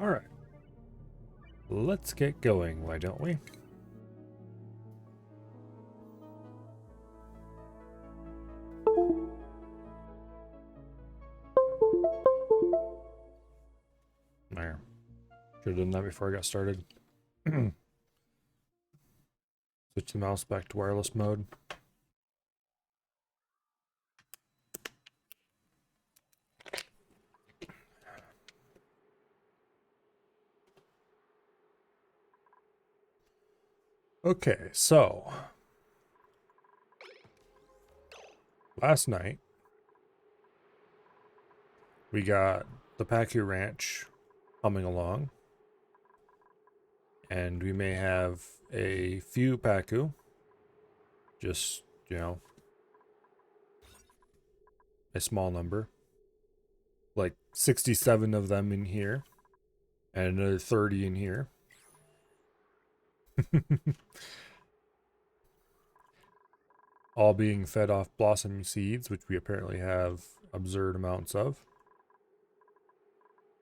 Alright. Let's get going, why don't we? There. Should have done that before I got started. Switch the mouse back to wireless mode. Okay, so last night we got the Pacu Ranch humming along, and we may have a few Pacu, just, a small number, like 67 of them in here, and another 30 in here. All being fed off blossom seeds, which we apparently have absurd amounts of.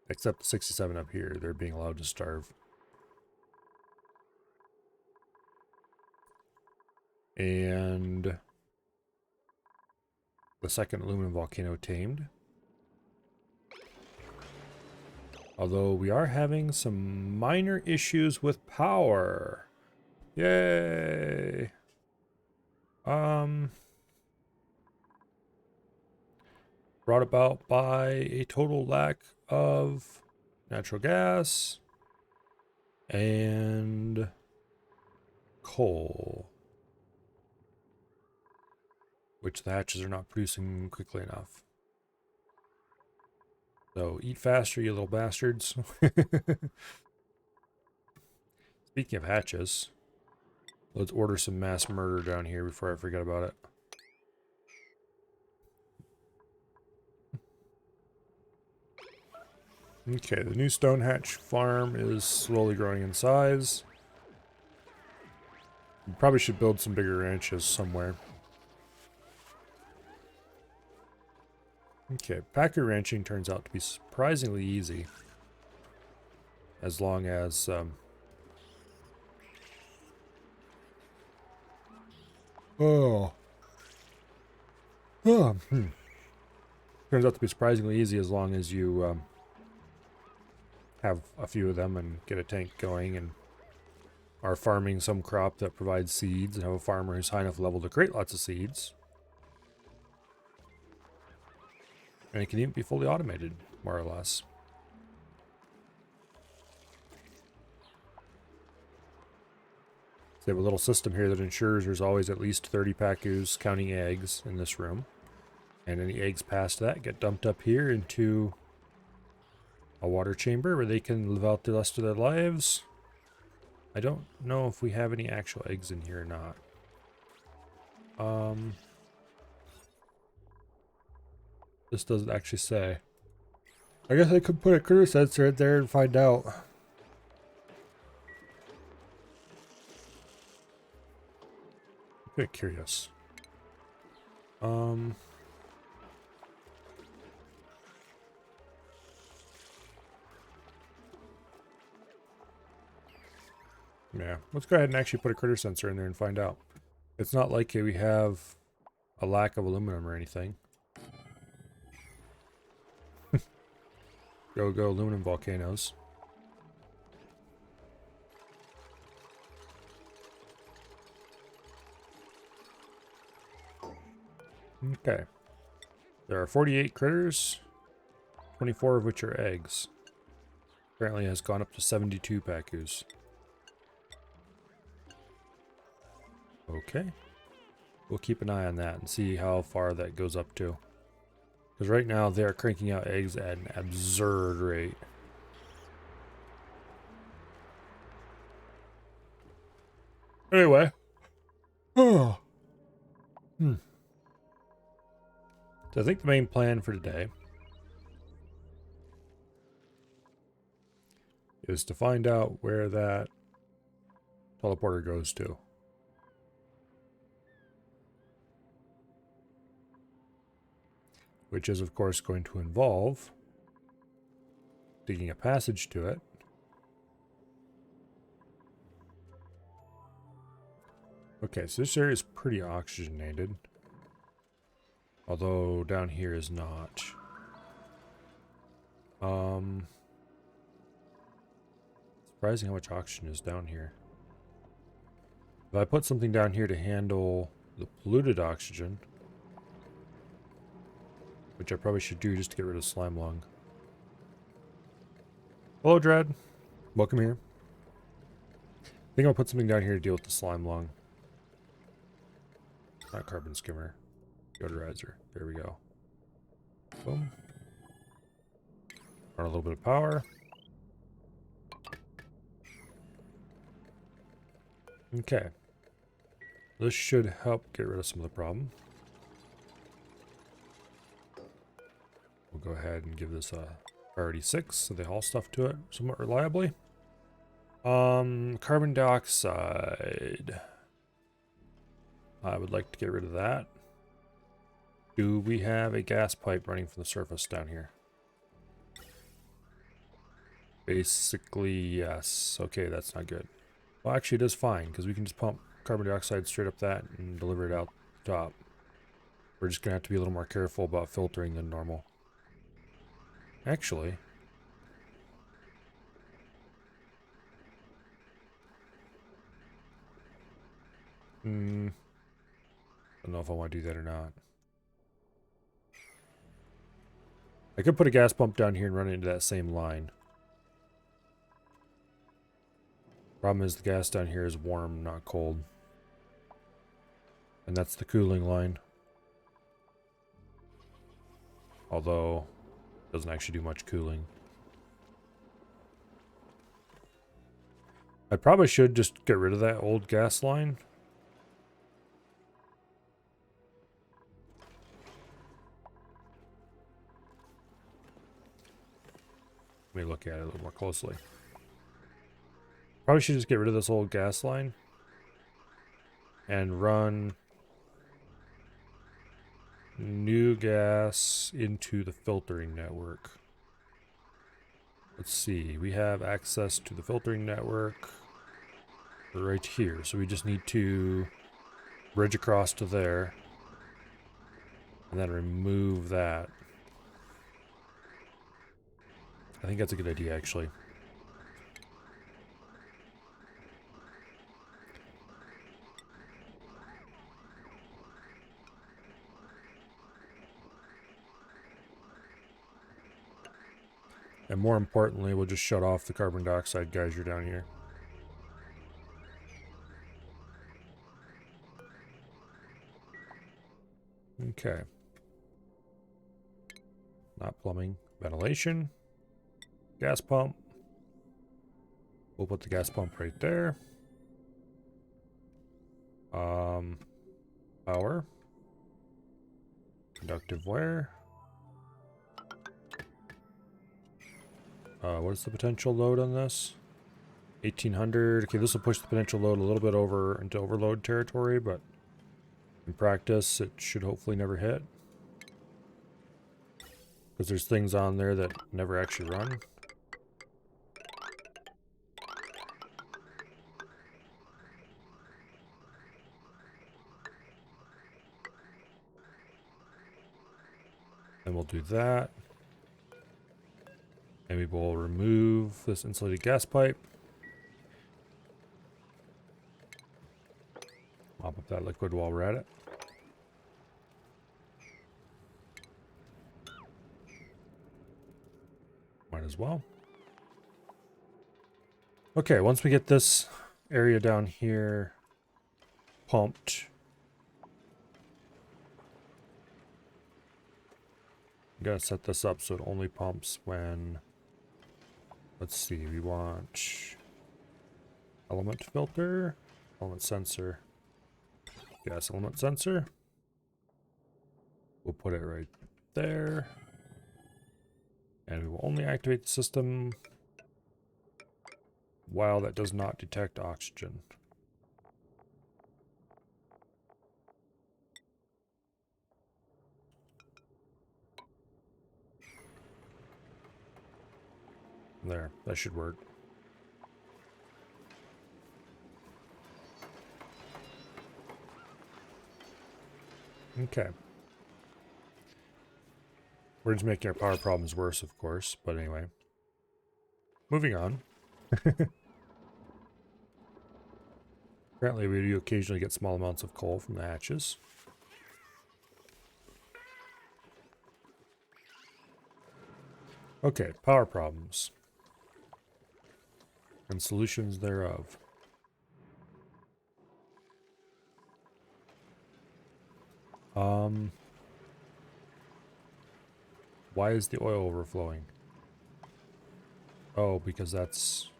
Except the 67 up here, they're being allowed to starve. And the second aluminum volcano tamed. Although we are having some minor issues with power. Yay! Brought about by a total lack of natural gas and coal, which the hatches are not producing quickly enough. So eat faster, you little bastards. Speaking of hatches, let's order some mass murder down here before I forget about it. Okay, the new stone hatch farm is slowly growing in size. We probably should build some bigger ranches somewhere. Okay, Pacu ranching turns out to be surprisingly easy. As long as, Turns out to be surprisingly easy as long as you, have a few of them and get a tank going and are farming some crop that provides seeds and have a farmer who's high enough level to create lots of seeds. And it can even be fully automated, more or less. So they have a little system here that ensures there's always at least 30 Pacus counting eggs in this room. And any eggs past that get dumped up here into a water chamber where they can live out the rest of their lives. I don't know if we have any actual eggs in here or not. This doesn't actually say. I guess I could put a critter sensor in there and find out. I'm a bit curious. Yeah, let's go ahead and actually put a critter sensor in there and find out. It's not like we have a lack of aluminum or anything. Go aluminum volcanoes. Okay. There are 48 critters, 24 of which are eggs. Apparently has gone up to 72 Pacus. Okay. We'll keep an eye on that and see how far that goes up to. Because right now they're cranking out eggs at an absurd rate. Anyway. So I think the main plan for today is to find out where that teleporter goes to. Which is, of course, going to involve digging a passage to it Okay, so this area is pretty oxygenated. Although down here is not. Surprising how much oxygen is down here. If I put something down here to handle the polluted oxygen, which I probably should do just to get rid of slime lung. Hello, Dread. Welcome here. I think I'll put something down here to deal with the slime lung. Not carbon skimmer. Deodorizer. There we go. Boom. Run a little bit of power. Okay. This should help get rid of some of the problem. We'll go ahead and give this a priority 6 so they haul stuff to it somewhat reliably. Carbon dioxide. I would like to get rid of that. Do we have a gas pipe running from the surface down here? Basically, yes. Okay, that's not good. Well, actually, it is fine, because we can just pump carbon dioxide straight up that and deliver it out the top. We're just going to have to be a little more careful about filtering than normal. Actually... I don't know if I want to do that or not. I could put a gas pump down here and run it into that same line. Problem is the gas down here is warm, not cold. And that's the cooling line. Although, it doesn't actually do much cooling. I probably should just get rid of that old gas line. Let me look at it a little more closely. Probably should just get rid of this old gas line and run new gas into the filtering network. Let's see, we have access to the filtering network right here, so we just need to bridge across to there and then remove that. I think that's a good idea, actually. And more importantly, we'll just shut off the carbon dioxide geyser down here. Okay. Not plumbing. Ventilation. Gas pump. We'll put the gas pump right there. Power. Conductive wire. What is the potential load on this? 1800. Okay, this will push the potential load a little bit over into overload territory, but in practice, it should hopefully never hit. Because there's things on there that never actually run. And we'll do that. And we will remove this insulated gas pipe. Mop up that liquid while we're at it. Might as well. Okay, once we get this area down here pumped, I'm gonna set this up so it only pumps when, let's see, we want element filter, element sensor, gas element sensor. We'll put it right there. And we will only activate the system while that does not detect oxygen. There, that should work. Okay. We're just making our power problems worse, of course, but anyway. Moving on. Apparently we do occasionally get small amounts of coal from the hatches. Okay, power problems. And solutions thereof. Why is the oil overflowing? Oh, because that's...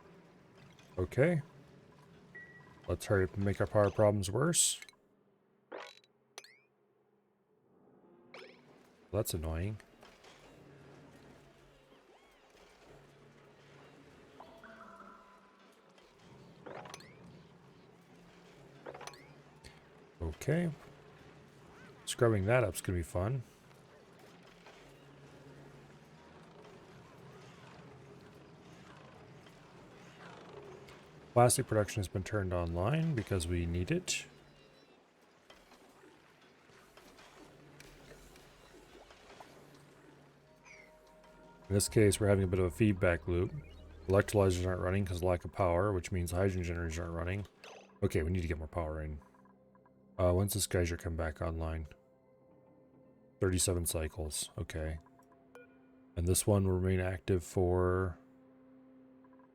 Okay. Let's hurry up and make our power problems worse. That's annoying. Okay. Scrubbing that up's gonna be fun. Plastic production has been turned online because we need it. In this case, we're having a bit of a feedback loop. Electrolyzers aren't running because of lack of power, which means hydrogen generators aren't running. Okay, we need to get more power in. When's this geyser come back online? 37 cycles. Okay. And this one will remain active for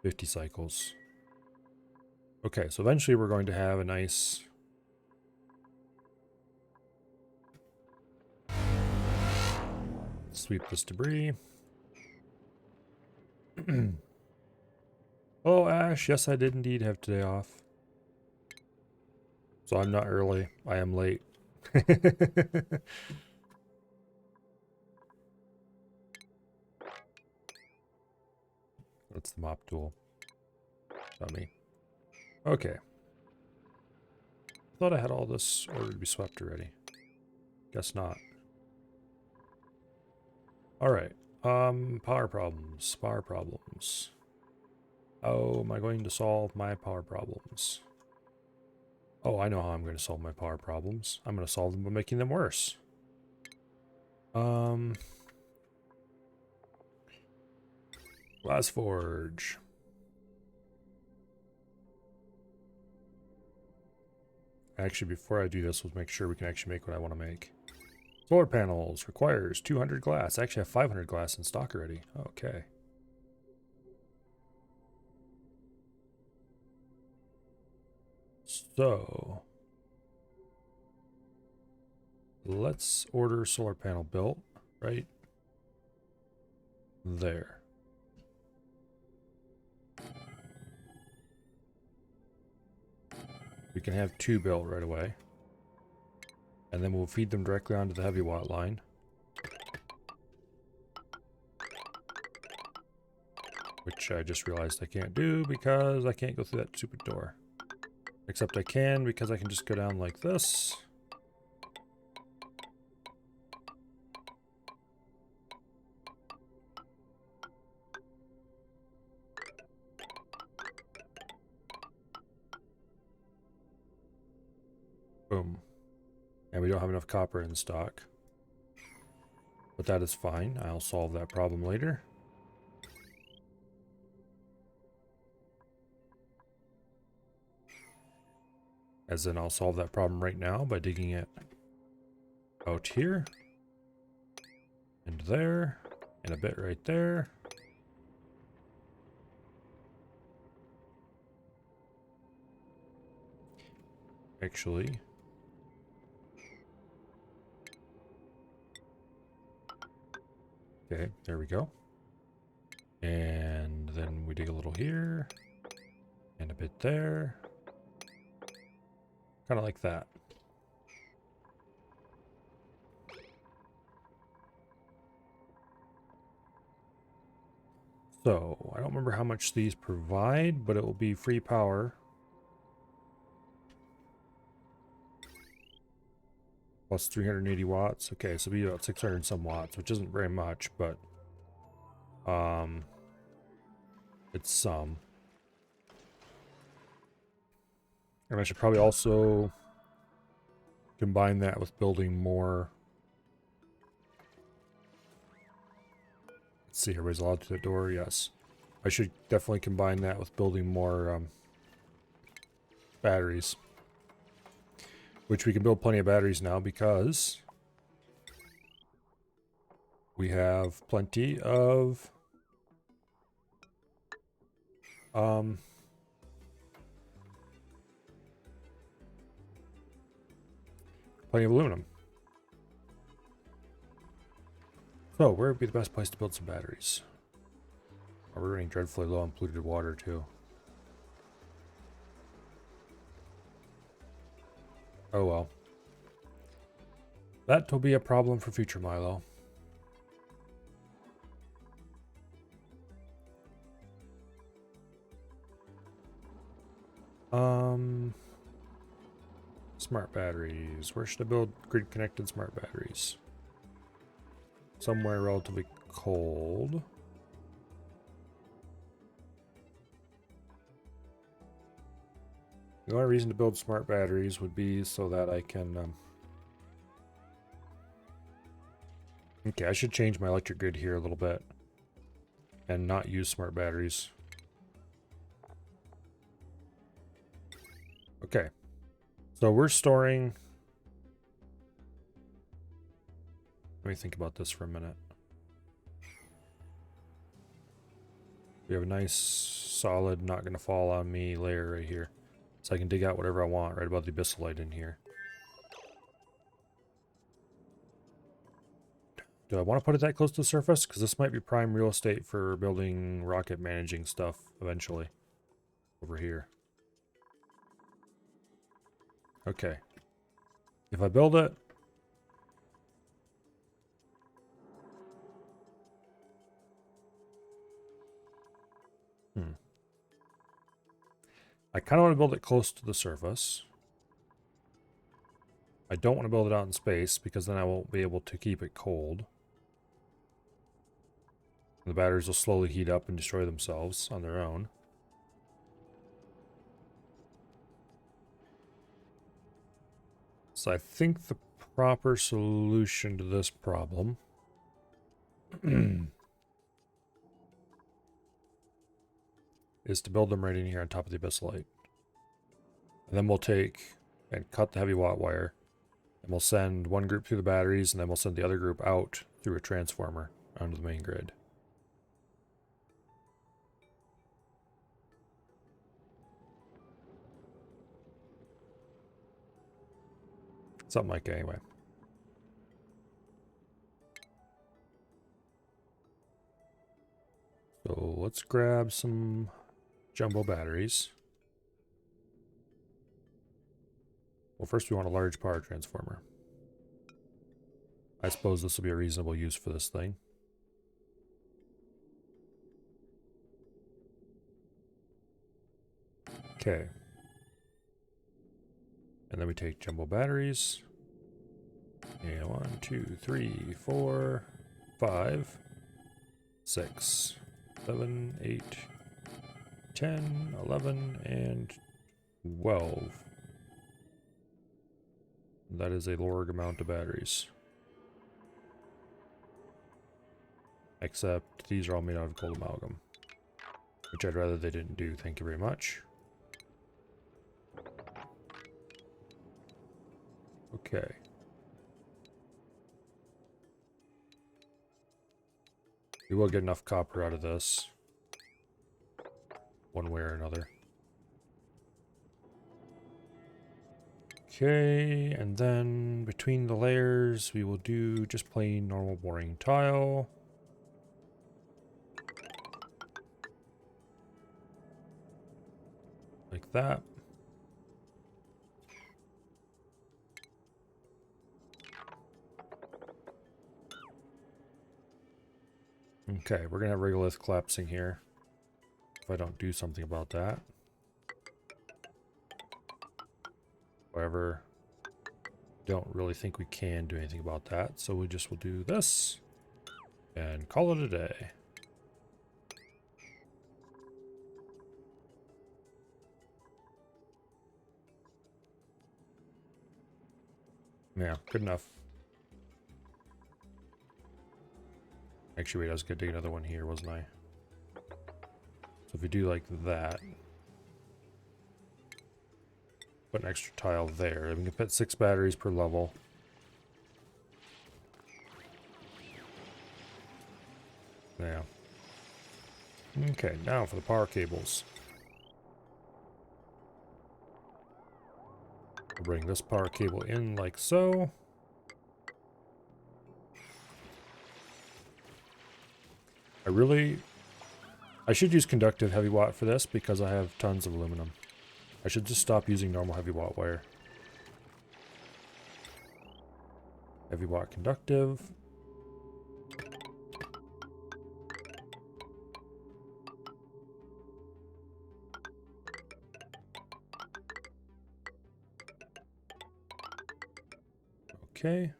50 cycles. Okay, so eventually we're going to have a nice... Sweep this debris. Oh, Ash, yes, I did indeed have today off. So I'm not early. I am late. That's the mop tool. Not me. Okay. Thought I had all this ordered to be swept already. Guess not. Alright. Power problems. Power problems. How am I going to solve my power problems? Oh, I know how I'm going to solve my power problems. I'm going to solve them by making them worse. Glass forge. Actually, before I do this, let's make sure we can actually make what I want to make. Solar panels requires 200 glass. I actually have 500 glass in stock already. Okay. So, let's order solar panel built right there. We can have 2 built right away. And then we'll feed them directly onto the heavy watt line. Which I just realized I can't do because I can't go through that stupid door. Except I can because I can just go down like this. Boom. And we don't have enough copper in stock. But that is fine. I'll solve that problem later. As in, I'll solve that problem right now by digging it out here. And there. And a bit right there. Actually. Okay, there we go. And then we dig a little here. And a bit there. Kind of like that. So, I don't remember how much these provide, but it will be free power. Plus 380 watts. Okay, so it'll be about 600 and some watts, which isn't very much, but it's some. And I should probably also combine that with building more. Let's see, everybody's allowed to the door. Yes. I should definitely combine that with building more batteries. Which we can build plenty of batteries now because we have plenty of plenty of aluminum. So where would be the best place to build some batteries? Oh, we're running dreadfully low on polluted water too. Oh well. That will be a problem for future Milo. Smart batteries. Where should I build grid connected smart batteries? Somewhere relatively cold. The only reason to build smart batteries would be so that I can okay, I should change my electric grid here a little bit and not use smart batteries. Okay. So we're storing... Let me think about this for a minute. We have a nice, solid, not going to fall on me layer right here. So I can dig out whatever I want right above the abyssalite in here. Do I want to put it that close to the surface? Because this might be prime real estate for building rocket managing stuff eventually. Over here. Okay. If I build it... I kind of want to build it close to the surface. I don't want to build it out in space because then I won't be able to keep it cold. The batteries will slowly heat up and destroy themselves on their own. So I think the proper solution to this problem is to build them right in here on top of the abyssalite. And then we'll take and cut the heavy watt wire. And we'll send one group through the batteries, and then we'll send the other group out through a transformer onto the main grid. Something like that, anyway. So let's grab some jumbo batteries. Well, first we want a large power transformer. I suppose this will be a reasonable use for this thing. Okay. And then we take jumbo batteries. And 1, 2, 3, 4, 5, 6, 7, 8, 10, 11, and 12. That is a large amount of batteries. Except these are all made out of gold amalgam. Which I'd rather they didn't do, thank you very much. Okay. We will get enough copper out of this. One way or another. Okay, and then between the layers, we will do just plain normal boring tile. Like that. Okay, we're gonna have regolith collapsing here. If I don't do something about that. However, don't really think we can do anything about that, so we just will do this and call it a day. Yeah, good enough. Actually, wait, I was gonna dig another one here, wasn't I? So if we do like that, put an extra tile there, we can fit 6 batteries per level. Yeah. Okay, now for the power cables. We'll bring this power cable in like so. I should use conductive heavy watt for this because I have tons of aluminum. I should just stop using normal heavy watt wire. Heavy watt conductive. Okay.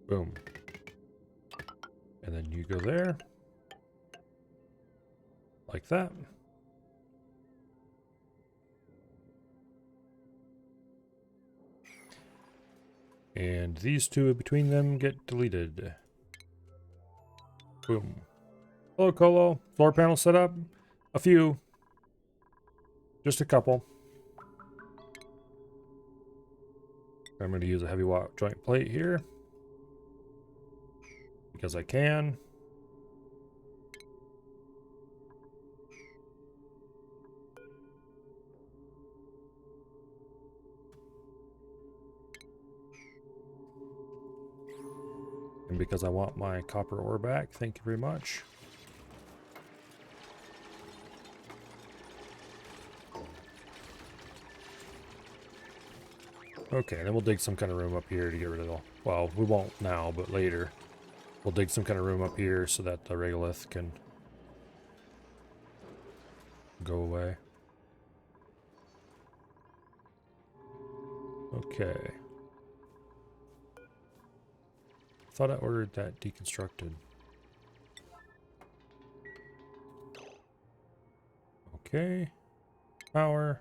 Boom. And then you go there. Like that. And these two between them get deleted. Boom. Hello, Colo. Floor panel set up? A few. Just a couple. I'm going to use a heavy watt joint plate here. Because I can. And because I want my copper ore back, thank you very much. Okay, then we'll dig some kind of room up here to get rid of the... Well, we won't now, but later. We'll dig some kind of room up here so that the regolith can go away. Okay. Thought I ordered that deconstructed. Okay. Power.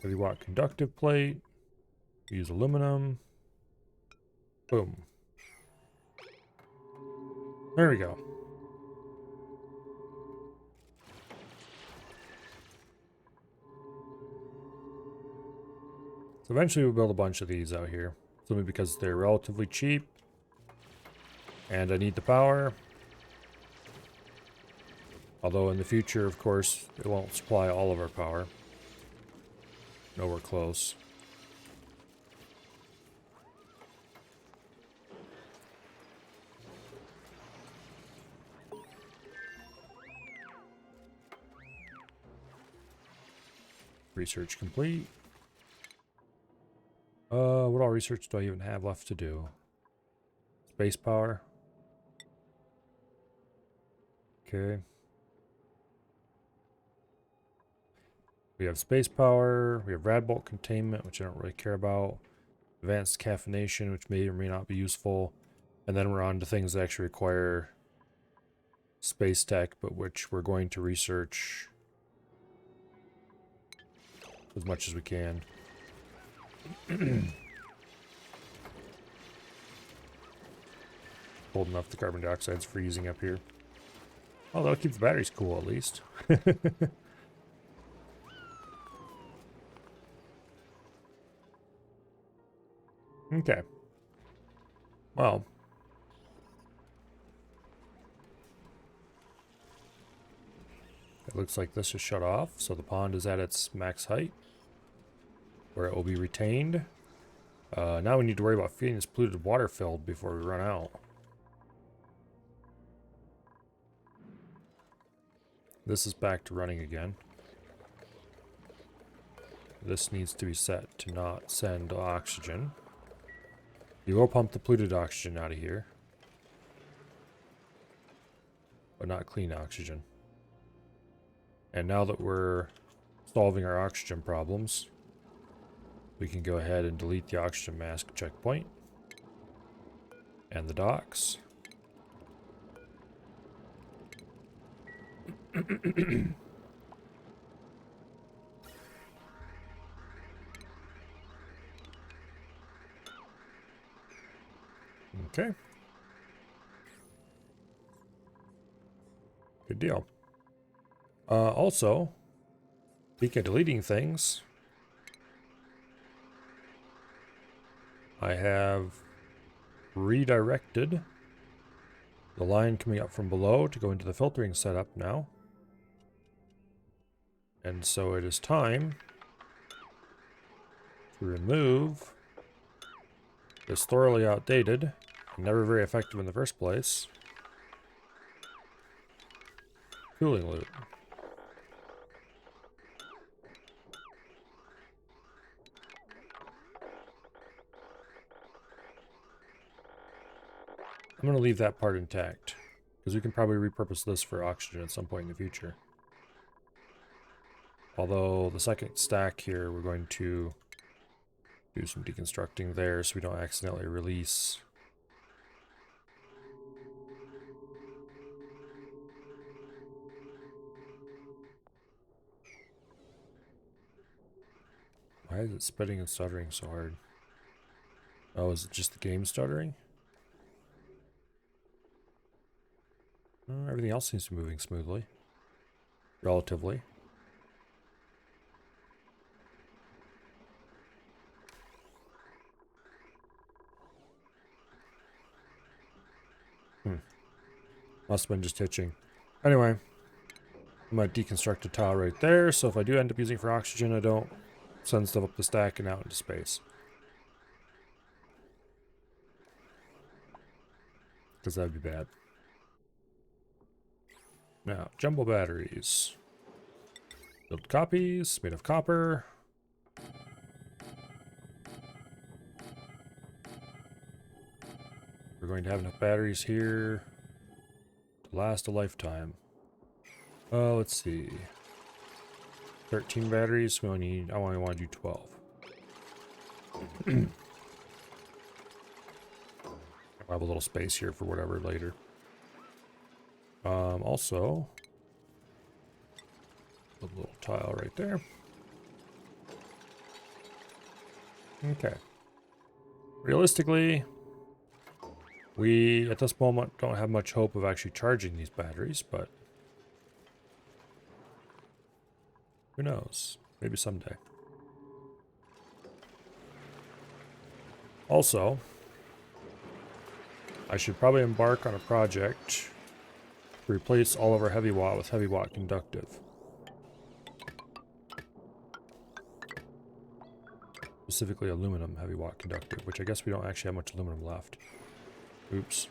Heavy watt conductive plate. Use aluminum. Boom. There we go. So eventually we'll build a bunch of these out here. Simply because they're relatively cheap. And I need the power. Although in the future, of course, it won't supply all of our power. Nowhere close. Research complete. What all research do I even have left to do? Space power. Okay. We have space power. We have rad bolt containment, which I don't really care about. Advanced caffeination, which may or may not be useful. And then we're on to things that actually require space tech, but which we're going to research as much as we can. Cold enough the carbon dioxide's freezing up here. Oh, that'll keep the batteries cool at least. Okay. Well. It looks like this is shut off, so the pond is at its max height, where it will be retained. Now we need to worry about feeding this polluted water filled before we run out. This is back to running again. This needs to be set to not send oxygen. You will pump the polluted oxygen out of here, but not clean oxygen. And now that we're solving our oxygen problems, we can go ahead and delete the oxygen mask checkpoint and the docks. Okay. Good deal. Also, speaking of deleting things, I have redirected the line coming up from below to go into the filtering setup now. And so it is time to remove this thoroughly outdated and never very effective in the first place cooling loop. I'm going to leave that part intact, because we can probably repurpose this for oxygen at some point in the future. Although the second stack here, we're going to do some deconstructing there so we don't accidentally release. Why is it spitting and stuttering so hard? Oh, is it just the game stuttering? Everything else seems to be moving smoothly. Relatively. Must have been just hitching. Anyway, I'm going to deconstruct a tile right there, so if I do end up using it for oxygen, I don't send stuff up the stack and out into space. Because that would be bad. Now, jumbo batteries. Build copies, made of copper. We're going to have enough batteries here to last a lifetime. Let's see. 13 batteries. We only need, I only want to do 12. I'll have a little space here for whatever later. Also, a little tile right there. Okay. Realistically, we, at this moment, don't have much hope of actually charging these batteries, but who knows? Maybe someday. Also, I should probably embark on a project to replace all of our heavy watt with heavy watt conductive. Specifically aluminum heavy watt conductive, which I guess we don't actually have much aluminum left. Oops.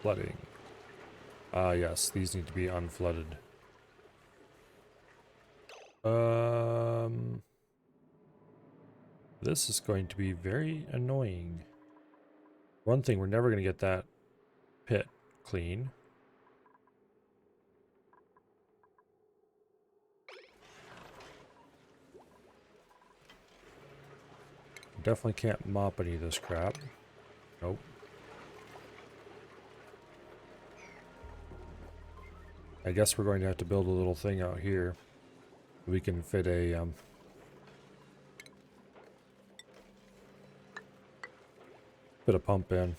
Flooding. Yes, these need to be unflooded. This is going to be very annoying. One thing, we're never going to get that pit clean. Definitely can't mop any of this crap. Nope. I guess we're going to have to build a little thing out here. We can fit a pump in.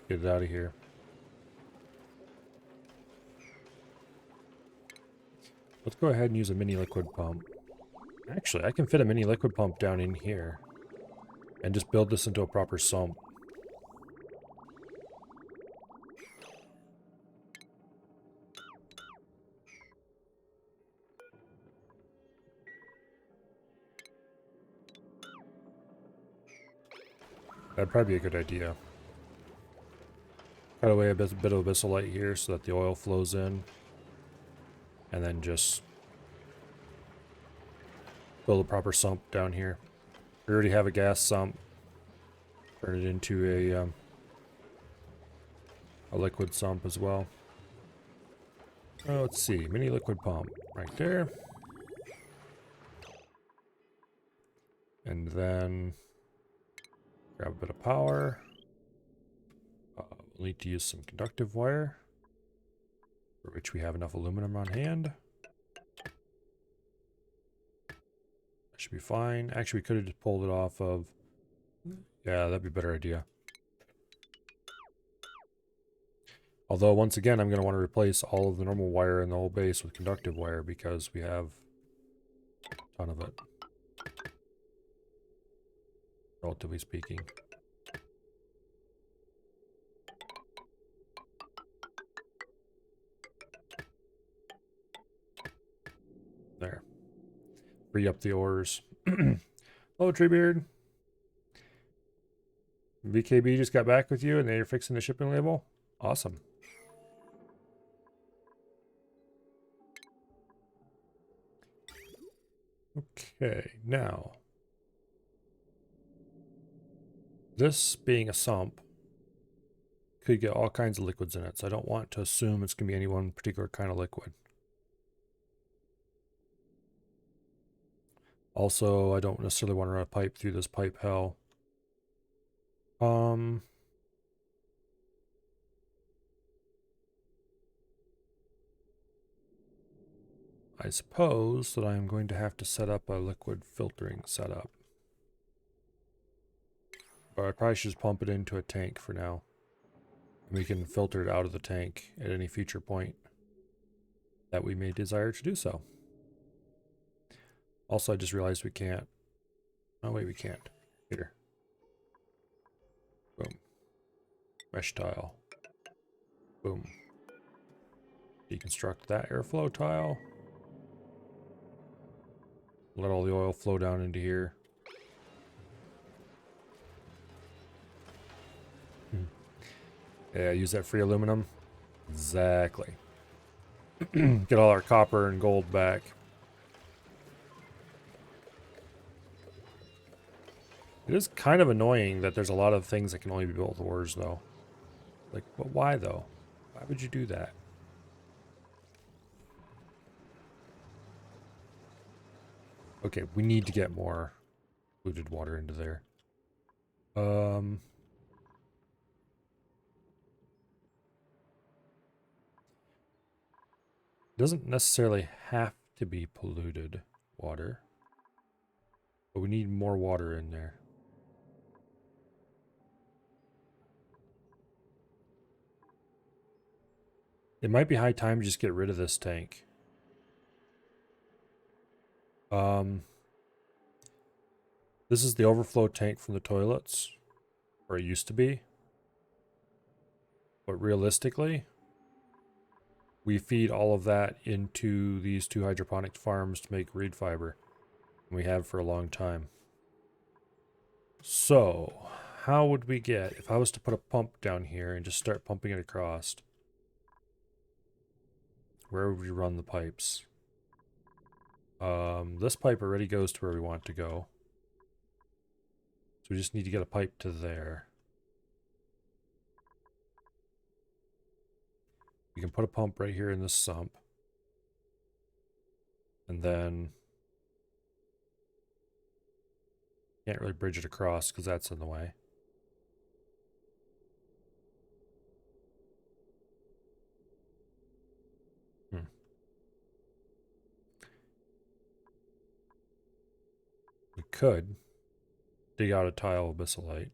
Get it out of here. Let's go ahead and use a mini liquid pump. Actually, I can fit a mini liquid pump down in here and just build this into a proper sump. That'd probably be a good idea. Cut away a bit of abyssal light here so that the oil flows in. And then just build a proper sump down here. We already have a gas sump. Turn it into a liquid sump as well. Oh, let's see. Mini liquid pump right there. And then grab a bit of power. We'll need to use some conductive wire, for which we have enough aluminum on hand. That should be fine. Actually, we could have just pulled it off of... Yeah, that'd be a better idea. Although, once again, I'm going to want to replace all of the normal wire in the whole base with conductive wire because we have a ton of it. Relatively speaking. There. Free up the ores. Hello, Treebeard. VKB just got back with you and they're fixing the shipping label? Awesome. Okay, now. This being a sump could get all kinds of liquids in it, so I don't want to assume it's going to be any one particular kind of liquid. Also, I don't necessarily want to run a pipe through this pipe hell. I suppose that I'm going to have to set up a liquid filtering setup. But I probably should just pump it into a tank for now. And we can filter it out of the tank at any future point that we may desire to do so. Also, I just realized we can't. Oh, wait, we can't. Here. Boom. Mesh tile. Boom. Deconstruct that airflow tile. Let all the oil flow down into here. Yeah, use that free aluminum. Exactly. Get all our copper and gold back. It is kind of annoying that there's a lot of things that can only be built with ores, though. Like, but why, though? Why would you do that? Okay, we need to get more polluted water into there. Doesn't necessarily have to be polluted water, but we need more water in there. It might be high time to just get rid of this tank. This is the overflow tank from the toilets, or it used to be. But realistically, we feed all of that into these 2 hydroponic farms to make reed fiber. And we have for a long time. So, how would we get, if I was to put a pump down here and just start pumping it across, where would we run the pipes? This pipe already goes to where we want to go. So we just need to get a pipe to there. We can put a pump right here in this sump. And then... can't really bridge it across because that's in the way. We could dig out a tile of abyssalite.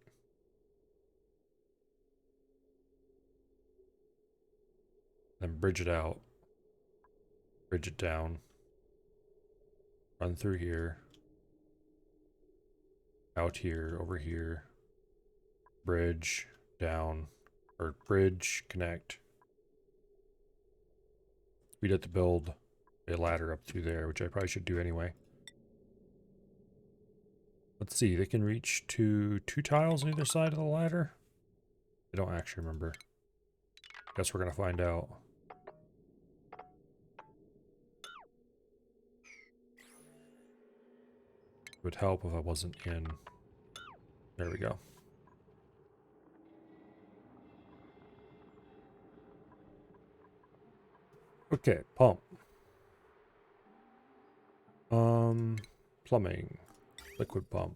Then bridge it out. Bridge it down. Run through here. Out here, over here. Bridge, down. Or bridge, connect. We'd have to build a ladder up through there, which I probably should do anyway. Let's see, they can reach to 2 tiles on either side of the ladder? I don't actually remember. Guess we're gonna find out. It would help if I wasn't in. There we go. Okay, pump. Plumbing. Liquid pump.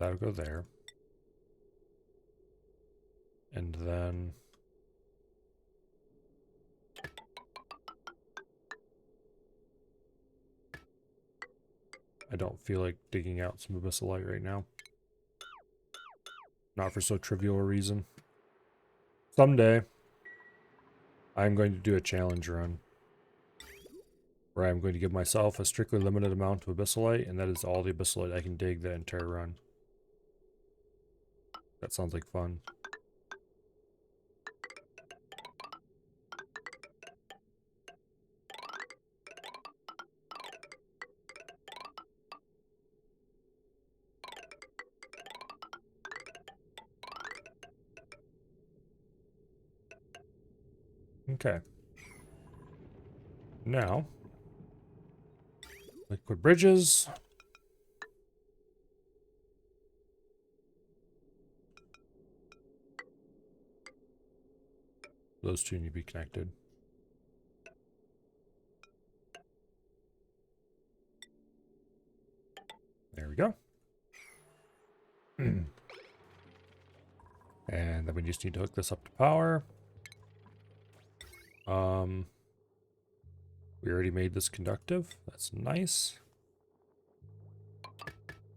That'll go there. And then I don't feel like digging out some abyssalite right now. Not for so trivial a reason. Someday, I'm going to do a challenge run where I'm going to give myself a strictly limited amount of abyssalite, and that is all the abyssalite I can dig that entire run. That sounds like fun. Okay. Now, liquid bridges. Those two need to be connected. There we go. And then we just need to hook this up to power. We already made this conductive. That's nice.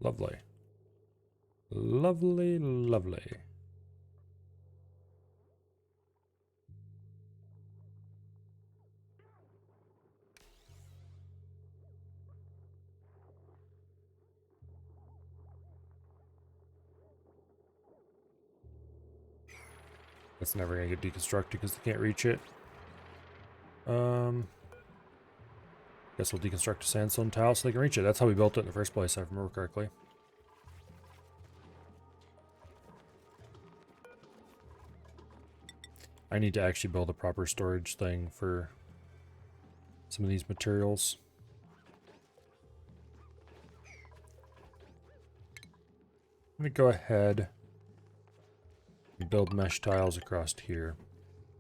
Lovely. Lovely, lovely. That's never gonna get deconstructed because they can't reach it. Guess we'll deconstruct a sandstone tile so they can reach it. That's how we built it in the first place, if I remember correctly. I need to actually build a proper storage thing for some of these materials. I'm gonna go ahead and build mesh tiles across here.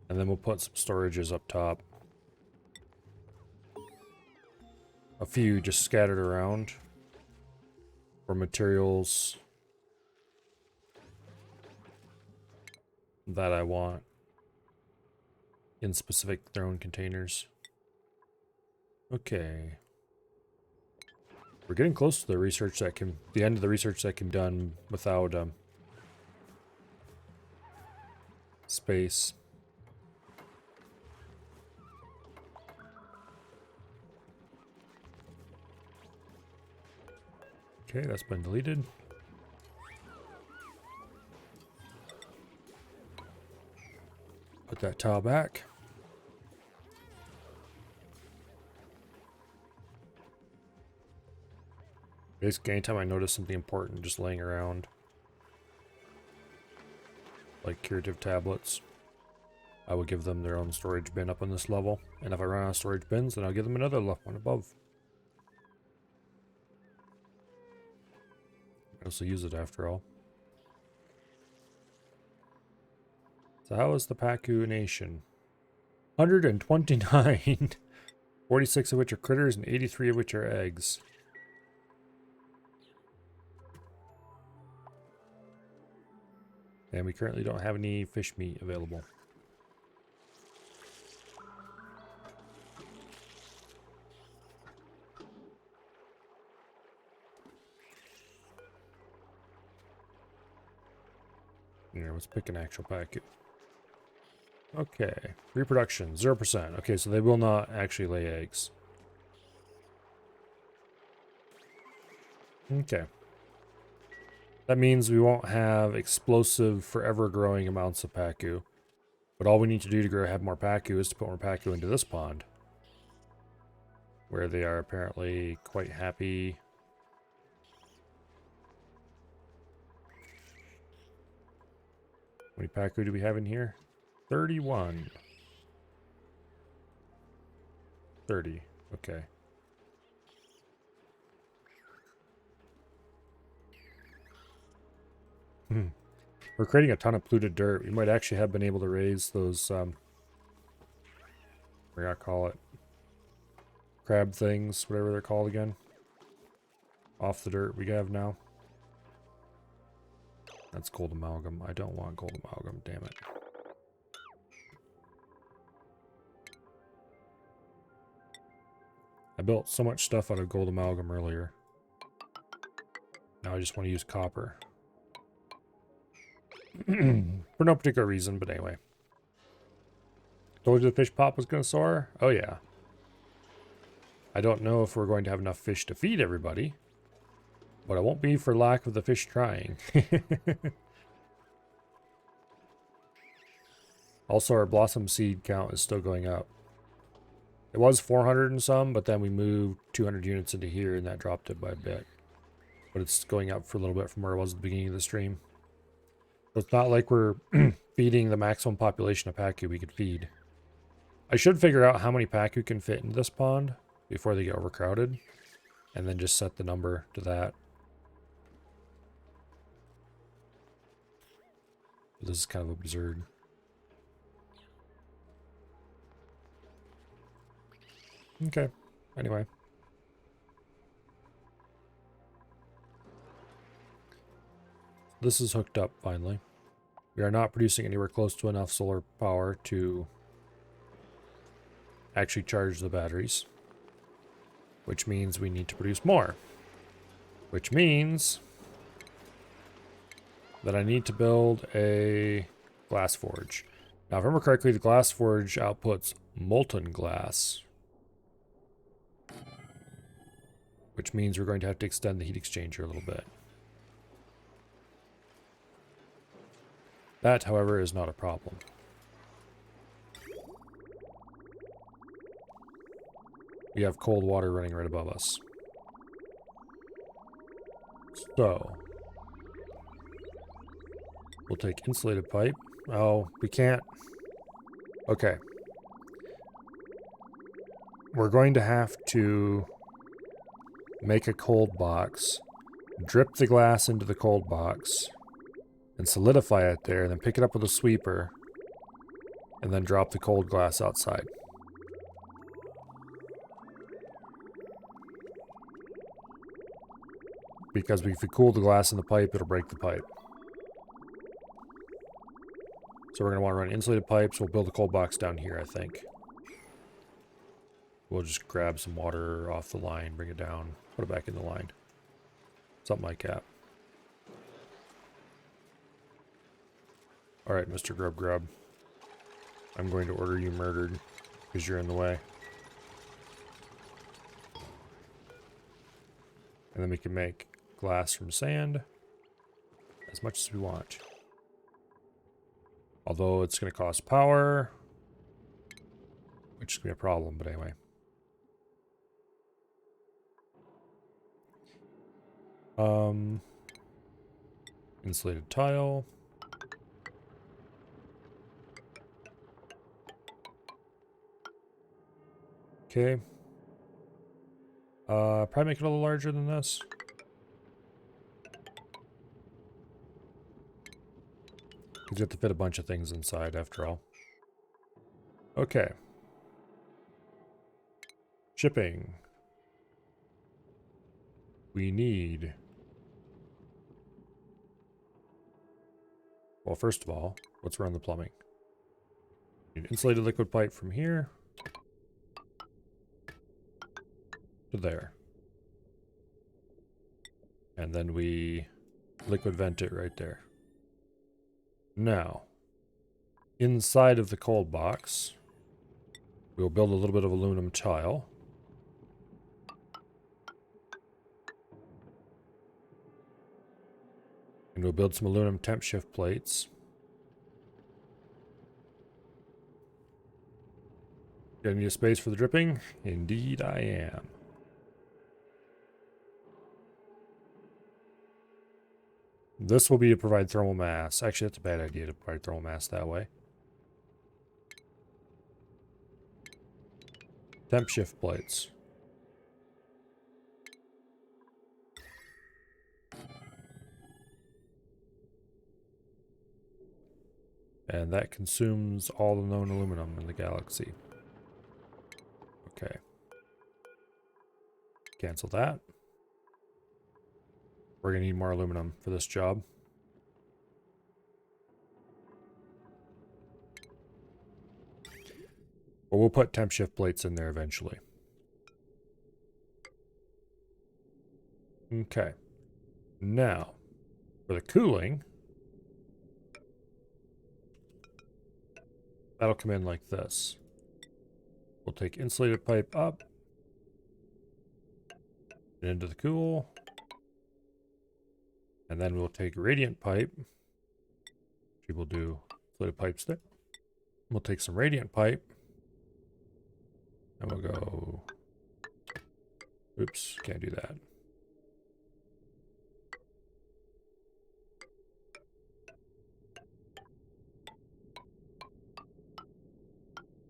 And then we'll put some storages up top. A few just scattered around for materials that I want in specific thrown containers. Okay. We're getting close to the research that can, the end of the research that can be done without space. Okay, that's been deleted. Put that tile back. Basically, anytime I notice something important just laying around, like curative tablets, I will give them their own storage bin up on this level. And if I run out of storage bins, then I'll give them another one above. I also use it after all. So how is the Pacu Nation? 129. 46 of which are critters and 83 of which are eggs. And we currently don't have any fish meat available. Here, let's pick an actual Pacu. Okay, reproduction, 0%. Okay, so they will not actually lay eggs. Okay. That means we won't have explosive, forever growing amounts of Pacu. But all we need to do to have more Pacu is to put more Pacu into this pond, where they are apparently quite happy. How many Pacu do we have in here? 31. 30. Okay. We're creating a ton of polluted dirt. We might actually have been able to raise those, what do I call it? Crab things, whatever they're called again. Off the dirt we have now. That's gold amalgam. I don't want gold amalgam, damn it. I built so much stuff out of gold amalgam earlier. Now I just want to use copper. For no particular reason, but anyway. Told you the fish pop was going to soar? Oh yeah. I don't know if we're going to have enough fish to feed everybody, but it won't be for lack of the fish trying. Also, our blossom seed count is still going up. It was 400 and some, but then we moved 200 units into here and that dropped it by a bit. But it's going up for a little bit from where it was at the beginning of the stream. So it's not like we're feeding the maximum population of Pacu we could feed. I should figure out how many Pacu can fit into this pond before they get overcrowded, and then just set the number to that. This is kind of absurd. Okay, anyway. This is hooked up finally. We are not producing anywhere close to enough solar power to actually charge the batteries, which means we need to produce more, which means that I need to build a glass forge. Now, if I remember correctly, the glass forge outputs molten glass, which means we're going to have to extend the heat exchanger a little bit. That, however, is not a problem. We have cold water running right above us. So, we'll take insulated pipe. Oh, we can't. Okay. We're going to have to make a cold box, drip the glass into the cold box, and solidify it there, and then pick it up with a sweeper, and then drop the cold glass outside. Because if we cool the glass in the pipe, it'll break the pipe. So we're going to want to run insulated pipes. We'll build a cold box down here, I think. We'll just grab some water off the line, bring it down, put it back in the line. Something like that. Alright, Mr. Grub Grub. I'm going to order you murdered because you're in the way. And then we can make glass from sand as much as we want. Although it's going to cost power, which is going to be a problem, but anyway. Insulated tile. Okay. Probably make it a little larger than this. Because you have to fit a bunch of things inside after all. Okay. Shipping. We need... Well, first of all, let's run the plumbing. We need insulated liquid pipe from here to there. And then we liquid vent it right there. Now, inside of the cold box, we'll build a little bit of aluminum tile. And we'll build some aluminum temp shift plates. Gonna need a space for the dripping? Indeed I am. This will be to provide thermal mass. Actually, that's a bad idea to provide thermal mass that way. Temp shift plates. And that consumes all the known aluminum in the galaxy. Okay. Cancel that. We're going to need more aluminum for this job. But we'll put temp shift plates in there eventually. Okay. Now, for the cooling, that'll come in like this. We'll take insulated pipe up and into the cool. And then we'll take radiant pipe. We'll do insulated pipes there. We'll take some radiant pipe. And we'll go... Oops, can't do that.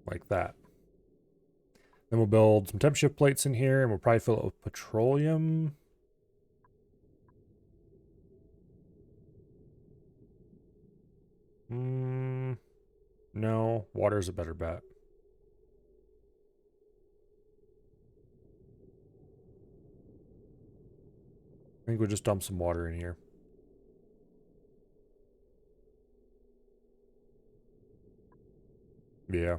Like that. Then we'll build some temp shift plates in here, and we'll probably fill it with petroleum. No, water's a better bet. I think we'll just dump some water in here. Yeah.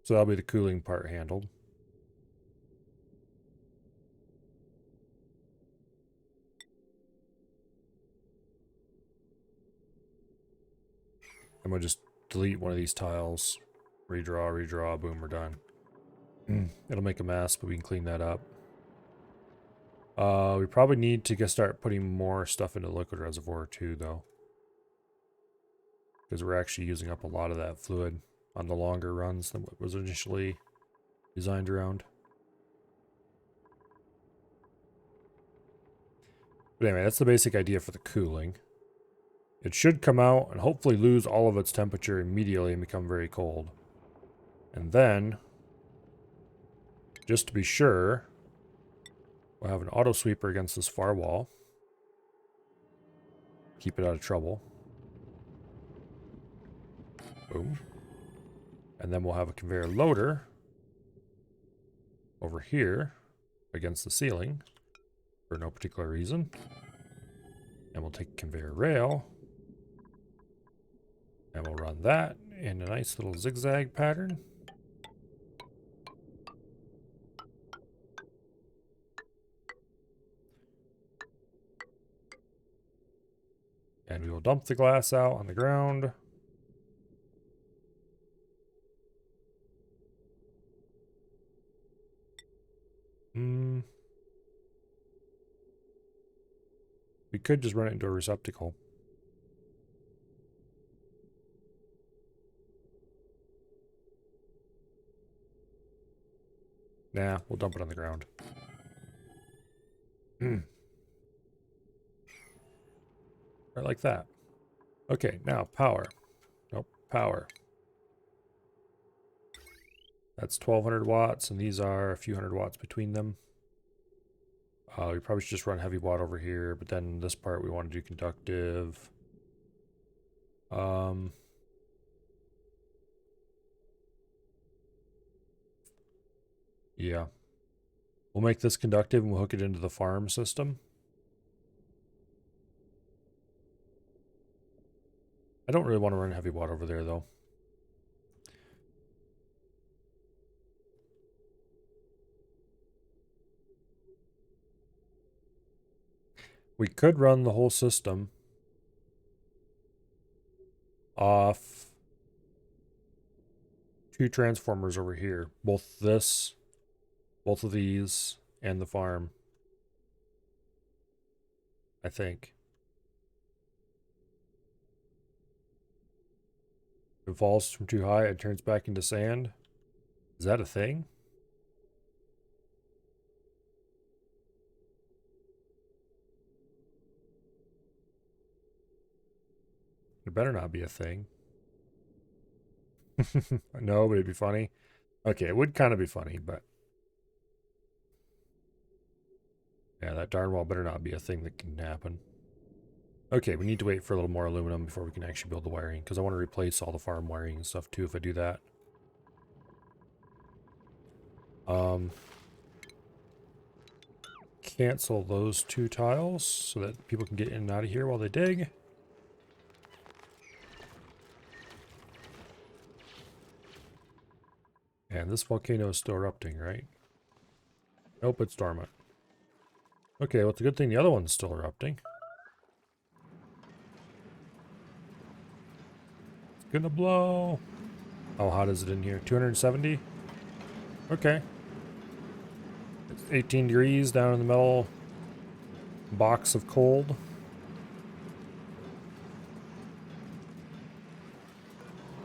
So that'll be the cooling part handled. And we'll just delete one of these tiles. Redraw, boom, we're done. It'll make a mess, but we can clean that up. We probably need to start putting more stuff into the liquid reservoir too, though. Because we're actually using up a lot of that fluid on the longer runs than what was initially designed around. But anyway, that's the basic idea for the cooling. It should come out and hopefully lose all of its temperature immediately and become very cold. And then, just to be sure, we'll have an auto sweeper against this far wall. Keep it out of trouble. Boom. And then we'll have a conveyor loader over here against the ceiling for no particular reason. And we'll take a conveyor rail and we'll run that in a nice little zigzag pattern. And we will dump the glass out on the ground. We could just run it into a receptacle. Nah, we'll dump it on the ground. Right like that. Okay, now power. Nope, power. That's 1200 watts, and these are a few hundred watts between them. We probably should just run heavy watt over here, but then this part we want to do conductive. Yeah. We'll make this conductive and we'll hook it into the farm system. I don't really want to run heavy watt over there, though. We could run the whole system off 2 transformers over here. Both of these, and the farm. I think. If it falls from too high, it turns back into sand. Is that a thing? It better not be a thing. No, but it'd be funny. Okay, it would kind of be funny, but... yeah, that darn well better not be a thing that can happen. Okay, we need to wait for a little more aluminum before we can actually build the wiring, because I want to replace all the farm wiring and stuff too if I do that. Cancel those 2 tiles so that people can get in and out of here while they dig. And this volcano is still erupting, right? Nope, it's dormant. Okay, well, it's a good thing the other one's still erupting. It's gonna blow. How hot is it in here? 270? Okay. It's 18 degrees down in the metal box of cold.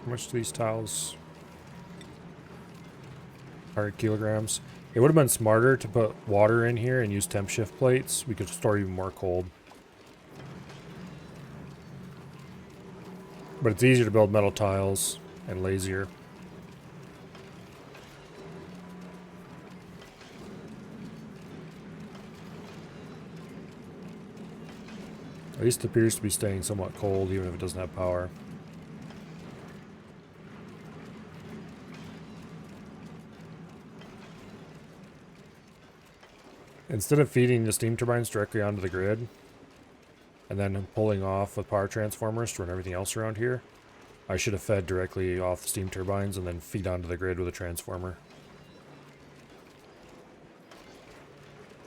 How much do these tiles? 100 kilograms. It would have been smarter to put water in here and use temp shift plates. We could store even more cold. But it's easier to build metal tiles and lazier. At least it appears to be staying somewhat cold even if it doesn't have power. Instead of feeding the steam turbines directly onto the grid, and then pulling off with power transformers to run everything else around here, I should have fed directly off the steam turbines and then feed onto the grid with a transformer.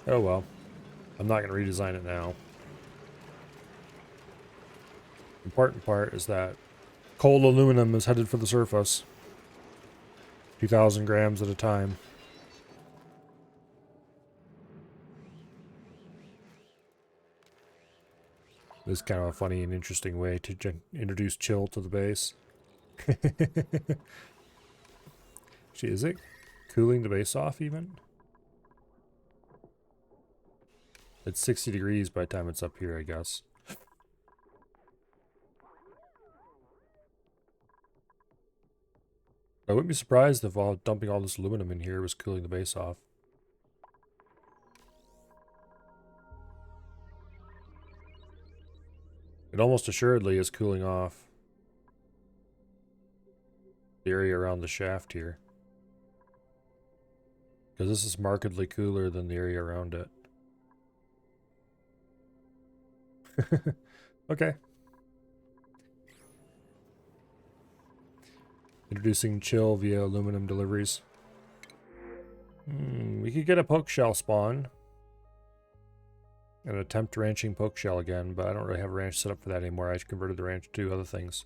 Oh well. I'm not going to redesign it now. The important part is that cold aluminum is headed for the surface. 2,000 grams at a time. This is kind of a funny and interesting way to introduce chill to the base. Is it cooling the base off even? It's 60 degrees by the time it's up here, I guess. I wouldn't be surprised if dumping all this aluminum in here was cooling the base off. It almost assuredly is cooling off the area around the shaft here. Because this is markedly cooler than the area around it. Okay. Introducing chill via aluminum deliveries. We could get a poke shell spawn. And attempt ranching poke shell again, but I don't really have a ranch set up for that anymore. I converted the ranch to other things.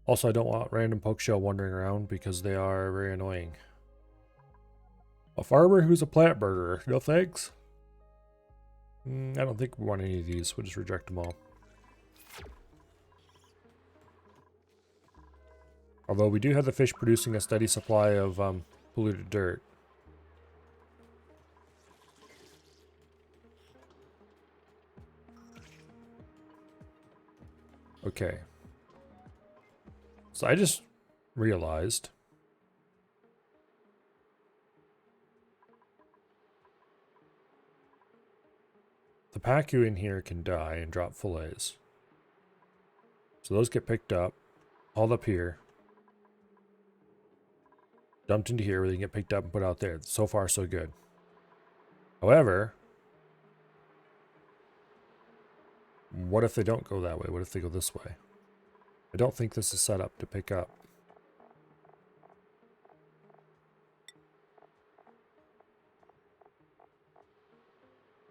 Also, I don't want random poke shell wandering around because they are very annoying. A farmer who's a plant burger. No thanks. I don't think we want any of these. We'll just reject them all. Although we do have the fish producing a steady supply of polluted dirt. Okay. So I just realized the Pacu in here can die and drop fillets. So those get picked up, hauled up here, dumped into here where they can get picked up and put out there. So far, so good. However, what if they don't go that way? What if they go this way? I don't think this is set up to pick up.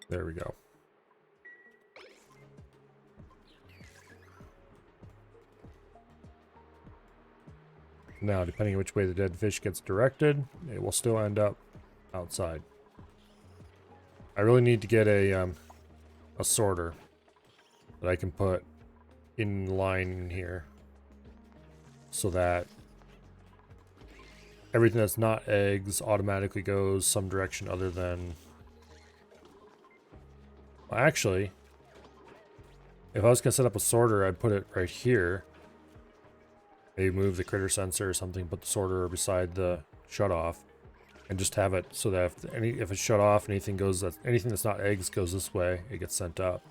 There we go. Now, depending on which way the dead fish gets directed, it will still end up outside. I really need to get a sorter that I can put in line here so that everything that's not eggs automatically goes some direction other than... Well, actually, if I was going to set up a sorter, I'd put it right here. Maybe move the critter sensor or something, put the sorter beside the shutoff, and just have it so that if it's shut off, anything that's not eggs goes this way, it gets sent up.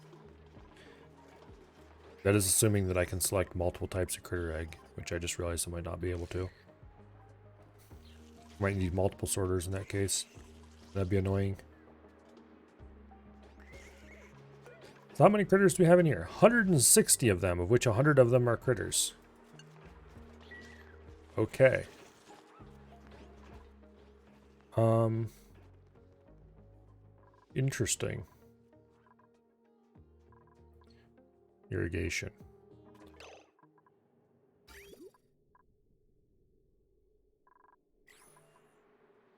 That is assuming that I can select multiple types of critter egg, which I just realized I might not be able to. Might need multiple sorters in that case. That'd be annoying. So how many critters do we have in here? 160 of them, of which 100 of them are critters. Okay. Interesting. Irrigation.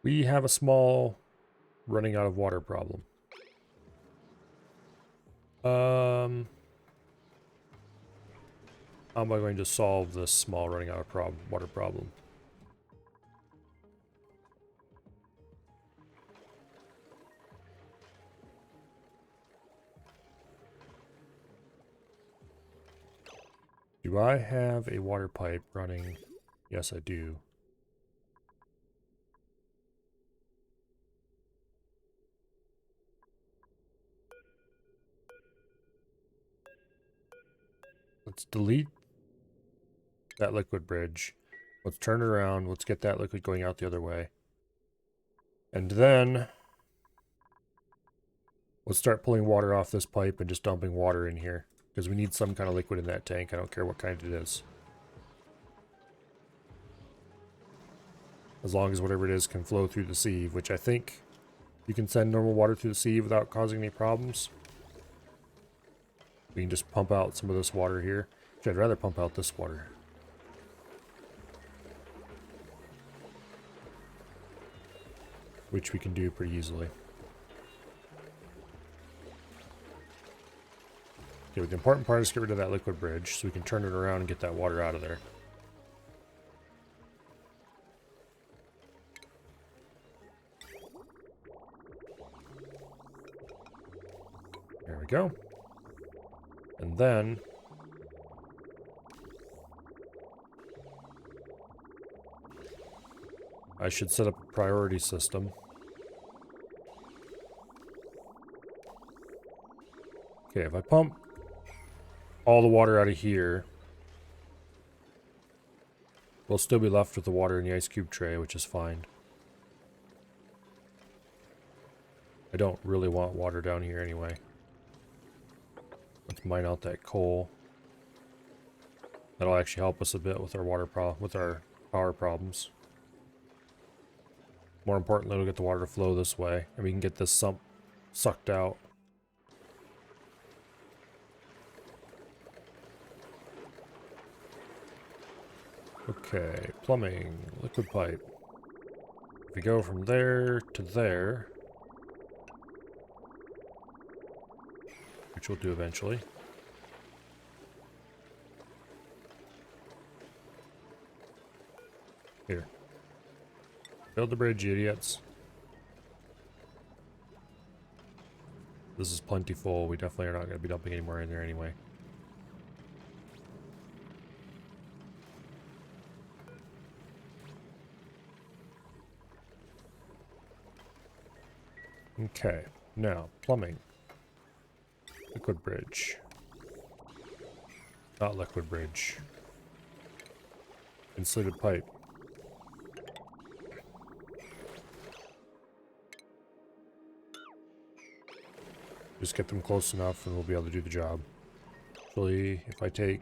We have a small running out of water problem. How am I going to solve this small running out of water problem? Do I have a water pipe running? Yes, I do. Let's delete that liquid bridge. Let's turn it around. Let's get that liquid going out the other way. And then let's start pulling water off this pipe and just dumping water in here. Because we need some kind of liquid in that tank. I don't care what kind it is. As long as whatever it is can flow through the sieve, which I think you can send normal water through the sieve without causing any problems. We can just pump out some of this water here. Actually, I'd rather pump out this water. Which we can do pretty easily. Okay, but the important part is to get rid of that liquid bridge so we can turn it around and get that water out of there. There we go. And then I should set up a priority system. Okay, if I pump all the water out of here, we'll still be left with the water in the ice cube tray, which is fine. I don't really want water down here anyway. Let's mine out that coal. That'll actually help us a bit with our power problems. More importantly, it'll get the water to flow this way, and we can get this sump sucked out. Okay, plumbing, liquid pipe. If we go from there to there, which we'll do eventually. Here. Build the bridge, you idiots. This is plenty full. We definitely are not going to be dumping any more in there anyway. Okay, now, plumbing. Liquid bridge. Not liquid bridge. Insulated pipe. Just get them close enough and we'll be able to do the job. Actually, if I take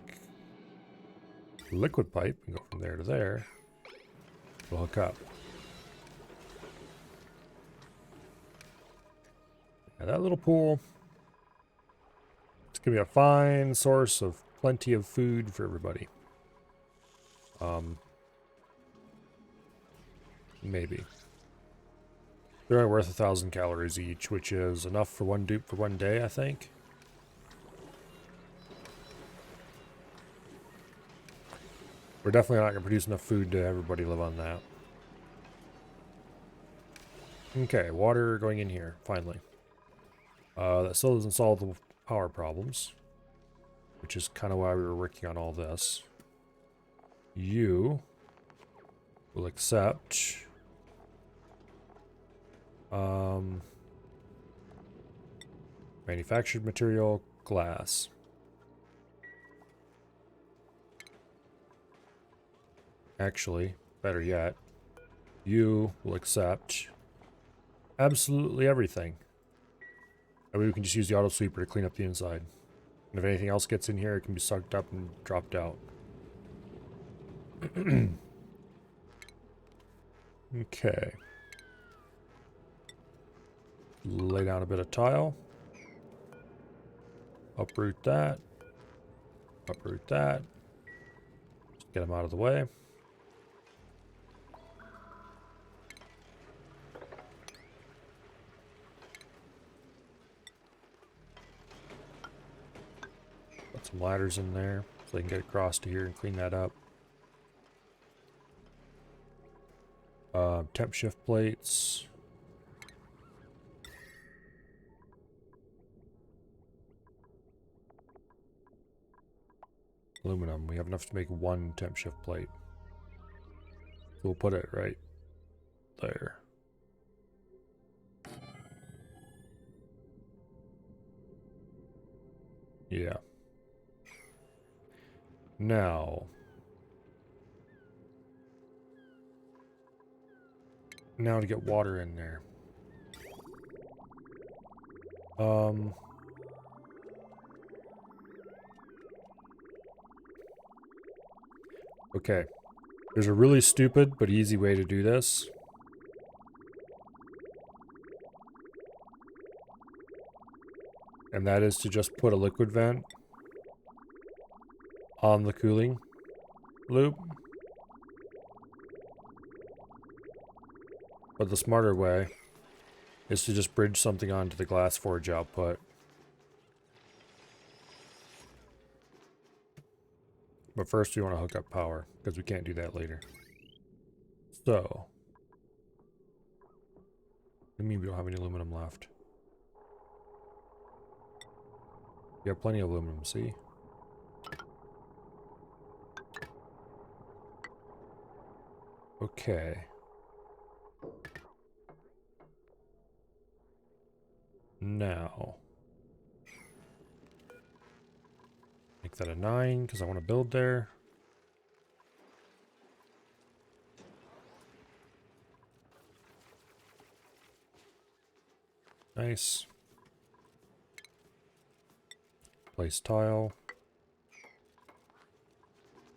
liquid pipe and go from there to there, it'll hook up. And that little pool, it's going to be a fine source of plenty of food for everybody. Maybe. They're only worth 1,000 calories each, which is enough for one dupe for one day, I think. We're definitely not going to produce enough food to everybody live on that. Okay, water going in here, finally. That still doesn't solve the power problems, which is kind of why we were working on all this. You will accept manufactured material, glass. Actually, better yet, you will accept absolutely everything. That way we can just use the auto sweeper to clean up the inside. And if anything else gets in here, it can be sucked up and dropped out. Okay. lay down a bit of tile. Uproot that. Uproot that. Just get them out of the way. Put some ladders in there so they can get across to here and clean that up. Temp shift plates. Aluminum. We have enough to make one temp shift plate. So we'll put it right there. Yeah. Now to get water in there. Okay. There's a really stupid but easy way to do this. And that is to just put a liquid vent on the cooling loop. But the smarter way is to just bridge something onto the glass forge output. But first we want to hook up power, because we can't do that later. So, I mean we don't have any aluminum left. We have plenty of aluminum, see? Okay. Now, make that a 9 because I want to build there. Nice. Place tile.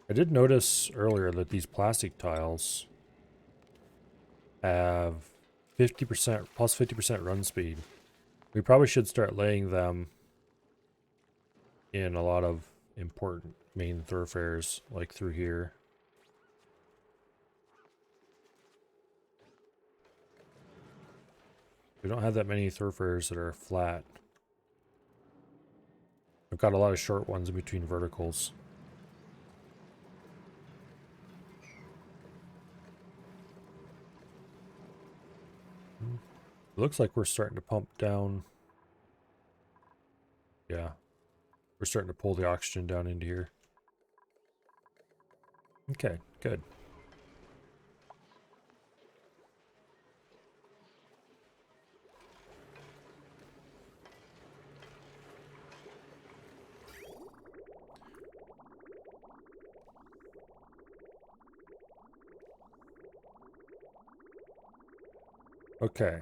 I did notice earlier that these plastic tiles have 50% plus 50% run speed. We probably should start laying them in a lot of important main thoroughfares, like through here. We don't have that many thoroughfares that are flat. I've got a lot of short ones in between verticals. It looks like we're starting to pump down. Yeah. We're starting to pull the oxygen down into here. Okay, good. Okay.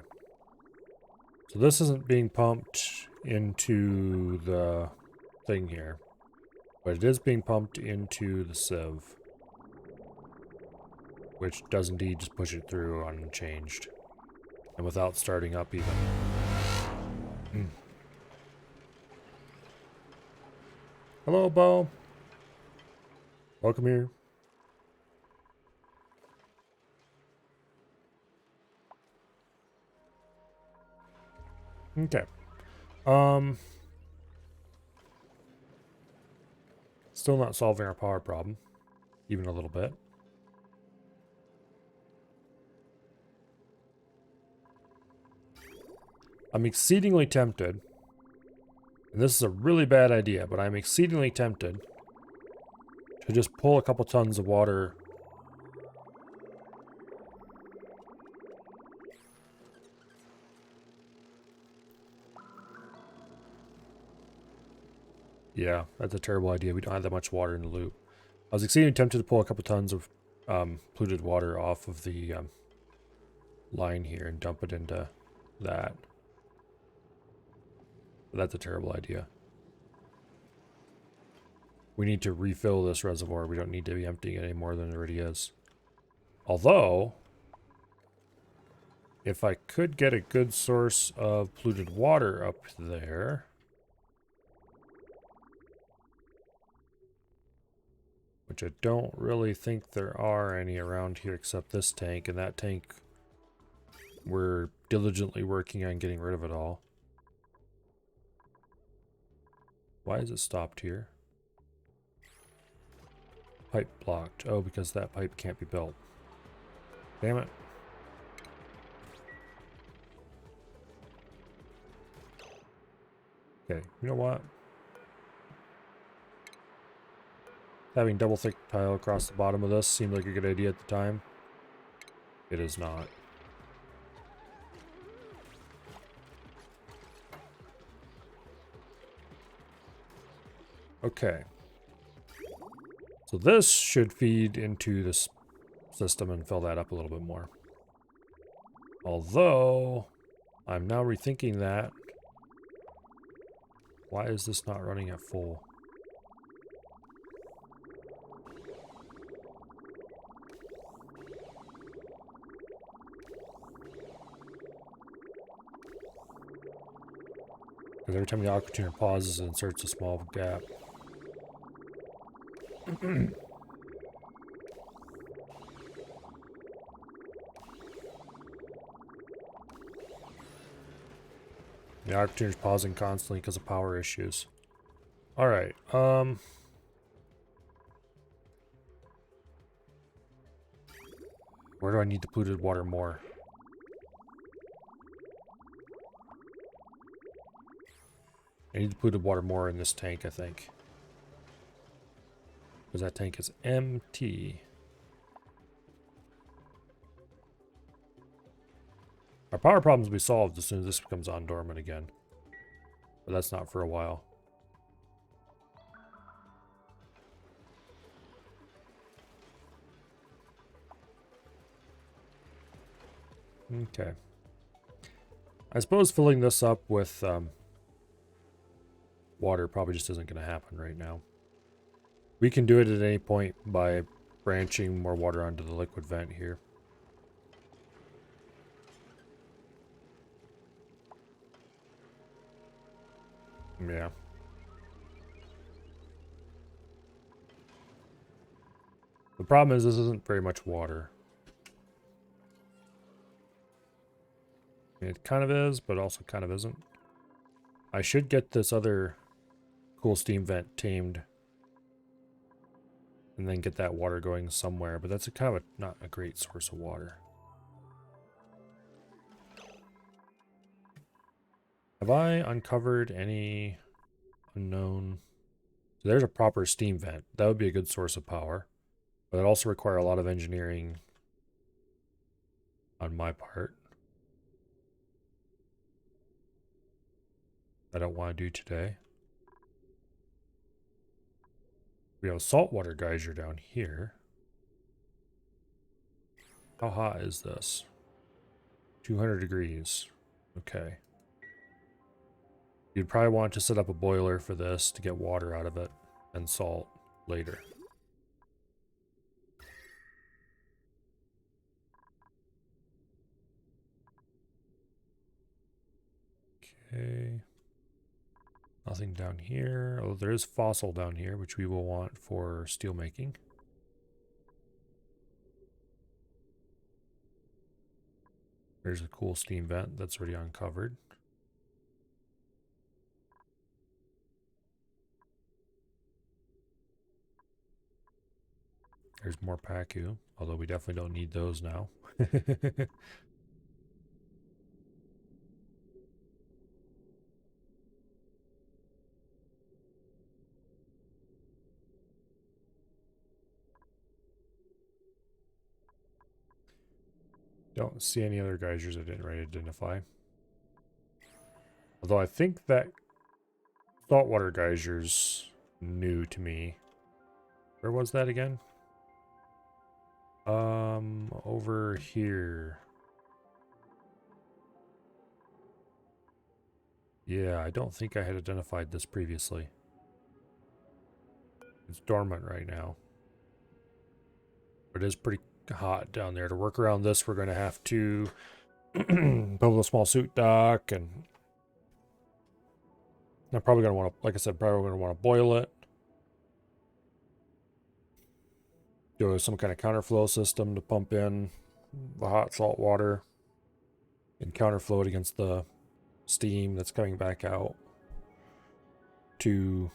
So this isn't being pumped into the thing here, but it is being pumped into the sieve, which does indeed just push it through unchanged and without starting up even. Hello, Bo. Welcome here. Okay. Still not solving our power problem, even a little bit. I'm exceedingly tempted, and this is a really bad idea, but I'm exceedingly tempted to just pull a couple tons of water . Yeah, that's a terrible idea. We don't have that much water in the loop. I was exceedingly tempted to pull a couple tons of polluted water off of the line here and dump it into that. But that's a terrible idea. We need to refill this reservoir. We don't need to be emptying it any more than it already is. Although, If I could get a good source of polluted water up there. Which I don't really think there are any around here except this tank, and that tank we're diligently working on getting rid of it all. Why is it stopped here? Pipe blocked. Oh, because that pipe can't be built. Damn it. Okay, you know what? Having double thick tile across the bottom of this seemed like a good idea at the time. It is not. Okay. So this should feed into this system and fill that up a little bit more. Although, I'm now rethinking that. Why is this not running at full? Because every time the aquatuner pauses, it inserts a small gap. The aquatuner's pausing constantly because of power issues. Alright, where do I need the polluted water more? I need the polluted water more in this tank, I think. Because that tank is empty. Our power problems will be solved as soon as this becomes on dormant again. But that's not for a while. Okay. I suppose filling this up with water probably just isn't going to happen right now. We can do it at any point by branching more water onto the liquid vent here. Yeah. The problem is this isn't very much water. It kind of is, but also kind of isn't. I should get this other cool steam vent tamed. And then get that water going somewhere, but that's a kind of not a great source of water. Have I uncovered any unknown? So there's a proper steam vent. That would be a good source of power. But it also require a lot of engineering on my part. I don't want to do today. We have a saltwater geyser down here. How hot is this? 200 degrees. Okay. You'd probably want to set up a boiler for this to get water out of it and salt later. Okay. Nothing down here. Oh, there is fossil down here, which we will want for steel making. There's a cool steam vent that's already uncovered. There's more Pacu, although we definitely don't need those now. Don't see any other geysers I didn't already identify. Although I think that saltwater geyser's new to me. Where was that again? Over here. Yeah, I don't think I had identified this previously. It's dormant right now. But it is pretty hot down there. To work around this, we're going to have to build a small suit dock, and I'm probably gonna want to, like I said, probably gonna want to boil it. Do some kind of counterflow system to pump in the hot salt water and counterflow it against the steam that's coming back out to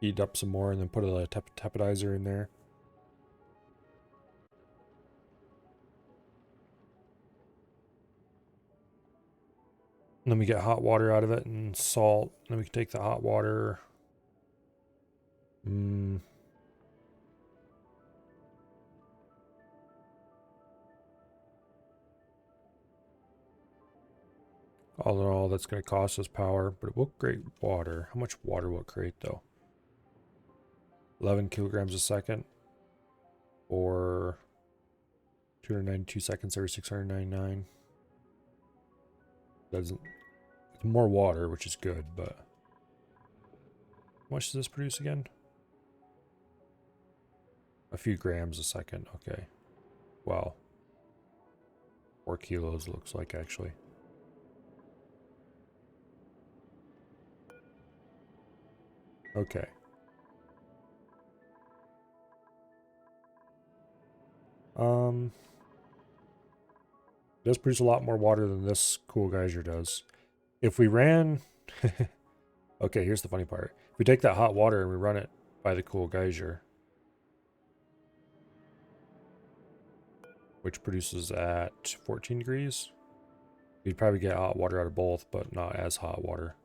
heat up some more, and then put a teppidizer in there. And then we get hot water out of it and salt. Then we can take the hot water. All in all, that's going to cost us power, but it will create water. How much water will it create, though? 11 kilograms a second, or 292 seconds every 699. Doesn't. It's more water, which is good, but how much does this produce again? A few grams a second. Okay. Wow. 4 kilos looks like, actually. Okay. It does produce a lot more water than this cool geyser does. If we ran... Okay, here's the funny part. If we take that hot water and we run it by the cool geyser, which produces at 14 degrees, you'd probably get hot water out of both, but not as hot water.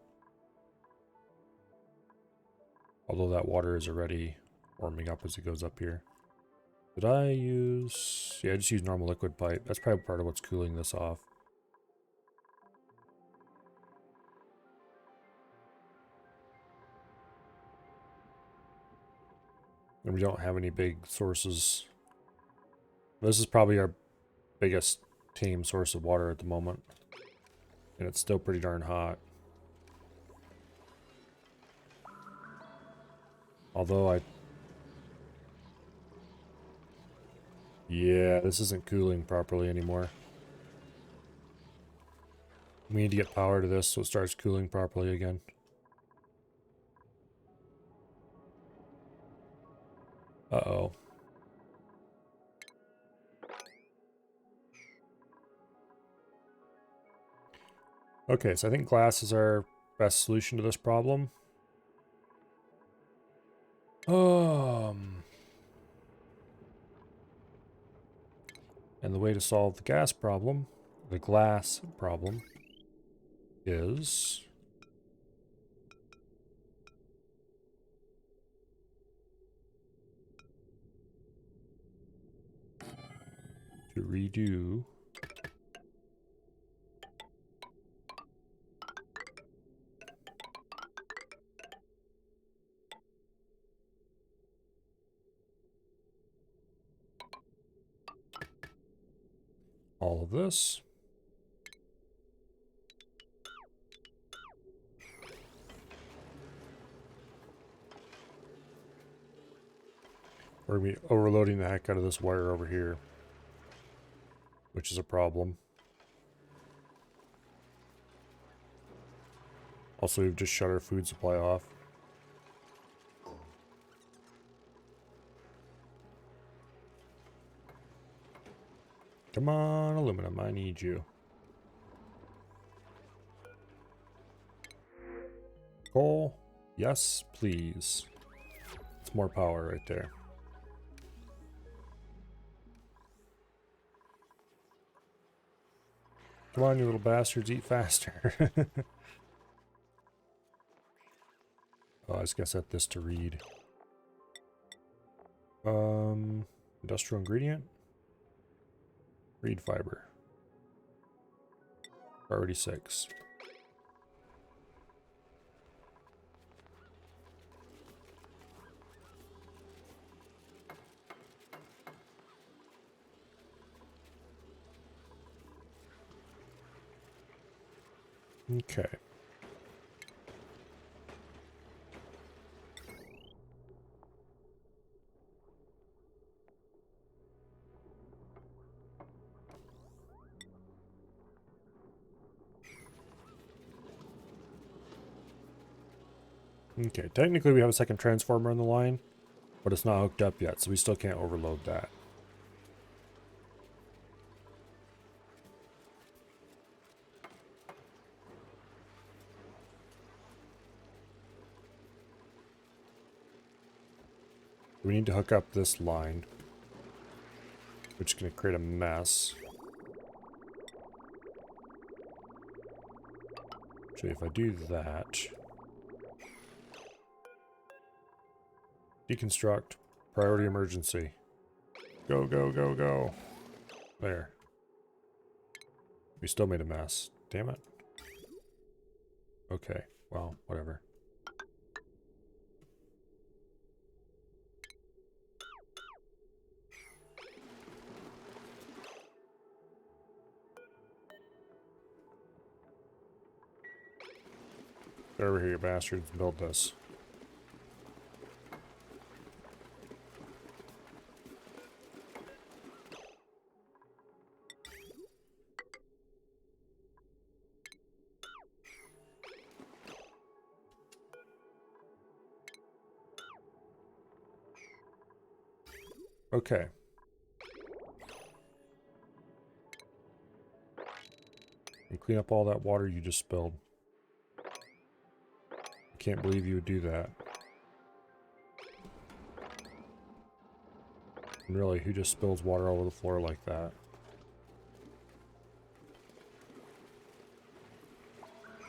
Although that water is already warming up as it goes up here. Did I use... Yeah, I just used normal liquid pipe. That's probably part of what's cooling this off. And we don't have any big sources. This is probably our biggest tame source of water at the moment. And it's still pretty darn hot. Although yeah, this isn't cooling properly anymore. We need to get power to this so it starts cooling properly again. Uh-oh. Okay, so I think glass is our best solution to this problem. And the way to solve the gas problem, the glass problem, is to redo all of this. We're going to be overloading the heck out of this wire over here, which is a problem. Also, we've just shut our food supply off. Come on, aluminum, I need you. Coal, yes, please. It's more power right there. Come on, you little bastards, eat faster. Oh, I just gotta set this to read. Industrial ingredient. Reed fiber. Priority 6. Okay. Okay, technically we have a second transformer on the line, but it's not hooked up yet, so we still can't overload that. We need to hook up this line, which is going to create a mess. Actually, if I do that, deconstruct, priority emergency. Go, go, go, go. There. We still made a mess. Damn it. Okay, well, whatever. Get over here, you bastards, and build this. Okay. And clean up all that water you just spilled. I can't believe you would do that. And really, who just spills water all over the floor like that?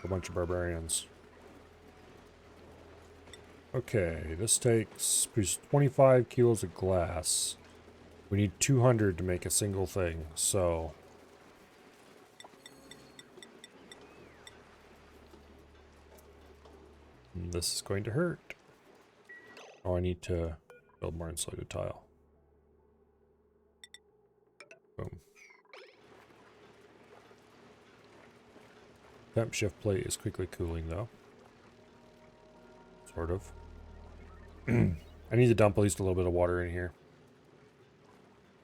A bunch of barbarians. Okay, this takes 25 kilos of glass. We need 200 to make a single thing, so... this is going to hurt. Oh, I need to build more insulated tile. Boom. Temp shift plate is quickly cooling though. Sort of. I need to dump at least a little bit of water in here.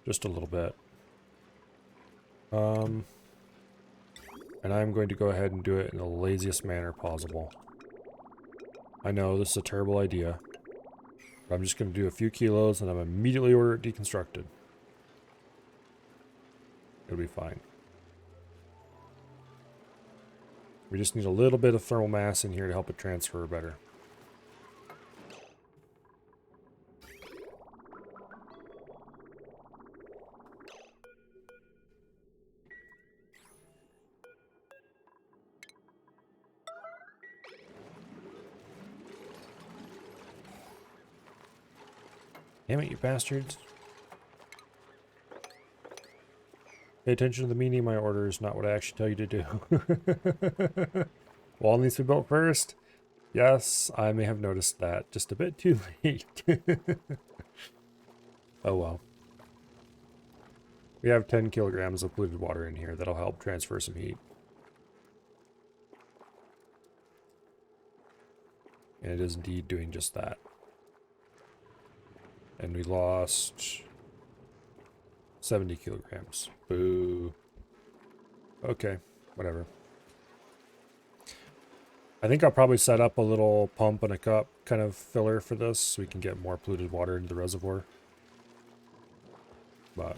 Just a little bit. And I'm going to go ahead and do it in the laziest manner possible. I know this is a terrible idea. But I'm just going to do a few kilos and I'm immediately order it deconstructed. It'll be fine. We just need a little bit of thermal mass in here to help it transfer better. Damn it, you bastards. Pay attention to the meaning of my orders, not what I actually tell you to do. Wall needs to be built first. Yes, I may have noticed that. Just a bit too late. Oh well. We have 10 kilograms of polluted water in here. That'll help transfer some heat. And it is indeed doing just that. And we lost 70 kilograms. Boo. Okay, whatever. I think I'll probably set up a little pump and a cup kind of filler for this so we can get more polluted water into the reservoir. But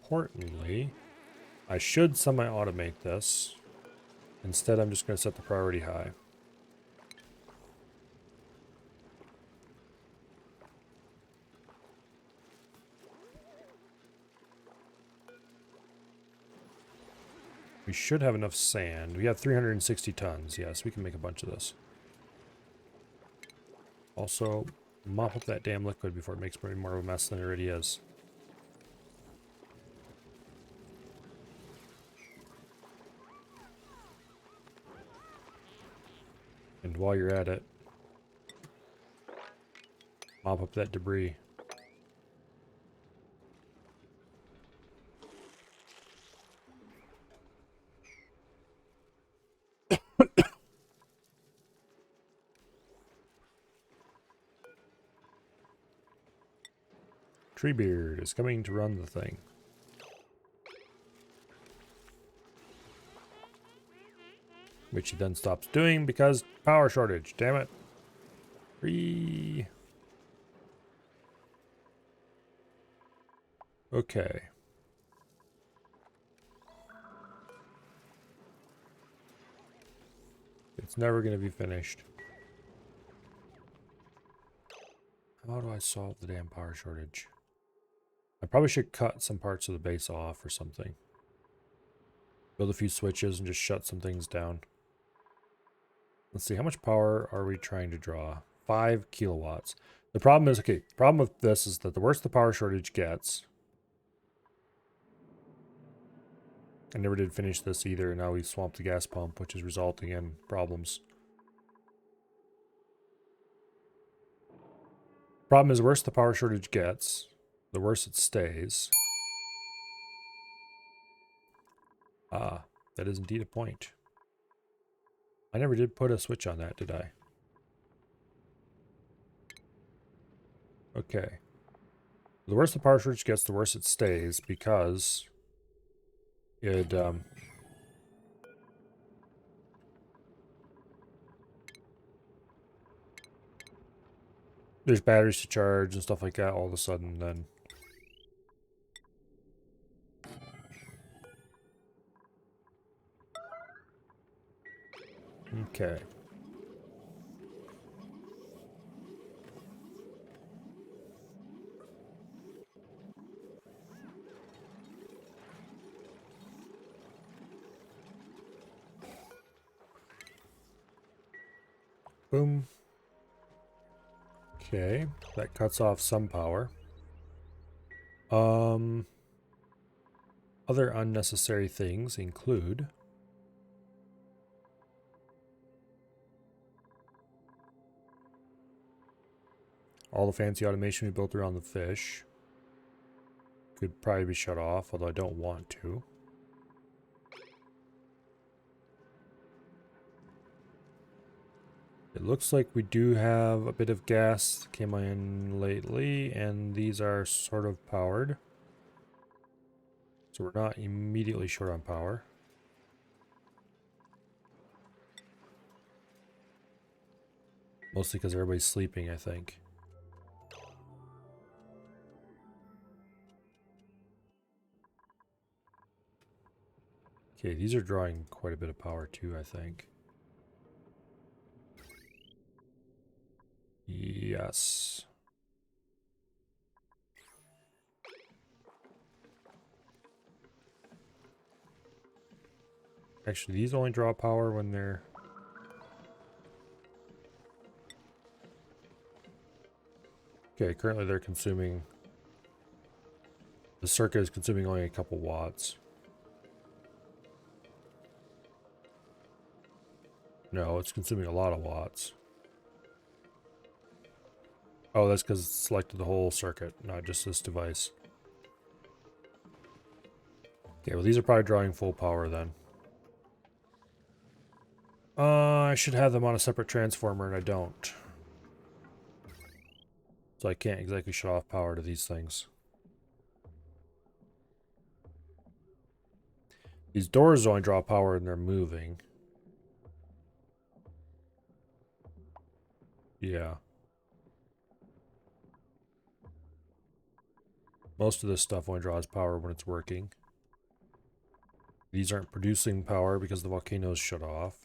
importantly, I should semi-automate this. Instead, I'm just going to set the priority high. We should have enough sand. We have 360 tons. Yes, we can make a bunch of this. Also, mop up that damn liquid before it makes more of a mess than it already is. And while you're at it, mop up that debris. Treebeard is coming to run the thing. Which he then stops doing because power shortage. Damn it. Free. Okay. It's never going to be finished. How do I solve the damn power shortage? I probably should cut some parts of the base off or something. Build a few switches and just shut some things down. Let's see, how much power are we trying to draw? 5 kilowatts. The problem is, okay, the problem with this is that the worse the power shortage gets... I never did finish this either. Now we swamped the gas pump, which is resulting in problems. Problem is, the worse the power shortage gets, the worse it stays. Ah, that is indeed a point. I never did put a switch on that, did I? Okay. The worse the power shortage gets, the worse it stays, because it, there's batteries to charge and stuff like that all of a sudden then. Okay. Boom. Okay, that cuts off some power. Other unnecessary things include all the fancy automation we built around the fish. Could probably be shut off, although I don't want to. It looks like we do have a bit of gas that came in lately, and these are sort of powered. So we're not immediately short on power. Mostly because everybody's sleeping, I think. Okay, these are drawing quite a bit of power too, I think. Yes. Actually, these only draw power when they're... Okay, currently they're consuming... The circuit is consuming only a couple watts. No, it's consuming a lot of watts. Oh, that's because it's selected the whole circuit, not just this device. Okay, well these are probably drawing full power then. I should have them on a separate transformer and I don't. So I can't exactly shut off power to these things. These doors only draw power when they're moving. Yeah. Most of this stuff only draws power when it's working. These aren't producing power because the volcano's shut off.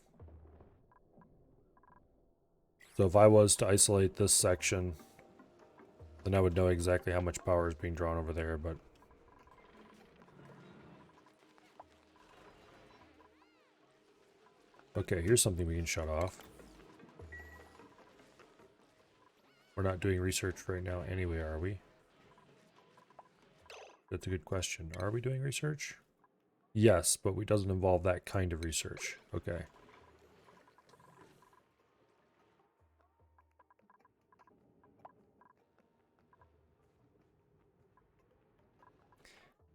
So if I was to isolate this section, then I would know exactly how much power is being drawn over there, but... Okay, here's something we can shut off. We're not doing research right now anyway, are we? That's a good question. Are we doing research? Yes, but it doesn't involve that kind of research. Okay.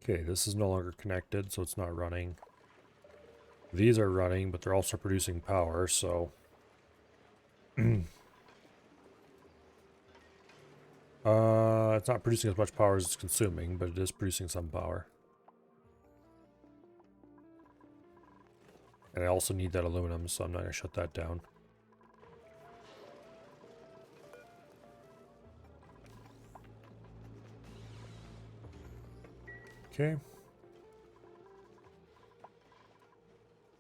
Okay, this is no longer connected, so it's not running. These are running, but they're also producing power, so... It's not producing as much power as it's consuming, but it is producing some power. And I also need that aluminum, so I'm not going to shut that down. Okay.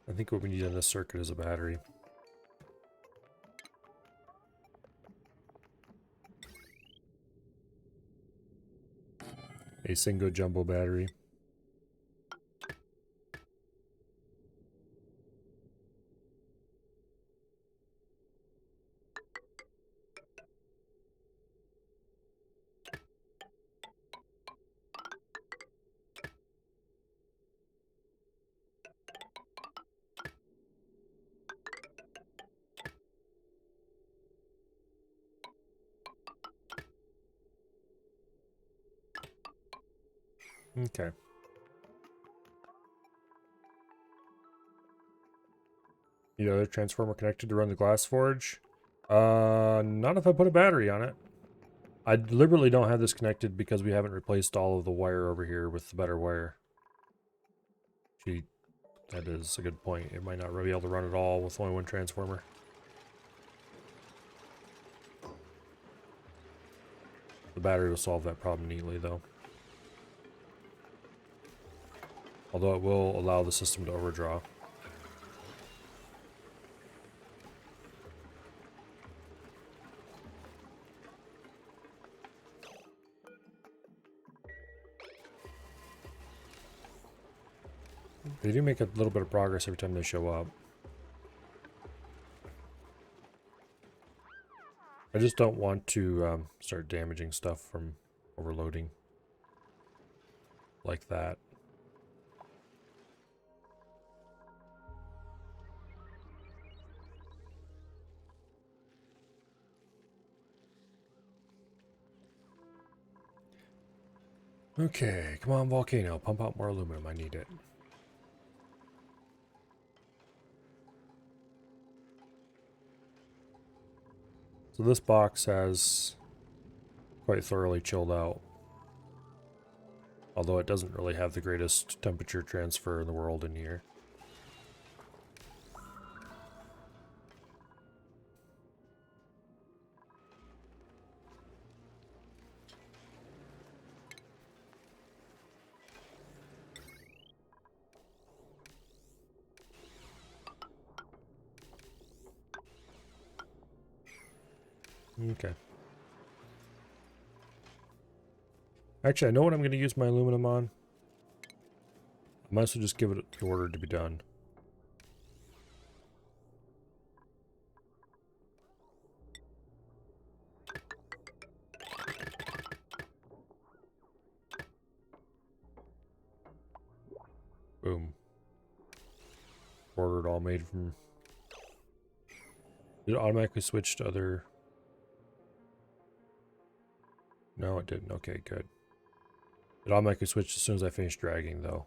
I think what we need in this circuit is a battery. A single jumbo battery. Okay. Need other transformer connected to run the glass forge? Not if I put a battery on it. I deliberately don't have this connected because we haven't replaced all of the wire over here with the better wire. Gee, that is a good point. It might not really be able to run at all with only one transformer. The battery will solve that problem neatly, though. Although it will allow the system to overdraw. They do make a little bit of progress every time they show up. I just don't want to start damaging stuff from overloading like that. Okay, come on, Volcano. Pump out more aluminum. I need it. So this box has quite thoroughly chilled out. Although it doesn't really have the greatest temperature transfer in the world in here. Okay. Actually, I know what I'm going to use my aluminum on. I might as well just give it the order to be done. Boom. Ordered all made from... Did it automatically switch to other... No, it didn't. Okay, good. It automatically switched as soon as I finished dragging, though.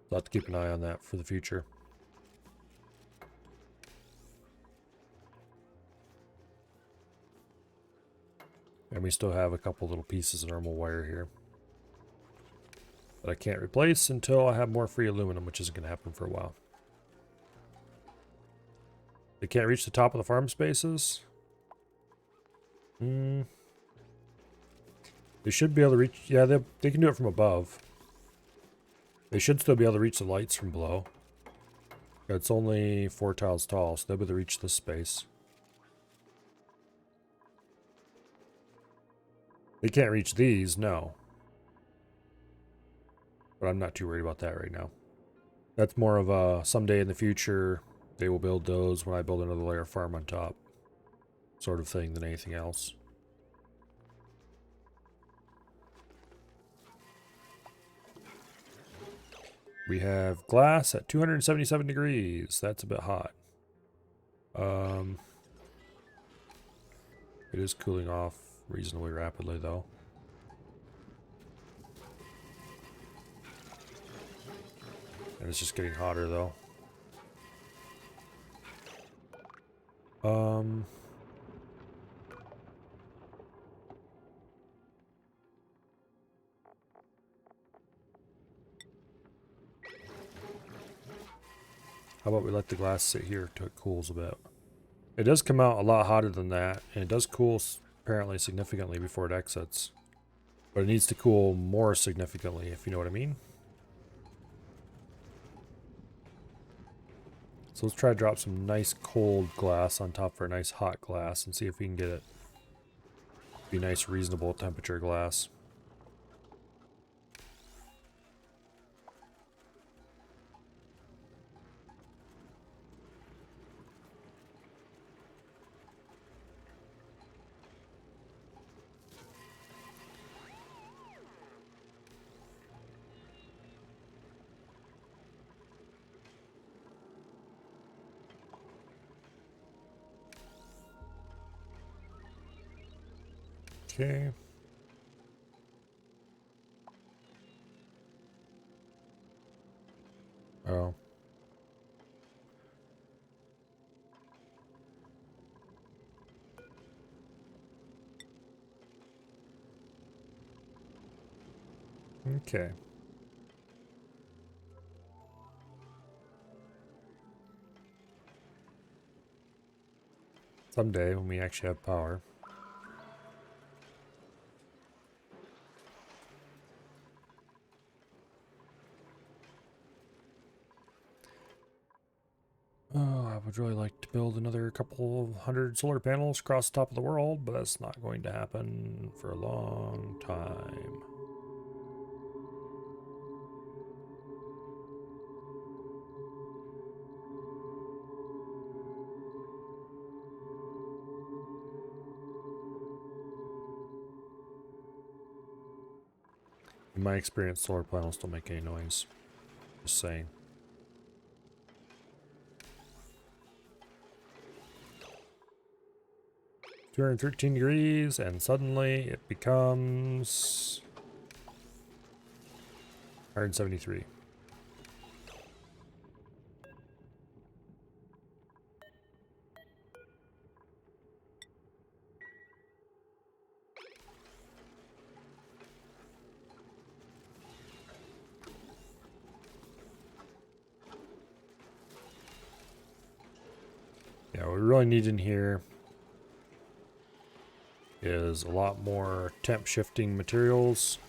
So I'll have to keep an eye on that for the future. And we still have a couple little pieces of normal wire here that I can't replace until I have more free aluminum, which isn't going to happen for a while. They can't reach the top of the farm spaces? They should be able to reach... Yeah, they can do it from above. They should still be able to reach the lights from below. It's only 4 tiles tall, so they'll be able to reach this space. They can't reach these, no. But I'm not too worried about that right now. That's more of a someday in the future, they will build those when I build another layer of farm on top. Sort of thing than anything else. We have glass at 277 degrees. That's a bit hot. It is cooling off reasonably rapidly, though. And it's just getting hotter, though. How about we let the glass sit here till it cools a bit? It does come out a lot hotter than that, and it does cool apparently significantly before it exits. But it needs to cool more significantly, if you know what I mean. So let's try to drop some nice cold glass on top for a nice hot glass and see if we can get it to be nice reasonable temperature glass. Okay. Oh. Okay. Someday when we actually have power. Oh, I would really like to build another couple of hundred solar panels across the top of the world, but that's not going to happen for a long time. In my experience, solar panels don't make any noise. Just saying. $213 and suddenly it becomes 173. Yeah, what we really need in here is a lot more temp shifting materials.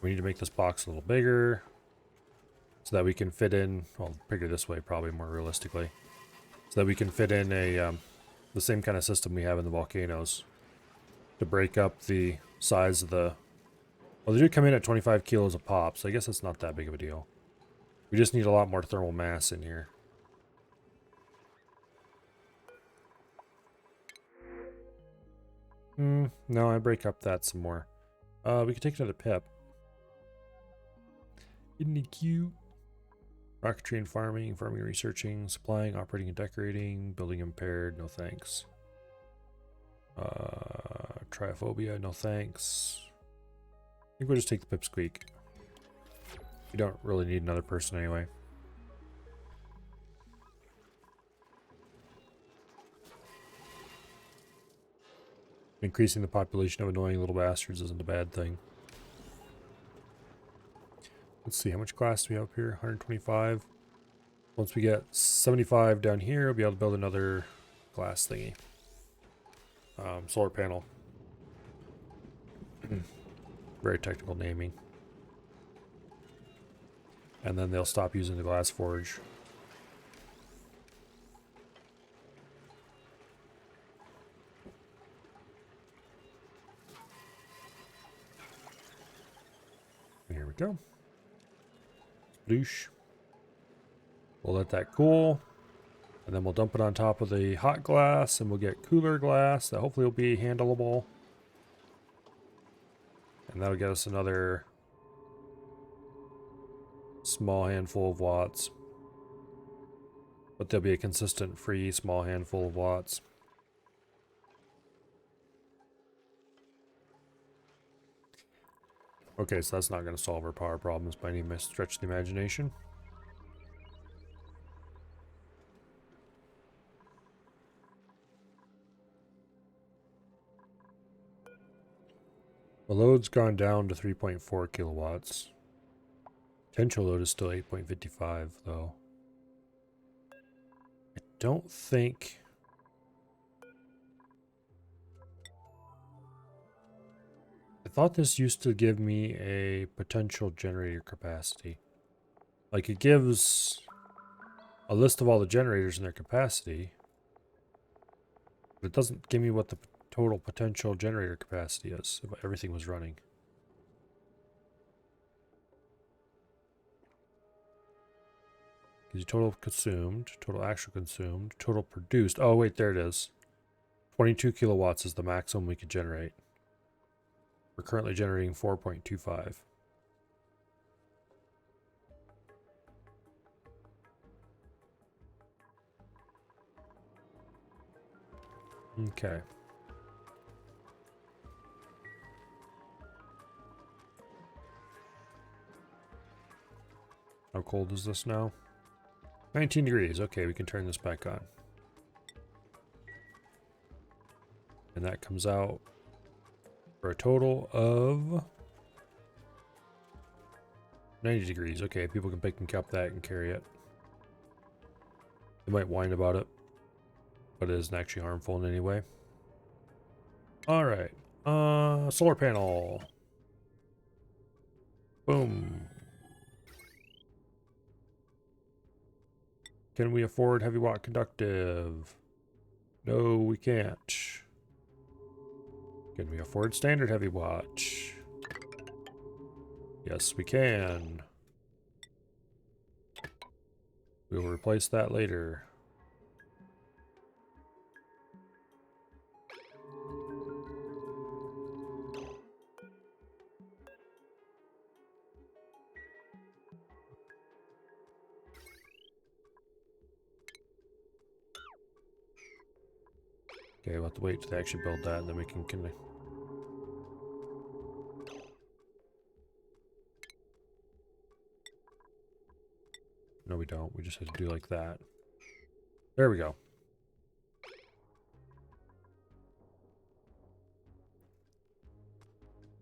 We need to make this box a little bigger so that we can fit in, well, bigger this way probably more realistically, so that we can fit in a the same kind of system we have in the volcanoes to break up the size of the, well, they do come in at 25 kilos a pop, so I guess it's not that big of a deal. We just need a lot more thermal mass in here. No, I break up that some more. We could take another pip. Isn't he cute? Rocketry and farming, farming, researching, supplying, operating and decorating, building impaired, no thanks. Triophobia, no thanks. I think we'll just take the pipsqueak. We don't really need another person anyway. Increasing the population of annoying little bastards isn't a bad thing. Let's see, how much glass do we have up here? 125. Once we get 75 down here, we'll be able to build another glass thingy. Solar panel. Very technical naming. And then they'll stop using the glass forge. Here we go. Sploosh. We'll let that cool. And then we'll dump it on top of the hot glass and we'll get cooler glass that hopefully will be handleable. And that'll get us another small handful of watts. But there'll be a consistent free small handful of watts. Okay, so that's not going to solve our power problems by any stretch of the imagination. The load's gone down to 3.4 kilowatts. Potential load is still 8.55 though. don't think... I thought this used to give me a potential generator capacity. Like, it gives a list of all the generators and their capacity, but it doesn't give me what the total potential generator capacity is if everything was running. Gives you total consumed, total actual consumed, total produced. Oh, wait, there it is. 22 kilowatts is the maximum we could generate. We're currently generating 4.25. Okay. How cold is this now? 19 degrees. Okay, we can turn this back on. And that comes out for a total of 90 degrees. Okay, people can pick and cup that and carry it. They might whine about it, but it isn't actually harmful in any way. Alright. Solar panel. Boom. Can we afford heavy watt conductive? No, we can't. Can we afford standard heavy watt? Yes, we can. We'll replace that later. Okay, we'll have to wait till they actually build that and then we can connect. No, we don't. We just have to do like that. There we go.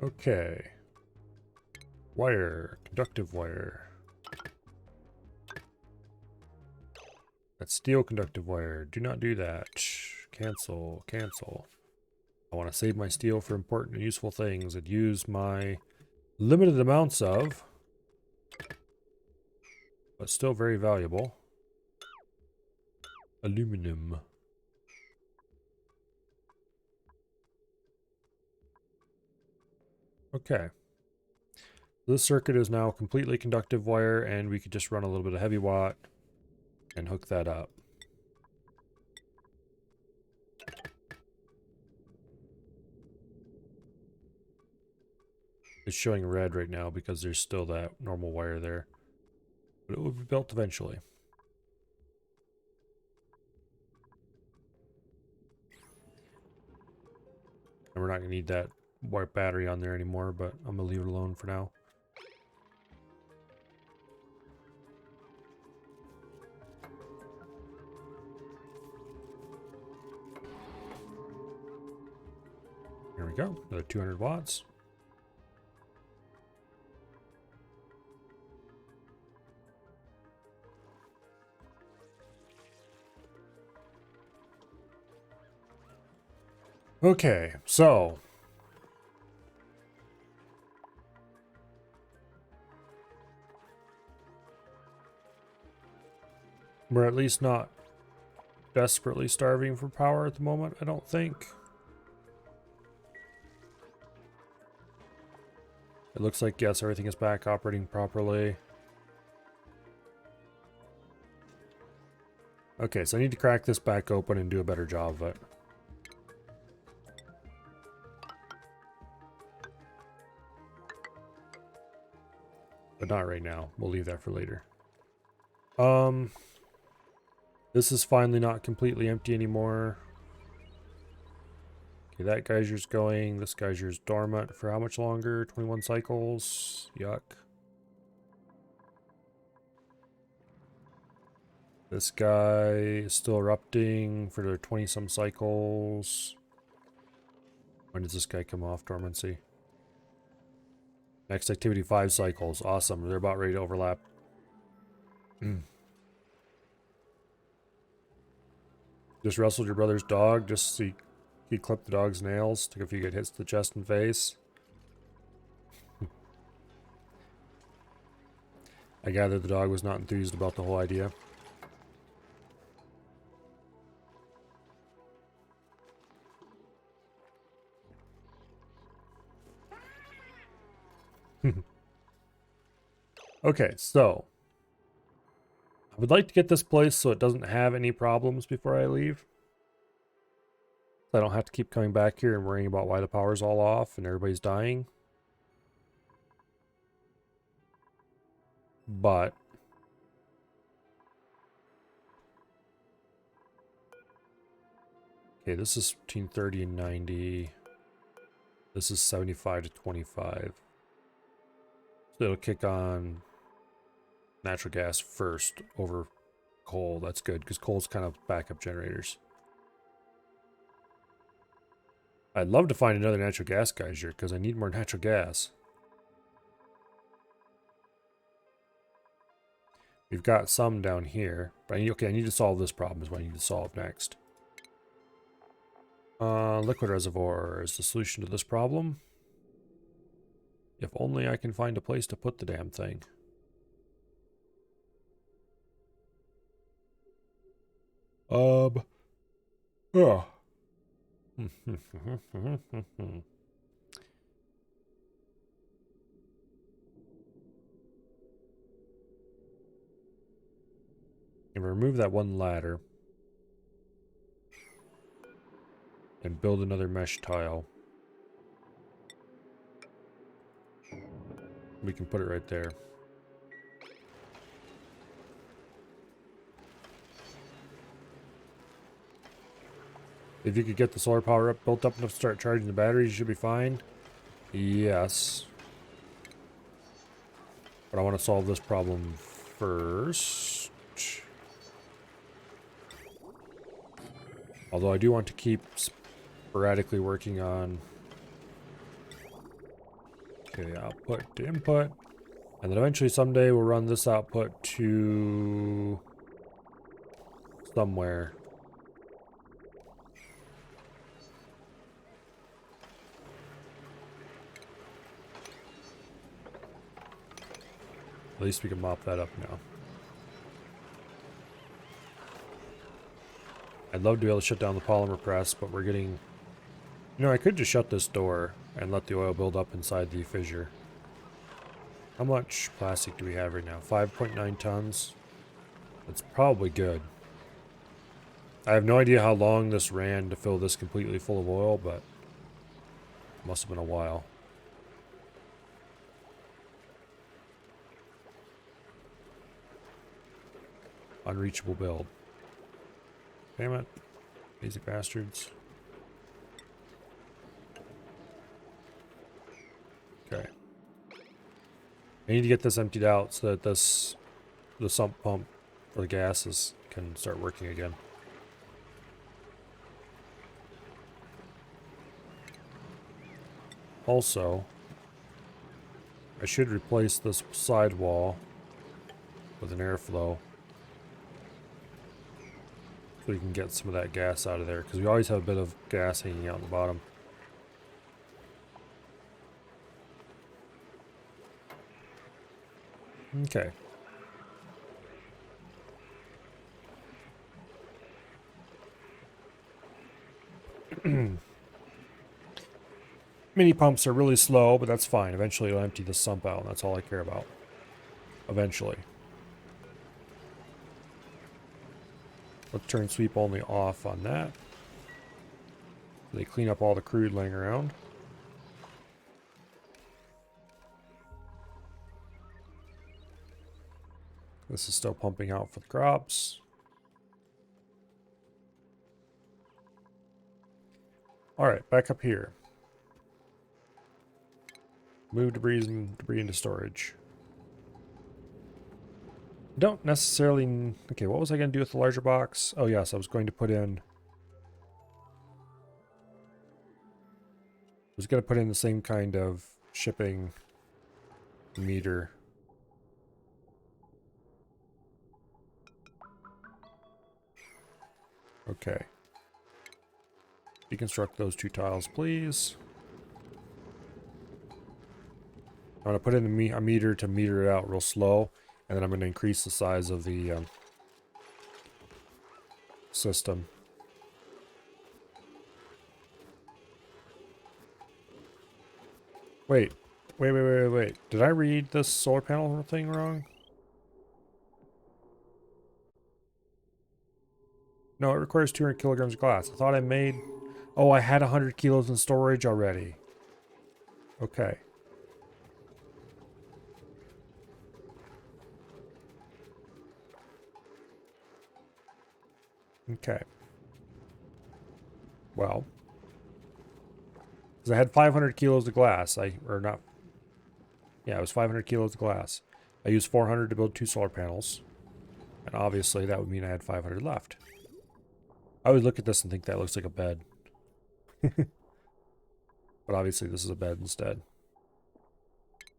Okay. Wire. Conductive wire. That's steel conductive wire. Do not do that. Cancel. Cancel. I want to save my steel for important and useful things and use my limited amounts of, but still very valuable, aluminum. Okay. This circuit is now completely conductive wire, and we could just run a little bit of heavy watt and hook that up. It's showing red right now because there's still that normal wire there. But it will be built eventually. And we're not going to need that white battery on there anymore, but I'm going to leave it alone for now. There we go. Another 200 watts. Okay, so we're at least not desperately starving for power at the moment, I don't think. It looks like, yes, everything is back operating properly. Okay, so I need to crack this back open and do a better job of it. But not right now. We'll leave that for later. This is finally not completely empty anymore. Okay, that geyser's going. This geyser's dormant for how much longer? 21 cycles. Yuck. This guy is still erupting for 20-some cycles. When does this guy come off dormancy? Next activity, 5 cycles. Awesome. They're about ready to overlap. Just wrestled your brother's dog just so you clipped the dog's nails, took a few good hits to the chest and face. I gather the dog was not enthused about the whole idea. Okay, so I would like to get this place so it doesn't have any problems before I leave. So I don't have to keep coming back here and worrying about why the power's all off and everybody's dying. But okay, this is between 30 and 90. This is 75 to 25. So it'll kick on natural gas first over coal. That's good, because coal's kind of backup generators. I'd love to find another natural gas geyser, because I need more natural gas. We've got some down here. But I need to solve this problem is what I need to solve next. Liquid reservoir is the solution to this problem. If only I can find a place to put the damn thing. Oh. And remove that one ladder. And build another mesh tile. We can put it right there. If you could get the solar power built up enough to start charging the batteries, you should be fine. Yes. But I want to solve this problem first. Although I do want to keep sporadically working on... Okay, output to input. And then eventually someday we'll run this output to... somewhere. At least we can mop that up now. I'd love to be able to shut down the polymer press, but we're getting... You know, I could just shut this door and let the oil build up inside the fissure. How much plastic do we have right now? 5.9 tons. That's probably good. I have no idea how long this ran to fill this completely full of oil, but it must have been a while. Unreachable build. Damn it. Lazy bastards. Okay. I need to get this emptied out so that the sump pump for the gases can start working again. Also, I should replace this sidewall with an airflow so we can get some of that gas out of there, because we always have a bit of gas hanging out in the bottom. Okay. Mini pumps are really slow, but that's fine. Eventually it'll empty the sump out, and that's all I care about. Eventually. Let's turn sweep only off on that. They clean up all the crude laying around. This is still pumping out for the crops. Alright, back up here. Move debris into storage. Don't necessarily... Okay, what was I going to do with the larger box? Oh yes, I was going to put in... I was going to put in the same kind of shipping meter. Okay. Deconstruct those 2 tiles, please. I'm going to put in a meter to meter it out real slow, and then I'm going to increase the size of the system. Wait. Did I read this solar panel thing wrong? No, it requires 200 kilograms of glass. I thought I made... Oh, I had 100 kilos in storage already. Okay. Okay. Well. Because I had 500 kilos of glass. Yeah, it was 500 kilos of glass. I used 400 to build 2 solar panels. And obviously that would mean I had 500 left. I always look at this and think that looks like a bed. But obviously this is a bed instead.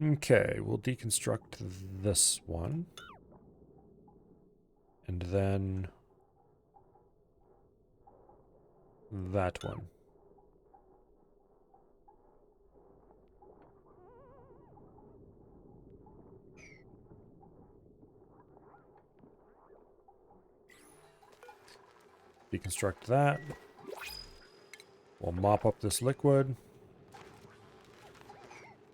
Okay, we'll deconstruct this one. And then that one. Deconstruct that. We'll mop up this liquid.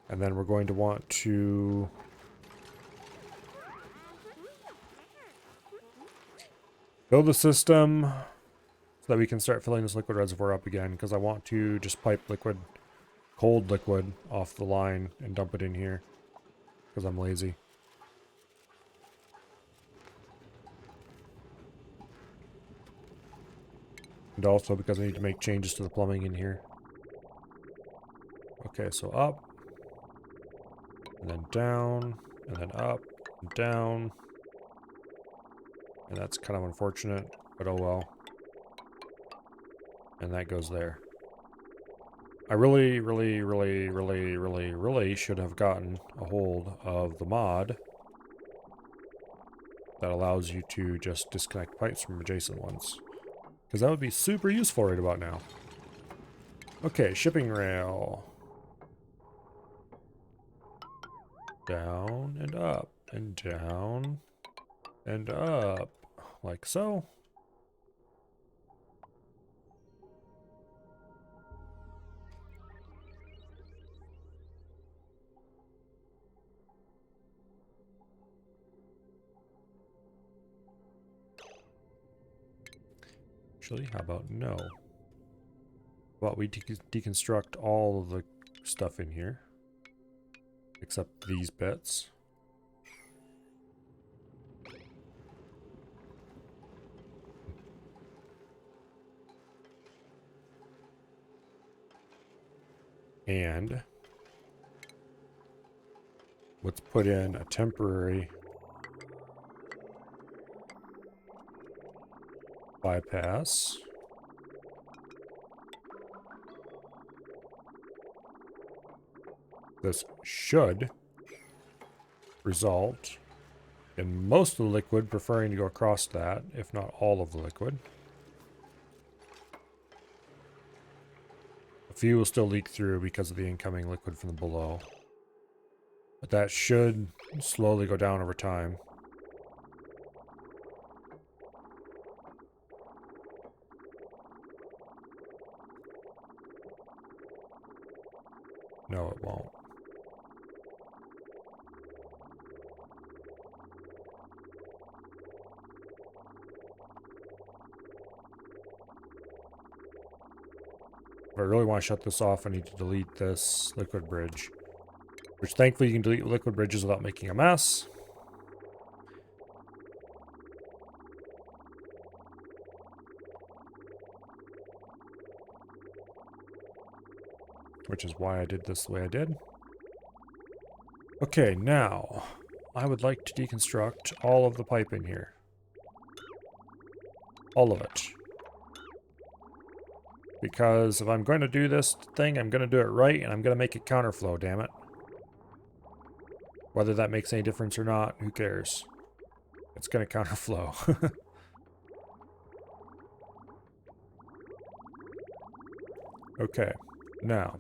And then we're going to want to build a system so that we can start filling this liquid reservoir up again, because I want to just pipe liquid, cold liquid, off the line and dump it in here, because I'm lazy. And also because I need to make changes to the plumbing in here. Okay, so up, and then down, and then up, and down. And that's kind of unfortunate, but oh well. And that goes there. I really should have gotten a hold of the mod that allows you to just disconnect pipes from adjacent ones. Because that would be super useful right about now. Okay, shipping rail. Down and up, and down and up, like so. Actually, how about no? Well, we deconstruct all of the stuff in here. Except these bits. And let's put in a temporary bypass. This should result in most of the liquid preferring to go across that, if not all of the liquid. A few will still leak through because of the incoming liquid from the below. But that should slowly go down over time. No, it won't. If I really want to shut this off, I need to delete this liquid bridge. Which thankfully you can delete liquid bridges without making a mess. Which is why I did this the way I did. Okay, now I would like to deconstruct all of the pipe in here. All of it. Because if I'm going to do this thing, I'm going to do it right, and I'm going to make it counterflow, damn it. Whether that makes any difference or not, who cares? It's going to counterflow. Okay, now.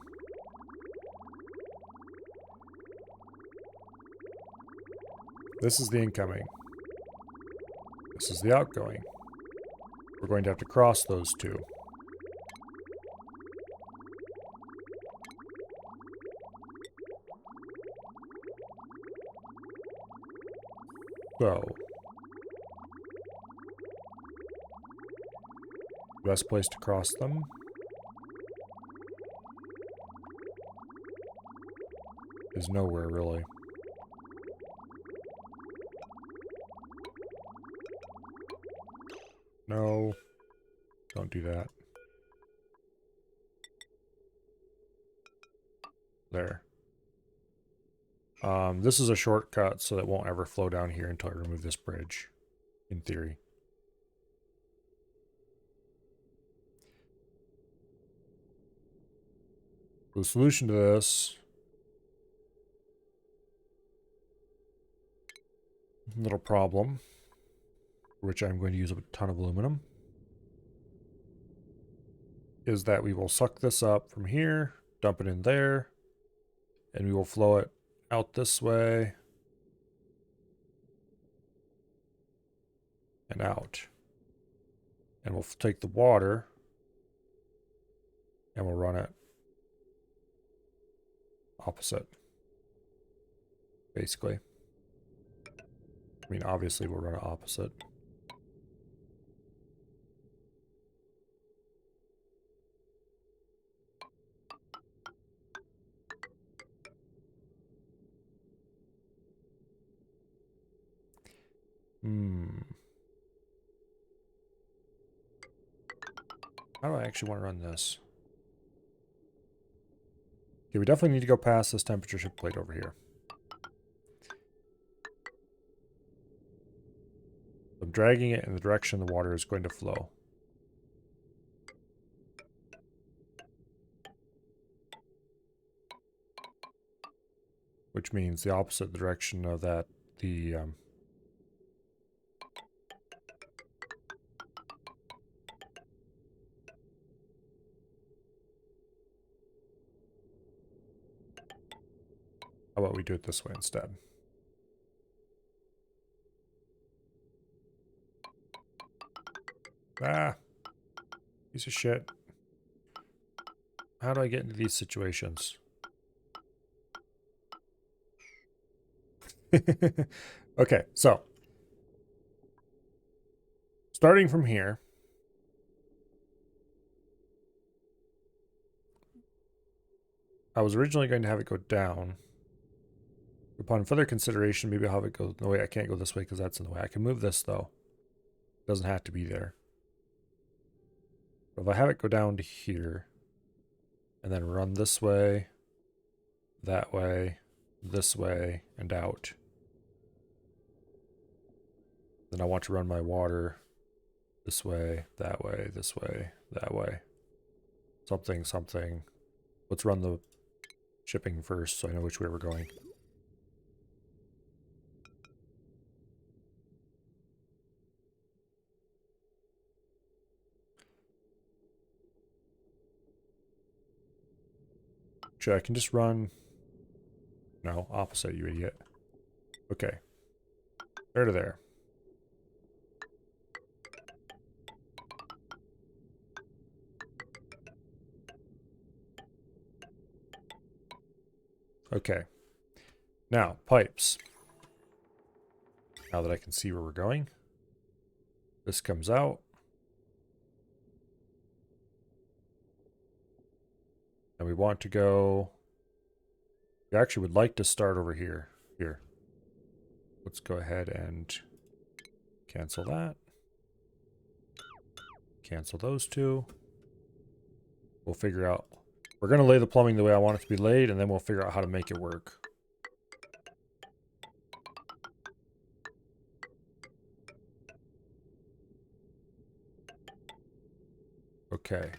This is the incoming. This is the outgoing. We're going to have to cross those two. So, best place to cross them is nowhere, really. No, don't do that. There. This is a shortcut, so it won't ever flow down here until I remove this bridge, in theory. The solution to this little problem, for which I'm going to use a ton of aluminum, is that we will suck this up from here, dump it in there, and we will flow it out this way and out. And we'll take the water and we'll run it opposite, basically. I mean, obviously we'll run it opposite. How do I actually want to run this? Okay, we definitely need to go past this temperature shift plate over here. I'm dragging it in the direction the water is going to flow. Which means the opposite direction of that, how about we do it this way instead? Ah! Piece of shit. How do I get into these situations? Okay, so. Starting from here. I was originally going to have it go down. Upon further consideration, maybe I'll have it go... No, wait, I can't go this way because that's in the way. I can move this, though. It doesn't have to be there. But if I have it go down to here, and then run this way, that way, this way, and out. Then I want to run my water this way, that way, this way, that way. Something, something. Let's run the shipping first so I know which way we're going. Actually, I can just run... No, opposite, you idiot. Okay. There to there. Okay. Now, pipes. Now that I can see where we're going. This comes out. And we want to go... We actually would like to start over here. Here. Let's go ahead and cancel that. Cancel those two. We'll figure out... We're going to lay the plumbing the way I want it to be laid, and then we'll figure out how to make it work. Okay.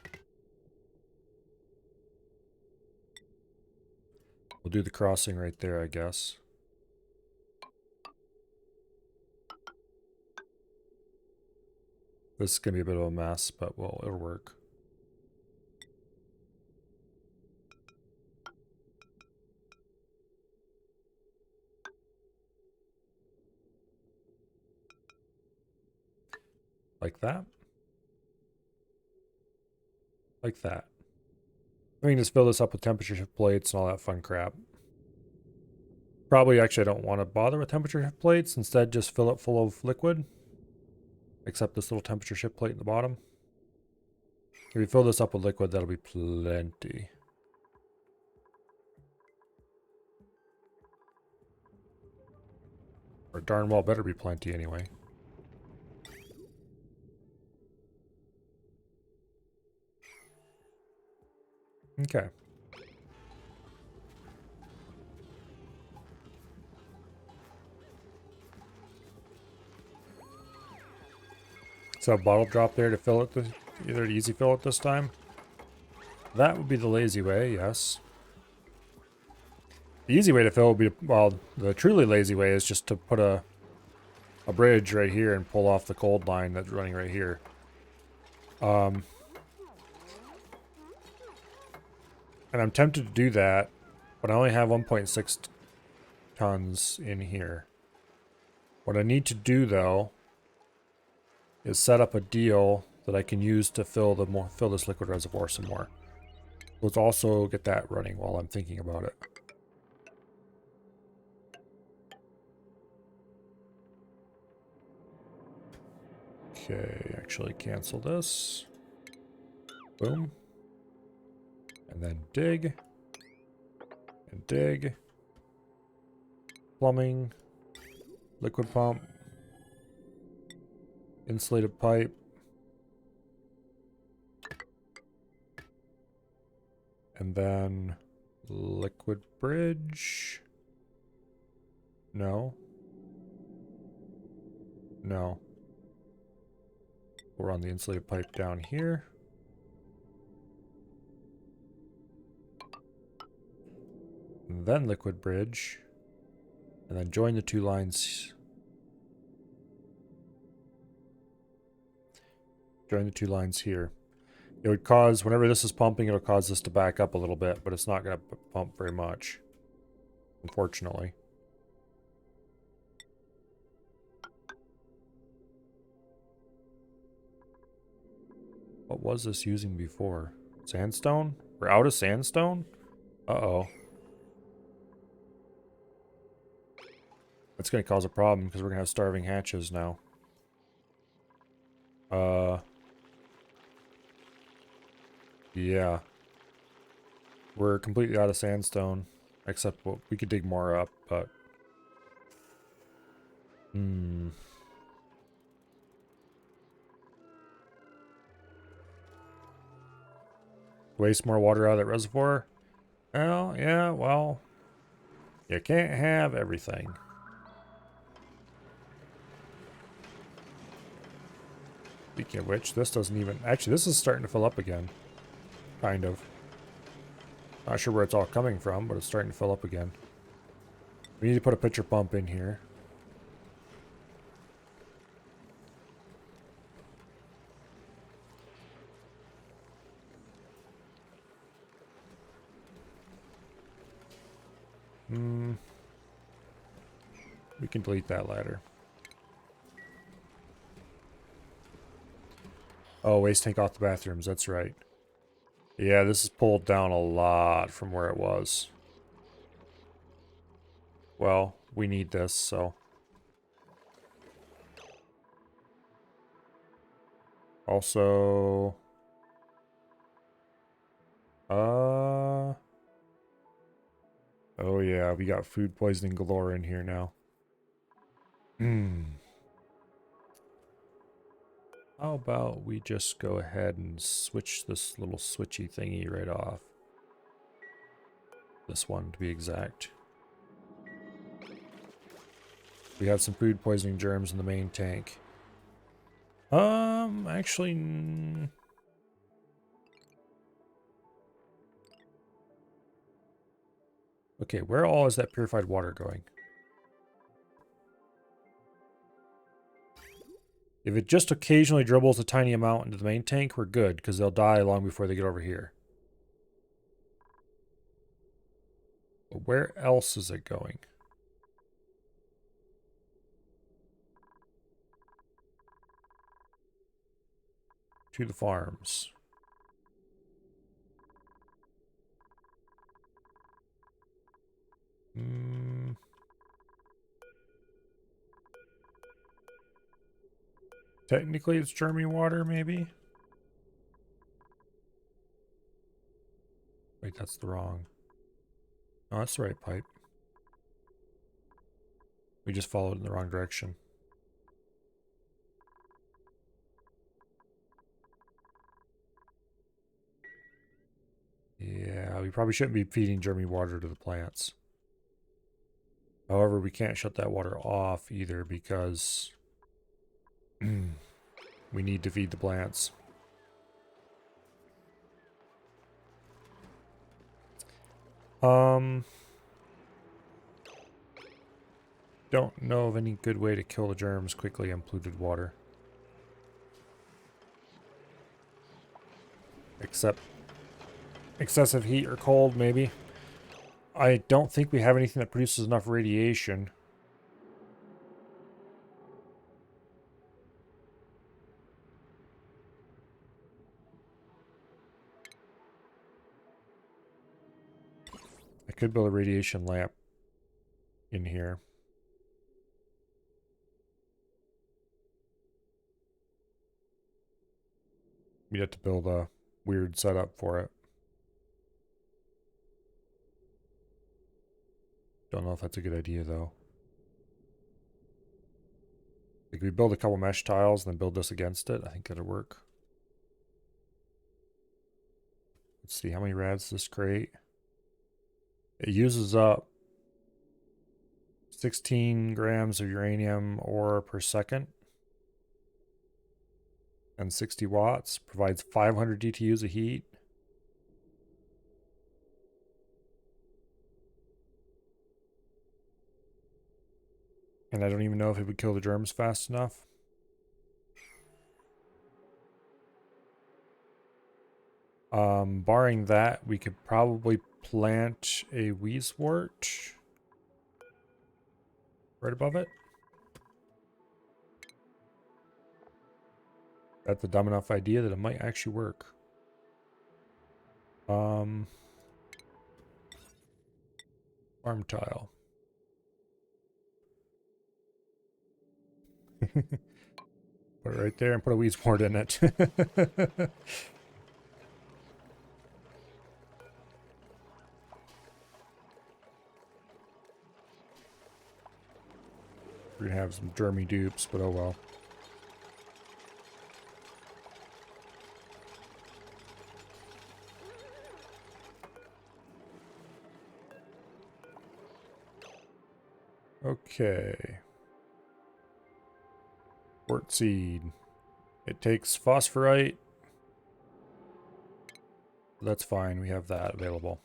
We'll do the crossing right there, I guess. This is going to be a bit of a mess, but well, it'll work. Like that. Like that. We can just fill this up with temperature shift plates and all that fun crap. Probably actually I don't want to bother with temperature shift plates. Instead, just fill it full of liquid. Except this little temperature shift plate in the bottom. If you fill this up with liquid, that'll be plenty. Or darn well better be plenty anyway. Okay. So a bottle drop there to fill it, either to easy fill it this time. That would be the lazy way, yes. The easy way to fill would be, well, the truly lazy way is just to put a bridge right here and pull off the cold line that's running right here. And I'm tempted to do that, but I only have 1.6 tons in here. What I need to do though is set up a deal that I can use to fill this liquid reservoir some more. Let's also get that running while I'm thinking about it. Okay, actually cancel this. Boom. And then dig. And dig. Plumbing. Liquid pump. Insulated pipe. And then liquid bridge. No. No. We'll run the insulated pipe down here. And then liquid bridge. And then join the two lines. Join the two lines here. It would cause, whenever this is pumping, it'll cause this to back up a little bit, but it's not going to pump very much, unfortunately. What was this using before? Sandstone? We're out of sandstone? Uh-oh. That's going to cause a problem because we're going to have starving hatches now. Yeah. We're completely out of sandstone. Except we could dig more up, but... Waste more water out of that reservoir? Well, yeah, well... You can't have everything. Speaking of which, this doesn't even... Actually, this is starting to fill up again. Kind of. Not sure where it's all coming from, but it's starting to fill up again. We need to put a pitcher pump in here. We can delete that ladder. Oh, waste tank off the bathrooms, that's right. Yeah, this is pulled down a lot from where it was. Well, we need this, so... Also... Oh yeah, we got food poisoning galore in here now. How about we just go ahead and switch this little switchy thingy right off. This one, to be exact. We have some food poisoning germs in the main tank. Actually... Okay, where all is that purified water going? If it just occasionally dribbles a tiny amount into the main tank, we're good, because they'll die long before they get over here. But where else is it going? to the farms. Technically, it's Jeremy water, maybe? Wait, that's the wrong. Oh, that's the right pipe. We just followed in the wrong direction. Yeah, we probably shouldn't be feeding Jeremy water to the plants. However, we can't shut that water off either because we need to feed the plants. Don't know of any good way to kill the germs quickly in polluted water. Except excessive heat or cold, maybe. I don't think we have anything that produces enough radiation. I could build a radiation lamp in here. We'd have to build a weird setup for it. Don't know if that's a good idea, though. Like, we build a couple mesh tiles and then build this against it. I think that'll work. Let's see, how many rads does this create? It uses up 16 grams of uranium ore per second. And 60 watts. Provides 500 DTUs of heat. And I don't even know if it would kill the germs fast enough. Barring that, we could probably plant a wheezewort right above it. That's a dumb enough idea that it might actually work. Farm tile. Put it right there and put a wheezewort in it. We're gonna have some germy dupes, but oh well. Okay. Wort seed. It takes phosphorite. That's fine, we have that available.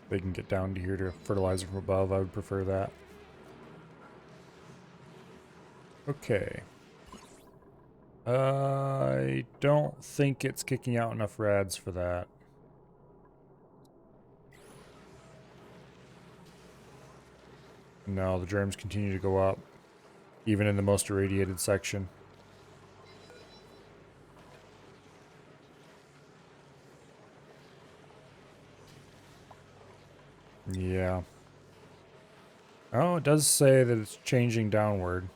They can get down to here to fertilizer from above. I would prefer that. Okay. I don't think it's kicking out enough rads for that. No, the germs continue to go up, even in the most irradiated section. Yeah. Oh, it does say that it's changing downward.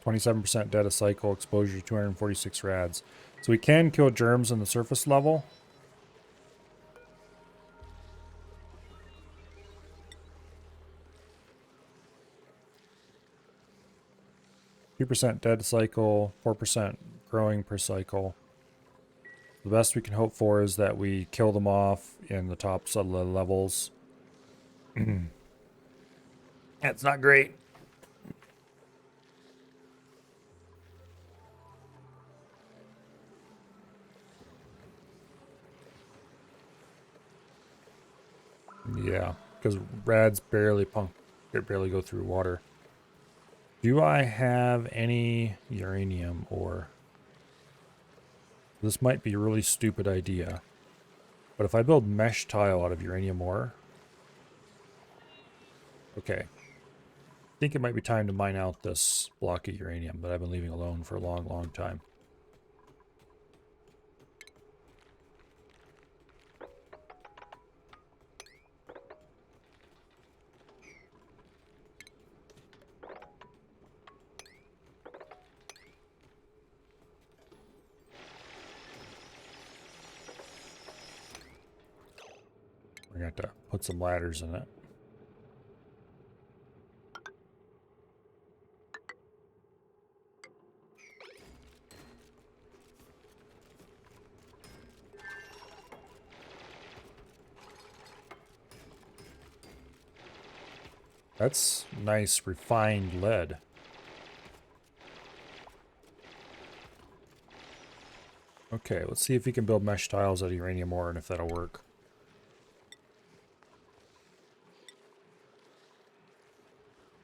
%, dead a cycle, exposure to 246 rads. So we can kill germs on the surface level. %, dead cycle, 4% growing per cycle. The best we can hope for is that we kill them off in the top subtle levels. That's not great. Yeah, because rads barely go through water. Do I have any uranium ore? This might be a really stupid idea, but if I build mesh tile out of uranium ore, okay. I think it might be time to mine out this block of uranium that I've been leaving alone for a long, long time. We're going to have to put some ladders in it. That's nice refined lead. Okay, let's see if we can build mesh tiles out of uranium ore and if that'll work.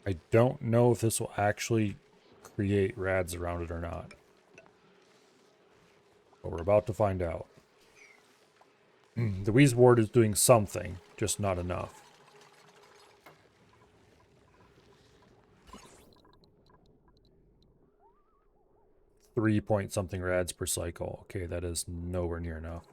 I don't know if this will actually create rads around it or not. But we're about to find out. The Wheeze ward is doing something, just not enough. .3 something rads per cycle. Okay, that is nowhere near enough.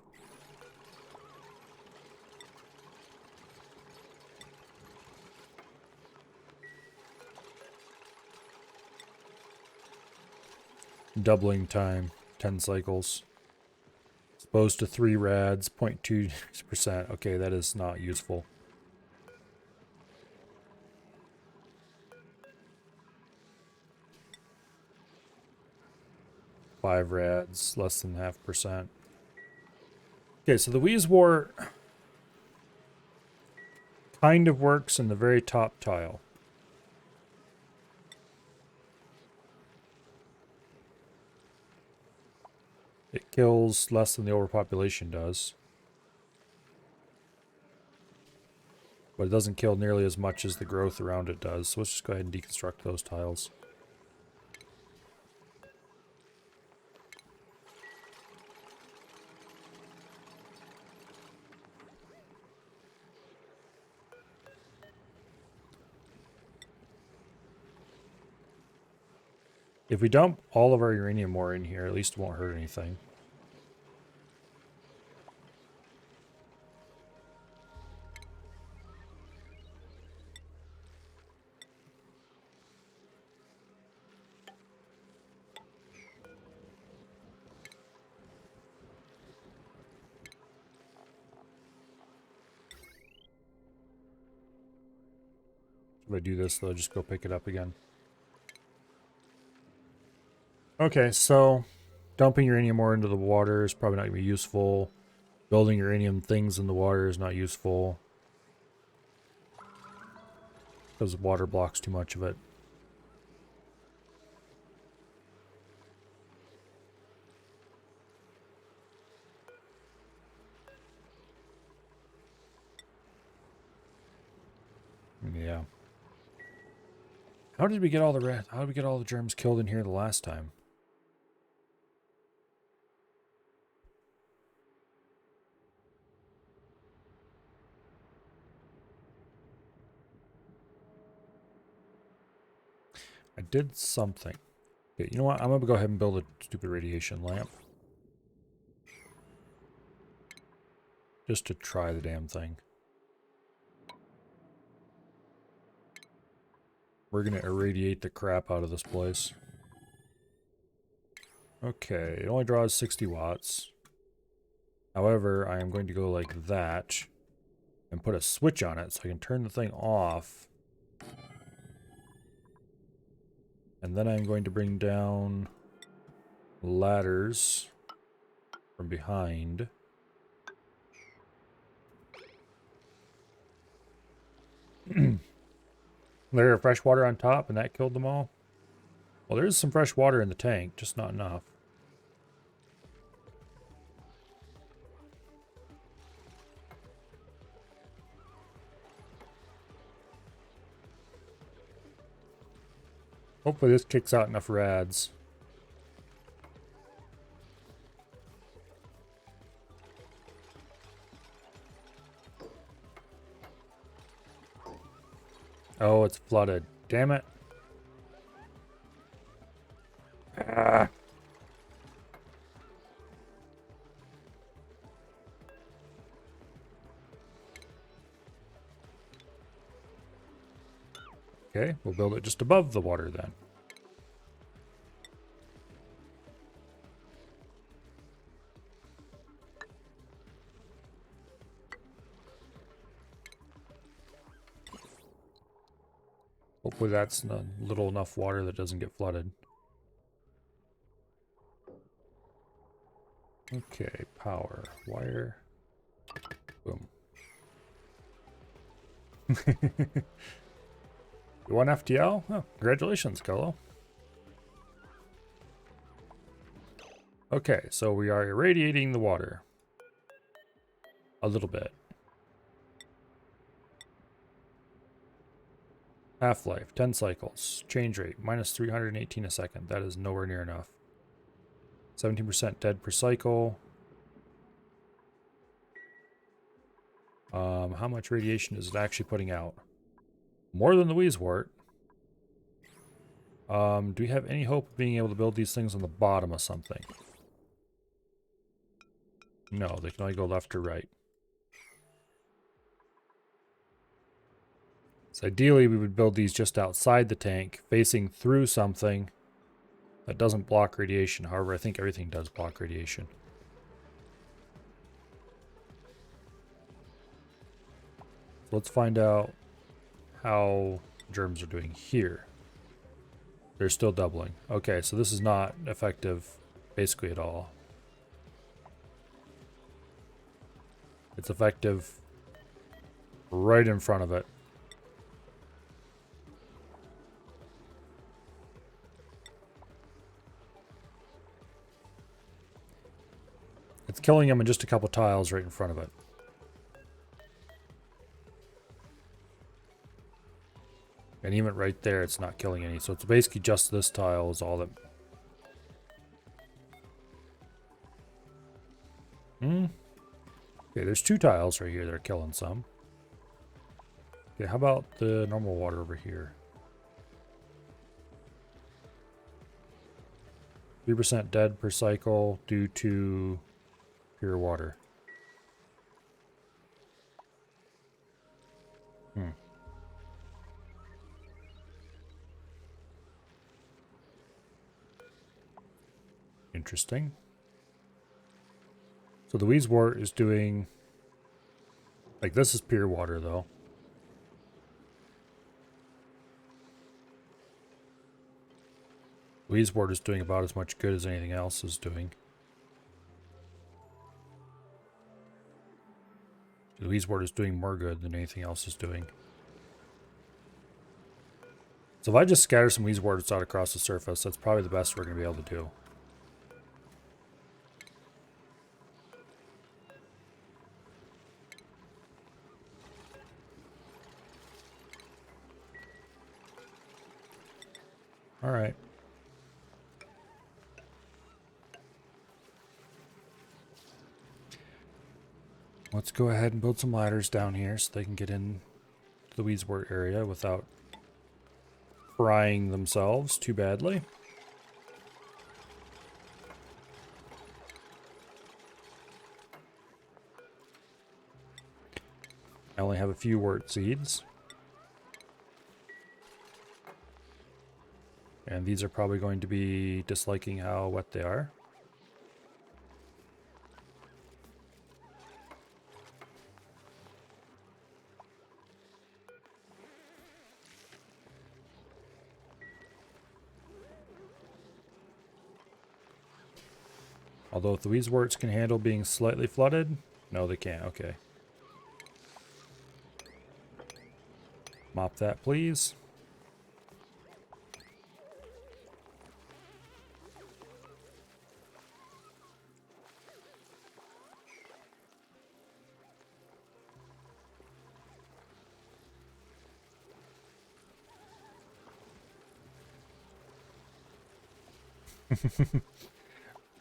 Doubling time, 10 cycles. Exposed to 3 rads, 0.2%. Okay, that is not useful. Five rads, less than 0.5%. Okay, so the Wheeze War kind of works in the very top tile. It kills less than the overpopulation does. But it doesn't kill nearly as much as the growth around it does. So let's just go ahead and deconstruct those tiles. If we dump all of our uranium ore in here, at least it won't hurt anything. If I do this, they'll just go pick it up again. Okay, so dumping uranium ore into the water is probably not going to be useful. Building uranium things in the water is not useful. Because water blocks too much of it. Yeah. How did we get all the germs killed in here the last time? I did something. Okay, you know what? I'm gonna go ahead and build a stupid radiation lamp. Just to try the damn thing. We're gonna irradiate the crap out of this place. Okay, it only draws 60 watts. However, I am going to go like that and put a switch on it so I can turn the thing off. And then I'm going to bring down ladders from behind. There fresh water on top and that killed them all? Well, there is some fresh water in the tank, just not enough. Hopefully this kicks out enough rads. Oh, it's flooded. Damn it. Ah. Okay, we'll build it just above the water then. Hopefully that's little enough water that doesn't get flooded. Okay, power, wire, boom. You want FTL? Oh, congratulations, Colo. Okay, so we are irradiating the water. A little bit. Half-life, 10 cycles. Change rate, minus 318 a second. That is nowhere near enough. 17% dead per cycle. How much radiation is it actually putting out? More than the Wheezewort. Do we have any hope of being able to build these things on the bottom of something? No, they can only go left or right. So ideally we would build these just outside the tank, facing through something that doesn't block radiation. However, I think everything does block radiation. So let's find out how germs are doing here. They're still doubling. Okay, so this is not effective basically at all. It's effective right in front of it. It's killing them in just a couple tiles right in front of it. And even right there, it's not killing any. So it's basically just this tile is all that... Okay, there's 2 tiles right here that are killing some. Okay, how about the normal water over here? 3% dead per cycle due to pure water. Interesting. So the Wheezewort is doing... Like, this is pure water, though. Wheezewort is doing about as much good as anything else is doing. The Wheezewort is doing more good than anything else is doing. So if I just scatter some Wheezeworts out across the surface, that's probably the best we're going to be able to do. Alright. Let's go ahead and build some ladders down here so they can get in the Wheezewort area without frying themselves too badly. I only have a few wort seeds. And these are probably going to be disliking how wet they are. Although if the Wheezeworts can handle being slightly flooded, no they can't, okay. Mop that please.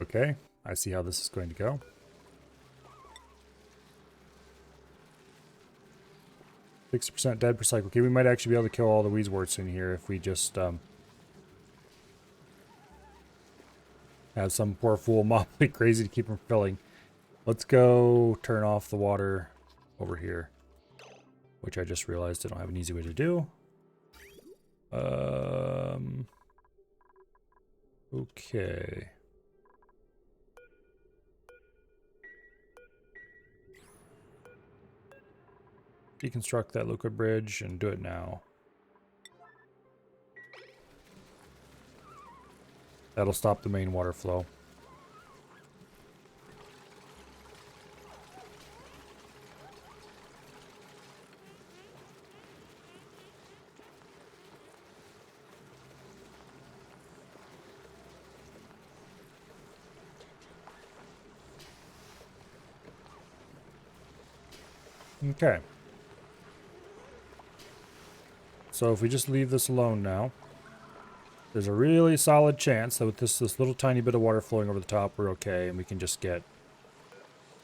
Okay, I see how this is going to go. %60 dead per cycle. Okay, we might actually be able to kill all the Wheezeworts in here if we just have some poor fool mob like crazy to keep them filling. Let's go turn off the water over here, which I just realized I don't have an easy way to do. Okay. Deconstruct that liquid bridge and do it now. That'll stop the main water flow. Okay. So if we just leave this alone now, there's a really solid chance that with this little tiny bit of water flowing over the top, we're okay, and we can just get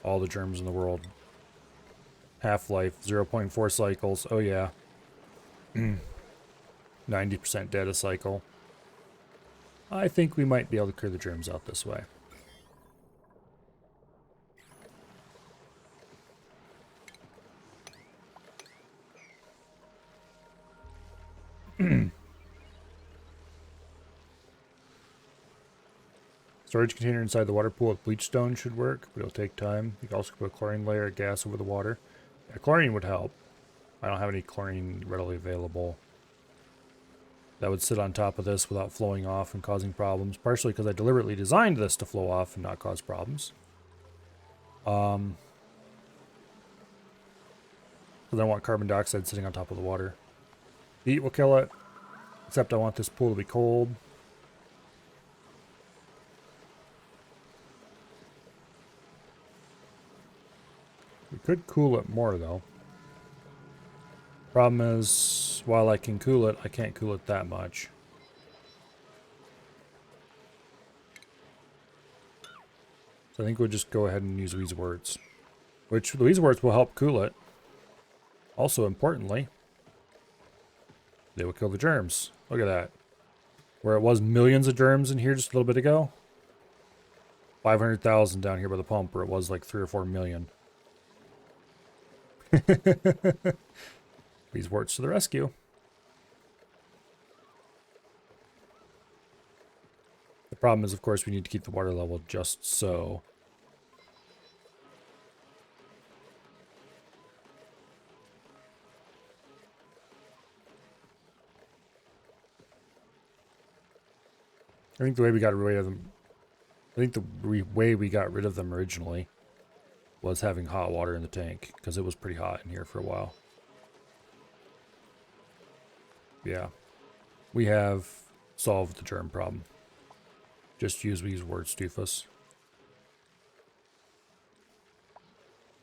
all the germs in the world. Half-life, 0.4 cycles. Oh yeah. 90% dead a cycle. I think we might be able to clear the germs out this way. Storage container inside the water pool with bleach stone should work, but it'll take time. You can also put a chlorine layer of gas over the water. Yeah, chlorine would help. I don't have any chlorine readily available. That would sit on top of this without flowing off and causing problems, partially because I deliberately designed this to flow off and not cause problems. So I don't want carbon dioxide sitting on top of the water. The heat will kill it, except I want this pool to be cold. We could cool it more, though. Problem is, while I can cool it, I can't cool it that much. So I think we'll just go ahead and use Wheezeworts. Which, the Wheezeworts will help cool it. Also, importantly, they will kill the germs. Look at that. Where it was millions of germs in here just a little bit ago. 500,000 down here by the pump, where it was like 3 or 4 million. Wheezeworts to the rescue. The problem is, of course, we need to keep the water level just so. I think the way we got rid of them, I think the way we got rid of them originally was having hot water in the tank, because it was pretty hot in here for a while. Yeah. We have solved the germ problem. Just use Wheezeworts, doofus.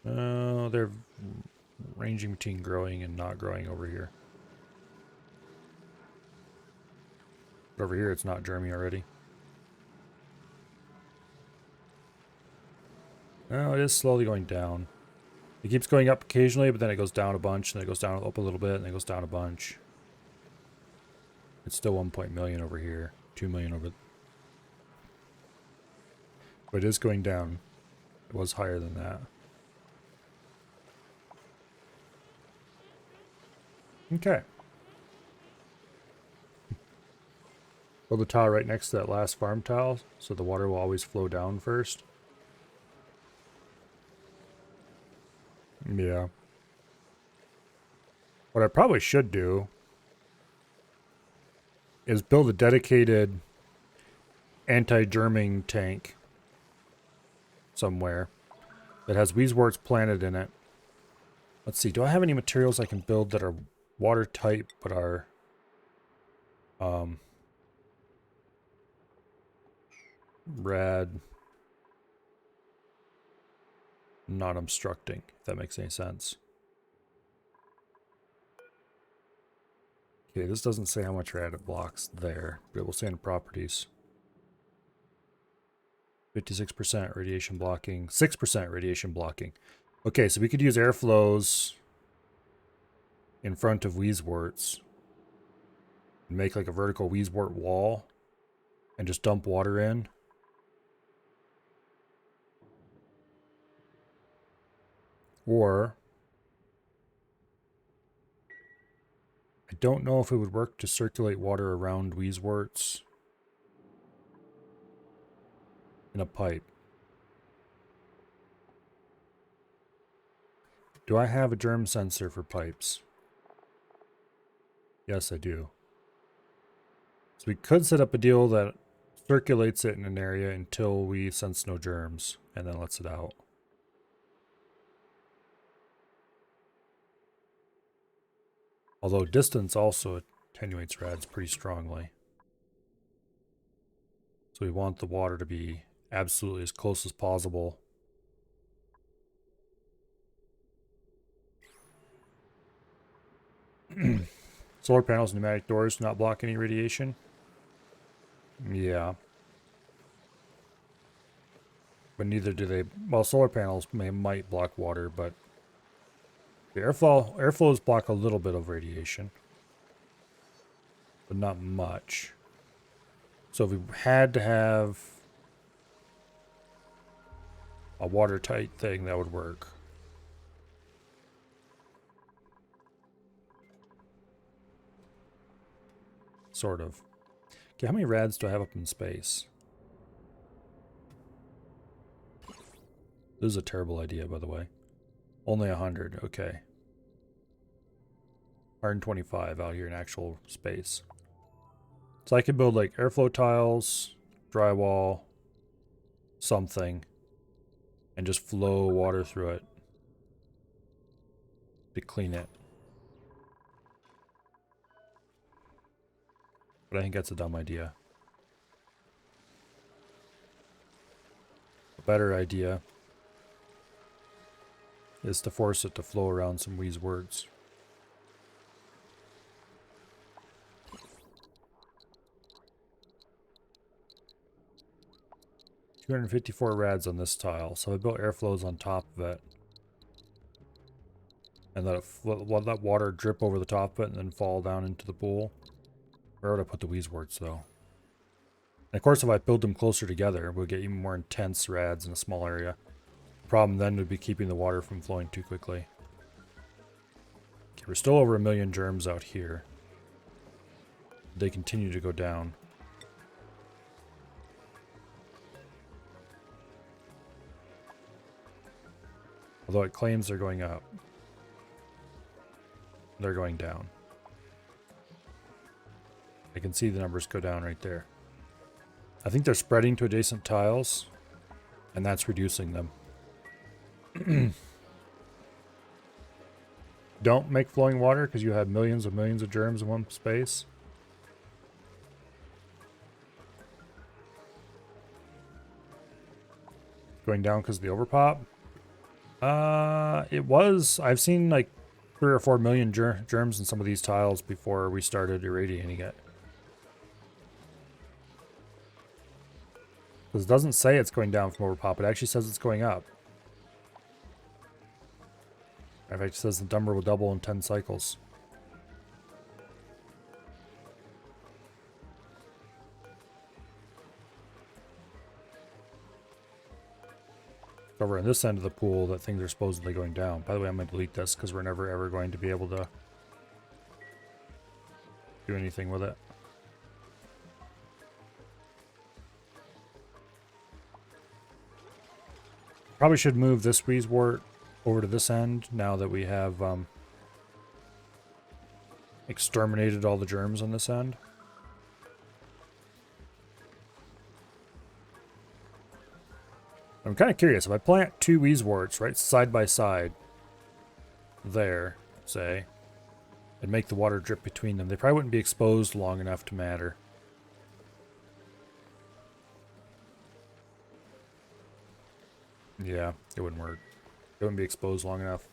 They're ranging between growing and not growing over here. But over here it's not germy already. Oh, it is slowly going down. It keeps going up occasionally, but then it goes down a bunch, and then it goes down up a little bit, and then it goes down a bunch. It's still 1 million over here. 2 million over. But it is going down. It was higher than that. Okay. Build a tile right next to that last farm tile, so the water will always flow down first. Yeah. What I probably should do is build a dedicated anti-germing tank somewhere that has Wheezeworts planted in it. Let's see, do I have any materials I can build that are watertight but are rad, not obstructing, if that makes any sense. Okay, this doesn't say how much rad it blocks there, but it will say in properties. 56% radiation blocking, 6% radiation blocking. Okay, so we could use airflows in front of Wheezeworts and make like a vertical Wheezewort wall and just dump water in. Or I don't know if it would work to circulate water around Wheezeworts in a pipe. Do I have a germ sensor for pipes? Yes, I do. So we could set up a deal that circulates it in an area until we sense no germs, and then lets it out. Although distance also attenuates rads pretty strongly. So we want the water to be absolutely as close as possible. Solar panels, pneumatic doors do not block any radiation. Yeah. But neither do they. Well, solar panels might block water, but the airflows block a little bit of radiation, but not much. So if we had to have a watertight thing, that would work. Sort of. Okay, how many rads do I have up in space? This is a terrible idea, by the way. Only 100, okay. 125 out here in actual space. So I could build like airflow tiles, drywall, something, and just flow water through it to clean it. But I think that's a dumb idea. A better idea is to force it to flow around some Wheezeworts. $254 rads on this tile, so I built airflows on top of it. And let water drip over the top of it and then fall down into the pool. Where would I put the Wheezeworts though? And of course if I build them closer together, we'll get even more intense rads in a small area. The problem then would be keeping the water from flowing too quickly. Okay, we're still over 1 million germs out here. They continue to go down. Although it claims they're going up. They're going down. I can see the numbers go down right there. I think they're spreading to adjacent tiles, and that's reducing them. Don't make flowing water because you have millions of germs in one space. Going down because of the overpop. It was. I've seen like 3 or 4 million germs in some of these tiles before we started irradiating it. Because it doesn't say it's going down from overpop. It actually says it's going up. In fact, it says the number will double in 10 cycles. Over on this end of the pool that things are supposedly going down. By the way, I'm going to delete this because we're never ever going to be able to do anything with it. Probably should move this Wheezewort over to this end now that we have exterminated all the germs on this end. I'm kind of curious, if I plant 2 Wheezeworts right side by side there, say, and make the water drip between them, they probably wouldn't be exposed long enough to matter. Yeah, it wouldn't work. It wouldn't be exposed long enough.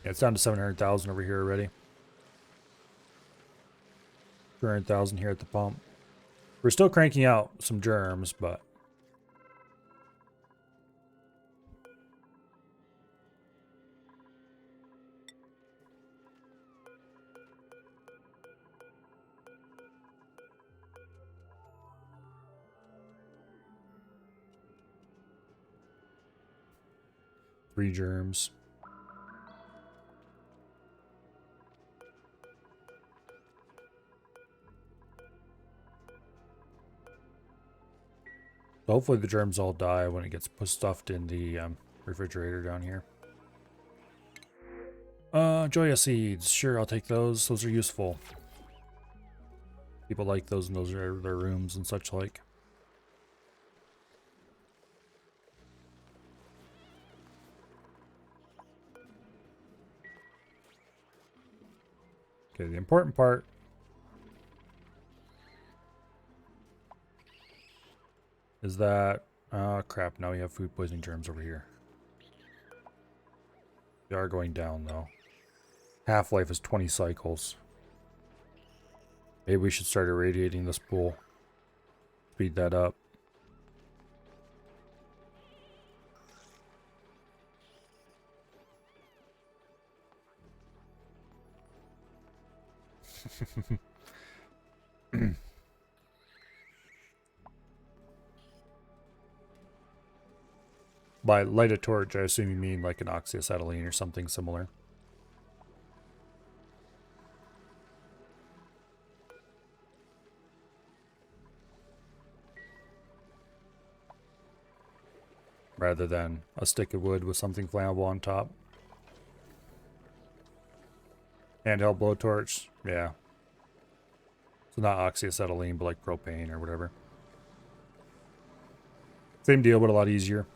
Yeah, it's down to 700,000 over here already. 200,000 here at the pump. We're still cranking out some germs, but... Three germs. So hopefully the germs all die when it gets stuffed in the refrigerator down here. Joya seeds. Sure, I'll take those. Those are useful. People like those in those are their rooms and such like. Okay, the important part is that... Oh, crap. Now we have food poisoning germs over here. They are going down, though. Half-life is 20 cycles. Maybe we should start irradiating this pool. Speed that up. By light a torch, I assume you mean like an oxyacetylene or something similar. Rather than a stick of wood with something flammable on top. Handheld blowtorch, yeah. So not oxyacetylene, but like propane or whatever. Same deal, but a lot easier.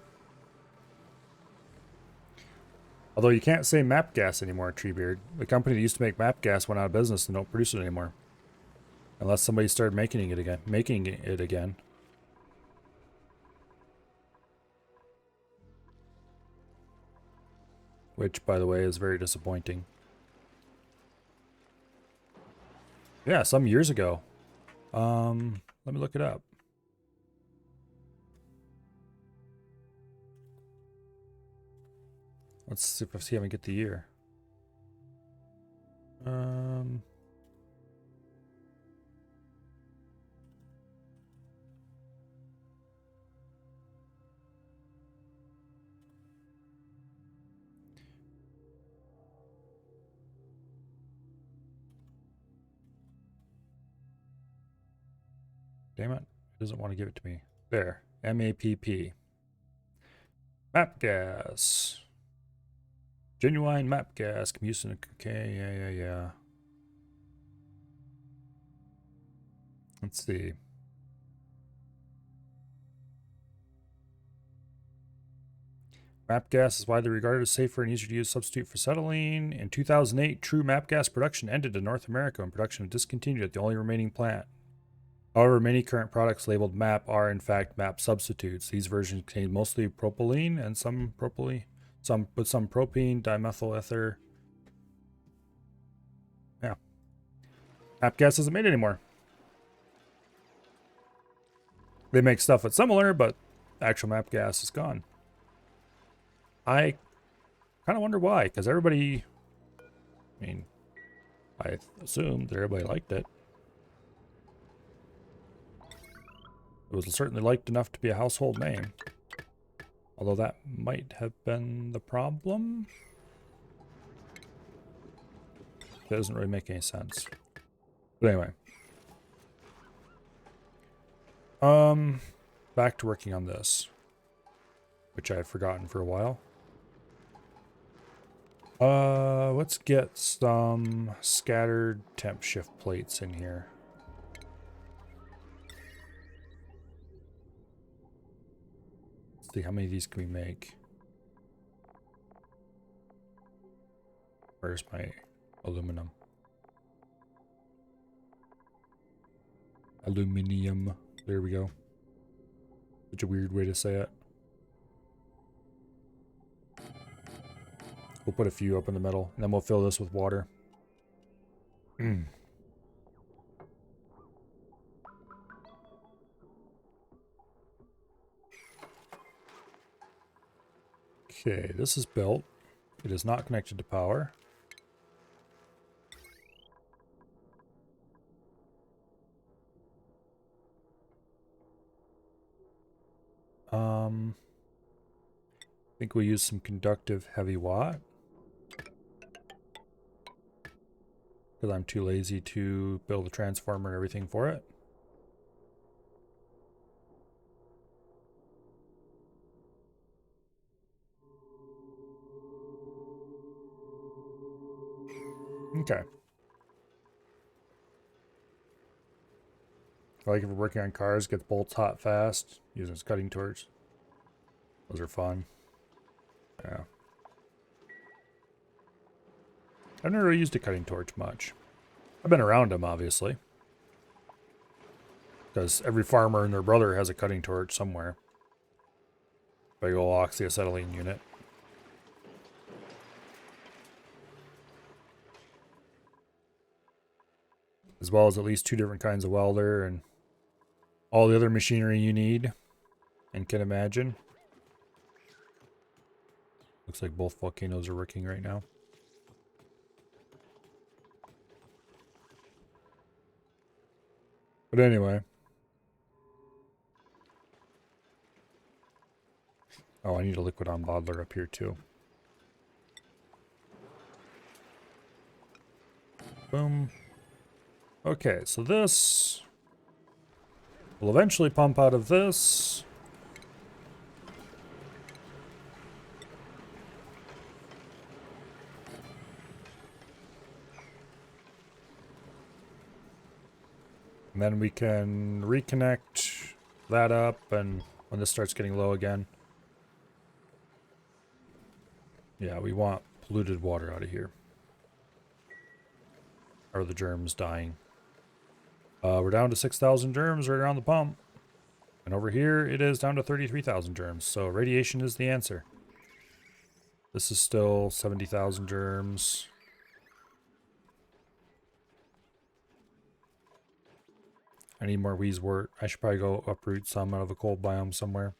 Although you can't say map gas anymore, Treebeard. The company that used to make map gas went out of business and don't produce it anymore. Unless somebody started making it again. Which, by the way, is very disappointing. Yeah, some years ago. Let me look it up. Let's see if I can get the year. Damn it. It doesn't want to give it to me. There. MAPP. Map gas. Genuine map gas. Combustion. Okay, yeah. Let's see. Map gas is widely regarded as safer and easier to use substitute for acetylene. In 2008, true map gas production ended in North America and production was discontinued at the only remaining plant. However, many current products labeled MAP are in fact MAP substitutes. These versions contain mostly propylene and some propylene, some propene, dimethyl ether. Yeah. MAP gas isn't made anymore. They make stuff that's similar, but actual MAP gas is gone. I kind of wonder why, because everybody, I mean, I assumed that everybody liked it. It was certainly liked enough to be a household name. Although that might have been the problem. That doesn't really make any sense. But anyway. Back to working on this. Which I had forgotten for a while. Let's get some scattered temp shift plates in here. Let's see, how many of these can we make? Where's my aluminum? Aluminium. There we go. Such a weird way to say it. We'll put a few up in the middle, and then we'll fill this with water. Okay, this is built. It is not connected to power. I think we'll use some conductive heavy watt. Because I'm too lazy to build a transformer and everything for it. Okay. I like if we're working on cars, get the bolts hot fast, using its cutting torch. Those are fun. Yeah. I've never used a cutting torch much. I've been around them, obviously. Because every farmer and their brother has a cutting torch somewhere. Big ol' oxyacetylene unit. As well as at least 2 different kinds of welder and all the other machinery you need and can imagine. Looks like both volcanoes are working right now. But anyway. Oh, I need a liquid on bottler up here too. Boom. Okay, so this will eventually pump out of this. And then we can reconnect that up, and when this starts getting low again. Yeah, we want polluted water out of here. Or the germs dying. We're down to 6,000 germs right around the pump. And over here, it is down to 33,000 germs. So radiation is the answer. This is still 70,000 germs. I need more Wheezewort. I should probably go uproot some out of a cold biome somewhere.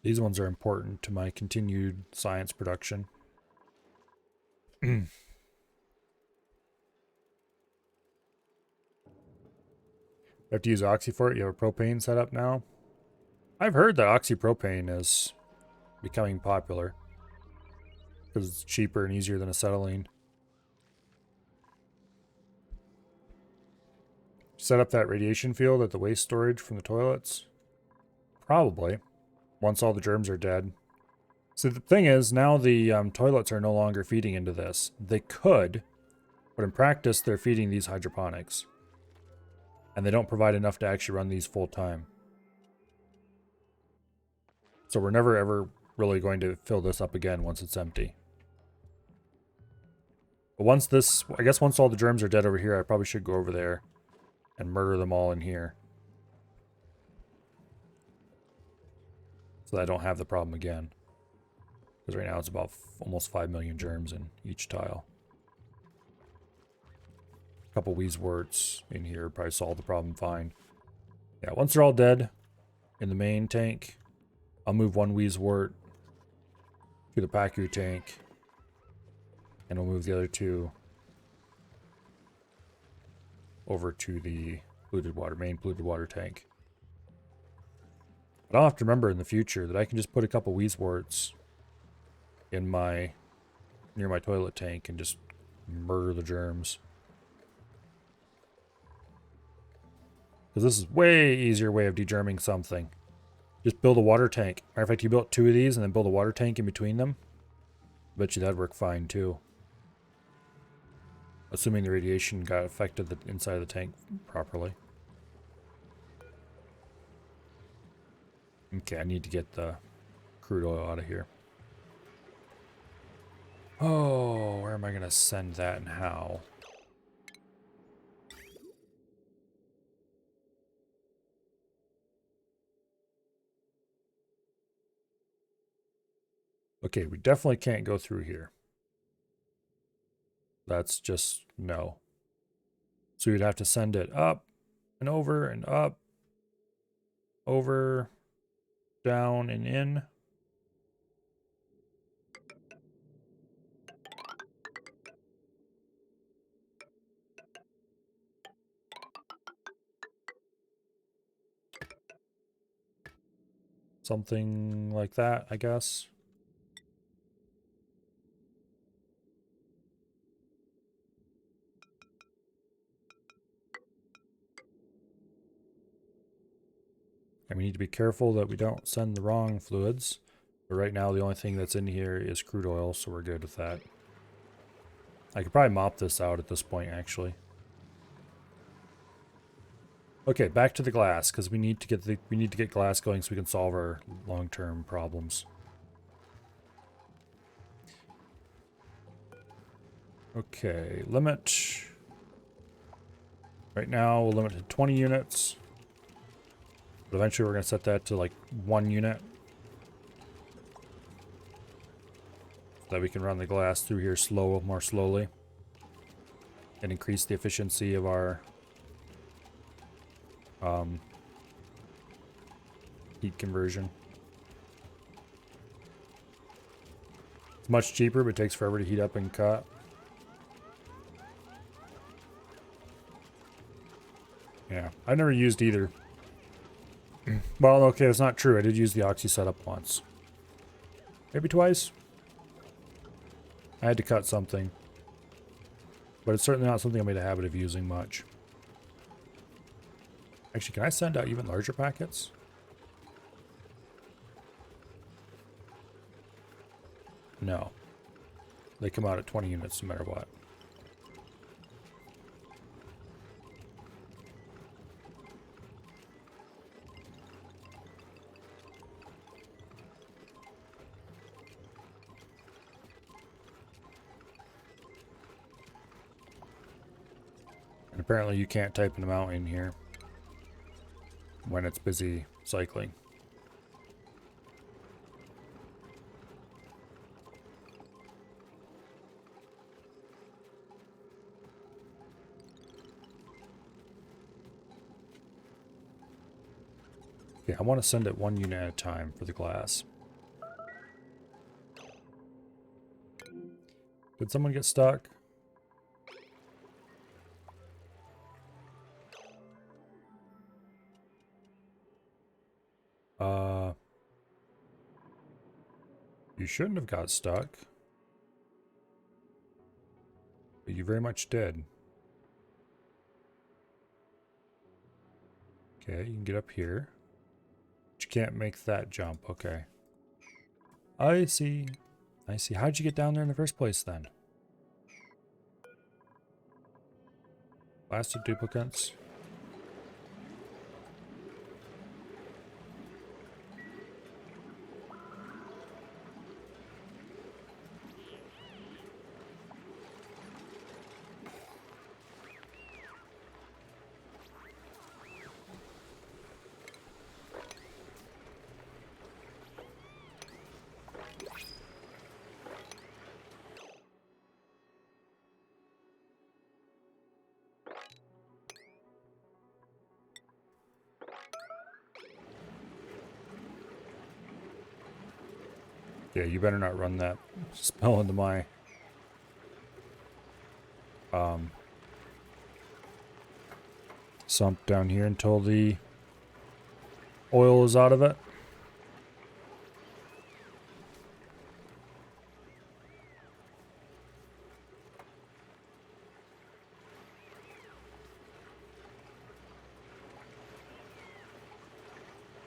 These ones are important to my continued science production. You have to use oxy for it. You have a propane set up now. I've heard that oxypropane is becoming popular because it's cheaper and easier than acetylene. Set up that radiation field at the waste storage from the toilets? Probably. Once all the germs are dead. So the thing is, now the toilets are no longer feeding into this. They could, but in practice, they're feeding these hydroponics. And they don't provide enough to actually run these full time. So we're never ever really going to fill this up again once it's empty. But once this, I guess once all the germs are dead over here, I probably should go over there and murder them all in here. So that I don't have the problem again. Because right now it's about almost 5 million germs in each tile. A couple Wheezeworts in here probably solve the problem fine. Yeah, once they're all dead in the main tank, I'll move one Wheezewort to the Pacu tank. And we'll move the other 2 over to the main polluted water tank. But I'll have to remember in the future that I can just put a couple Wheezeworts in near my toilet tank and just murder the germs. Because this is way easier way of degerming something. Just build a water tank. Matter of fact, you built 2 of these and then build a water tank in between them. Bet you that'd work fine too. Assuming the radiation got affected the inside of the tank properly. Okay, I need to get the crude oil out of here. Oh, where am I going to send that and how? Okay, we definitely can't go through here. That's just no. So you'd have to send it up and over and up, over, down and in. Something like that, I guess. And we need to be careful that we don't send the wrong fluids. But right now, the only thing that's in here is crude oil, so we're good with that. I could probably mop this out at this point, actually. Okay, back to the glass, because we need to get glass going so we can solve our long-term problems. Okay, limit. Right now, we'll limit to 20 units. But eventually, we're going to set that to like 1 unit. So that we can run the glass through here more slowly. And increase the efficiency of our heat conversion. It's much cheaper, but it takes forever to heat up and cut. Yeah, I've never used either. Well, okay, that's not true. I did use the Oxy setup once. Maybe twice. I had to cut something. But it's certainly not something I made a habit of using much. Actually, can I send out even larger packets? No. They come out at 20 units no matter what. And apparently you can't type them out in here when it's busy cycling. Okay, I want to send it 1 unit at a time for the glass. Did someone get stuck? You shouldn't have got stuck. But you very much did. Okay, you can get up here. But you can't make that jump. Okay. I see. I see. How'd you get down there in the first place then? Blasted duplicates. Yeah, you better not run that spell into my sump down here until the oil is out of it.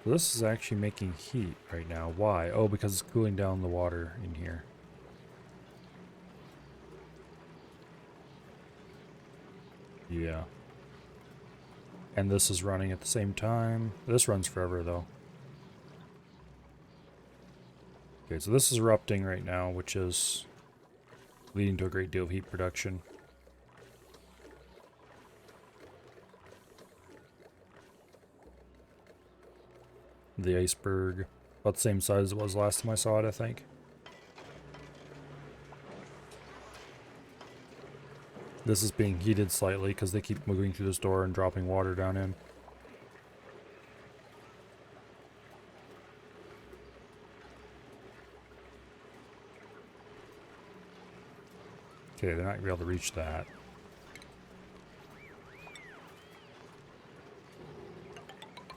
So this is actually making heat right now. Why? Oh, because it's cooling down the water in here. Yeah. And this is running at the same time. This runs forever though. Okay, so this is erupting right now, which is leading to a great deal of heat production. The iceberg, about the same size as it was last time I saw it, I think. This is being heated slightly because they keep moving through this door and dropping water down in. Okay, they're not going to be able to reach that.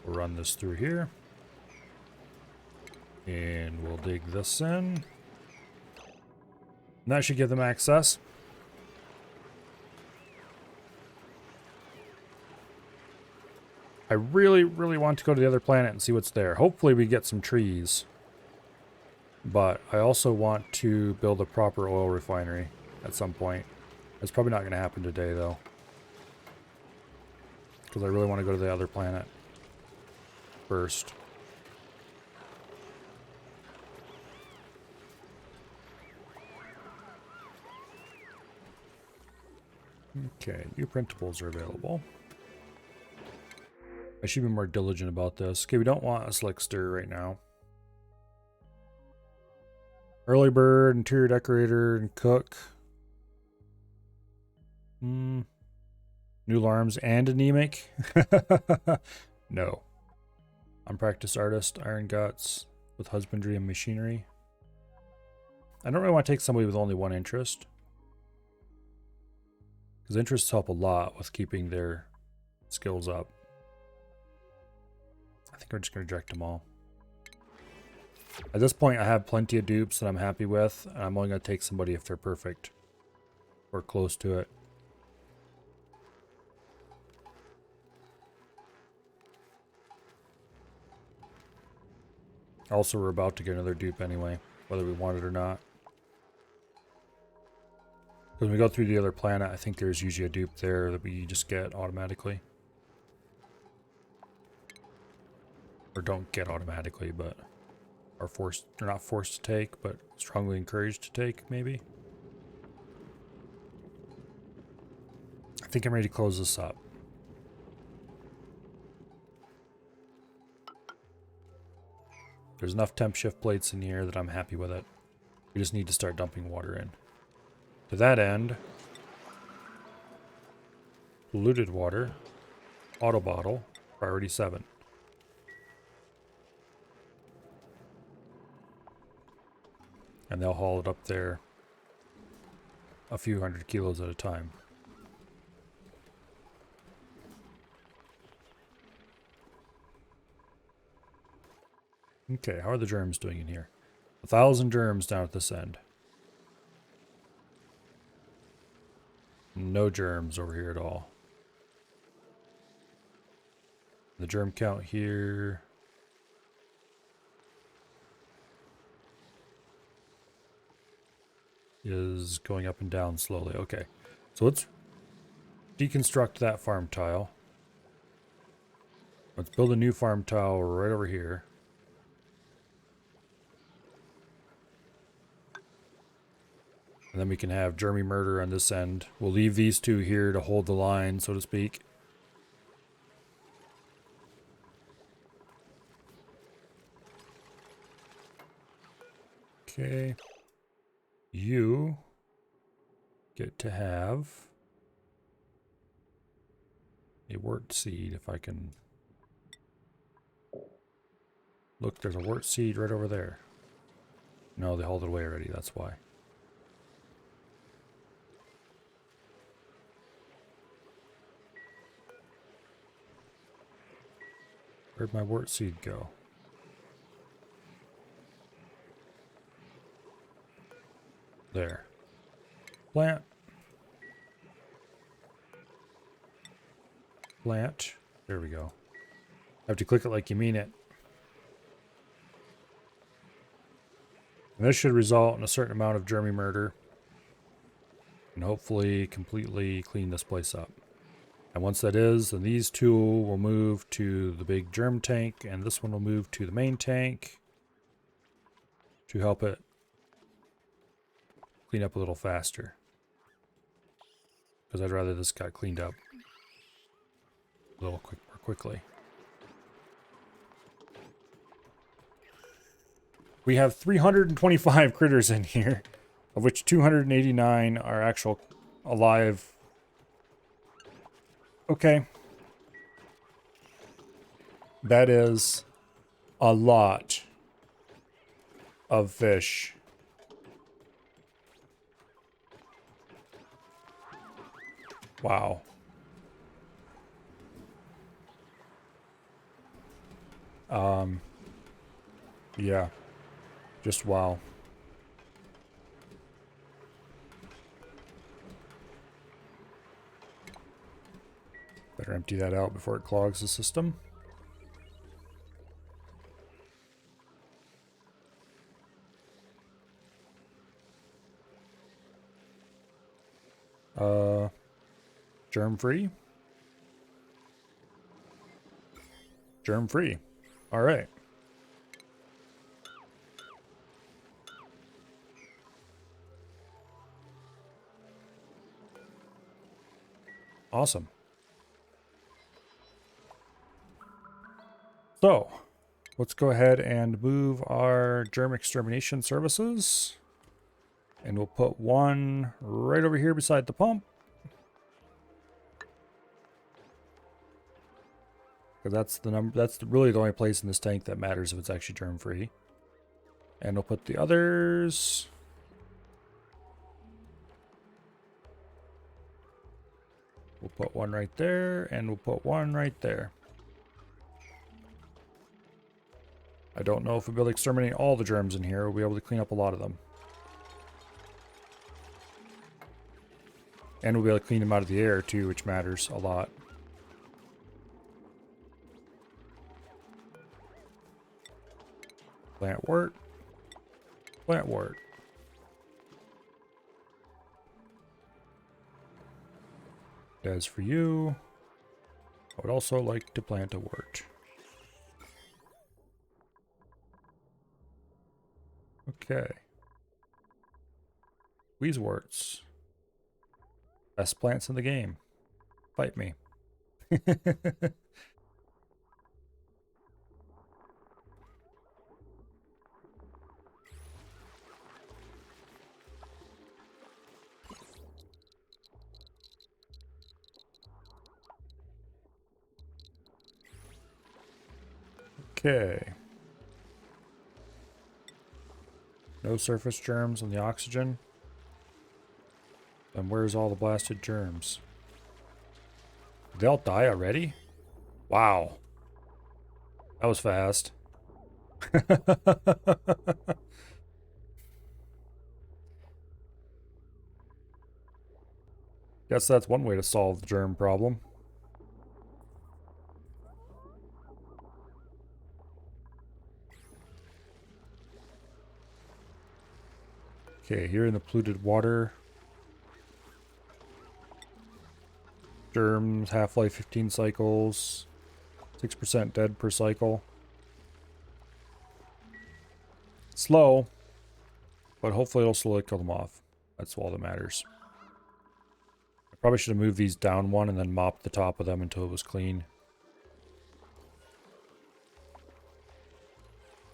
We'll run this through here. And we'll dig this in. And that should give them access. I really, really want to go to the other planet and see what's there. Hopefully we get some trees. But I also want to build a proper oil refinery at some point. It's probably not going to happen today, though. Because I really want to go to the other planet first. Okay, new printables are available. I should be more diligent about this. Okay, we don't want a slickster right now. Early bird, interior decorator, and cook. New alarms and anemic? No. Unpracticed artist, iron guts, with husbandry and machinery. I don't really want to take somebody with only one interest. Because interests help a lot with keeping their skills up. I think we're just going to reject them all. At this point, I have plenty of dupes that I'm happy with, and I'm only going to take somebody if they're perfect. Or close to it. Also, we're about to get another dupe anyway, whether we want it or not. When we go through the other planet, I think there's usually a dupe there that we just get automatically. Or don't get automatically, but are forced, they're not forced to take, but strongly encouraged to take, maybe. I think I'm ready to close this up. There's enough temp shift plates in here that I'm happy with it. We just need to start dumping water in. To that end, polluted water, auto bottle, priority 7. And they'll haul it up there a few hundred kilos at a time. Okay, how are the germs doing in here? 1,000 germs down at this end. No germs over here at all. The germ count here is going up and down slowly. Okay, so let's deconstruct that farm tile. Let's build a new farm tile right over here. And then we can have Jeremy Murder on this end. We'll leave these two here to hold the line, so to speak. Okay. You get to have a wort seed, if I can... Look, there's a wort seed right over there. No, they hauled it away already, that's why. Where'd my wort seed go? There. Plant. Plant. There we go. Have to click it like you mean it. And this should result in a certain amount of Jeremy Murder. And hopefully completely clean this place up. And once that is, then these two will move to the big germ tank, and this one will move to the main tank to help it clean up a little faster. Because I'd rather this got cleaned up a little more quickly. We have 325 critters in here, of which 289 are actual alive. Okay. That is a lot of fish. Wow. Yeah. Just wow. Better empty that out before it clogs the system. Germ free. Germ free. All right. Awesome. So, let's go ahead and move our germ extermination services. And we'll put one right over here beside the pump. Because that's the number. That's really the only place in this tank that matters if it's actually germ free. And we'll put the others. We'll put one right there, and we'll put one right there. I don't know if we'll be able to exterminate all the germs in here. We'll be able to clean up a lot of them. And we'll be able to clean them out of the air too, which matters a lot. Plant wort. Plant wort. As for you, I would also like to plant a wort. Okay. Weezeworts. Best plants in the game. Fight me. Okay. No surface germs on the oxygen. Then where's all the blasted germs? Did they all die already? Wow. That was fast. Guess that's one way to solve the germ problem. Okay, here in the polluted water. Germs, half-life 15 cycles. 6% dead per cycle. Slow, but hopefully it'll slowly kill them off. That's all that matters. I probably should have moved these down one and then mopped the top of them until it was clean.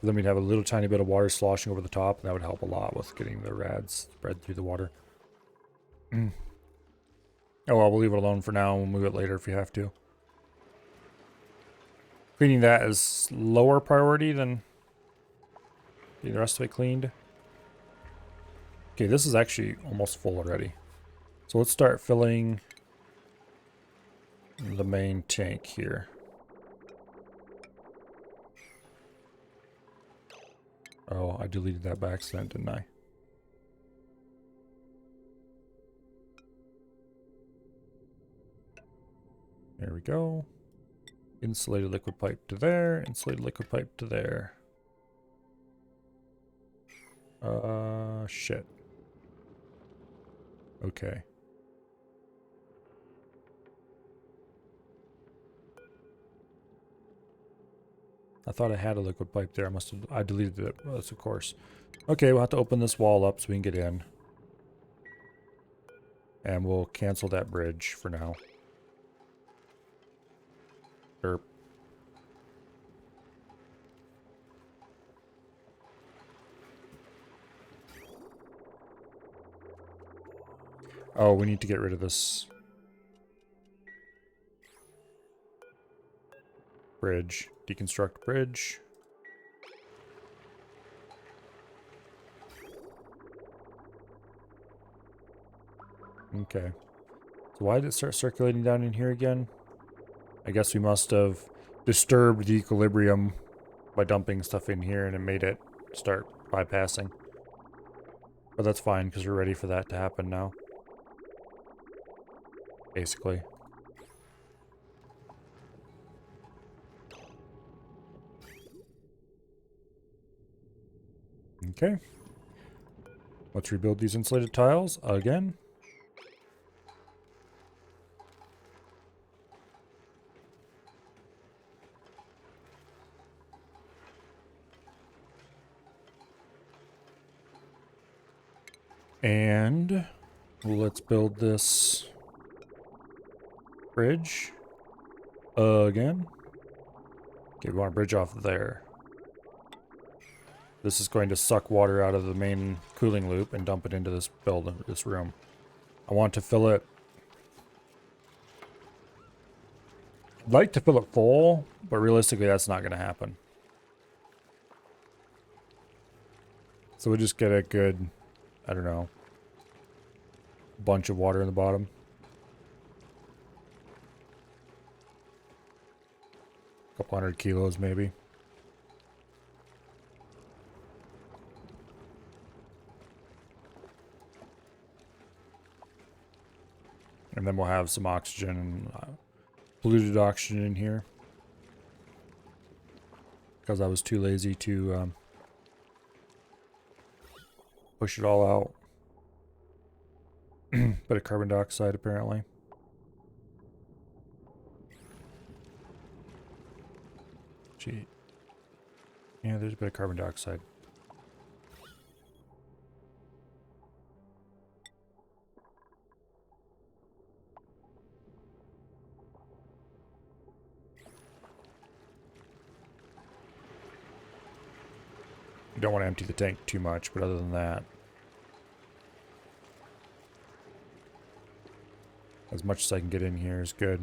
Then we'd have a little tiny bit of water sloshing over the top, and that would help a lot with getting the rads spread through the water. Oh well, we'll leave it alone for now, and we'll move it later if we have to. Cleaning that is lower priority than getting the rest of it cleaned. Okay, this is actually almost full already. So let's start filling the main tank here. Oh, I deleted that by accident, didn't I? There we go. Insulated liquid pipe to there, insulated liquid pipe to there. Shit. Okay. I thought I had a liquid pipe there. I deleted it. Well, that's of course. Okay, we'll have to open this wall up so we can get in. And we'll cancel that bridge for now. Derp. Oh, we need to get rid of this bridge. Deconstruct bridge. Okay. So why did it start circulating down in here again? I guess we must have disturbed the equilibrium by dumping stuff in here, and it made it start bypassing. But that's fine, because we're ready for that to happen now. Basically. Okay. Let's rebuild these insulated tiles again. And let's build this bridge again. Okay, we want a bridge off there. This is going to suck water out of the main cooling loop and dump it into this building, this room. I want to fill it. I'd like to fill it full, but realistically that's not going to happen. So we'll just get a good, I don't know, bunch of water in the bottom. A couple 100 kilos maybe. And then we'll have some oxygen and polluted oxygen in here. Because I was too lazy to push it all out. Bit of carbon dioxide apparently. Gee. Yeah, there's a bit of carbon dioxide. You don't want to empty the tank too much, but other than that, as much as I can get in here is good.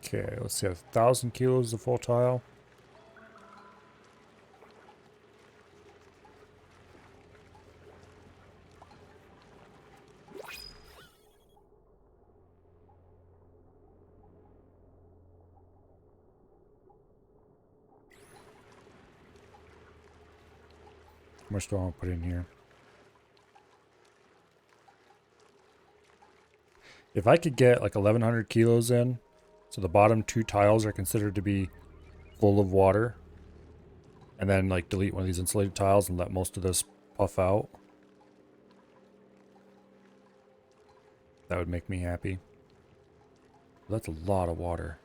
Okay, let's see, 1,000 kilos of full tile. How much do I want to put in here? If I could get like 1,100 kilos in, so the bottom two tiles are considered to be full of water, and then like delete one of these insulated tiles and let most of this puff out, that would make me happy. That's a lot of water.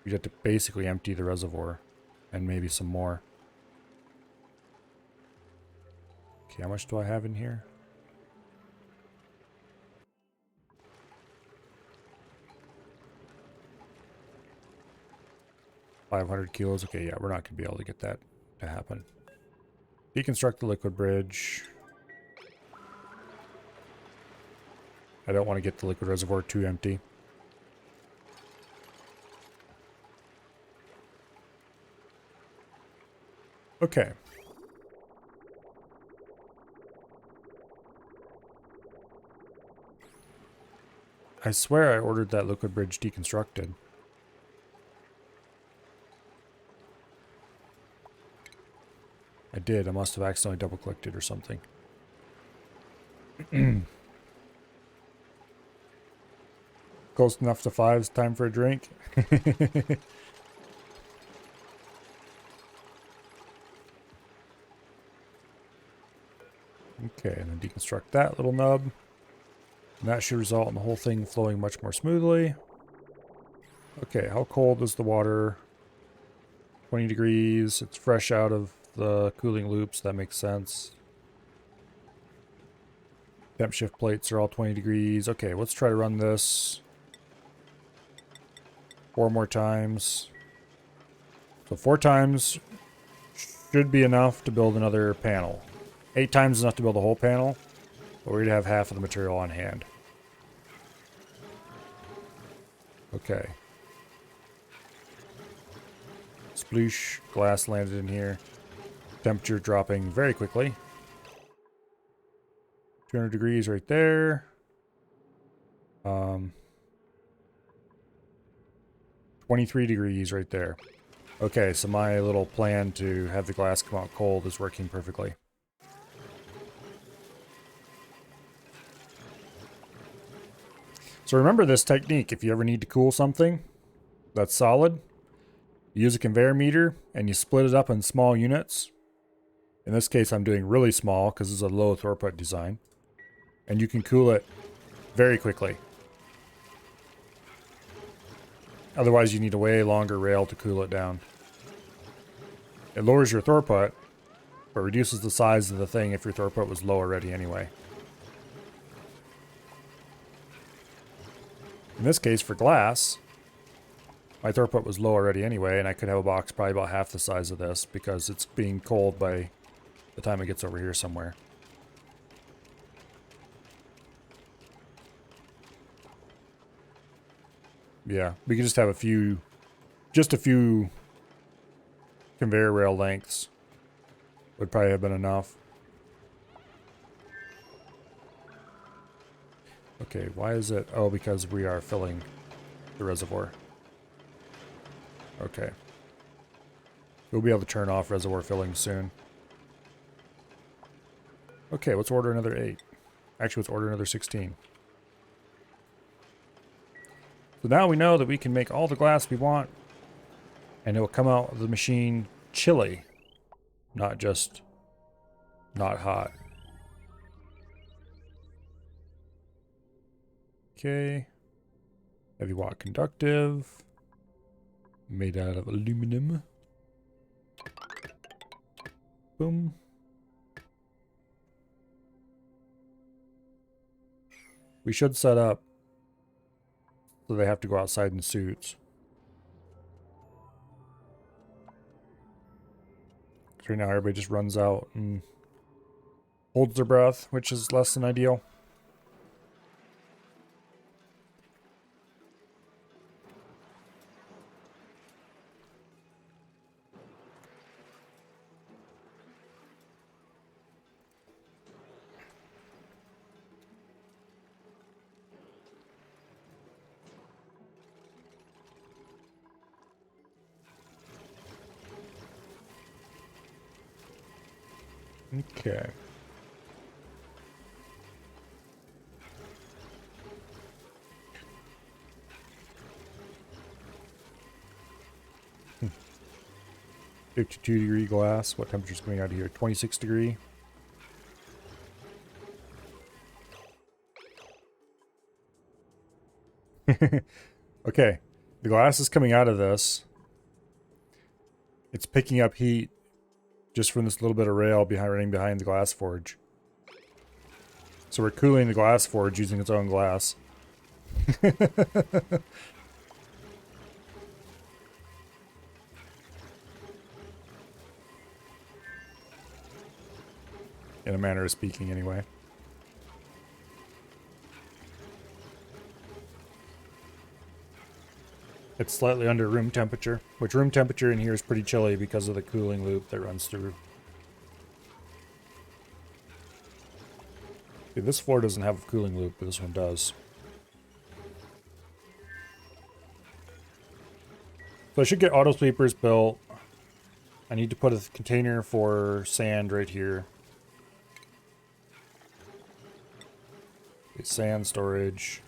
You'd have to basically empty the reservoir. And maybe some more. Okay, how much do I have in here? $500 kilos. Okay, yeah, we're not going to be able to get that to happen. Deconstruct the liquid bridge. I don't want to get the liquid reservoir too empty. Okay. I swear I ordered that liquid bridge deconstructed. I did. I must have accidentally double-clicked it or something. Close enough to 5. It's time for a drink. Okay, and then deconstruct that little nub. And that should result in the whole thing flowing much more smoothly. Okay, how cold is the water? 20 degrees. It's fresh out of the cooling loops. That makes sense. Temp shift plates are all 20 degrees. Okay, let's try to run this 4 more times. So 4 times should be enough to build another panel. 8 times is enough to build a whole panel, but we're going to have half of the material on hand. Okay. Sploosh. Glass landed in here. Temperature dropping very quickly. 200 degrees right there. 23 degrees right there. Okay, so my little plan to have the glass come out cold is working perfectly. So remember this technique. If you ever need to cool something that's solid, you use a conveyor meter and you split it up in small units. In this case, I'm doing really small because it's a low throughput design. And you can cool it very quickly. Otherwise, you need a way longer rail to cool it down. It lowers your throughput, but reduces the size of the thing if your throughput was low already anyway. In this case, for glass, my throughput was low already anyway, and I could have a box probably about half the size of this because it's being cold by the time it gets over here somewhere. Yeah, we could just have a few conveyor rail lengths would probably have been enough. Okay, why is it? Oh, because we are filling the reservoir. Okay. We'll be able to turn off reservoir filling soon. Okay, let's order another 8. Actually, let's order another 16. So now we know that we can make all the glass we want, and it will come out of the machine chilly, not just not hot. Okay. Heavy watt conductive. Made out of aluminum. Boom. We should set up so they have to go outside in suits. So right now everybody just runs out and holds their breath, which is less than ideal. Okay. Hmm. 52-degree glass. What temperature is coming out of here? 26 degree. Okay. The glass is coming out of this. It's picking up heat just from this little bit of rail running behind the glass forge. So we're cooling the glass forge using its own glass. In a manner of speaking, anyway. It's slightly under room temperature, which room temperature in here is pretty chilly because of the cooling loop that runs through. See, this floor doesn't have a cooling loop, but this one does. So I should get auto sweepers built. I need to put a container for sand right here. Get sand storage.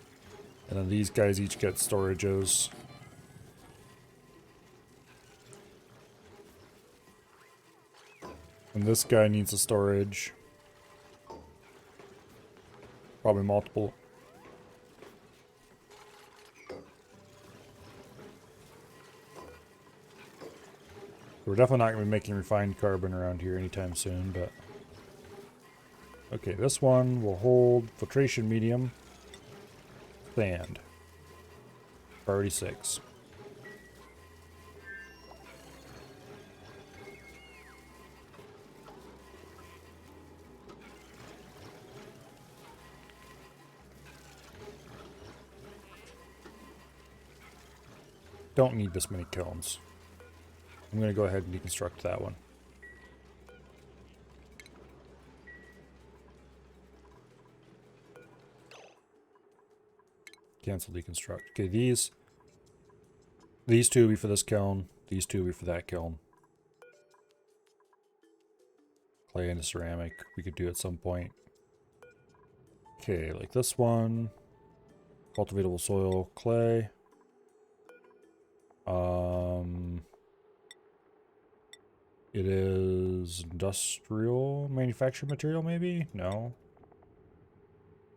And then these guys each get storages. And this guy needs a storage. Probably multiple. We're definitely not going to be making refined carbon around here anytime soon, but... Okay, this one will hold filtration medium. Sand. Priority 6. Don't need this many kilns. I'm going to go ahead and deconstruct that one. cancel deconstruct. Okay, these two will be for this kiln. These two will be for that kiln. Clay into ceramic we could do at some point. Okay, like this one. Cultivatable soil, clay. It is industrial manufactured material, maybe? No.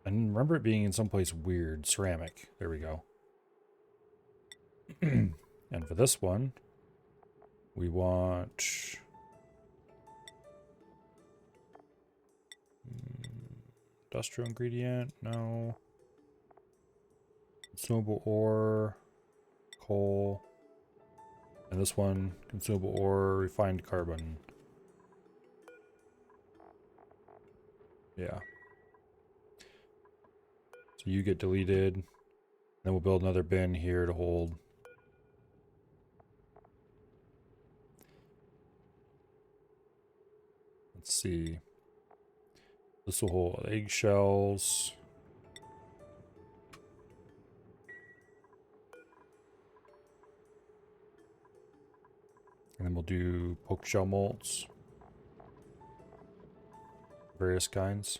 I remember it being in someplace weird. Ceramic. There we go. And for this one, we want... industrial ingredient? No. Consumable ore. Coal. And this one, consumable ore, refined carbon. Yeah. So you get deleted. Then we'll build another bin here to hold. Let's see. This will hold eggshells. And then we'll do poke shell molts. Various kinds.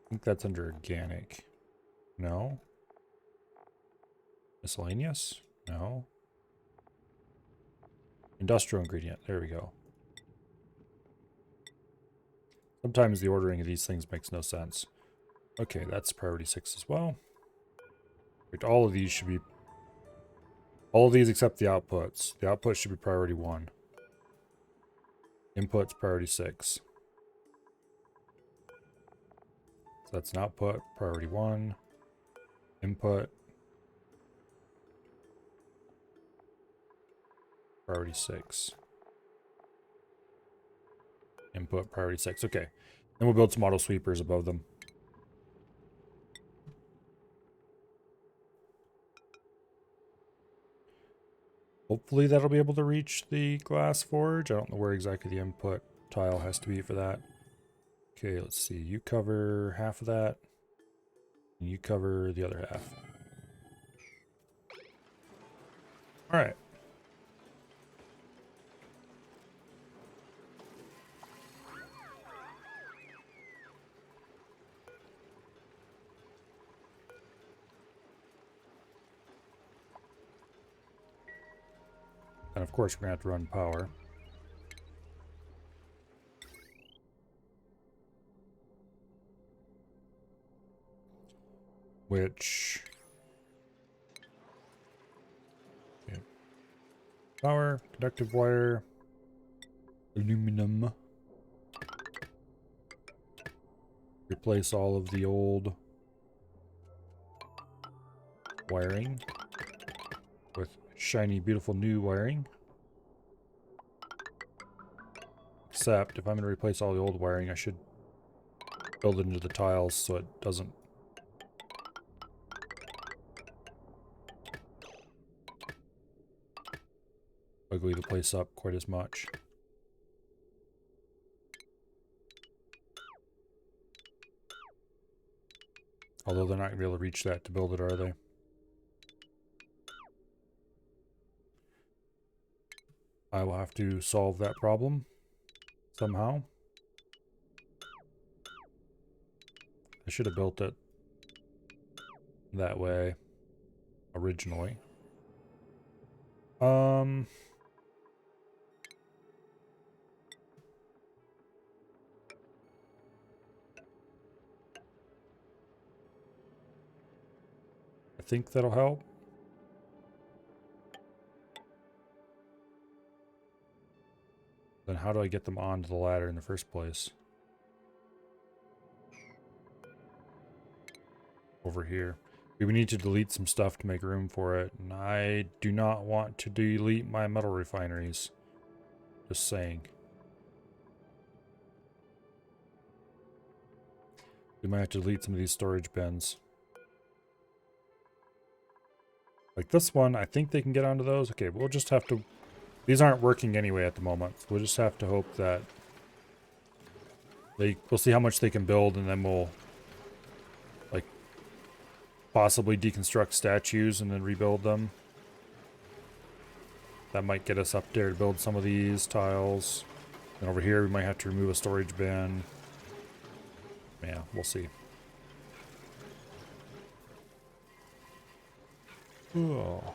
I think that's under organic. No? Miscellaneous? No. Industrial ingredient. There we go. Sometimes the ordering of these things makes no sense. Okay, that's priority 6 as well. All of these should be... all of these except the outputs. The outputs should be priority 1. Inputs priority 6. So that's an output, priority 1. Input. Priority 6. Input, priority 6. Okay. Then we'll build some auto sweepers above them. Hopefully that'll be able to reach the glass forge. I don't know where exactly the input tile has to be for that. Okay, let's see. You cover half of that. And you cover the other half. Alright. And of course we're going to have to run power. Which... yeah. Power, conductive wire, aluminum. Replace all of the old wiring with shiny, beautiful new wiring. Except, if I'm going to replace all the old wiring, I should build it into the tiles so it doesn't ugly the place up quite as much. Although they're not going to be able to reach that to build it, are they? I will have to solve that problem somehow. I should have built it that way originally. I think that'll help. Then how do I get them onto the ladder in the first place? Over here. We need to delete some stuff to make room for it. And I do not want to delete my metal refineries. Just saying. We might have to delete some of these storage bins. Like this one, I think they can get onto those. Okay, we'll just have to... these aren't working anyway at the moment. So we'll just have to hope that... we'll see how much they can build, and then we'll... Possibly deconstruct statues and then rebuild them. That might get us up there to build some of these tiles. And over here we might have to remove a storage bin. Yeah, we'll see. Oh.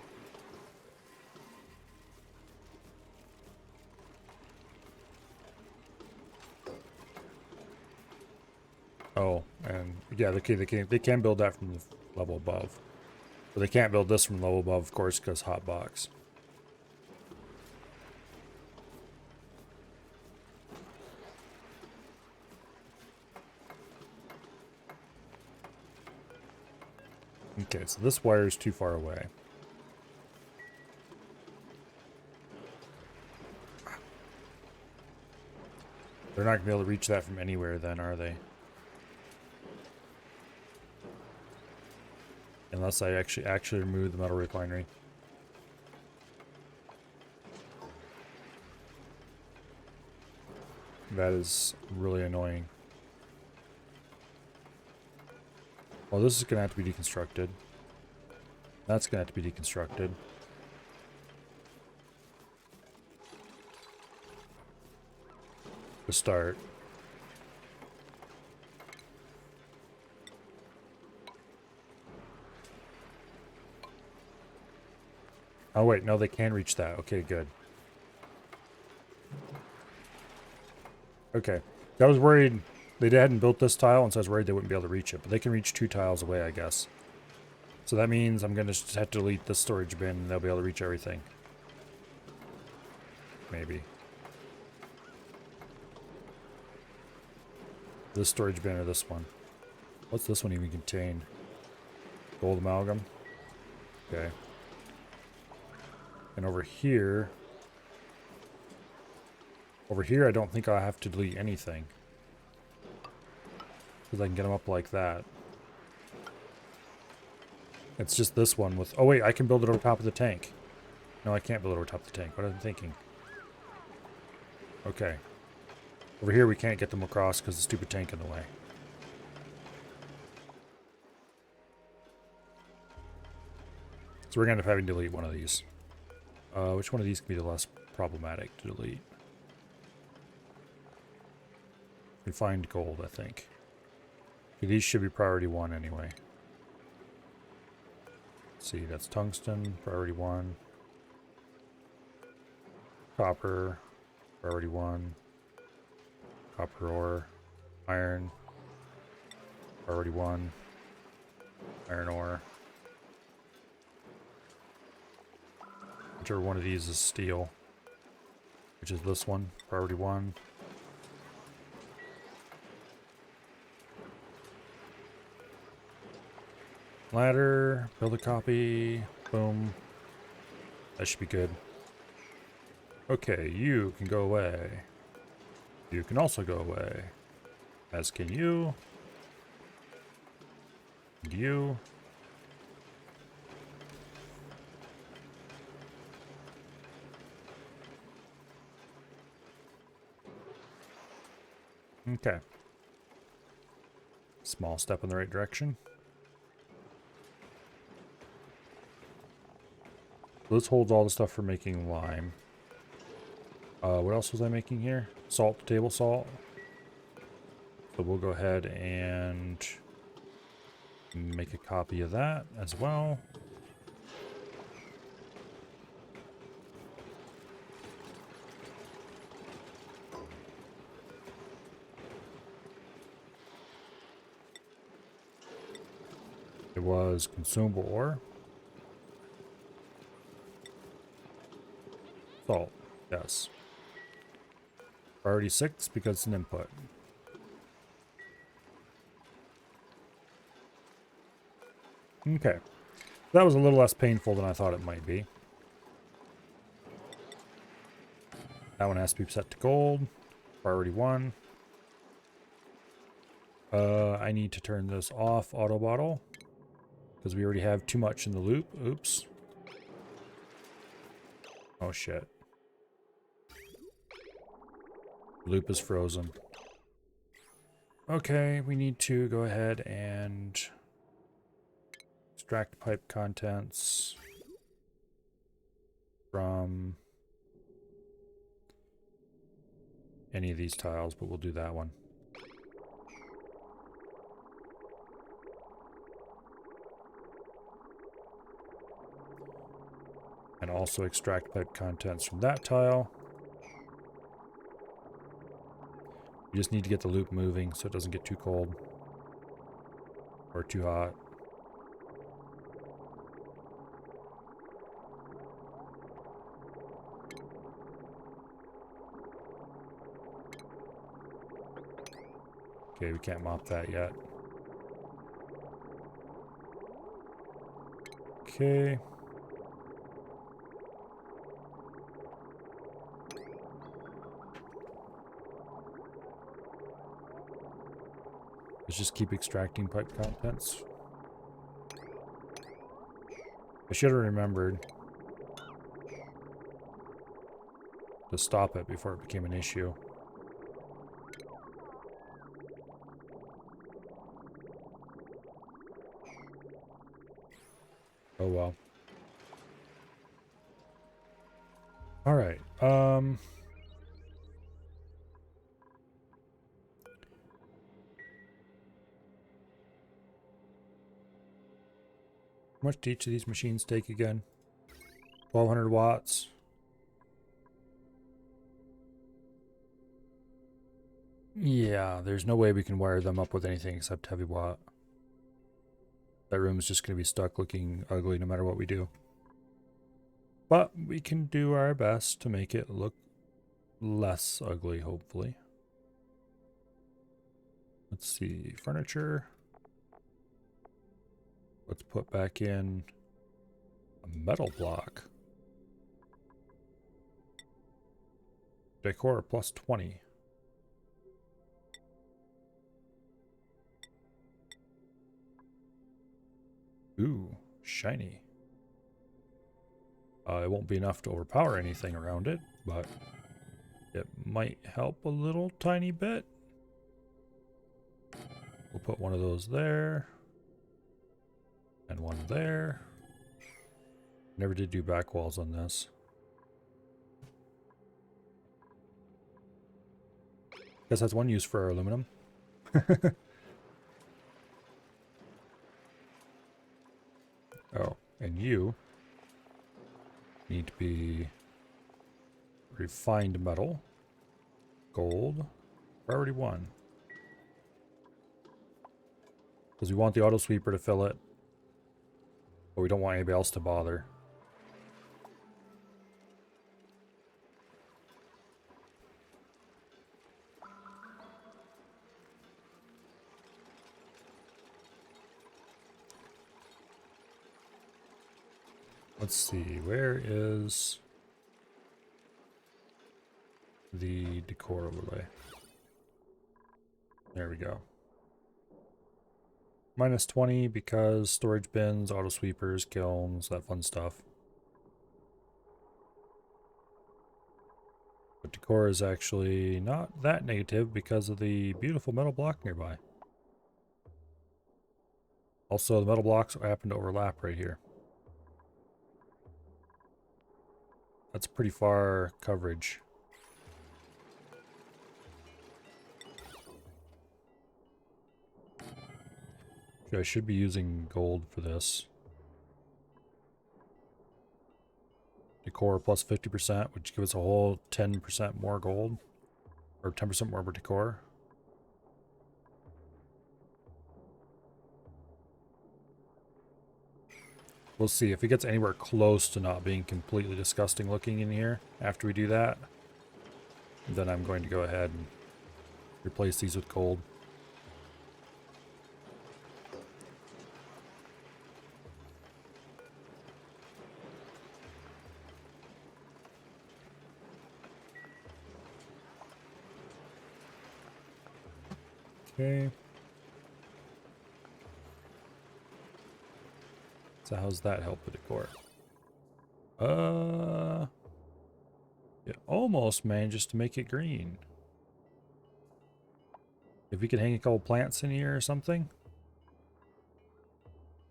Oh, and yeah, they can build that from the level above. But they can't build this from the level above, of course, because hotbox. Okay, so this wire is too far away. They're not going to be able to reach that from anywhere then, are they? Unless I actually remove the metal refinery. That is really annoying. Well, this is going to have to be deconstructed. That's going to have to be deconstructed. To start. Oh wait, no, they can reach that. Okay, good. Okay. I was worried they hadn't built this tile, and so I was worried they wouldn't be able to reach it. But they can reach 2 tiles away, I guess. So that means I'm going to just have to delete this storage bin, and they'll be able to reach everything. Maybe. This storage bin or this one? What's this one even contain? Gold amalgam? Okay. And over here I don't think I'll have to delete anything. Because I can get them up like that. It's just this one with... Oh wait, I can build it over top of the tank. No, I can't build it over top of the tank. What am I thinking? Okay. Over here we can't get them across because the stupid tank in the way. So we're going to end up having to delete one of these. Which one of these can be the less problematic to delete? Refined gold, I think. These should be priority 1 anyway. Let's see, that's tungsten, priority 1. Copper, priority 1. Copper ore. Iron, priority 1. Iron ore. Whichever one of these is steel. Which is this one, priority 1. Ladder, build a copy, boom. That should be good. Okay, you can go away. You can also go away. As can you. And you. Okay. Small step in the right direction. This holds all the stuff for making lime. What else was I making here? Salt, table salt. So we'll go ahead and make a copy of that as well. It was consumable ore. Salt, yes. Priority 6 because it's an input. Okay. That was a little less painful than I thought it might be. That one has to be set to gold. Priority 1. I need to turn this off, auto bottle. Because we already have too much in the loop. Oops. Oh shit. Loop is frozen. Okay, we need to go ahead and extract pipe contents from any of these tiles, but we'll do that one. And also extract pipe contents from that tile. You just need to get the loop moving so it doesn't get too cold or too hot. Okay, we can't mop that yet. Okay. Let's just keep extracting pipe contents. I should have remembered to stop it before it became an issue. Oh well. All right. How much do each of these machines take again? 1200 watts. Yeah, there's no way we can wire them up with anything except heavy watt. That room is just going to be stuck looking ugly no matter what we do. But we can do our best to make it look less ugly, hopefully. Let's see, furniture. Let's put back in a metal block. Decor plus 20. Ooh, shiny. It won't be enough to overpower anything around it, but it might help a little tiny bit. We'll put one of those there. And one there. Never did do back walls on this. Guess that's one use for our aluminum. Oh, and you need to be refined metal, gold, priority 1. Because we want the auto sweeper to fill it, but we don't want anybody else to bother. Let's see, where is the decor overlay? There we go. Minus 20 because storage bins, auto sweepers, kilns, that fun stuff. But decor is actually not that negative because of the beautiful metal block nearby. Also, the metal blocks happen to overlap right here. That's pretty far coverage. I should be using gold for this. Decor plus 50%, which gives us a whole 10% more gold. Or 10% more decor. We'll see. If it gets anywhere close to not being completely disgusting looking in here after we do that, then I'm going to go ahead and replace these with gold. Okay. So how's that help the decor? It almost manages to make it green. If we could hang a couple plants in here or something,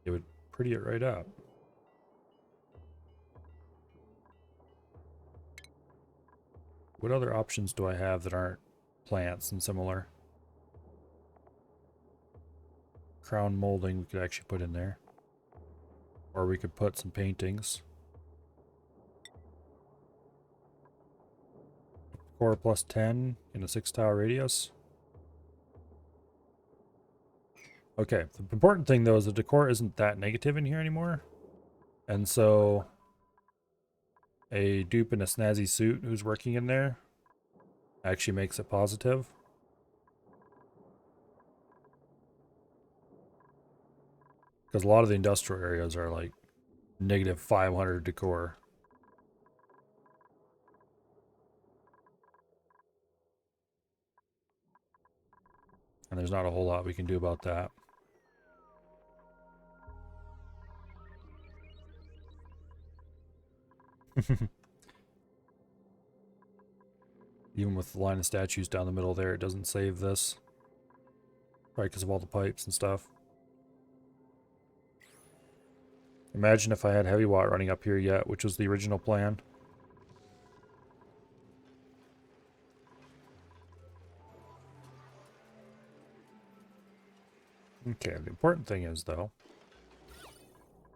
it would pretty it right up. What other options do I have that aren't plants and similar? Crown molding we could actually put in there. Or we could put some paintings. Core plus 10 in a 6-tile radius. Okay, the important thing though is the decor isn't that negative in here anymore. And so a dupe in a snazzy suit who's working in there actually makes it positive. Because a lot of the industrial areas are like negative 500 decor. And there's not a whole lot we can do about that. Even with the line of statues down the middle there, it doesn't save this. Probably because of all the pipes and stuff. Imagine if I had heavy watt running up here yet, which was the original plan. Okay, the important thing is though,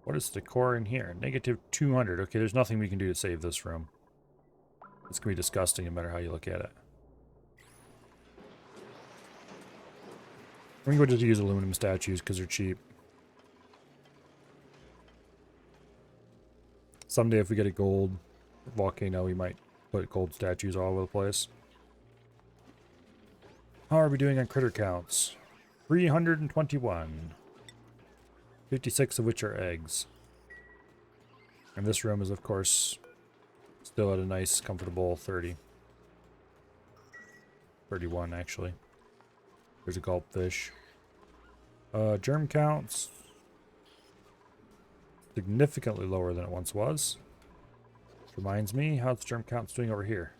what is the decor in here? Negative 200. Okay, there's nothing we can do to save this room. It's going to be disgusting no matter how you look at it. I'm going to just use aluminum statues because they're cheap. Someday if we get a gold volcano, we might put gold statues all over the place. How are we doing on critter counts? 321. 56 of which are eggs. And this room is, of course, still at a nice, comfortable 30. 31, actually. There's a gulp fish. Germ counts. Significantly lower than it once was. Which reminds me, how's the germ counts doing over here?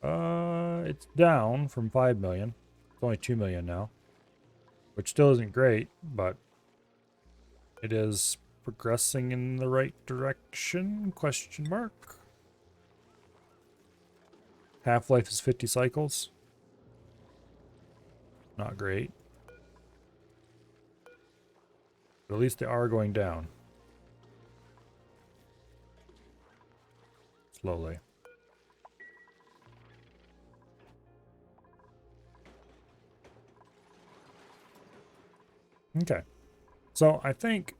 It's down from 5 million. It's only 2 million now. Which still isn't great, but it is progressing in the right direction? Question mark. Half-life is 50 cycles. Not great. But at least they are going down. Slowly. Okay. So I think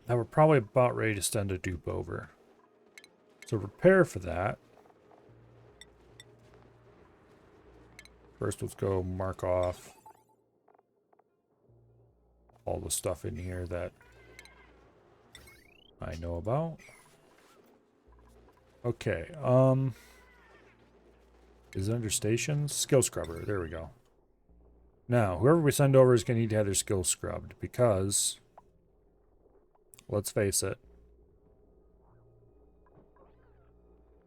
that we're probably about ready to send a dupe over. So prepare for that. First, let's go mark off all the stuff in here that I know about. Okay, is it under stations? Skill scrubber, there we go. Now, whoever we send over is going to need to have their skills scrubbed because, let's face it,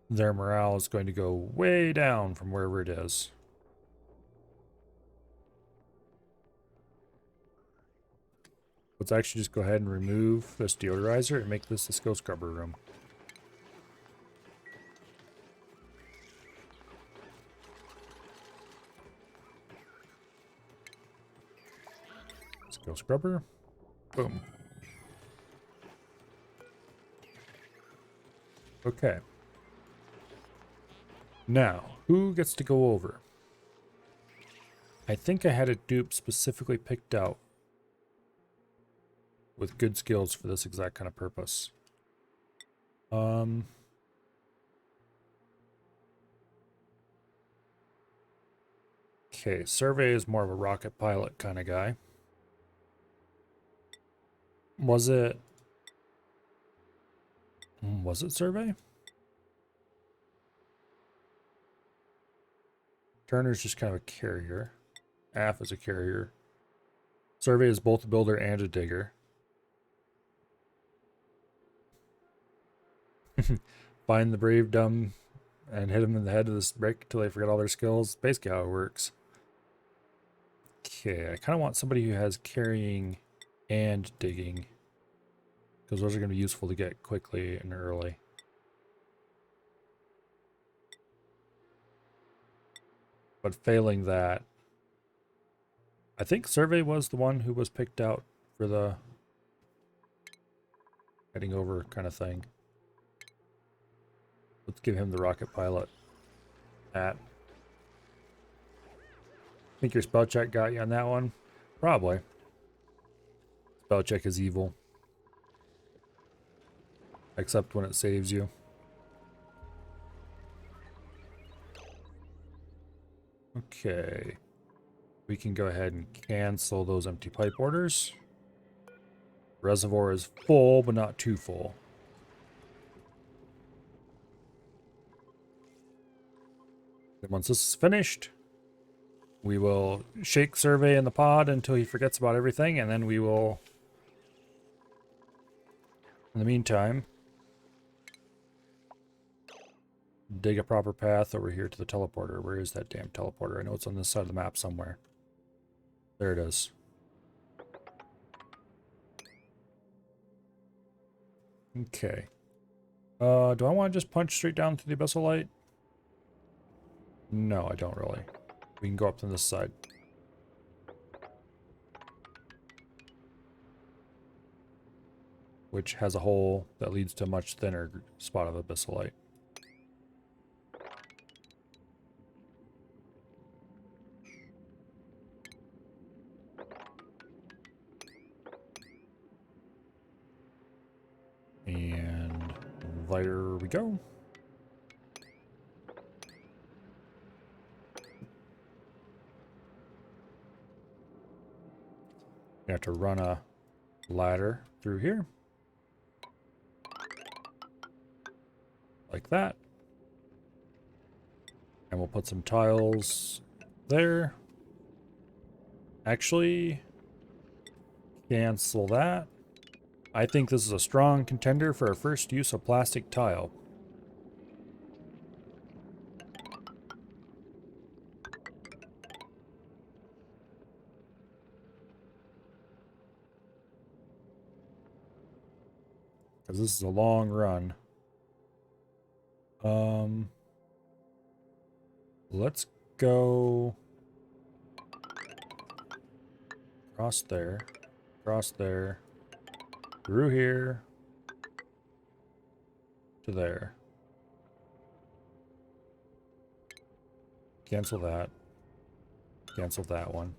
their morale is going to go way down from wherever it is. Let's actually just go ahead and remove this deodorizer and make this the skill scrubber room. Skill scrubber. Boom. Okay. Now, who gets to go over? I think I had a dupe specifically picked out with good skills for this exact kind of purpose. Okay, Survey is more of a rocket pilot kind of guy. Was it Survey? Turner's just kind of a carrier. Aff is a carrier. Survey is both a builder and a digger. Find the brave dumb and hit them in the head with this brick until they forget all their skills. Basically how it works. Okay, I kind of want somebody who has carrying and digging, because those are going to be useful to get quickly and early. But failing that, I think Survey was the one who was picked out for the heading over kind of thing. Let's give him the rocket pilot. I think your spell check got you on that one? Probably. Spell check is evil. Except when it saves you. Okay. We can go ahead and cancel those empty pipe orders. Reservoir is full, but not too full. Then once this is finished, we will shake Survey in the pod until he forgets about everything, and then we will, in the meantime, dig a proper path over here to the teleporter. Where is that damn teleporter? I know it's on this side of the map somewhere. There it is. Okay. Do I want to just punch straight down through the abyssal light? No, I don't really. We can go up to this side. Which has a hole that leads to a much thinner spot of abyssal light. And there we go. You have to run a ladder through here. Like that. And we'll put some tiles there. Actually, cancel that. I think this is a strong contender for our first use of plastic tile. Because this is a long run. Let's go across there, through here, to there. Cancel that. Cancel that one.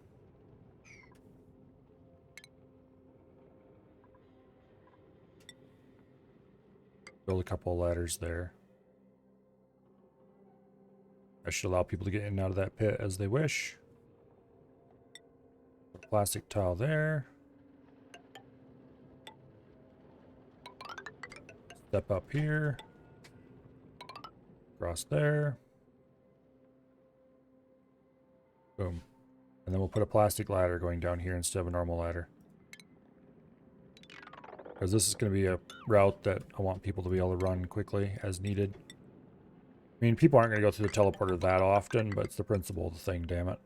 Build a couple of ladders there. I should allow people to get in and out of that pit as they wish. Plastic tile there. Step up here. Cross there. Boom. And then we'll put a plastic ladder going down here instead of a normal ladder. Because this is going to be a route that I want people to be able to run quickly as needed. I mean, people aren't going to go through the teleporter that often, but it's the principle of the thing, damn it.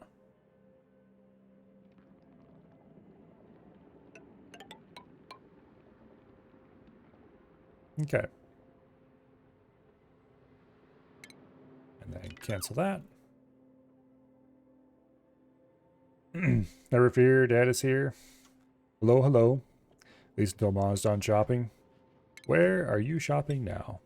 Okay. And then cancel that. Never fear, Dad is here. Hello, hello. At least until Mom's done shopping. Where are you shopping now?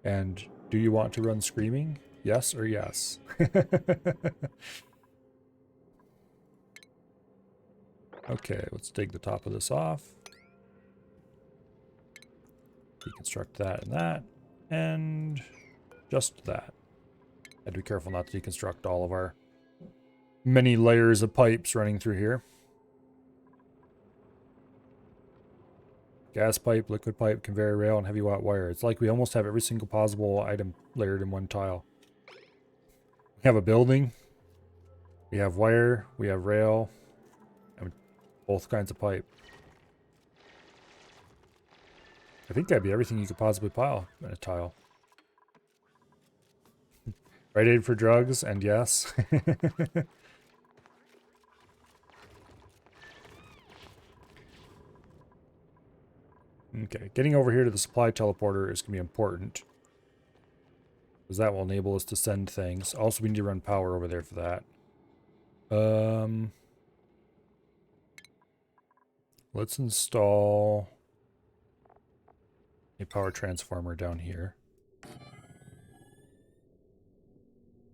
And do you want to run screaming? Yes or yes? Okay, let's dig the top of this off. Deconstruct that and that. And just that. Had to be careful not to deconstruct all of our many layers of pipes running through here. Gas pipe, liquid pipe, conveyor rail, and heavy watt wire. It's like we almost have every single possible item layered in one tile. We have a building. We have wire. We have rail. And both kinds of pipe. I think that'd be everything you could possibly pile in a tile. Rite Aid for drugs, and yes. Okay, getting over here to the supply teleporter is going to be important. Because that will enable us to send things. Also, we need to run power over there for that. Let's install a power transformer down here.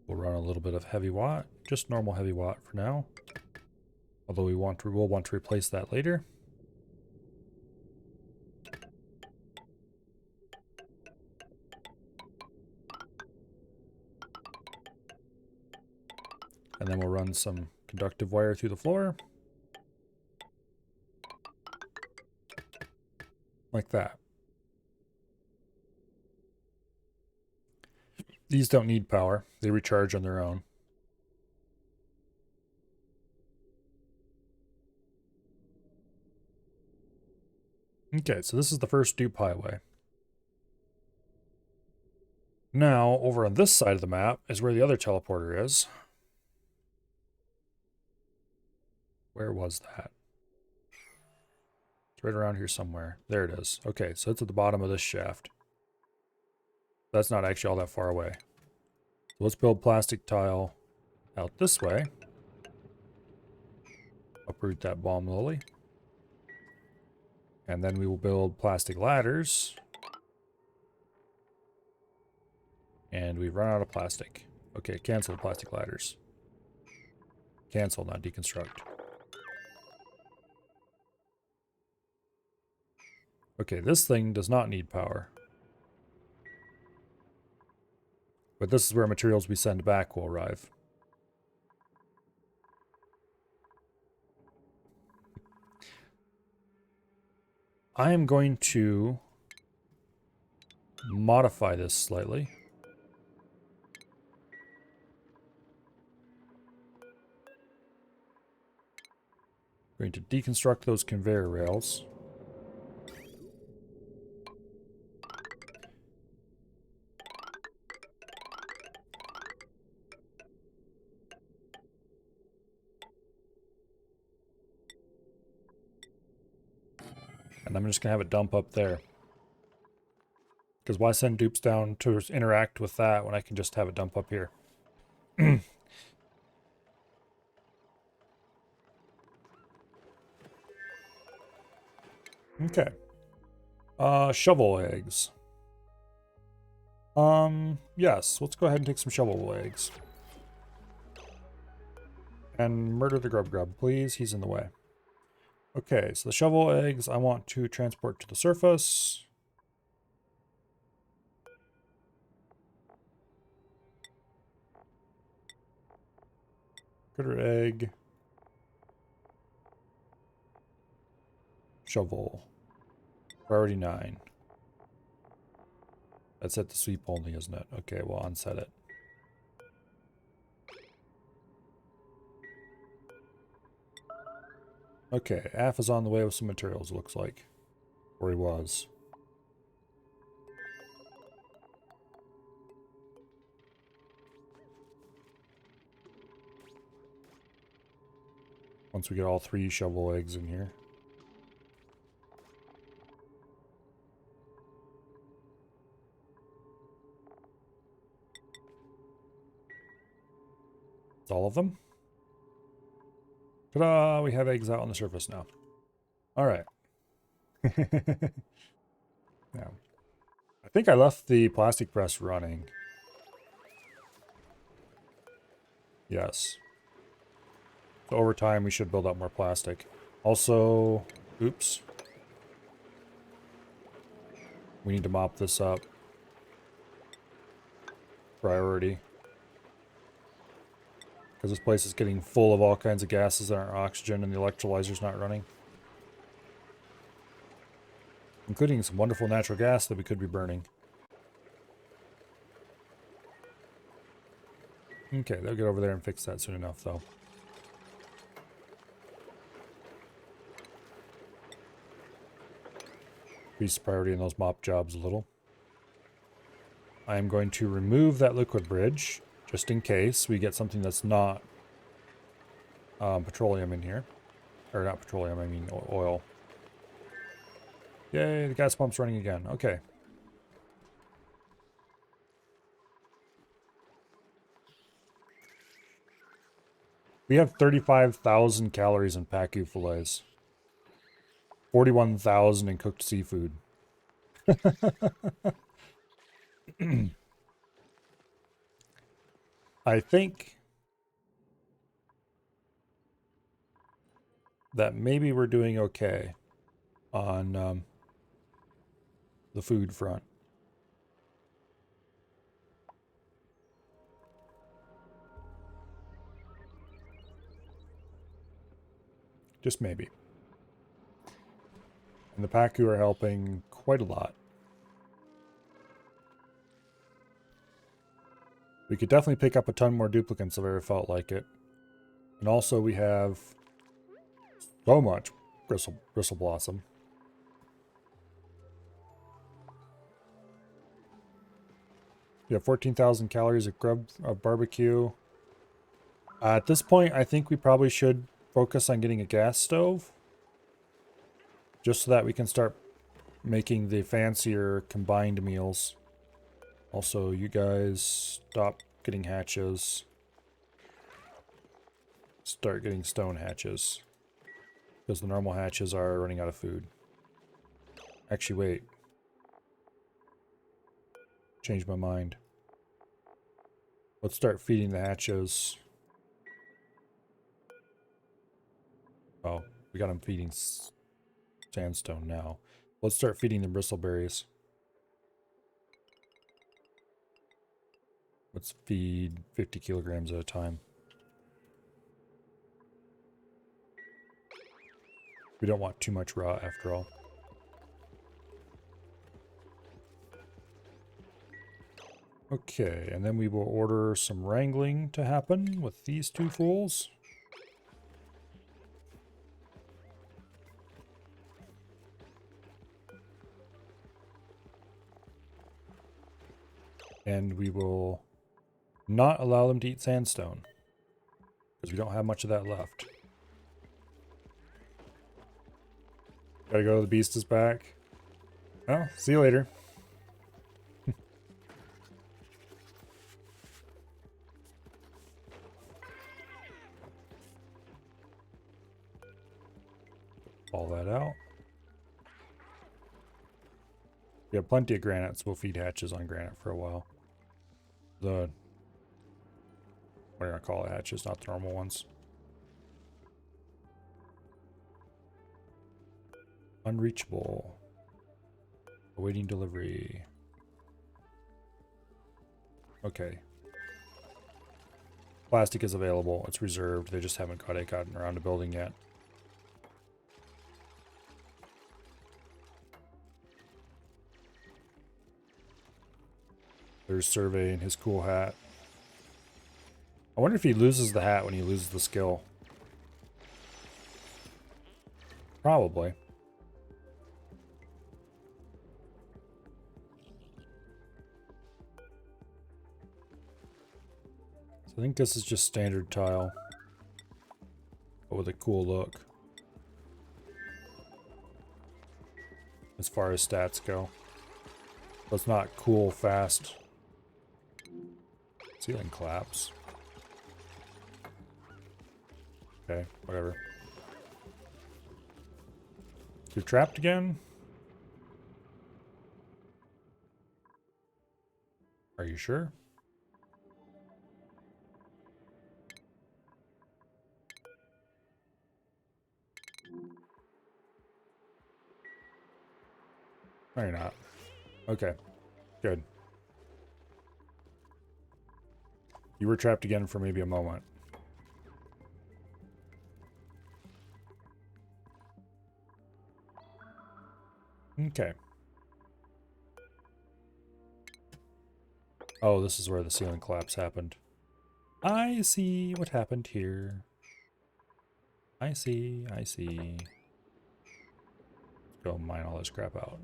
We'll run a little bit of heavy watt, just normal heavy watt for now. Although we will want to replace that later. And then we'll run some conductive wire through the floor. Like that. These don't need power. They recharge on their own. Okay, so this is the first dupe highway. Now, over on this side of the map is where the other teleporter is. Where was that? It's right around here somewhere. There it is. Okay, so it's at the bottom of this shaft. That's not actually all that far away. So let's build plastic tile out this way. Uproot that bomb lily. And then we will build plastic ladders. And we've run out of plastic. Okay, cancel the plastic ladders. Cancel, not deconstruct. Okay, this thing does not need power. But this is where materials we send back will arrive. I am going to modify this slightly. Going to deconstruct those conveyor rails. And I'm just going to have it dump up there. Because why send dupes down to interact with that when I can just have it dump up here? Okay. Shovel eggs. Yes, let's go ahead and take some shovel eggs. And murder the grub grub, please. He's in the way. Okay, so the shovel eggs I want to transport to the surface. Critter egg. Shovel. Priority 9. That's set to sweep only, isn't it? Okay, we'll unset it. Okay, Af is on the way with some materials, it looks like. Or he was. Once we get all 3 shovel eggs in here. It's all of them. Ta-da! We have eggs out on the surface now. Alright. Now, I think I left the plastic press running. Yes. So over time, we should build up more plastic. Also, oops. We need to mop this up. Priority. Because this place is getting full of all kinds of gases that aren't oxygen and the electrolyzer's not running. Including some wonderful natural gas that we could be burning. Okay, they'll get over there and fix that soon enough, though. Increase priority in those mop jobs a little. I am going to remove that liquid bridge, just in case we get something that's not petroleum in here. Or not petroleum, I mean oil. Yay, the gas pump's running again. Okay. We have 35,000 calories in Pacu fillets. 41,000 in cooked seafood. I think that maybe we're doing okay on the food front. Just maybe. And the Pacu are helping quite a lot. We could definitely pick up a ton more duplicates if I ever felt like it. And also we have so much bristle blossom. We have 14,000 calories of grub barbecue. At this point, I think we probably should focus on getting a gas stove. Just so that we can start making the fancier combined meals. Also, you guys stop getting hatches. Start getting stone hatches. Because the normal hatches are running out of food. Actually, wait. Changed my mind. Let's start feeding the hatches. Oh, we got them feeding sandstone now. Let's start feeding them bristleberries. Let's feed 50 kilograms at a time. We don't want too much raw after all. Okay, and then we will order some wrangling to happen with these two fools. And we will not allow them to eat sandstone. Because we don't have much of that left. Gotta go, the beast is back. Well, see you later. All that out. We have plenty of granites. We'll feed hatches on granite for a while. What do you call it? Hatches, not the normal ones. Unreachable. Awaiting delivery. Okay. Plastic is available. It's reserved. They just haven't gotten around to building yet. There's Survey and his cool hat. I wonder if he loses the hat when he loses the skill. Probably. So I think this is just standard tile. But with a cool look. As far as stats go. But it's not cool fast. Ceiling collapse. Okay, whatever. You're trapped again? Are you sure? No, you're not. Okay, good. You were trapped again for maybe a moment. Okay. Oh, this is where the ceiling collapse happened. I see what happened here. I see, I see. Let's go mine all this crap out.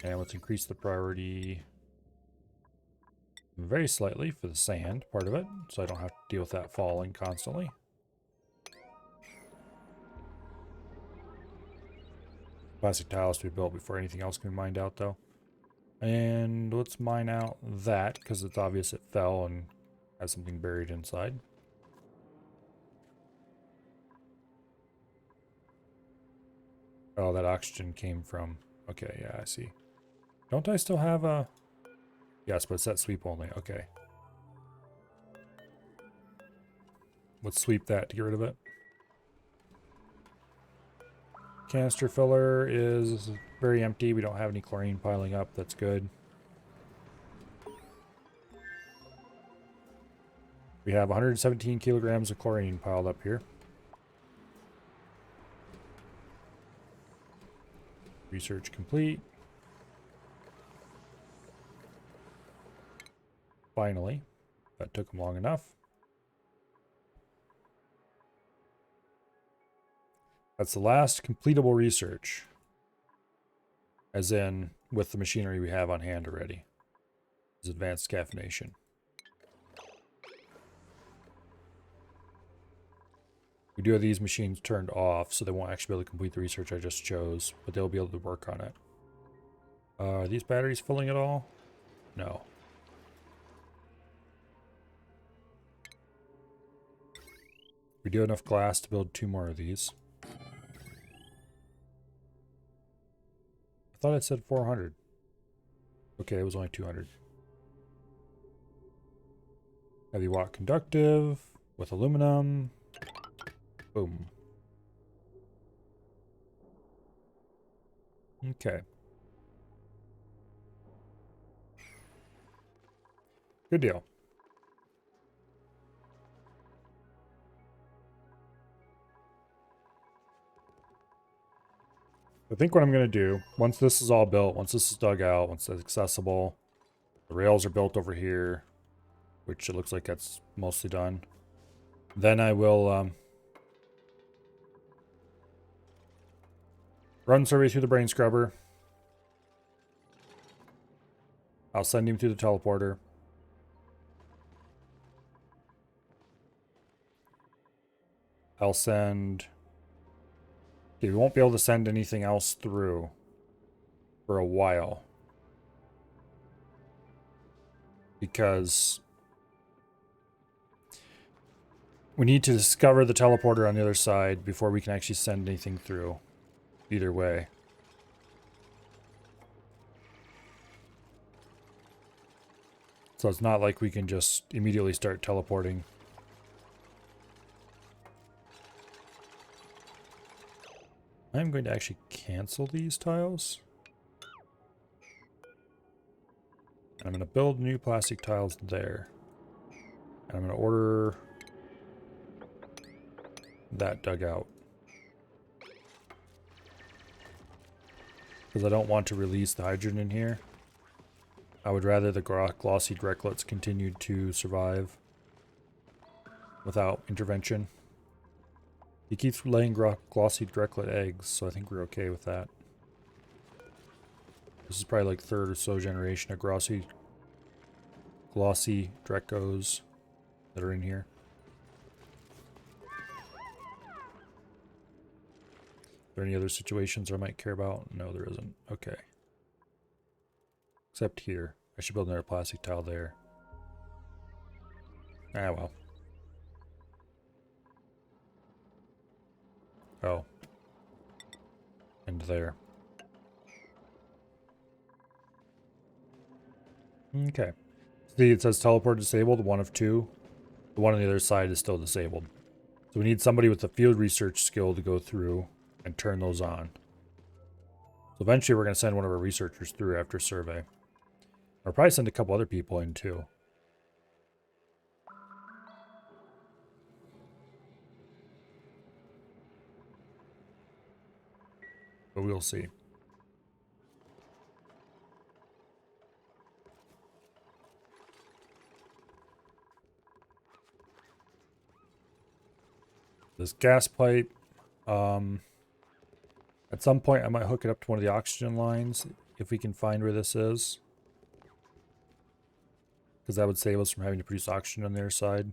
And let's increase the priority. very slightly for the sand part of it, so I don't have to deal with that falling constantly. Plastic tiles to be built before anything else can be mined out, though. And let's mine out that, because it's obvious it fell and has something buried inside. Oh, that oxygen came from... Okay, yeah, I see. Don't I still have a... Yes, but it's that sweep only. Okay. Let's sweep that to get rid of it. Canister filler is very empty. We don't have any chlorine piling up. That's good. We have 117 kilograms of chlorine piled up here. Research complete. Finally. That took them long enough. That's the last completable research. As in, with the machinery we have on hand already. Is advanced caffeination. We do have these machines turned off, so they won't actually be able to complete the research I just chose, but they'll be able to work on it. Are these batteries filling at all? No. We do have enough glass to build 2 more of these. I thought it said 400. Okay, it was only 200. Heavy watt conductive with aluminum. Boom. Okay. Good deal. I think what I'm going to do, once this is all built, once this is dug out, once it's accessible, the rails are built over here, which it looks like that's mostly done. Then I will run survey through the brain scrubber. I'll send him to the teleporter. I'll send... Okay, we won't be able to send anything else through for a while. Because we need to discover the teleporter on the other side before we can actually send anything through. Either way. So it's not like we can just immediately start teleporting. I'm going to actually cancel these tiles. And I'm going to build new plastic tiles there. And I'm going to order that dug out. Because I don't want to release the hydrogen in here. I would rather the glossy Drecklets continue to survive without intervention. He keeps laying glossy Drecklet eggs, so I think we're okay with that. This is probably like 3rd or so generation of glossy Dreckos that are in here. Are there any other situations I might care about? No, there isn't. Okay. Except here. I should build another plastic tile there. Ah, well. Oh. And there. Okay. See, it says teleport disabled, 1 of 2. The one on the other side is still disabled. So we need somebody with the field research skill to go through and turn those on. So eventually we're going to send one of our researchers through after survey. I'll probably send a couple other people in too. But we'll see. This gas pipe, at some point I might hook it up to one of the oxygen lines if we can find where this is. because that would save us from having to produce oxygen on their side.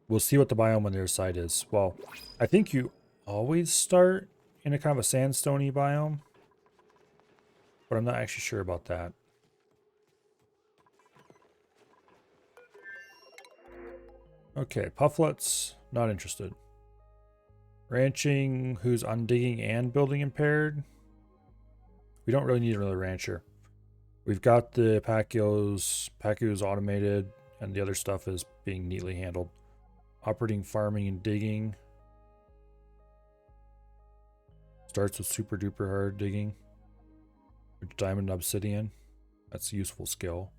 We'll see what the biome on their side is. Well, I think you always start in a kind of a sandstone-y biome, but I'm not actually sure about that. Okay, pufflets, not interested. Ranching, who's undigging and building impaired? We don't really need another rancher. We've got the Pacios automated, and the other stuff is being neatly handled. Operating, farming, and digging. Starts with super duper hard digging. Diamond and obsidian. That's a useful skill.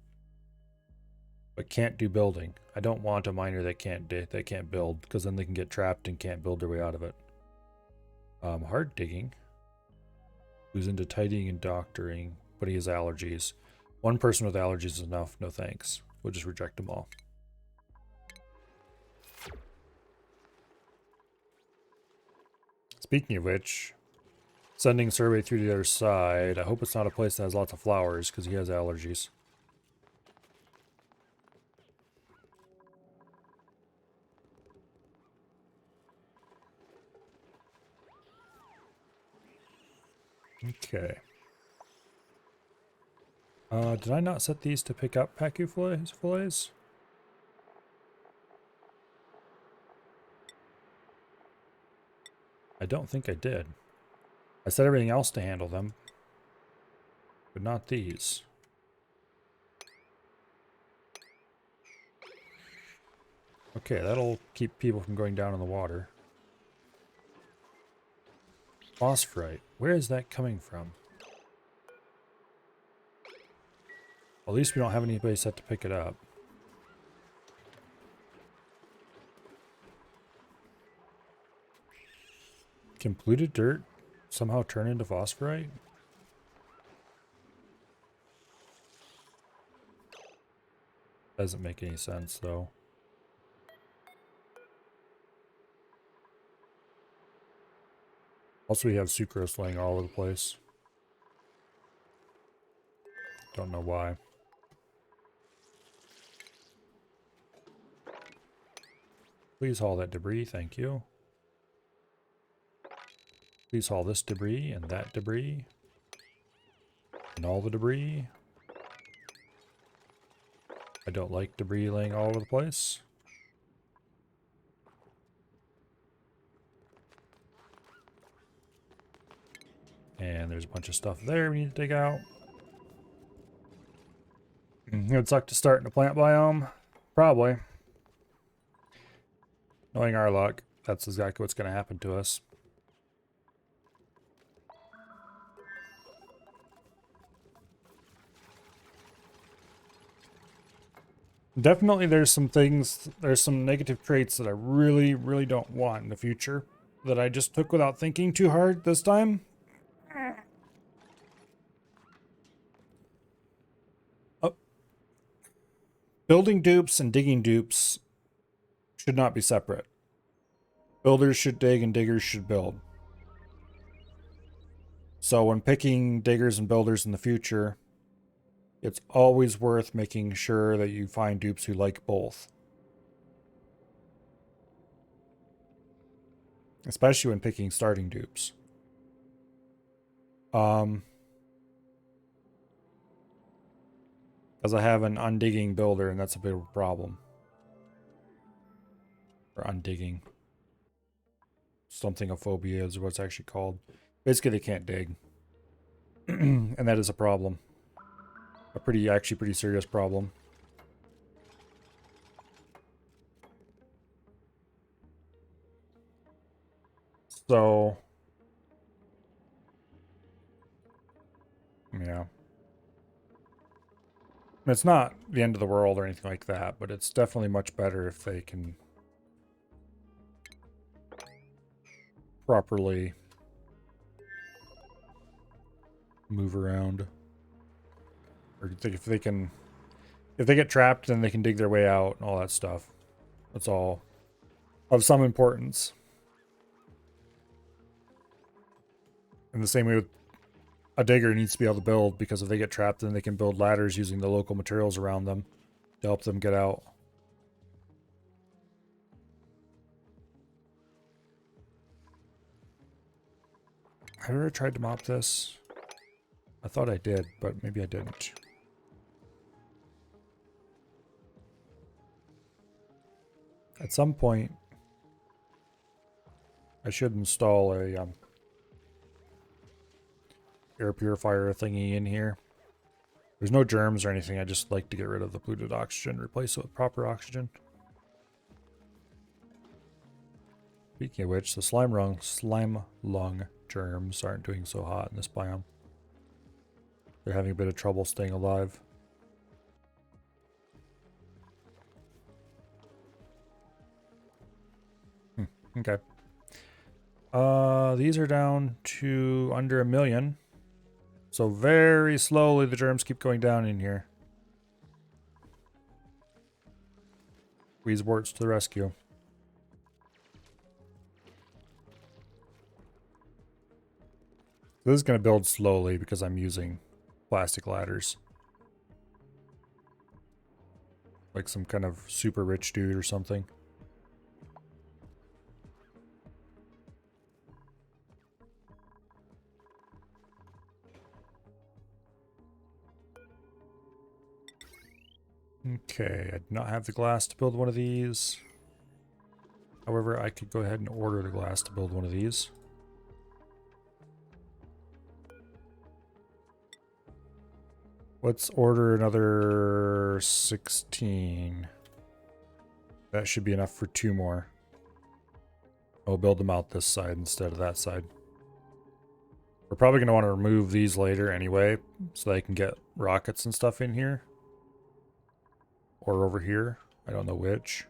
But can't do building. I don't want a miner that can't build, because then they can get trapped and can't build their way out of it. Hard digging. Who's into tidying and doctoring, but he has allergies. One person with allergies is enough. No thanks. We'll just reject them all. Speaking of which, sending survey through to the other side. I hope it's not a place that has lots of flowers, because he has allergies. Okay. Did I not set these to pick up Pacu fillets? I don't think I did. I set everything else to handle them, but not these. Okay, that'll keep people from going down in the water. Phosphorite. Where is that coming from? At least we don't have anybody set to pick it up. Can polluted dirt somehow turn into phosphorite? Doesn't make any sense, though. Also, we have sucrose laying all over the place. Don't know why. Please haul that debris, thank you. Please haul this debris and that debris. And all the debris. I don't like debris laying all over the place. And there's a bunch of stuff there we need to dig out. It would suck to start in a plant biome. Probably. Knowing our luck, that's exactly what's going to happen to us. Definitely there's some negative traits that I really, really don't want in the future that I just took without thinking too hard this time. Building dupes and digging dupes should not be separate. Builders should dig and diggers should build. So when picking diggers and builders in the future, it's always worth making sure that you find dupes who like both. Especially when picking starting dupes. Because I have an undigging builder, and that's a bit of a problem. Or undigging. Something phobia is what it's actually called. Basically, they can't dig. And that is a problem. Actually pretty serious problem. So... yeah. It's not the end of the world or anything like that, but it's definitely much better if they can properly move around. Or if they get trapped, then they can dig their way out and all that stuff. That's all of some importance. In the same way with a digger needs to be able to build, because if they get trapped, then they can build ladders using the local materials around them to help them get out. Have I ever tried to mop this? I thought I did, but maybe I didn't. At some point, I should install a air purifier thingy in here. There's no germs or anything. I just like to get rid of the polluted oxygen, replace it with proper oxygen. Speaking of which, the slime lung germs aren't doing so hot in this biome. They're having a bit of trouble staying alive. Okay. These are down to under 1 million. So very slowly the germs keep going down in here. Wheezeworts to the rescue. This is going to build slowly because I'm using plastic ladders. Like some kind of super rich dude or something. Okay, I do not have the glass to build one of these. However, I could go ahead and order the glass to build one of these. Let's order another 16. That should be enough for 2 more. I'll build them out this side instead of that side. We're probably going to want to remove these later anyway, so they can get rockets and stuff in here. Or over here. I don't know which.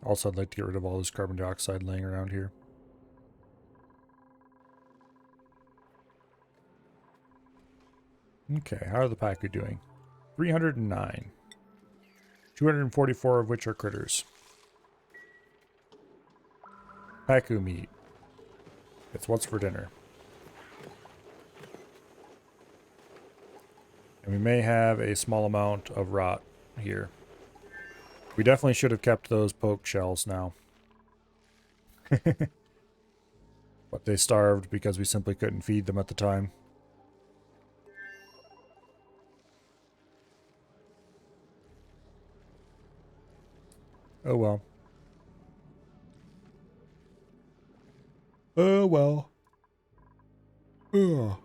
Also, I'd like to get rid of all this carbon dioxide laying around here. Okay, how are the Pacu doing? 309. 244 of which are critters. Pacu meat. It's what's for dinner. And we may have a small amount of rot here. We definitely should have kept those poke shells now. But they starved because we simply couldn't feed them at the time. Oh well. Oh well. Ugh.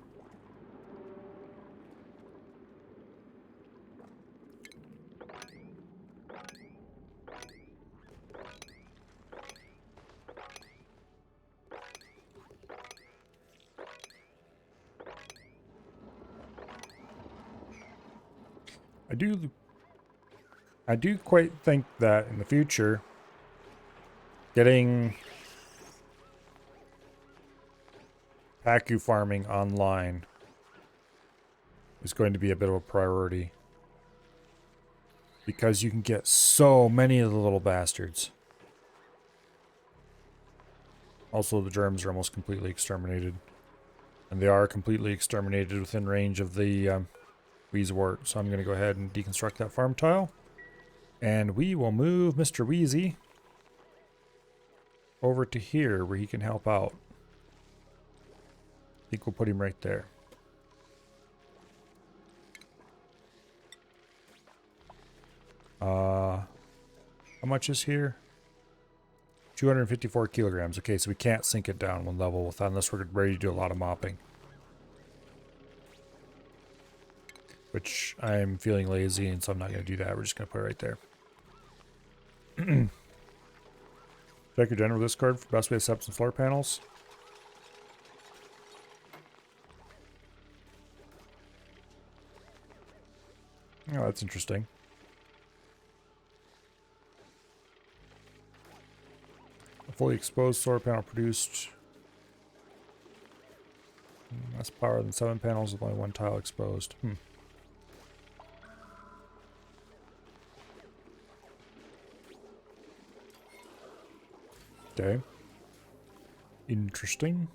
I do quite think that in the future, getting Pacu farming online is going to be a bit of a priority. Because you can get so many of the little bastards. Also, the germs are almost completely exterminated. And they are completely exterminated within range of the Wheezewort. So I'm going to go ahead and deconstruct that farm tile. And we will move Mr. Wheezy over to here where he can help out. I think we'll put him right there. How much is here? 254 kilograms. Okay, so we can't sink it down one level without, unless we're ready to do a lot of mopping. Which I'm feeling lazy, and so I'm not going to do that. We're just going to put it right there. Check your general discard for best way to set up some floor panels. Oh, that's interesting. A fully exposed solar panel produced. Less power than 7 panels with only 1 tile exposed. Okay. Interesting.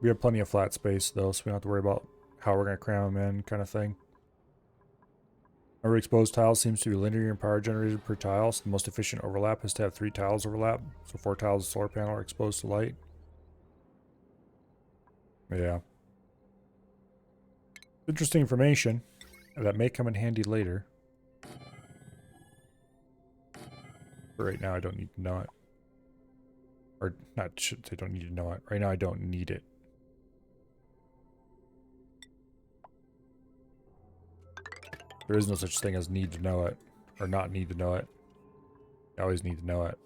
We have plenty of flat space though, so we don't have to worry about how we're going to cram them in, kind of thing. Our exposed tile seems to be linear in power generated per tile, so the most efficient overlap is to have 3 tiles overlap. So 4 tiles of solar panel are exposed to light. Yeah. Interesting information that may come in handy later. But right now I don't need to know it. Or not, should say don't need to know it. Right now I don't need it. There is no such thing as need to know it. Or not need to know it. You always need to know it.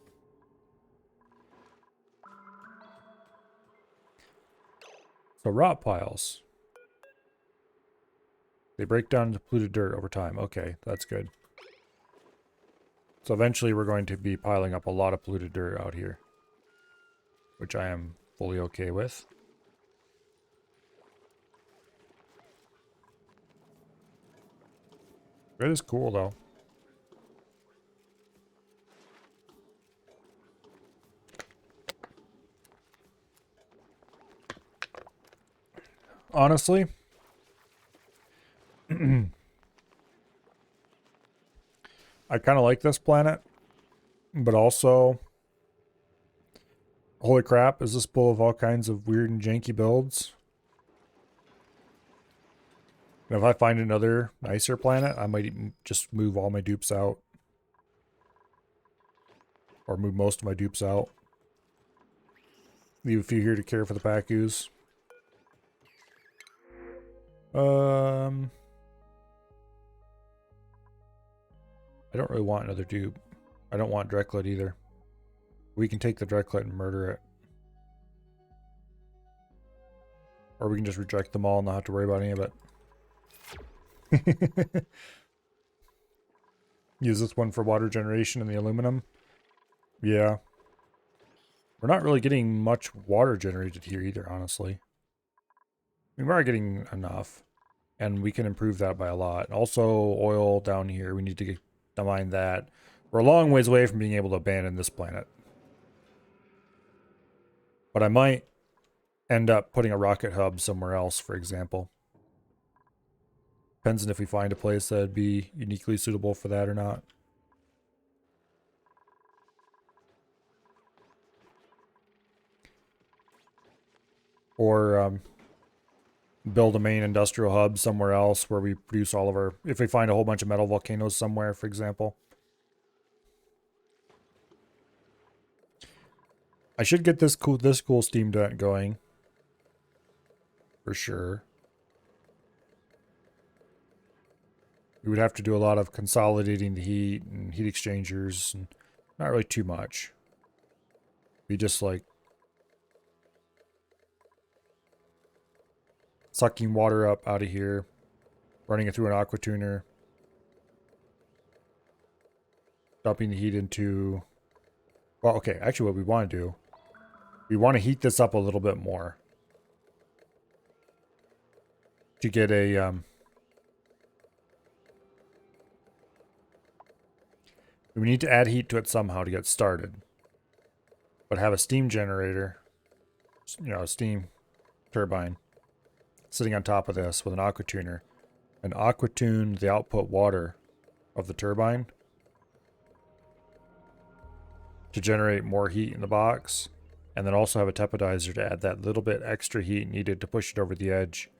So rot piles. They break down into polluted dirt over time. Okay, that's good. So eventually we're going to be piling up a lot of polluted dirt out here. Which I am fully okay with. It is cool though. Honestly, I kind of like this planet, but also, holy crap, is this full of all kinds of weird and janky builds? And if I find another nicer planet, I might just move all my dupes out. Or move most of my dupes out. Leave a few here to care for the Pacus. I don't really want another dupe. I don't want Dreklet either. We can take the Dreklet and murder it. Or we can just reject them all and not have to worry about any of it. Use this one for water generation and the aluminum. Yeah. We're not really getting much water generated here either, honestly. We are getting enough. And we can improve that by a lot. Also, oil down here. We need to mine that. We're a long ways away from being able to abandon this planet. But I might end up putting a rocket hub somewhere else, for example. Depends on if we find a place that would be uniquely suitable for that or not. Or build a main industrial hub somewhere else where we produce all of our... If we find a whole bunch of metal volcanoes somewhere, for example. I should get this cool steam vent going. For sure. We would have to do a lot of consolidating the heat and heat exchangers, and not really too much. Be just like sucking water up out of here, running it through an aqua tuner, dumping the heat into... Well, okay, actually what we want to do, we want to heat this up a little bit more. To get a... we need to add heat to it somehow to get started. But have a steam generator, you know, a steam turbine, sitting on top of this with an aqua tuner, and aqua tune the output water of the turbine to generate more heat in the box, and then also have a tepodizer to add that little bit extra heat needed to push it over the edge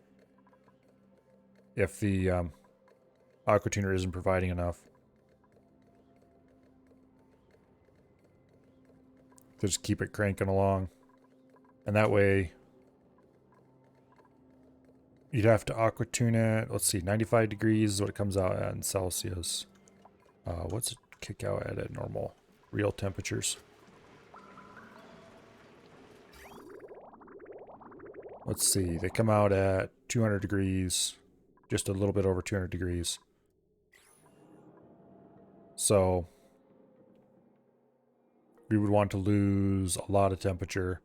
if the aqua tuner isn't providing enough. To just keep it cranking along. And that way you'd have to aqua tune it. Let's see, 95 degrees is what it comes out at in Celsius. What's it kick out at normal real temperatures? Let's see, they come out at 200 degrees, just a little bit over 200 degrees. So we would want to lose a lot of temperature.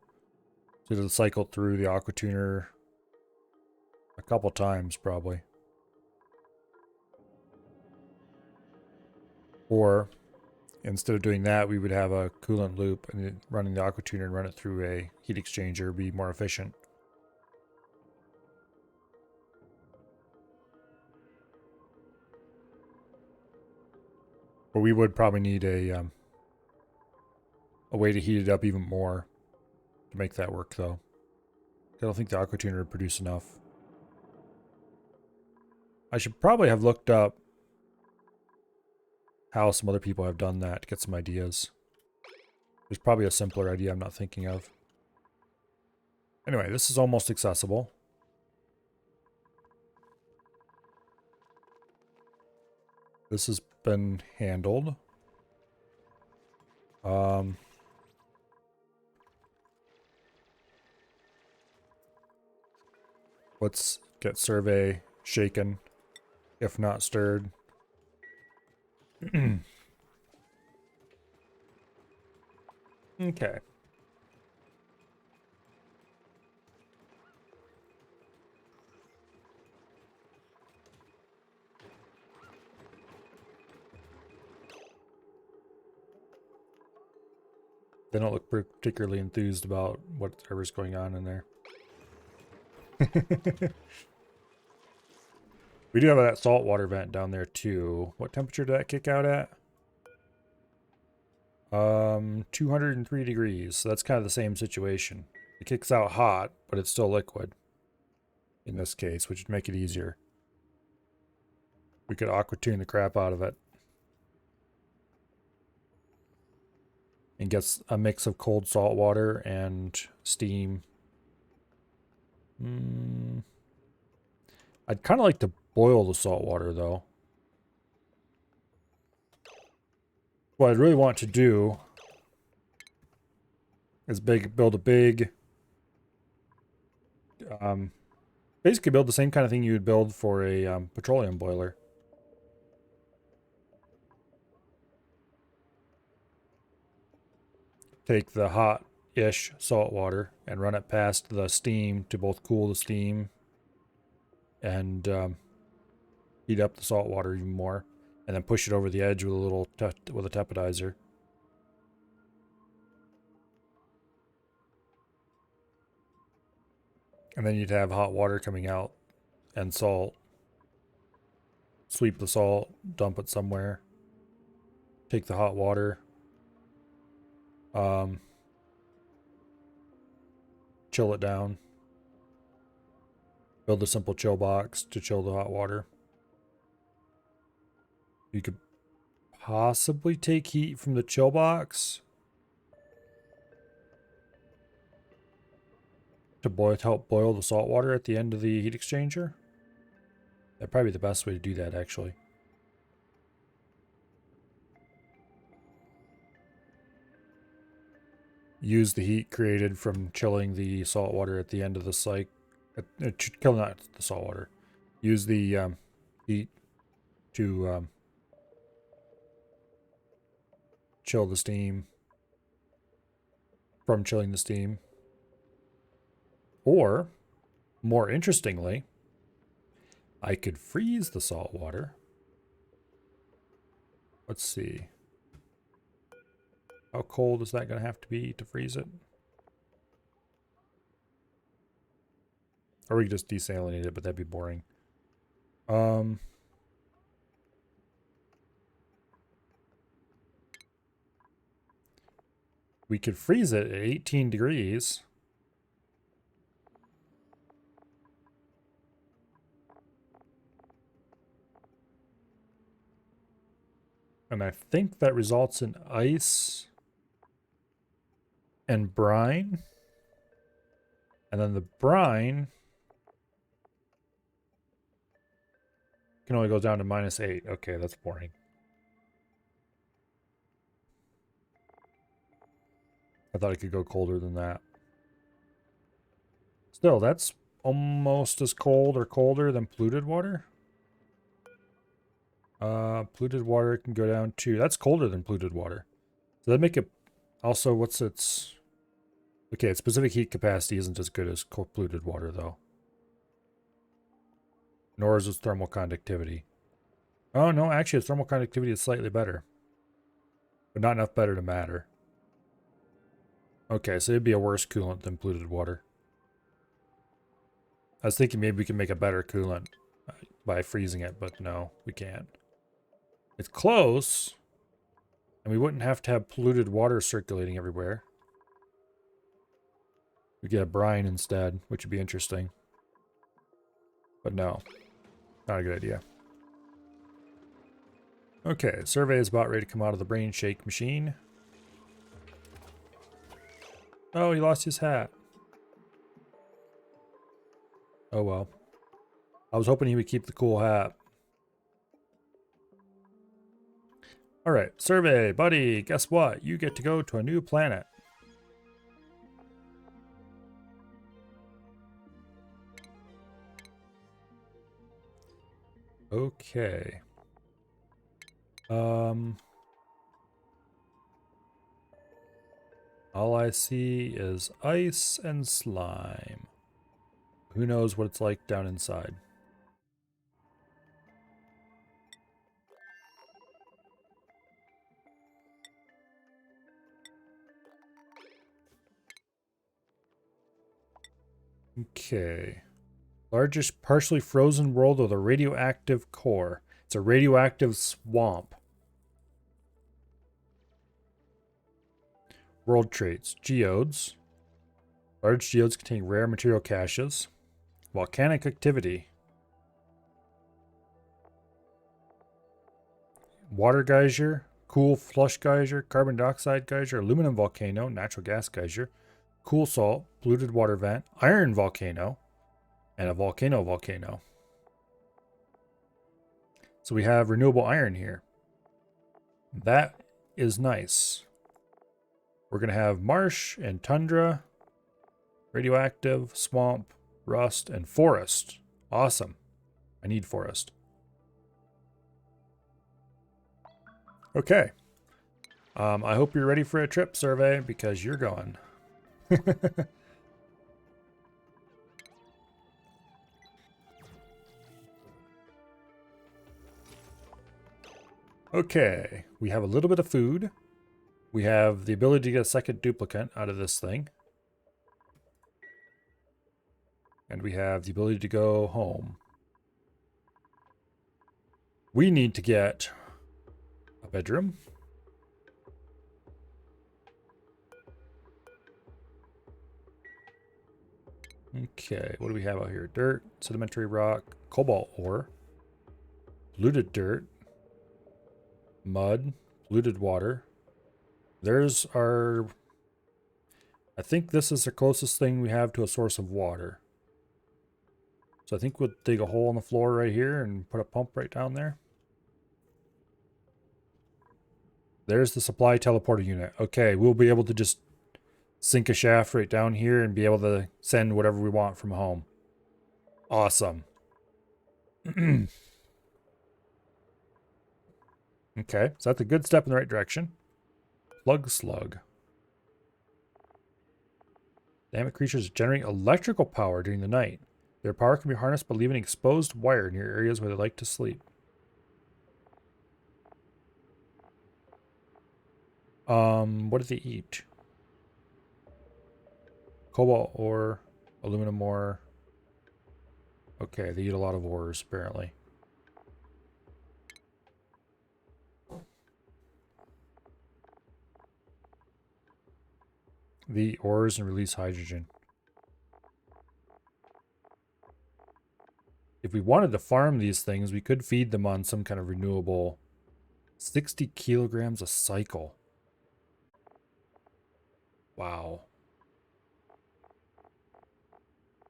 So it'll cycle through the aqua tuner a couple times probably. Or instead of doing that, we would have a coolant loop and running the aqua tuner and run it through a heat exchanger would be more efficient. But we would probably need a way to heat it up even more to make that work, though. I don't think the aqua tuner would produce enough. I should probably have looked up how some other people have done that to get some ideas. There's probably a simpler idea I'm not thinking of. Anyway, this is almost accessible. This has been handled. Let's get survey shaken, if not stirred. Okay. They don't look particularly enthused about whatever's going on in there. We do have that saltwater vent down there too. What temperature did that kick out at? 203 degrees. So that's kind of the same situation. It kicks out hot, but it's still liquid. In this case, which would make it easier. We could aqua tune the crap out of it. And gets a mix of cold salt water and steam. I'd kind of like to boil the salt water, though. What I'd really want to do is build a big... basically build the same kind of thing you would build for a petroleum boiler. Take the hot-ish salt water and run it past the steam to both cool the steam and heat up the salt water even more, and then push it over the edge with a little with a teppidizer. And then you'd have hot water coming out and salt. Sweep the salt, dump it somewhere. Take the hot water. Chill it down. Build a simple chill box to chill the hot water. You could possibly take heat from the chill box to help boil the salt water at the end of the heat exchanger. That'd probably be the best way to do that, actually. Use the heat created from chilling the salt water at the end of the cycle. Kill not the salt water. Use the heat to chill the steam from chilling the steam. Or, more interestingly, I could freeze the salt water. Let's see. How cold is that going to have to be to freeze it? Or we could just desalinate it, but that'd be boring. We could freeze it at 18 degrees. And I think that results in ice and brine. And then the brine can only go down to -8. Okay, that's boring. I thought it could go colder than that. Still, that's almost as cold or colder than polluted water. Polluted water can go down to... That's colder than polluted water. So that'd make it Also, what's its... Okay, its specific heat capacity isn't as good as polluted water, though. Nor is its thermal conductivity. Oh, no, actually, its thermal conductivity is slightly better. But not enough better to matter. Okay, so it'd be a worse coolant than polluted water. I was thinking maybe we can make a better coolant by freezing it, but no, we can't. It's close, and we wouldn't have to have polluted water circulating everywhere. We get a brine instead, which would be interesting. But no, not a good idea. Okay, survey is about ready to come out of the brain shake machine. Oh, he lost his hat. Oh well. I was hoping he would keep the cool hat. Alright, survey, buddy, guess what? You get to go to a new planet. Okay. All I see is ice and slime. Who knows what it's like down inside? Okay. Largest partially frozen world with a radioactive core. It's a radioactive swamp. World traits. Geodes. Large geodes contain rare material caches. Volcanic activity. Water geyser. Cool flush geyser. Carbon dioxide geyser. Aluminum volcano. Natural gas geyser. Cool salt. Polluted water vent. Iron volcano. And a volcano. So we have renewable iron here. That is nice. We're going to have marsh and tundra, radioactive, swamp, rust, and forest. Awesome. I need forest. Okay. I hope you're ready for a trip survey because you're going. Okay. We have a little bit of food. We have the ability to get a second duplicate out of this thing. And we have the ability to go home. We need to get a bedroom. Okay, what do we have out here? Dirt, sedimentary rock, cobalt ore, polluted dirt, mud, polluted water. There's our... I think this is the closest thing we have to a source of water. So I think we'll dig a hole in the floor right here and put a pump right down there. There's the supply teleporter unit. Okay, we'll be able to just sink a shaft right down here and be able to send whatever we want from home. Awesome. Okay, so that's a good step in the right direction. Plug slug. Dynamic creatures generate electrical power during the night. Their power can be harnessed by leaving exposed wire near areas where they like to sleep. What do they eat? Cobalt ore, aluminum ore. Okay, they eat a lot of ores, apparently. They eat ores and release hydrogen. If we wanted to farm these things, we could feed them on some kind of renewable 60 kilograms a cycle. Wow.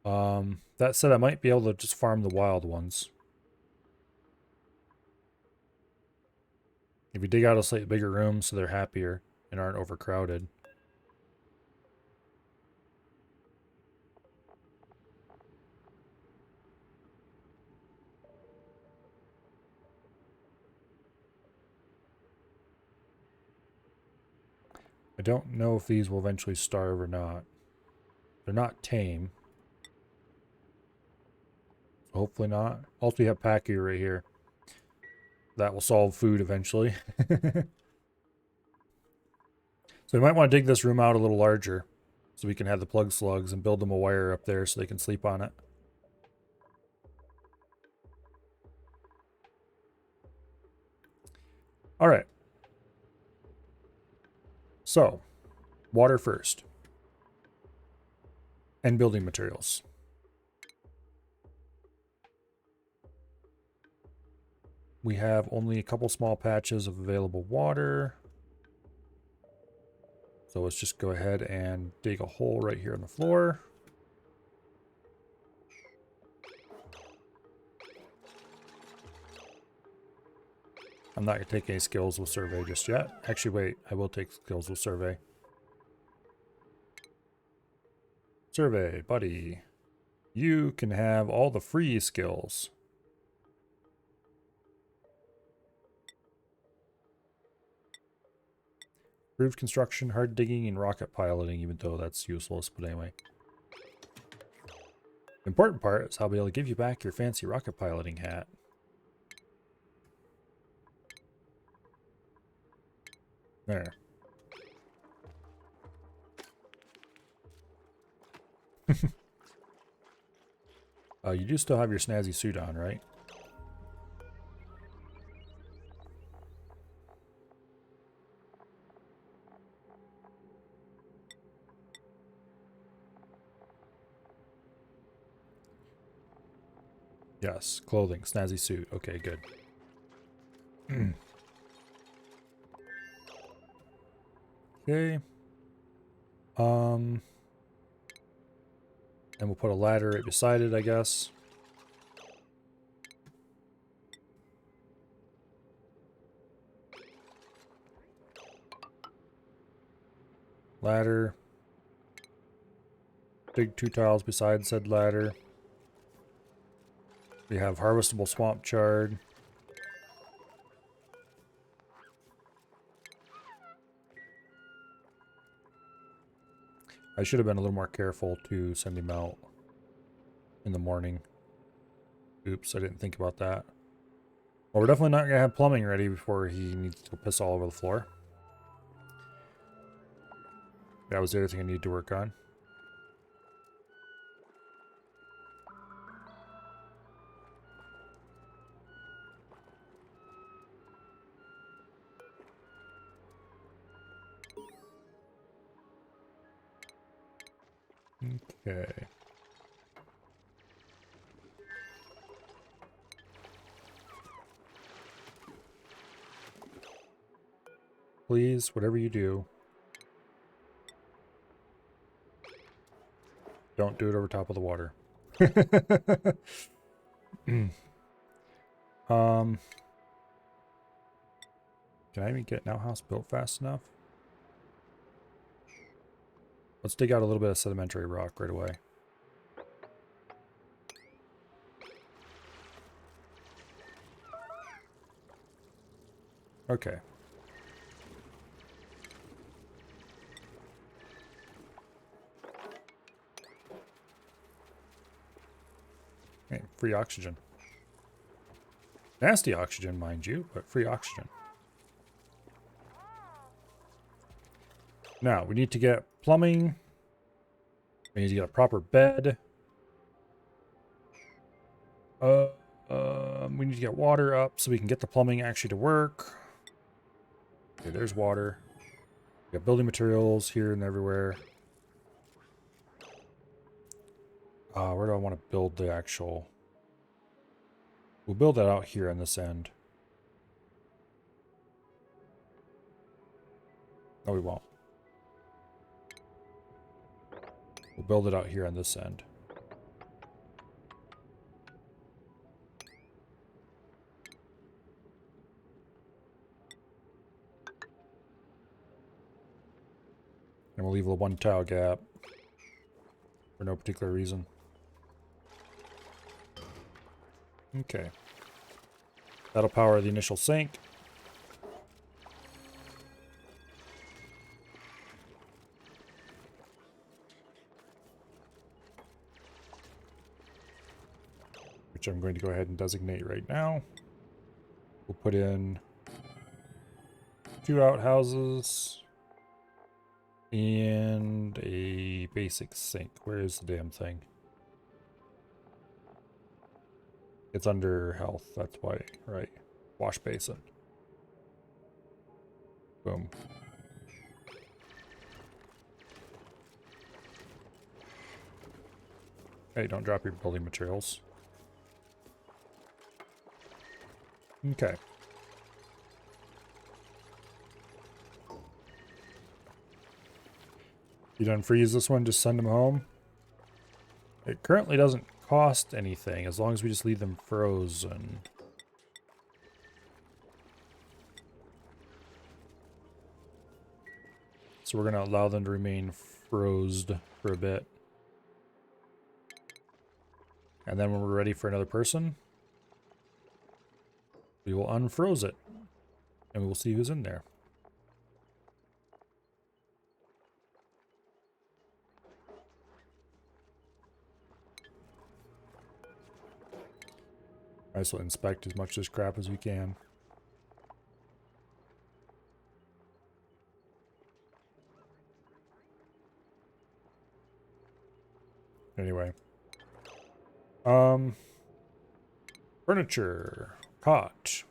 That said, I might be able to just farm the wild ones. If we dig out a slightly bigger room so they're happier and aren't overcrowded. I don't know if these will eventually starve or not. They're not tame. So hopefully not. Also, we have Pacu right here. That will solve food eventually. So we might want to dig this room out a little larger so we can have the plug slugs and build them a wire up there so they can sleep on it. All right. So, water first. And building materials. We have only a couple small patches of available water. So let's just go ahead and dig a hole right here on the floor. I'm not going to take any skills with survey just yet. Actually, wait, I will take skills with survey. Survey, buddy. You can have all the free skills. Improved construction, hard digging, and rocket piloting, even though that's useless, but anyway. The important part is I'll be able to give you back your fancy rocket piloting hat. There. You do still have your snazzy suit on, right? Yes, clothing, snazzy suit. Okay, good. Okay. And we'll put a ladder right beside it, I guess. Ladder. Dig 2 tiles beside said ladder. We have harvestable swamp chard. I should have been a little more careful to send him out in the morning. Oops, I didn't think about that. Well, we're definitely not going to have plumbing ready before he needs to go piss all over the floor. That was the other thing I need to work on. Okay. Please, whatever you do, don't do it over top of the water. Can I even get an outhouse built fast enough? Let's dig out a little bit of sedimentary rock right away. Okay. Okay, free oxygen. Nasty oxygen, mind you, but free oxygen. Now, we need to get plumbing. We need to get a proper bed. We need to get water up so we can get the plumbing actually to work. Okay, there's water. We got building materials here and everywhere. Where do I want to build the actual... We'll build that out here on this end. No, we won't. We'll build it out here on this end. And we'll leave a 1 tile gap for no particular reason. Okay. That'll power the initial sink. which I'm going to go ahead and designate right now. We'll put in 2 outhouses and a basic sink. Where is the damn thing? It's under health, that's why, right? Wash basin. Boom. Hey, don't drop your building materials. Okay. You done freeze this one, just send them home. It currently doesn't cost anything as long as we just leave them frozen. So we're going to allow them to remain frozen for a bit. And then when we're ready for another person, we will unfroze it. And we will see who's in there. Alright, so inspect as much of this crap as we can. Anyway. Furniture. Cot.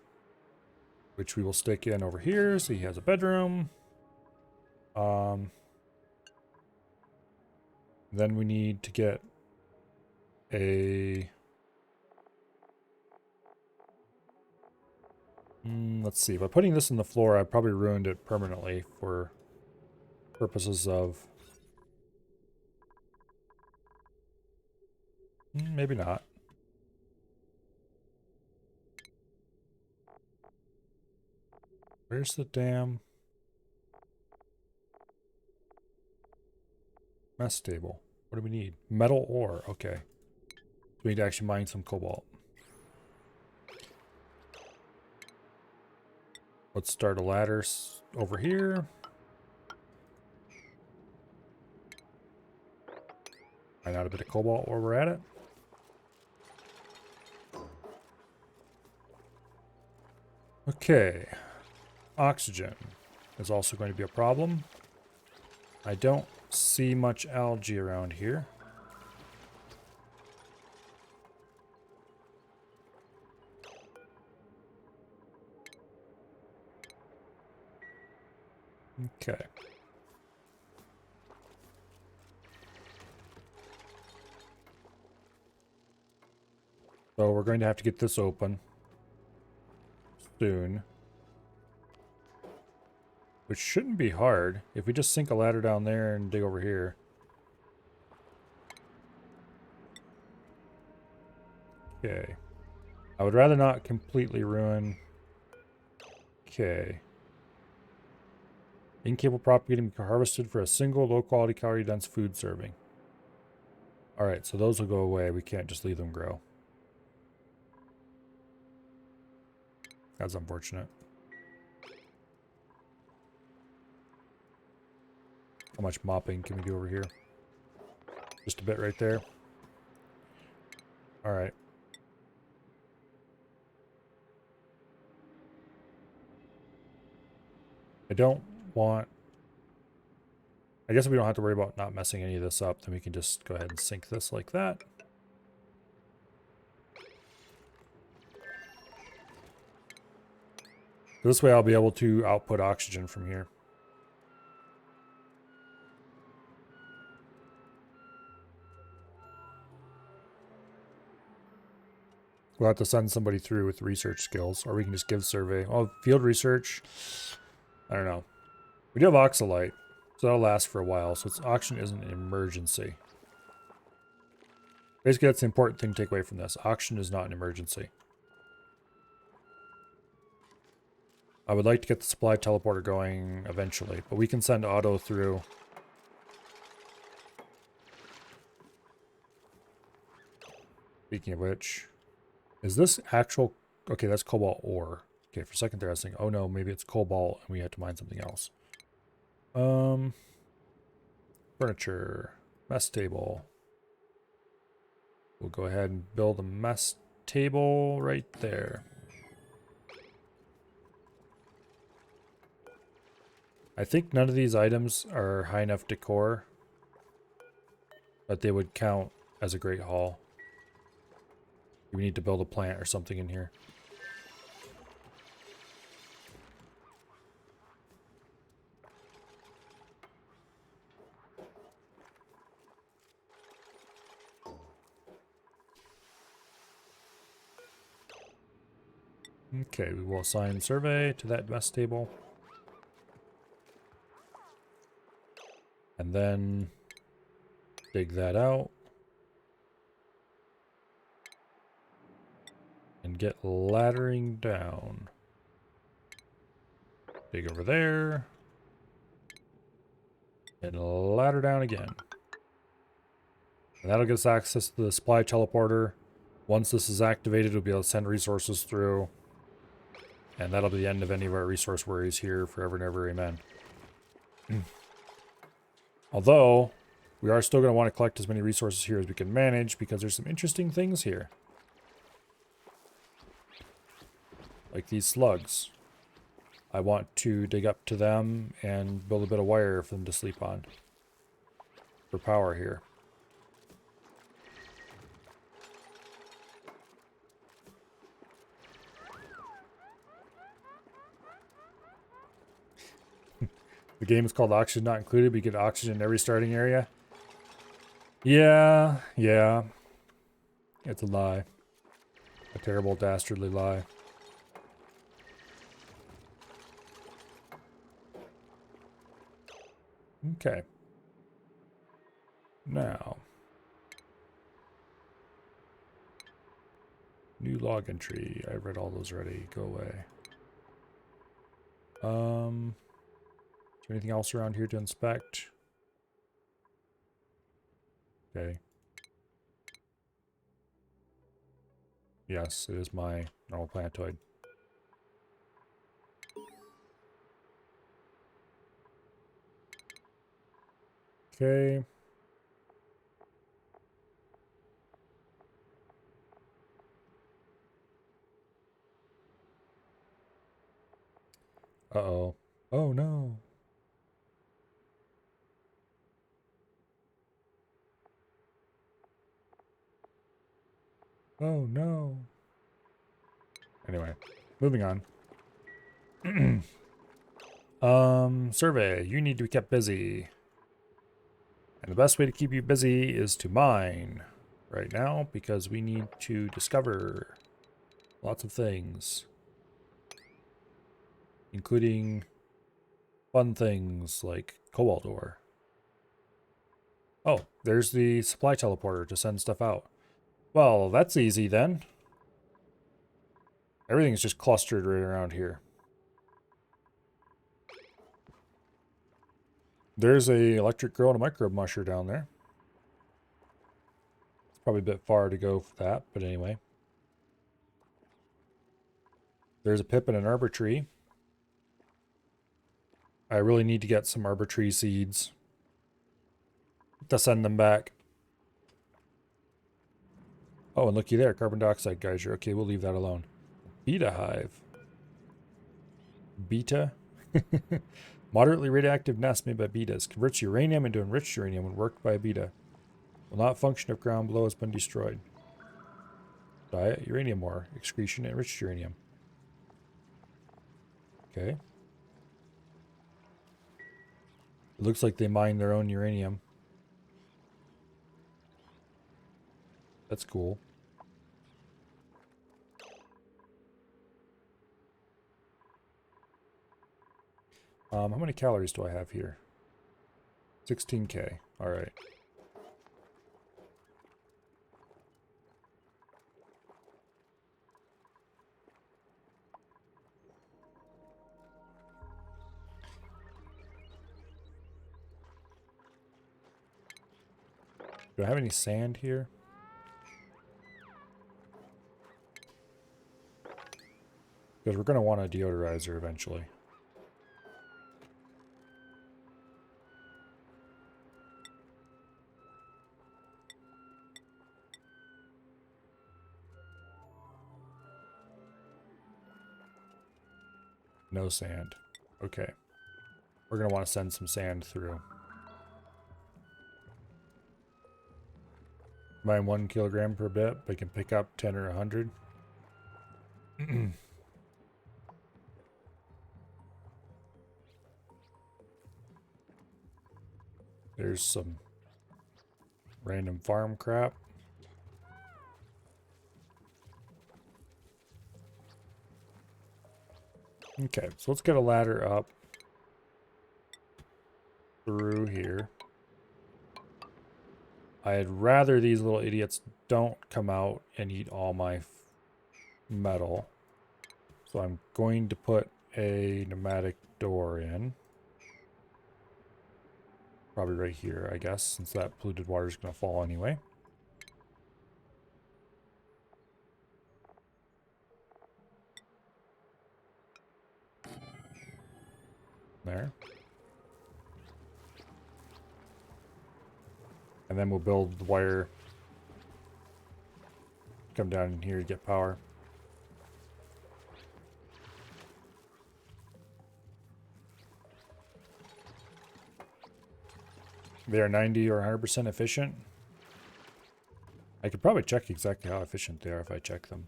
Which we will stick in over here, so he has a bedroom. Then we need to get a... let's see. By putting this in the floor, I probably ruined it permanently for purposes of... maybe not. Where's the damn mess table? What do we need? Metal ore. Okay. So we need to actually mine some cobalt. Let's start a ladder over here. Find out a bit of cobalt while we're at it. Okay. Oxygen is also going to be a problem. I don't see much algae around here. Okay. So we're going to have to get this open soon. Which shouldn't be hard if we just sink a ladder down there and dig over here. Okay. I would rather not completely ruin... Okay. Incapable propagating can be harvested for a single low-quality calorie-dense food serving. Alright, so those will go away. We can't just leave them grow. That's unfortunate. How much mopping can we do over here? Just a bit right there. Alright. I don't want... I guess we don't have to worry about not messing any of this up. Then we can just go ahead and sink this like that. This way I'll be able to output oxygen from here. We'll have to send somebody through with research skills, or we can just give survey. Oh, field research. I don't know. We do have oxalite, so that'll last for a while, so oxygen isn't an emergency. Basically, that's the important thing to take away from this. Oxygen is not an emergency. I would like to get the supply teleporter going eventually, but we can send Otto through. Speaking of which, is this actual... Okay, that's cobalt ore. Okay, for a second there I was thinking, oh no, maybe it's cobalt and we have to mine something else. Furniture. Mess table. We'll go ahead and build a mess table right there. I think none of these items are high enough decor, but they would count as a Great Hall. We need to build a plant or something in here. Okay, we will assign survey to that mess table. And then dig that out. And get laddering down. Dig over there. And ladder down again. And that'll give us access to the supply teleporter. Once this is activated, we'll be able to send resources through. And that'll be the end of any of our resource worries here forever and ever, amen. Although, we are still going to want to collect as many resources here as we can manage, because there's some interesting things here. Like these slugs. I want to dig up to them and build a bit of wire for them to sleep on. For power here. The game is called Oxygen Not Included, but you get oxygen in every starting area. Yeah. It's a lie. A terrible, dastardly lie. Okay. Now. New log entry. I've read all those already. Go away. Is there anything else around here to inspect? Okay. Yes, it is my normal planetoid. Okay. Uh-oh. Oh no. Oh no. Anyway, moving on. Survey. You need to be kept busy. And the best way to keep you busy is to mine right now, because we need to discover lots of things. Including fun things like cobalt ore. Oh, there's the supply teleporter to send stuff out. Well, that's easy then. Everything's just clustered right around here. There's a electric grill and a microbe musher down there. It's probably a bit far to go for that, but anyway. There's a pip and an arbor tree. I really need to get some arbor tree seeds to send them back. Oh, and looky there, carbon dioxide geyser. Okay, we'll leave that alone. Beta hive. Beta? Moderately radioactive nest made by betas. Converts uranium into enriched uranium when worked by a beta. Will not function if ground below has been destroyed. Diet, uranium ore. Excretion, enriched uranium. Okay. It looks like they mine their own uranium. That's cool. How many calories do I have here? 16K. All right. Do I have any sand here? Because we're going to want a deodorizer eventually. No sand. Okay. We're going to want to send some sand through. Mine 1 kilogram per bit, but I can pick up 10 or 100. There's some random farm crap. Okay, so let's get a ladder up through here. I'd rather these little idiots don't come out and eat all my metal. So I'm going to put a pneumatic door in. Probably right here, I guess, since that polluted water is going to fall anyway. There. And then we'll build the wire. Come down in here to get power. They are 90 or 100% efficient. I could probably check exactly how efficient they are if I check them.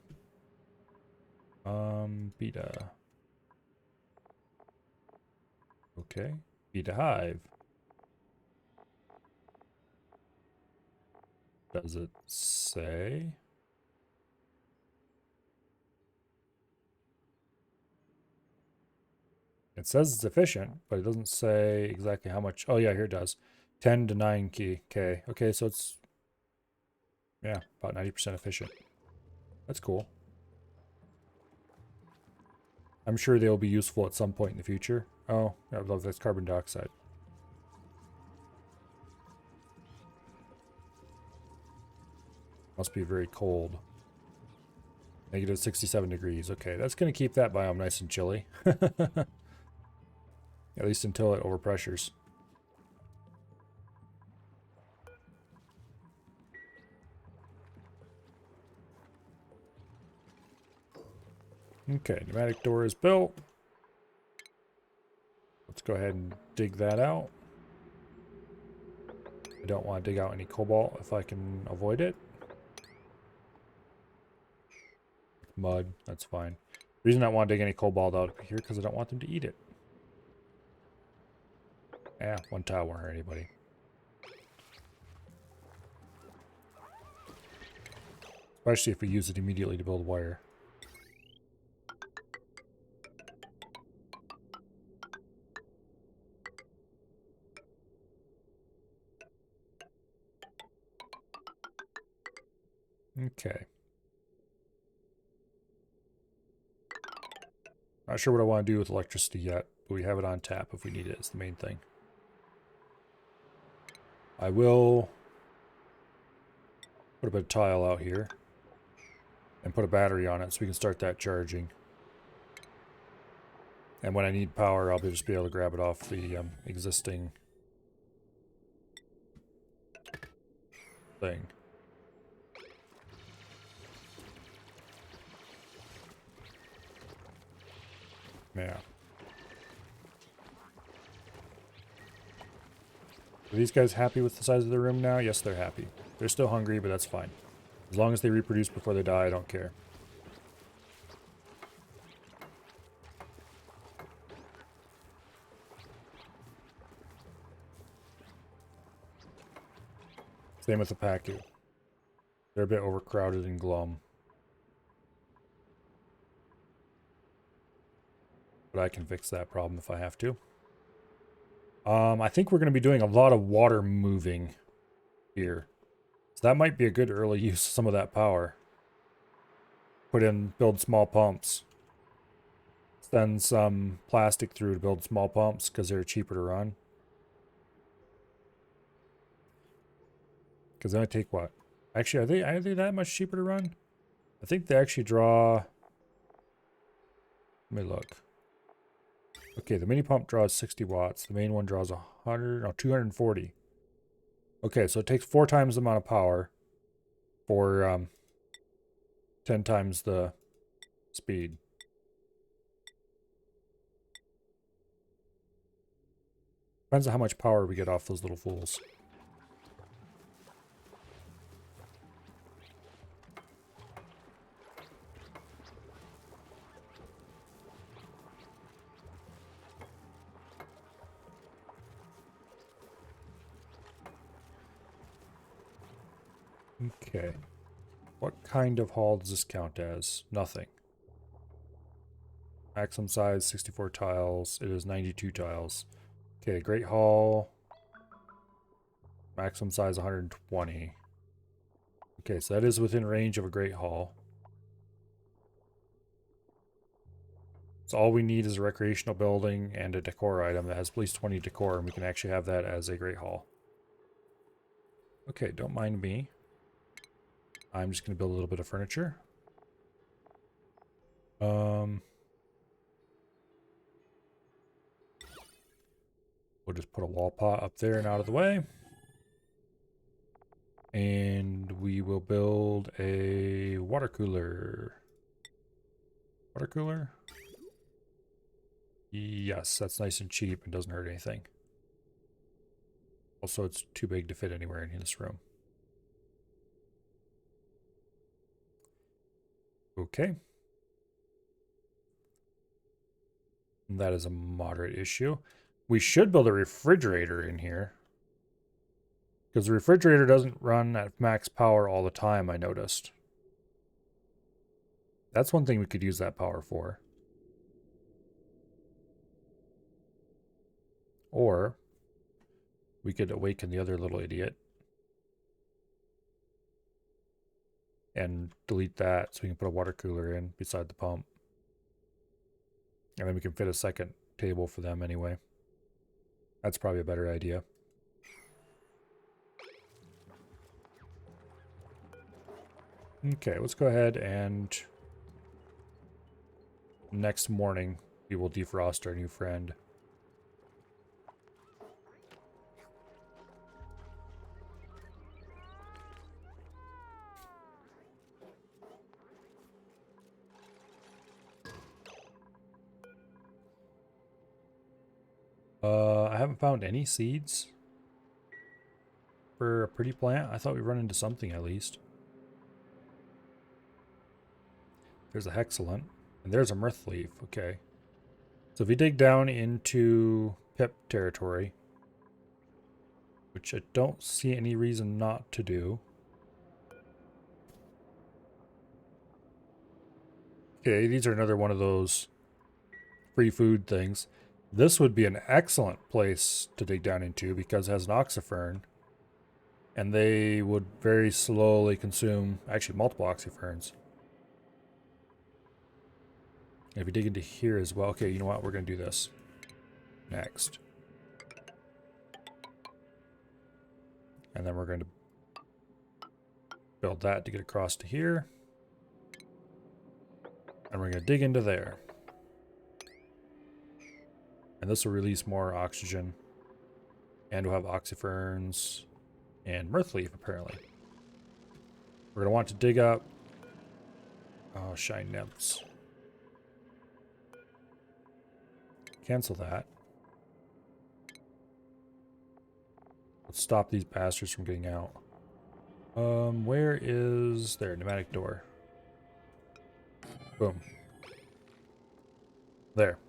Beta. Okay. Beta hive. Does it say? It says it's efficient, but it doesn't say exactly how much. Oh yeah, here it does. 10 to 9 K. Okay, so it's, yeah, about 90% efficient. That's cool. I'm sure they'll be useful at some point in the future. Oh, I love that's carbon dioxide. Must be very cold. Negative 67 degrees. Okay, that's going to keep that biome nice and chilly. At least until it overpressures. Okay, pneumatic door is built. Let's go ahead and dig that out. I don't want to dig out any cobalt if I can avoid it. Mud, that's fine. The reason I don't want to dig any cobalt out here because I don't want them to eat it. Yeah, one tile won't hurt anybody. Especially if we use it immediately to build wire. Okay. Not sure what I want to do with electricity yet, but we have it on tap if we need it. It's the main thing. I will put a bit of tile out here and put a battery on it so we can start that charging. And when I need power, I'll just be able to grab it off the existing thing. Yeah. Are these guys happy with the size of the room now? Yes, they're happy. They're still hungry, but that's fine. As long as they reproduce before they die, I don't care. Same with the Pacu. They're a bit overcrowded and glum. But I can fix that problem if I have to. I think we're going to be doing a lot of water moving here. So that might be a good early use of some of that power. Build small pumps. Send some plastic through to build small pumps because they're cheaper to run. Because they only take what? Actually, are they that much cheaper to run? I think they actually draw... Let me look. Okay, the mini pump draws 60 watts. The main one draws 240. Okay, so it takes 4 times the amount of power for 10 times the speed. Depends on how much power we get off those little fools. Okay. What kind of hall does this count as? Nothing. Maximum size 64 tiles. It is 92 tiles. Okay, Great Hall. Maximum size 120. Okay, so that is within range of a Great Hall. So all we need is a recreational building and a decor item that has at least 20 decor, and we can actually have that as a Great Hall. Okay, don't mind me. I'm just going to build a little bit of furniture. We'll just put a wall pot up there and out of the way. And we will build a water cooler. Water cooler? Yes, that's nice and cheap and doesn't hurt anything. Also, it's too big to fit anywhere in this room. Okay. That is a moderate issue. We should build a refrigerator in here. Because the refrigerator doesn't run at max power all the time, I noticed. That's one thing we could use that power for. Or we could awaken the other little idiot and delete that so we can put a water cooler in beside the pump. And then we can fit a second table for them anyway. That's probably a better idea. Okay, let's go ahead and next morning we will defrost our new friend. I haven't found any seeds for a pretty plant. I thought we'd run into something at least. There's a hexalent, and there's a mirth leaf. Okay. So if we dig down into Pip territory, which I don't see any reason not to do. Okay, these are another one of those free food things. This would be an excellent place to dig down into because it has an oxyfern. And they would very slowly consume, actually multiple oxyferns. And if we dig into here as well, okay, you know what? We're going to do this next. And then we're going to build that to get across to here. And we're going to dig into there. And this will release more oxygen. And we'll have oxyferns and mirth leaf, apparently. We're going to want to dig up... Oh, shine nymphs. Cancel that. Let's stop these bastards from getting out. Where is... There, pneumatic door. Boom. There.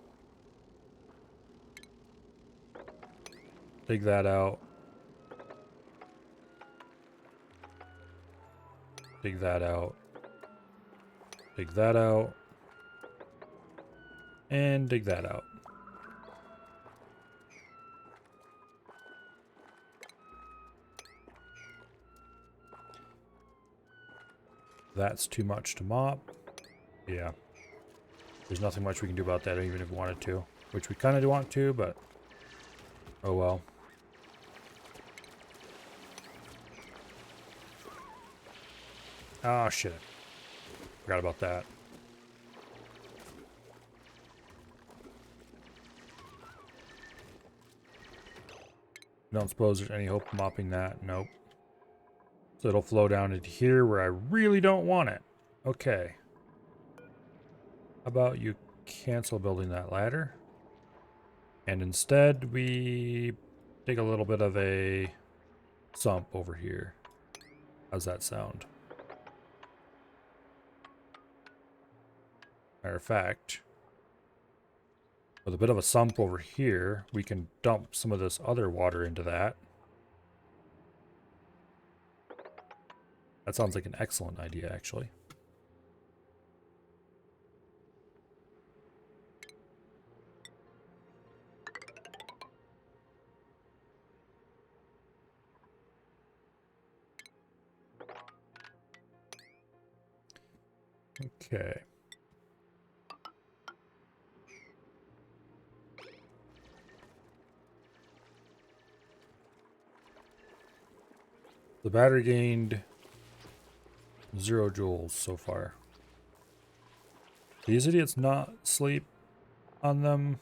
Dig that out. Dig that out. Dig that out. And dig that out. That's too much to mop. Yeah. There's nothing much we can do about that even if we wanted to. Which we kind of do want to, but... Oh well. Oh shit. Forgot about that. Don't suppose there's any hope of mopping that. Nope. So it'll flow down into here where I really don't want it. Okay. How about you cancel building that ladder? And instead we dig a little bit of a sump over here. How's that sound? Matter of fact, with a bit of a sump over here, we can dump some of this other water into that. That sounds like an excellent idea, actually. Okay. The battery gained 0 joules so far. These idiots not sleep on them.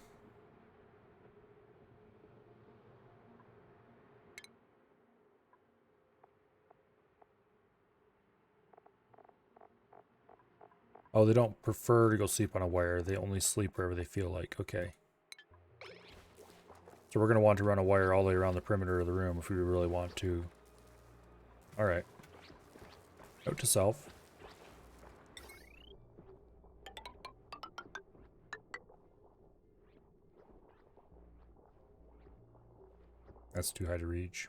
Oh, they don't prefer to go sleep on a wire. They only sleep wherever they feel like. Okay. So we're going to want to run a wire all the way around the perimeter of the room if we really want to. Alright. Note to self. That's too high to reach.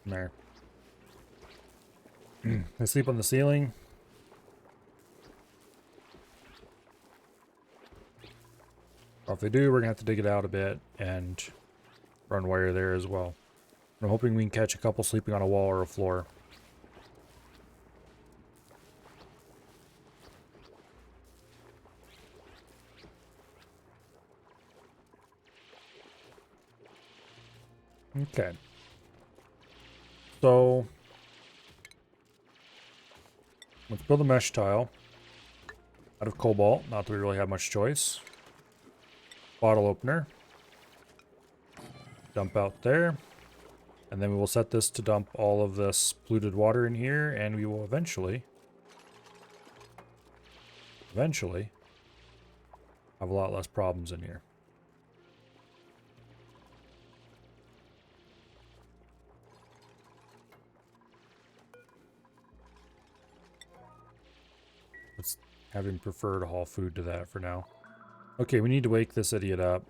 There. They sleep on the ceiling. Well, if they do, we're going to have to dig it out a bit and run wire there as well. I'm hoping we can catch a couple sleeping on a wall or a floor. Okay. So, let's build a mesh tile out of cobalt. Not that we really have much choice. Bottle opener. Dump out there. And then we will set this to dump all of this polluted water in here, and we will eventually have a lot less problems in here. Let's have him prefer to haul food to that for now. Okay, we need to wake this idiot up.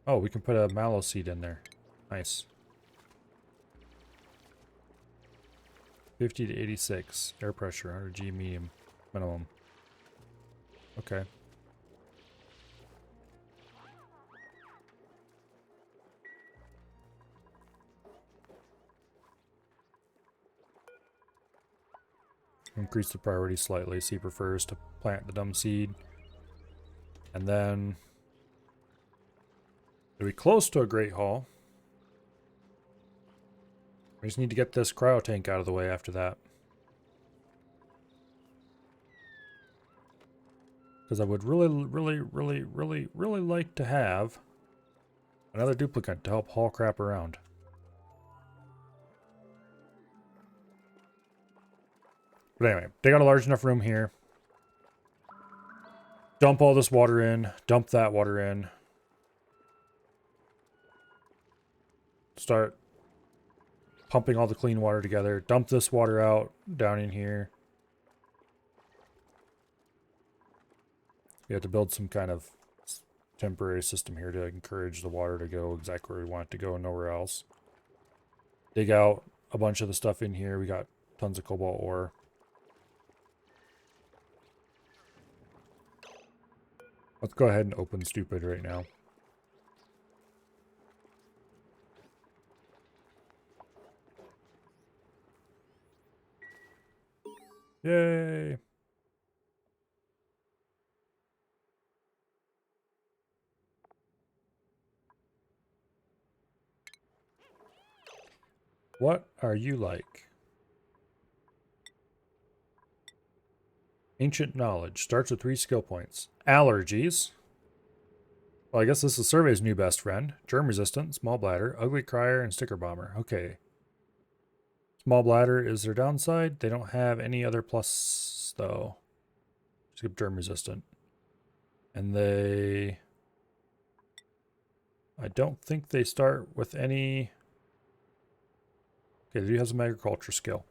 Oh, we can put a mallow seed in there. Nice. 50 to 86. Air pressure, 100 G medium minimum. Okay. Increase the priority slightly, so he prefers to plant the dumb seed. And then are we close to a Great Hall? We just need to get this cryo tank out of the way after that. Because I would really like to have another duplicate to help haul crap around. But anyway, they got a large enough room here. Dump all this water in. Dump that water in. Start pumping all the clean water together. Dump this water out down in here. We have to build some kind of temporary system here to encourage the water to go exactly where we want it to go and nowhere else. Dig out a bunch of the stuff in here. We got tons of cobalt ore. Let's go ahead and open stupid right now. Yay! What are you like? Ancient knowledge. Starts with 3 skill points. Allergies. Well, I guess this is Survey's new best friend. Germ resistant, small bladder, ugly crier, and sticker bomber. Okay. Small bladder is their downside. They don't have any other plus, though. Skip germ resistant. And they... I don't think they start with any... Okay, they do have some agriculture skill.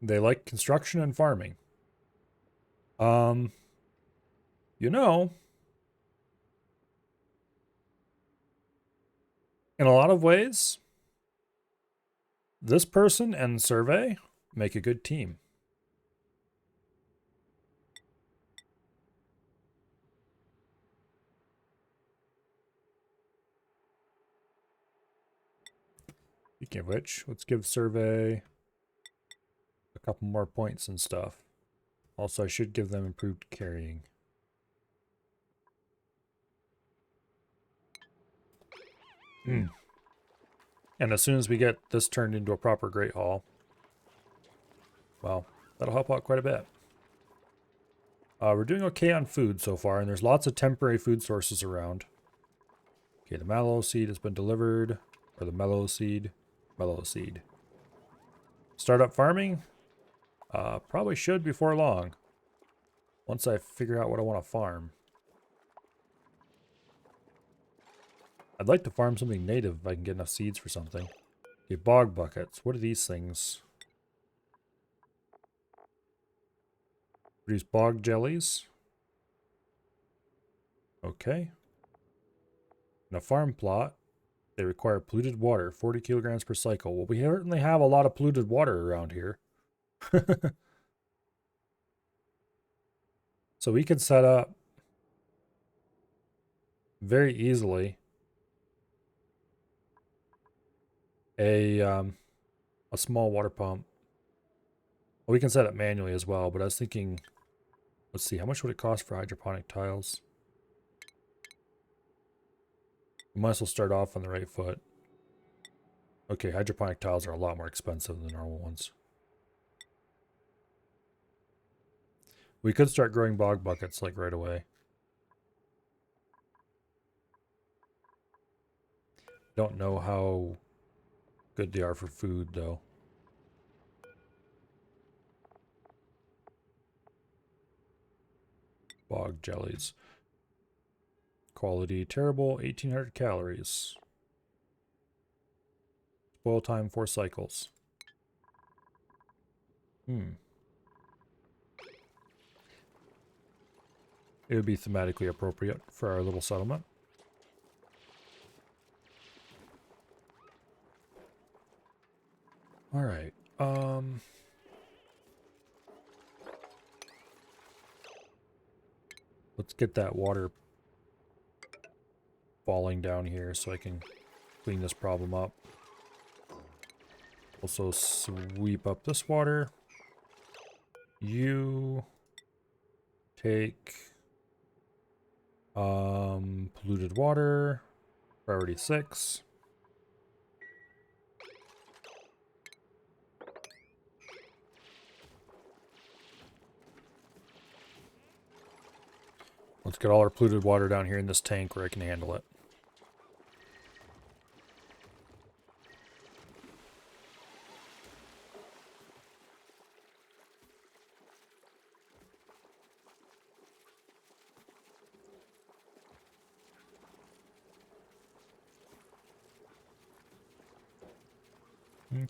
They like construction and farming. You know, in a lot of ways, this person and Survey make a good team. Speaking of which, let's give Survey a couple more points and stuff. Also, I should give them improved carrying. And as soon as we get this turned into a proper Great Hall, well, that'll help out quite a bit. We're doing okay on food so far, and there's lots of temporary food sources around. Okay, the mallow seed has been delivered. Or the mellow seed. Mellow seed. Start up farming? Probably should before long. Once I figure out what I want to farm. I'd like to farm something native if I can get enough seeds for something. Okay, bog buckets. What are these things? Produce bog jellies. Okay. In a farm plot, they require polluted water, 40 kilograms per cycle. Well, we certainly have a lot of polluted water around here. So we could set up very easily a small water pump. Well, we can set it manually as well, but I was thinking, let's see, how much would it cost for hydroponic tiles? We might as well start off on the right foot. Okay, hydroponic tiles are a lot more expensive than normal ones. We could start growing bog buckets like right away. Don't know how good they are for food though. Bog jellies. Quality terrible, 1800 calories. Spoil time 4 cycles. It would be thematically appropriate for our little settlement. All right. Let's get that water falling down here so I can clean this problem up. Also sweep up this water. You take polluted water, priority 6. Let's get all our polluted water down here in this tank where I can handle it.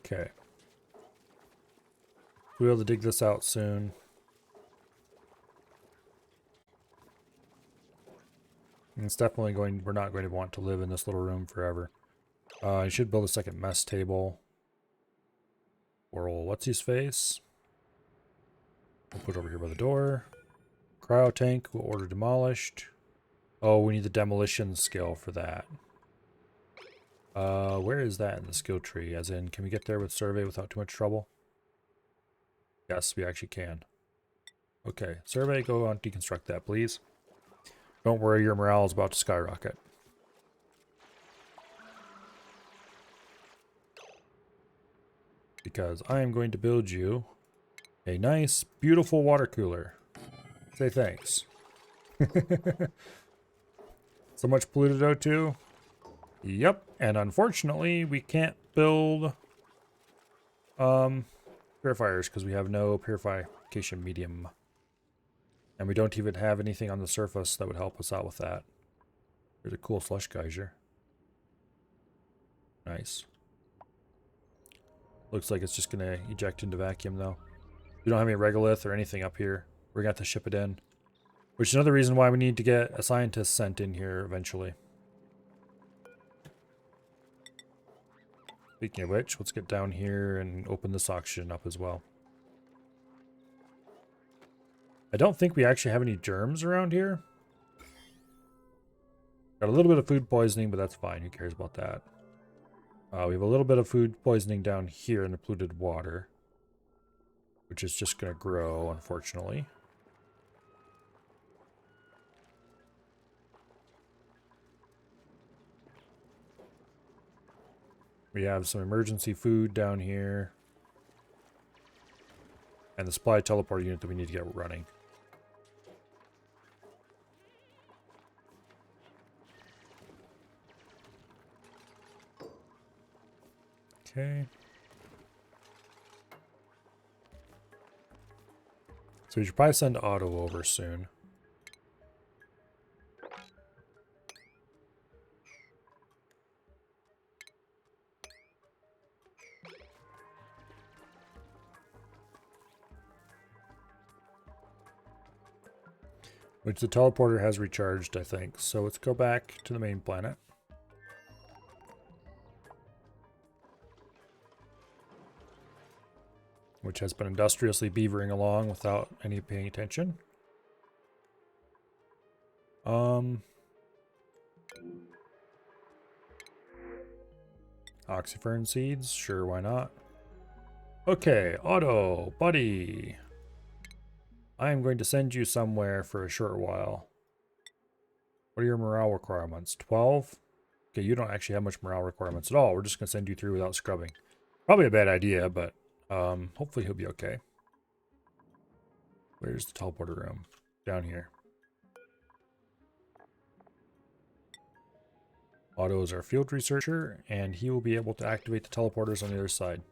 Okay. We'll be able to dig this out soon. And it's definitely we're not going to want to live in this little room forever. I should build a second mess table. Or what's his face? We'll put it over here by the door. Cryo tank, we'll order demolished. Oh, we need the demolition skill for that. Where is that in the skill tree? As in, can we get there with Survey without too much trouble? Yes, we actually can. Okay, Survey, go on, deconstruct that, please. Don't worry, your morale is about to skyrocket. because I am going to build you a nice, beautiful water cooler. Say thanks. So much polluted O2. Yep, and unfortunately, we can't build purifiers because we have no purification medium. And we don't even have anything on the surface that would help us out with that. There's a cool slush geyser. Nice. Looks like it's just going to eject into vacuum, though. We don't have any regolith or anything up here. We're going to have to ship it in. Which is another reason why we need to get a scientist sent in here eventually. Speaking of which, let's get down here and open this oxygen up as well. I don't think we actually have any germs around here. Got a little bit of food poisoning, but that's fine. Who cares about that? We have a little bit of food poisoning down here in the polluted water, which is just going to grow, unfortunately. We have some emergency food down here. And the supply teleport unit that we need to get running. Okay. So we should probably send Otto over soon. Which the teleporter has recharged, I think. So let's go back to the main planet. Which has been industriously beavering along without any paying attention. Oxyfern seeds, sure, why not? Okay, Otto, buddy. I am going to send you somewhere for a short while. What are your morale requirements? 12? Okay, you don't actually have much morale requirements at all. We're just going to send you through without scrubbing. Probably a bad idea, but hopefully he'll be okay. Where's the teleporter room? Down here. Otto is our field researcher, and he will be able to activate the teleporters on the other side.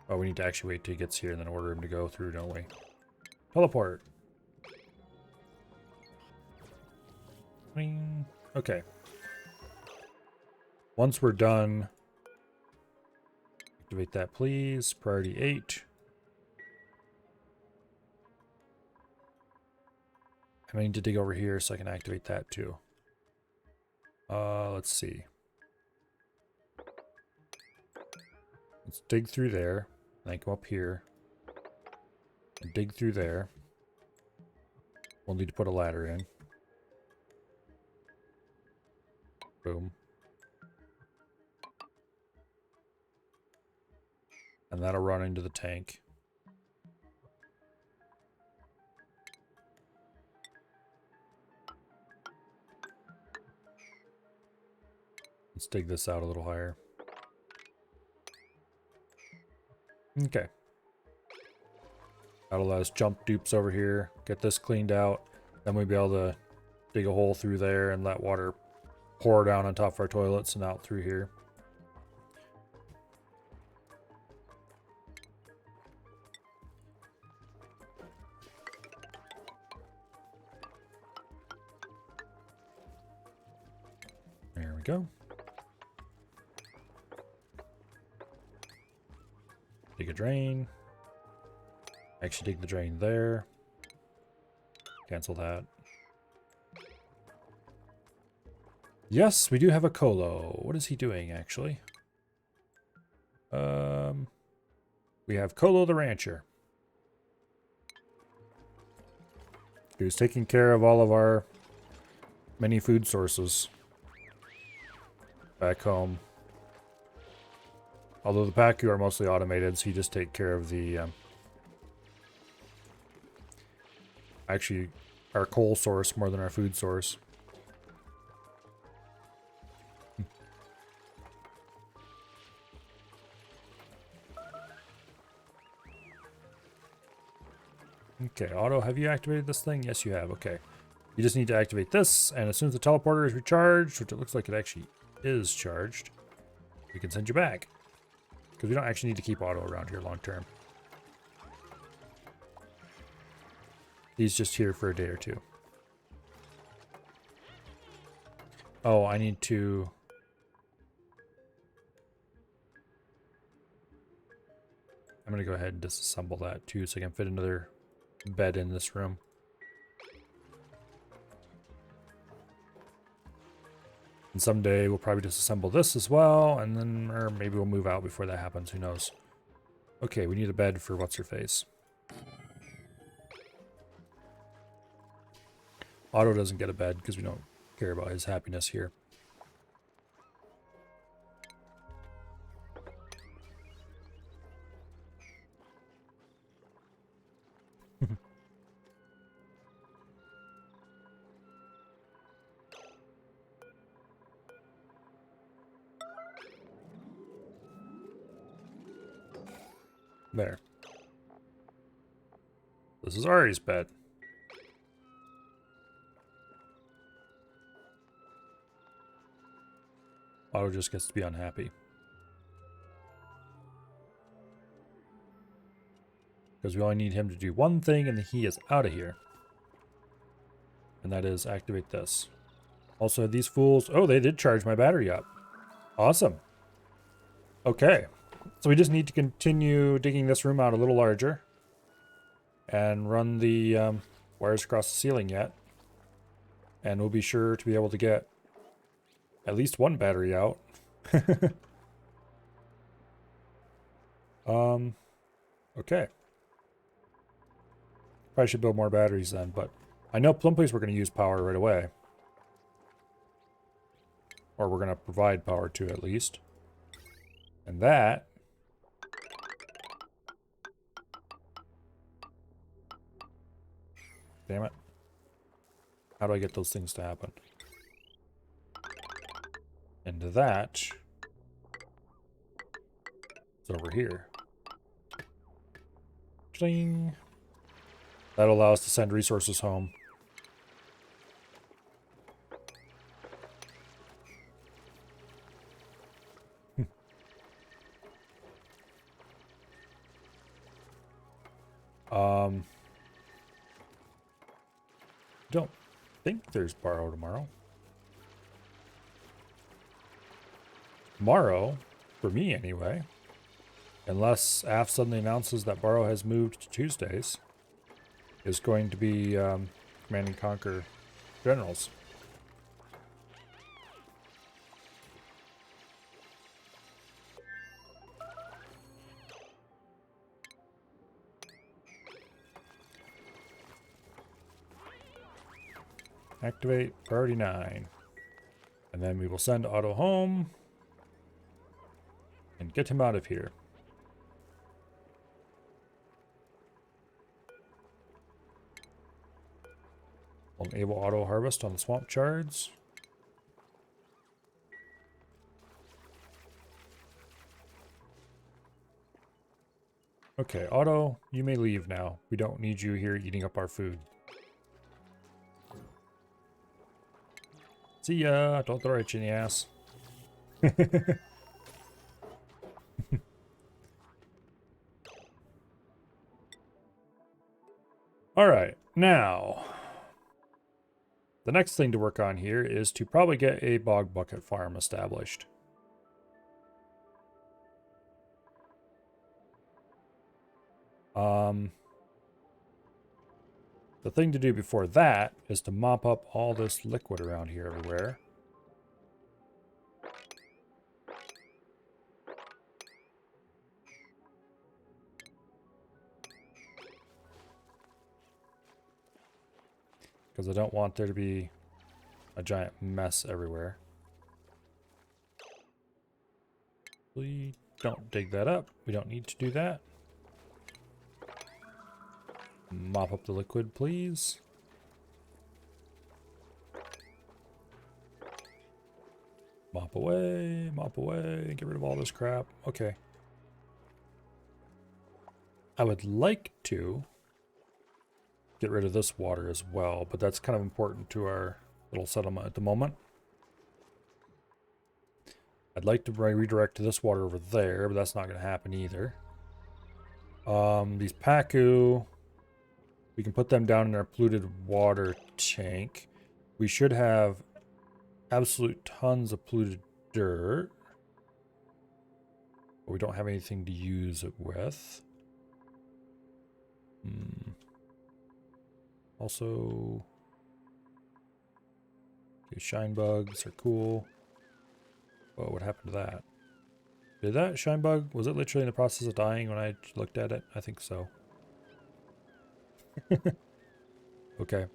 Oh, we need to actually wait till he gets here and then order him to go through, don't we? Teleport. Okay. Once we're done, activate that, please. Priority 8. I need to dig over here so I can activate that too. Let's see. Let's dig through there. Then come up here. And dig through there. We'll need to put a ladder in. Boom. And that'll run into the tank. Let's dig this out a little higher. Okay. That'll let us jump dupes over here, get this cleaned out. Then we'll be able to dig a hole through there and let water pour down on top of our toilets and out through here. There we go. Dig a drain. Actually dig the drain there. Cancel that. Yes, we do have a Colo. What is he doing, actually? We have Colo the Rancher. He was taking care of all of our many food sources back home. Although the PACU are mostly automated, so you just take care of the... actually, our coal source more than our food source. Okay, Auto, have you activated this thing? Yes, you have. Okay. You just need to activate this, and as soon as the teleporter is recharged, which it looks like it actually is charged, we can send you back. Because we don't actually need to keep Auto around here long term. He's just here for a day or two. Oh, I need to... I'm going to go ahead and disassemble that too so I can fit another bed in this room. And someday we'll probably disassemble this as well, and then, or maybe we'll move out before that happens, who knows. Okay, we need a bed for what's-her-face. Otto doesn't get a bed because we don't care about his happiness here. There. This is Ari's bed. Otto just gets to be unhappy. Because we only need him to do one thing and then he is out of here. And that is activate this. Also, these fools... Oh, they did charge my battery up. Awesome. Okay. So we just need to continue digging this room out a little larger. And run the wires across the ceiling yet. And we'll be sure to be able to get at least one battery out. Okay. Probably should build more batteries then, but I know someplace we're going to use power right away. Or we're going to provide power to at least. And that... Damn it. How do I get those things to happen? And that... is over here. Ding. That'll allow us to send resources home. Don't think there's Barrow tomorrow. Tomorrow, for me anyway, unless AF suddenly announces that Barrow has moved to Tuesdays, is going to be Command and Conquer Generals. Activate priority 9. And then we will send Otto home and get him out of here. We'll enable auto harvest on the swamp chards. Okay, Otto, you may leave now. We don't need you here eating up our food. See ya. Don't throw it in the ass. All right, now the next thing to work on here is to probably get a bog bucket farm established. The thing to do before that is to mop up all this liquid around here everywhere. Because I don't want there to be a giant mess everywhere. Please don't dig that up. We don't need to do that. Mop up the liquid, please. Mop away, get rid of all this crap. Okay. I would like to get rid of this water as well, but that's kind of important to our little settlement at the moment. I'd like to redirect this water over there, but that's not going to happen either. These Pacu, we can put them down in our polluted water tank. We should have absolute tons of polluted dirt, but we don't have anything to use it with. Also, okay, shine bugs are cool. Oh, what happened to that? Did that shine bug, was it literally in the process of dying when I looked at it? I think so. Okay.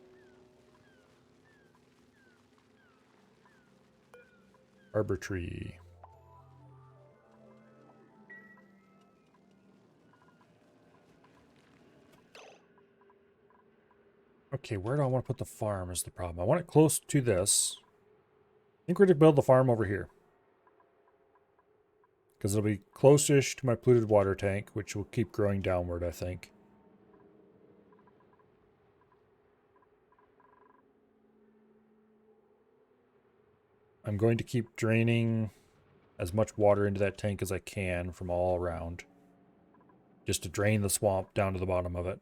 Arbor tree. Okay, where do I want to put the farm is the problem. I want it close to this. I think we're going to build the farm over here. Because it'll be close-ish to my polluted water tank, which will keep growing downward, I think. I'm going to keep draining as much water into that tank as I can from all around. Just to drain the swamp down to the bottom of it.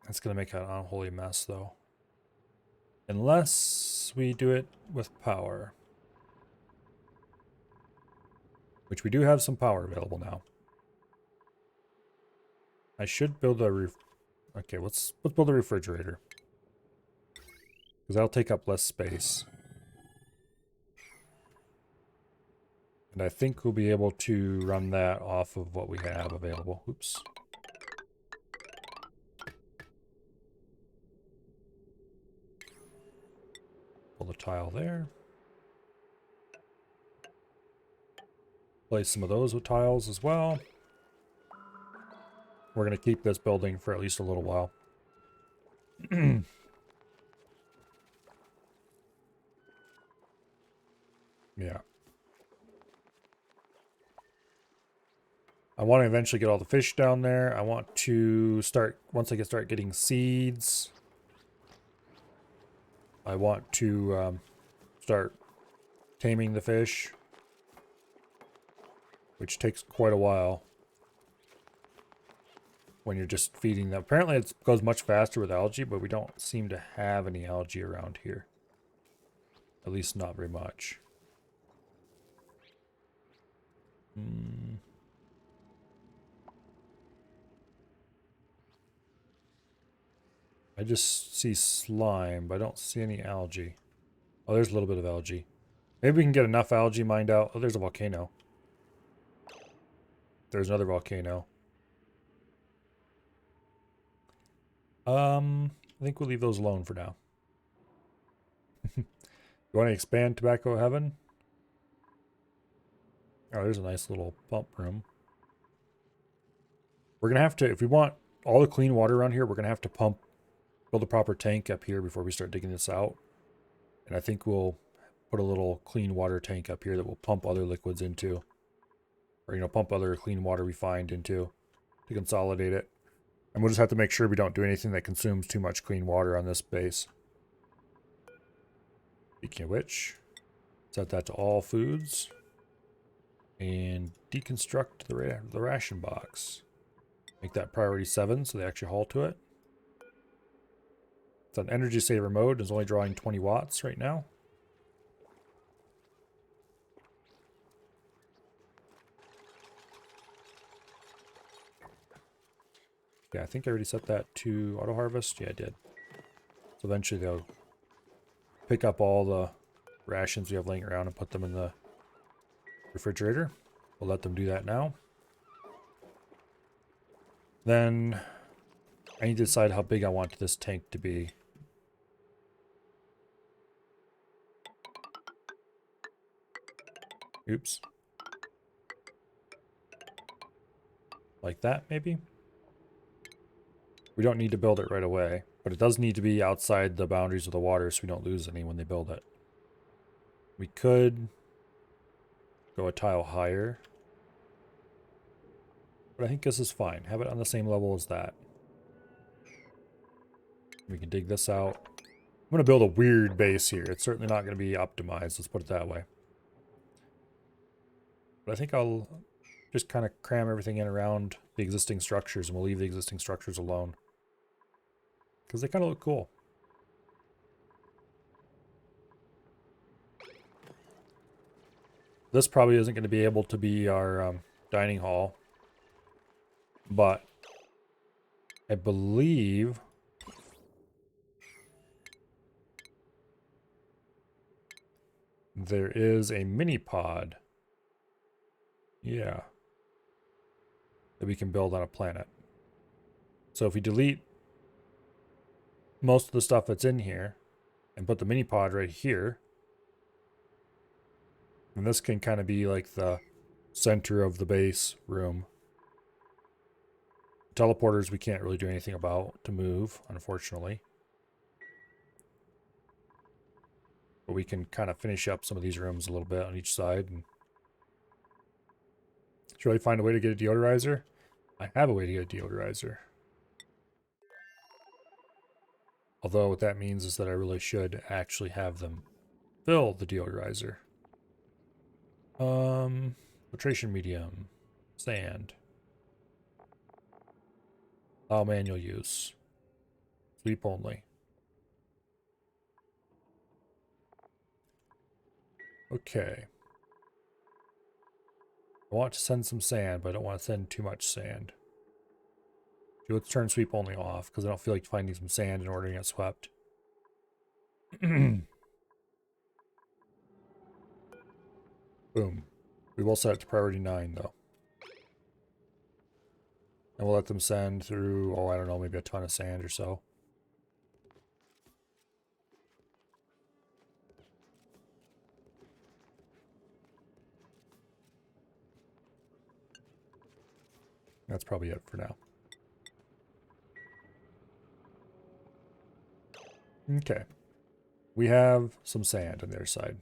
That's going to make an unholy mess, though. Unless we do it with power. Which we do have some power available now. I should build a okay, let's build a refrigerator. Because that'll take up less space. And I think we'll be able to run that off of what we have available. Oops. Pull the tile there. Place some of those with tiles as well. We're going to keep this building for at least a little while. Yeah. I want to eventually get all the fish down there. I want to start, once I start getting seeds, I want to start taming the fish, which takes quite a while when you're just feeding them. Apparently it goes much faster with algae, but we don't seem to have any algae around here. At least not very much. I just see slime, but I don't see any algae. Oh, there's a little bit of algae. Maybe we can get enough algae mined out. Oh, there's a volcano. There's another volcano. I think we'll leave those alone for now. You want to expand Tobacco Heaven? Oh, there's a nice little pump room. We're going to have to, if we want all the clean water around here, we're going to have to build a proper tank up here before we start digging this out. And I think we'll put a little clean water tank up here that we'll pump other liquids into. Or, you know, pump other clean water we find into to consolidate it. And we'll just have to make sure we don't do anything that consumes too much clean water on this base. Speaking of which, set that to all foods. And deconstruct the ration box. Make that priority 7 so they actually haul to it. It's on energy saver mode. It's only drawing 20 watts right now. Yeah, I think I already set that to auto harvest. Yeah, I did. So eventually they'll pick up all the rations we have laying around and put them in the refrigerator. We'll let them do that now. Then I need to decide how big I want this tank to be. Oops. Like that, maybe? We don't need to build it right away, but it does need to be outside the boundaries of the water so we don't lose any when they build it. We could go a tile higher. But I think this is fine. Have it on the same level as that. We can dig this out. I'm going to build a weird base here. It's certainly not going to be optimized, let's put it that way. But I think I'll just kind of cram everything in around the existing structures, and we'll leave the existing structures alone. Because they kind of look cool. This probably isn't going to be able to be our dining hall. But I believe there is a mini pod. Yeah. That we can build on a planet. So if we delete most of the stuff that's in here and put the mini pod right here, and this can kind of be like the center of the base room. Teleporters we can't really do anything about to move, unfortunately. But we can kind of finish up some of these rooms a little bit on each side. And should I find a way to get a deodorizer? I have a way to get a deodorizer. Although what that means is that I really should actually have them fill the deodorizer. Filtration medium. Sand. Allow manual use. Sweep only. Okay. I want to send some sand, but I don't want to send too much sand. So let's turn sweep only off, because I don't feel like finding some sand in order to get swept. Boom. We will set it to priority 9, though. And we'll let them send through, oh, I don't know, maybe a ton of sand or so. That's probably it for now. Okay. We have some sand on their side.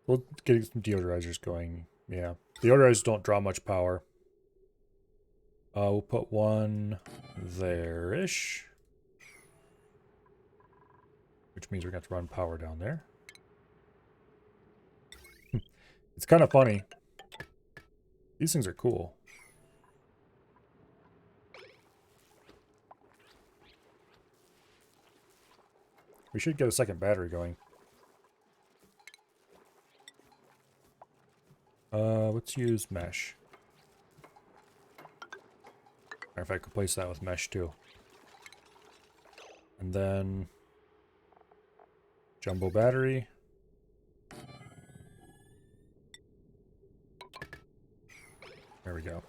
We'll get some deodorizers going. Yeah. Deodorizers don't draw much power. We'll put one there-ish. Which means we're going to have to run power down there. It's kind of funny. These things are cool. We should get a second battery going. Let's use mesh. Or if I could place that with mesh too. And then jumbo battery. There we go.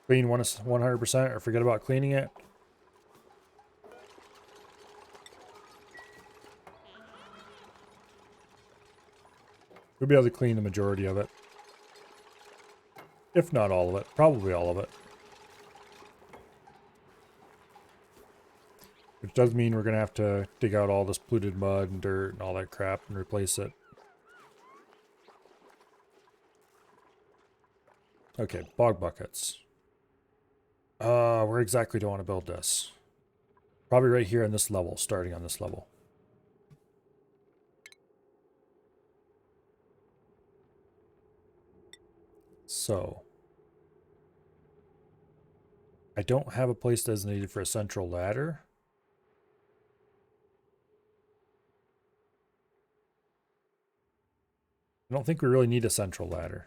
Clean 100% or forget about cleaning it. We'll be able to clean the majority of it. If not all of it. Probably all of it. Which does mean we're going to have to dig out all this polluted mud and dirt and all that crap and replace it. Okay, bog buckets. Where exactly do I want to build this? Probably right here on this level, starting on this level. So, I don't have a place designated for a central ladder. I don't think we really need a central ladder.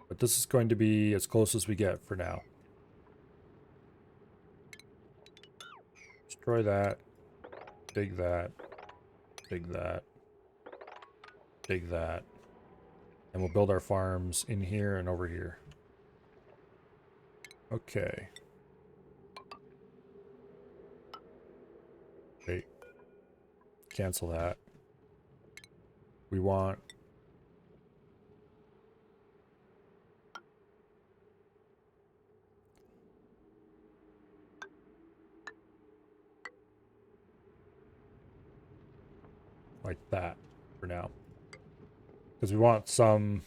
But this is going to be as close as we get for now. Destroy that. Dig that. Dig that. Dig that. And we'll build our farms in here and over here. Okay. Wait. Cancel that. We want... like that for now. Because we want some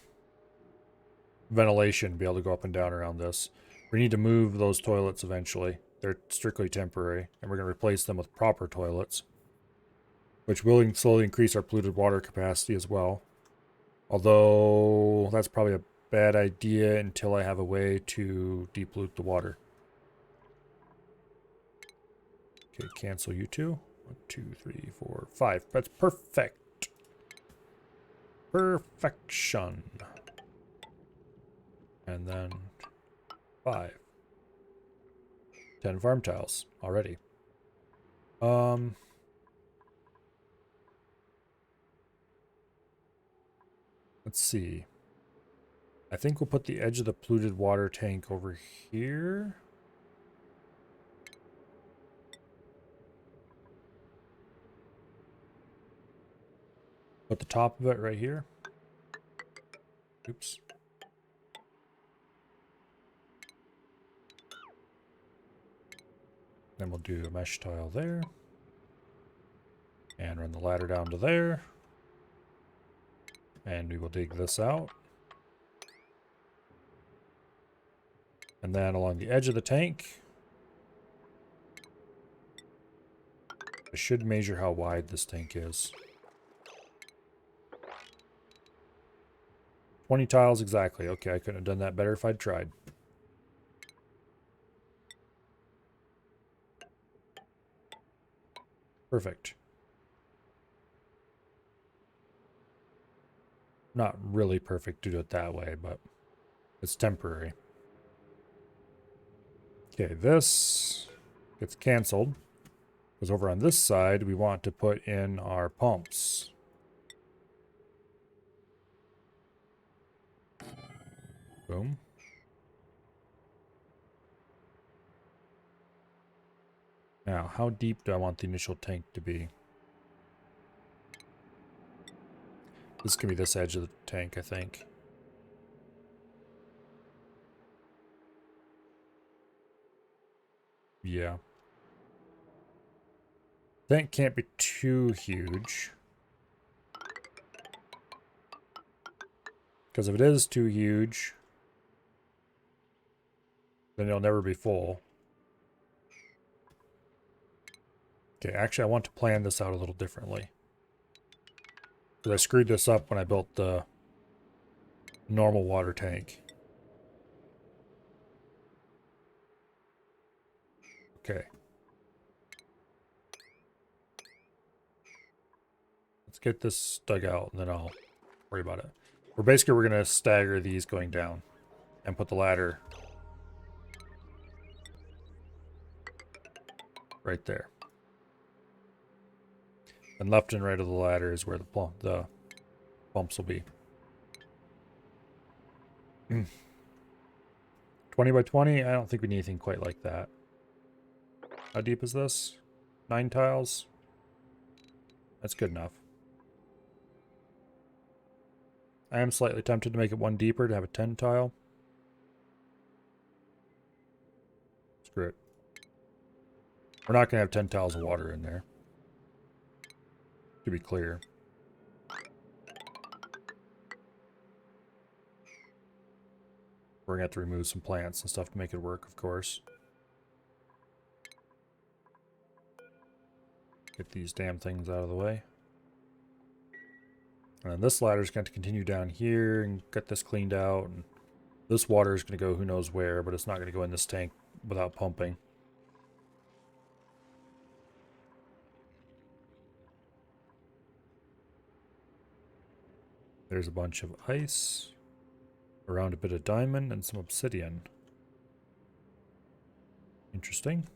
ventilation to be able to go up and down around this. We need to move those toilets eventually. They're strictly temporary, and we're going to replace them with proper toilets, which will slowly increase our polluted water capacity as well. Although that's probably a bad idea until I have a way to depollute the water. Okay, cancel you two. 1, 2, 3, 4, 5. That's perfect. Perfection. And then 5. 10 farm tiles already. Let's see. I think we'll put the edge of the polluted water tank over here. Put the top of it right here. Oops. Then we'll do a mesh tile there. And run the ladder down to there. And we will dig this out. And then along the edge of the tank, I should measure how wide this tank is. 20 tiles exactly. Okay, I couldn't have done that better if I'd tried. Perfect. Not really perfect to do it that way, but it's temporary. Okay, this gets canceled. Because over on this side, we want to put in our pumps. Boom. Now, how deep do I want the initial tank to be? This can be this edge of the tank, I think. Yeah. Tank can't be too huge. Because if it is too huge, then it'll never be full. Okay, actually I want to plan this out a little differently. Because I screwed this up when I built the normal water tank. Okay. Let's get this dug out and then I'll worry about it. We're going to stagger these going down and put the ladder right there. And left and right of the ladder is where the pumps will be. 20 by 20? I don't think we need anything quite like that. How deep is this? 9 tiles? That's good enough. I am slightly tempted to make it one deeper to have a 10 tile. Screw it. We're not going to have 10 tiles of water in there. To be clear. We're going to have to remove some plants and stuff to make it work, of course. Get these damn things out of the way. And then this ladder is going to continue down here and get this cleaned out. And this water is going to go who knows where, but it's not going to go in this tank without pumping. There's a bunch of ice, around a bit of diamond, and some obsidian. Interesting.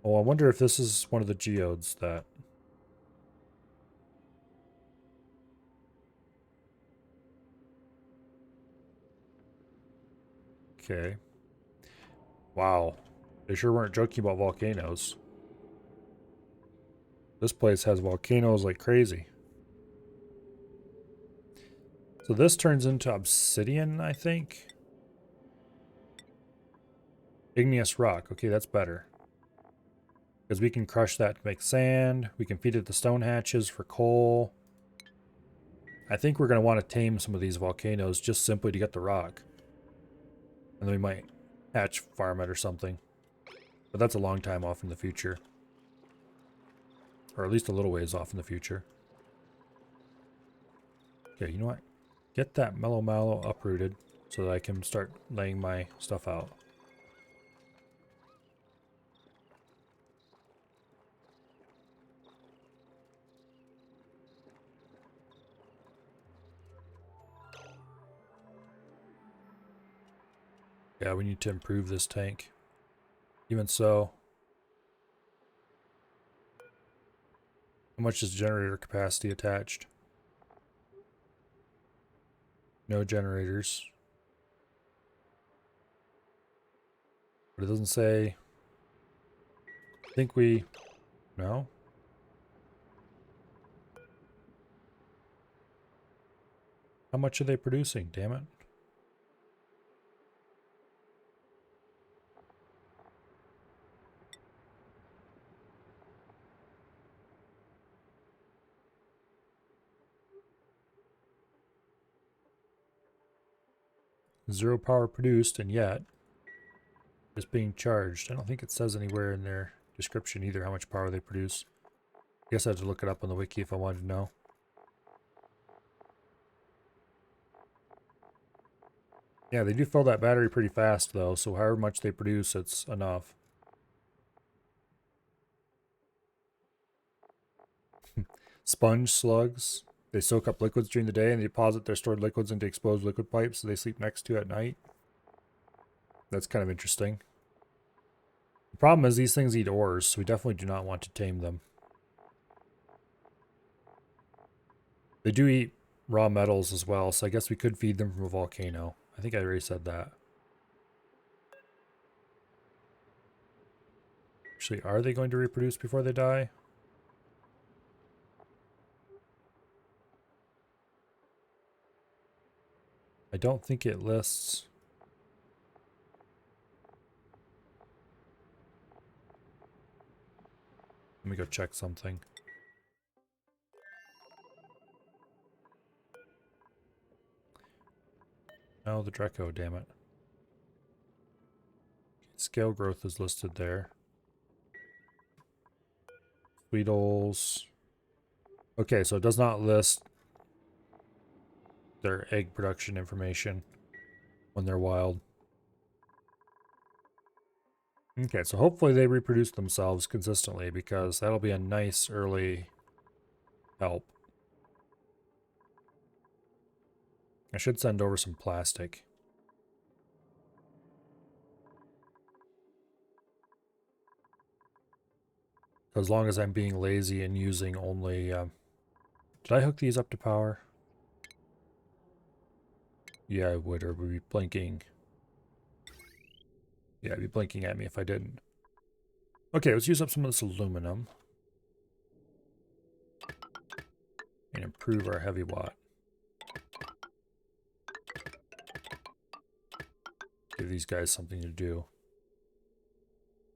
Oh, I wonder if this is one of the geodes that... Okay. Wow. They sure weren't joking about volcanoes. This place has volcanoes like crazy. So this turns into obsidian, I think. Igneous rock. Okay, that's better. Because we can crush that to make sand. We can feed it the stone hatches for coal. I think we're going to want to tame some of these volcanoes just simply to get the rock. And then we might hatch farm it or something. But that's a long time off in the future. Or at least a little ways off in the future. Okay, you know what? Get that mellow mallow uprooted so that I can start laying my stuff out. Yeah, we need to improve this tank. Even so, how much is generator capacity attached? No generators. But it doesn't say. I think we. No? How much are they producing? Damn it. Zero power produced, and yet it's being charged. I don't think it says anywhere in their description either how much power they produce. I guess I had to look it up on the wiki if I wanted to know. Yeah, they do fill that battery pretty fast though, so however much they produce, it's enough. Sponge slugs. They soak up liquids during the day and they deposit their stored liquids into exposed liquid pipes that they sleep next to at night. That's kind of interesting. The problem is these things eat ores, so we definitely do not want to tame them. They do eat raw metals as well, so I guess we could feed them from a volcano. I think I already said that. Actually, are they going to reproduce before they die? I don't think it lists. Let me go check something. Oh, the Draco, damn it. Scale growth is listed there. Sweetles. Okay, so it does not list their egg production information when they're wild. Okay, so hopefully they reproduce themselves consistently because that'll be a nice early help. I should send over some plastic. As long as I'm being lazy and using only... did I hook these up to power? Yeah, I would, or would be blinking. Yeah, it'd be blinking at me if I didn't. Okay, let's use up some of this aluminum. And improve our heavy watt. Give these guys something to do.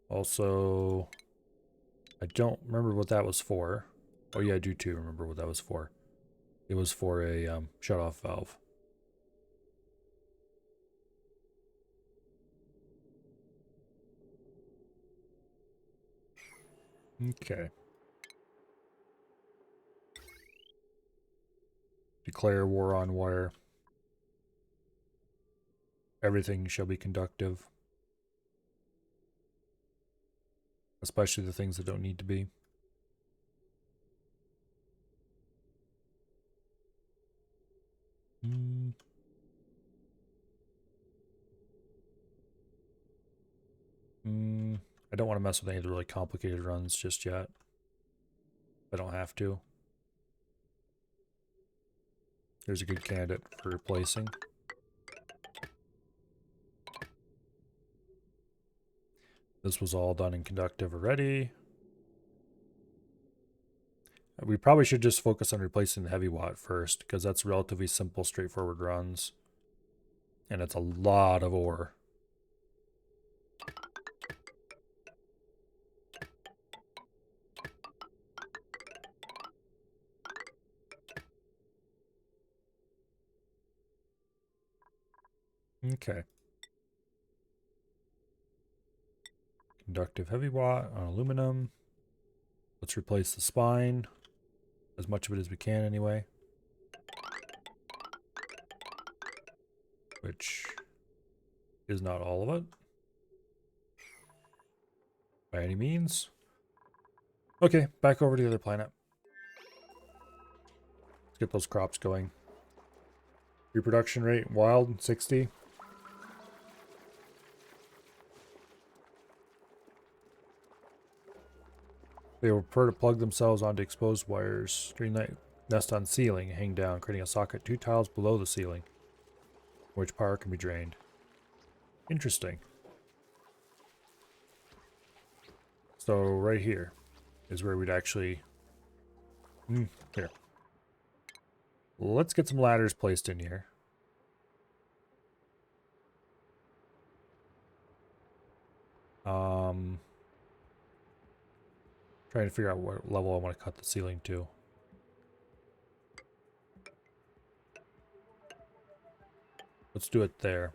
Also, I don't remember what that was for. Oh yeah, I do too remember what that was for. It was for a shut-off valve. Okay. Declare war on wire. Everything shall be conductive. Especially the things that don't need to be. I don't want to mess with any of the really complicated runs just yet. I don't have to. There's a good candidate for replacing. This was all done in conductive already. We probably should just focus on replacing the heavy watt first, because that's relatively simple, straightforward runs. And it's a lot of ore. Okay. Conductive heavy watt on aluminum. Let's replace the spine. As much of it as we can anyway. Which is not all of it. By any means. Okay, back over to the other planet. Let's get those crops going. Reproduction rate, wild, 60. They will prefer to plug themselves onto exposed wires. Green light nest on ceiling, hang down, creating a socket 2 tiles below the ceiling, which power can be drained. Interesting. So right here is where we'd actually... here. Let's get some ladders placed in here. Trying to figure out what level I want to cut the ceiling to. Let's do it there.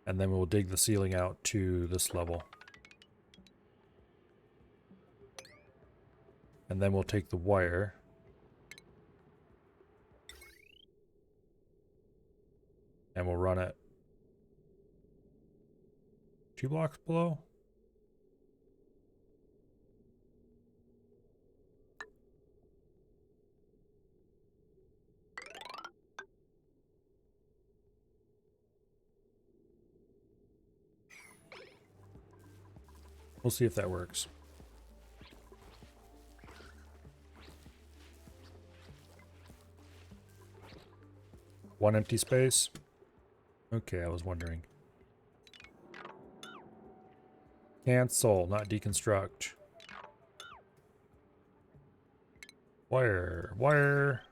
And then we'll dig the ceiling out to this level. And then we'll take the wire. And we'll run it 2 blocks below. We'll see if that works. One empty space. Okay, I was wondering. Cancel, not deconstruct. Wire, wire,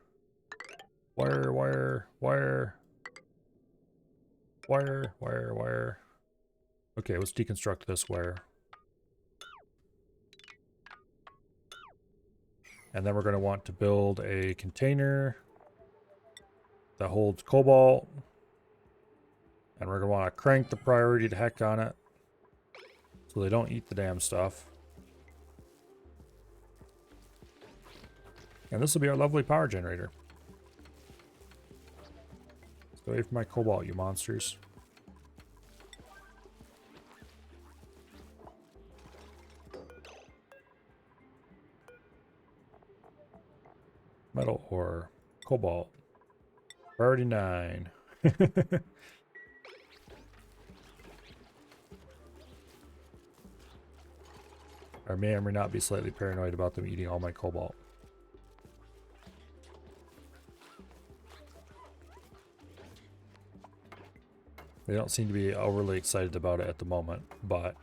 wire, wire, wire, wire, wire, wire. Okay, let's deconstruct this wire. And then we're going to want to build a container that holds cobalt. And we're going to want to crank the priority to heck on it, so they don't eat the damn stuff. And this will be our lovely power generator. Stay away from my cobalt, you monsters. Metal ore. Cobalt. Priority 9. I may or may not be slightly paranoid about them eating all my cobalt. They don't seem to be overly excited about it at the moment, but...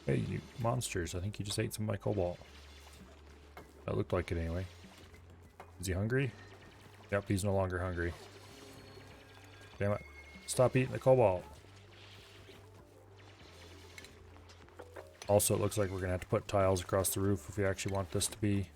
Hey, you monsters, I think you just ate some of my cobalt. That looked like it anyway. Is he hungry? Yep, he's no longer hungry. Damn it. Stop eating the cobalt. Also, it looks like we're going to have to put tiles across the roof if we actually want this to be...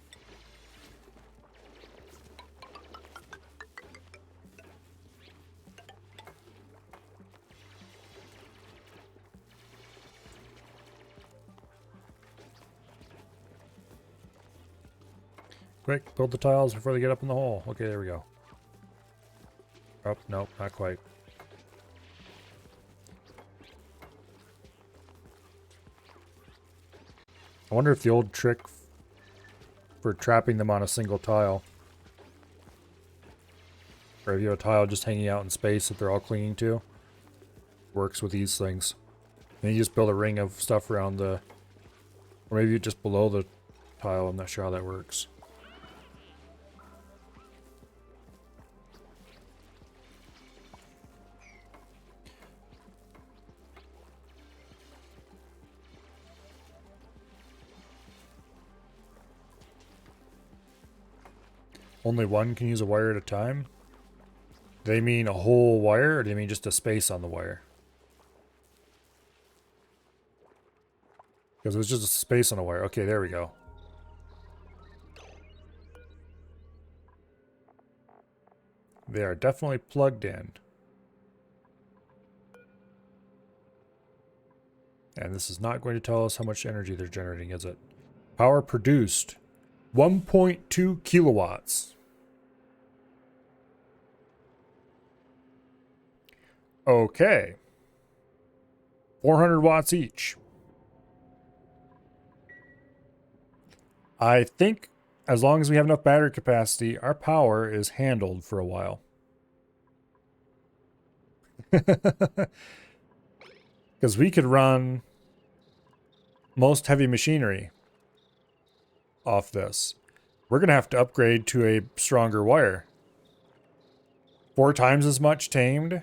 Quick, build the tiles before they get up in the hole. Okay, there we go. Oh, nope, not quite. I wonder if the old trick for trapping them on a single tile, or if you have a tile just hanging out in space that they're all clinging to, works with these things. Then you just build a ring of stuff around the, or maybe just below the tile. I'm not sure how that works. Only one can use a wire at a time? Do they mean a whole wire, or do they mean just a space on the wire? Because it was just a space on a wire. Okay, there we go. They are definitely plugged in. And this is not going to tell us how much energy they're generating, is it? Power produced, 1.2 kilowatts. Okay. 400 watts each. I think as long as we have enough battery capacity, our power is handled for a while. Because we could run most heavy machinery off this. We're going to have to upgrade to a stronger wire. 4 times as much tamed.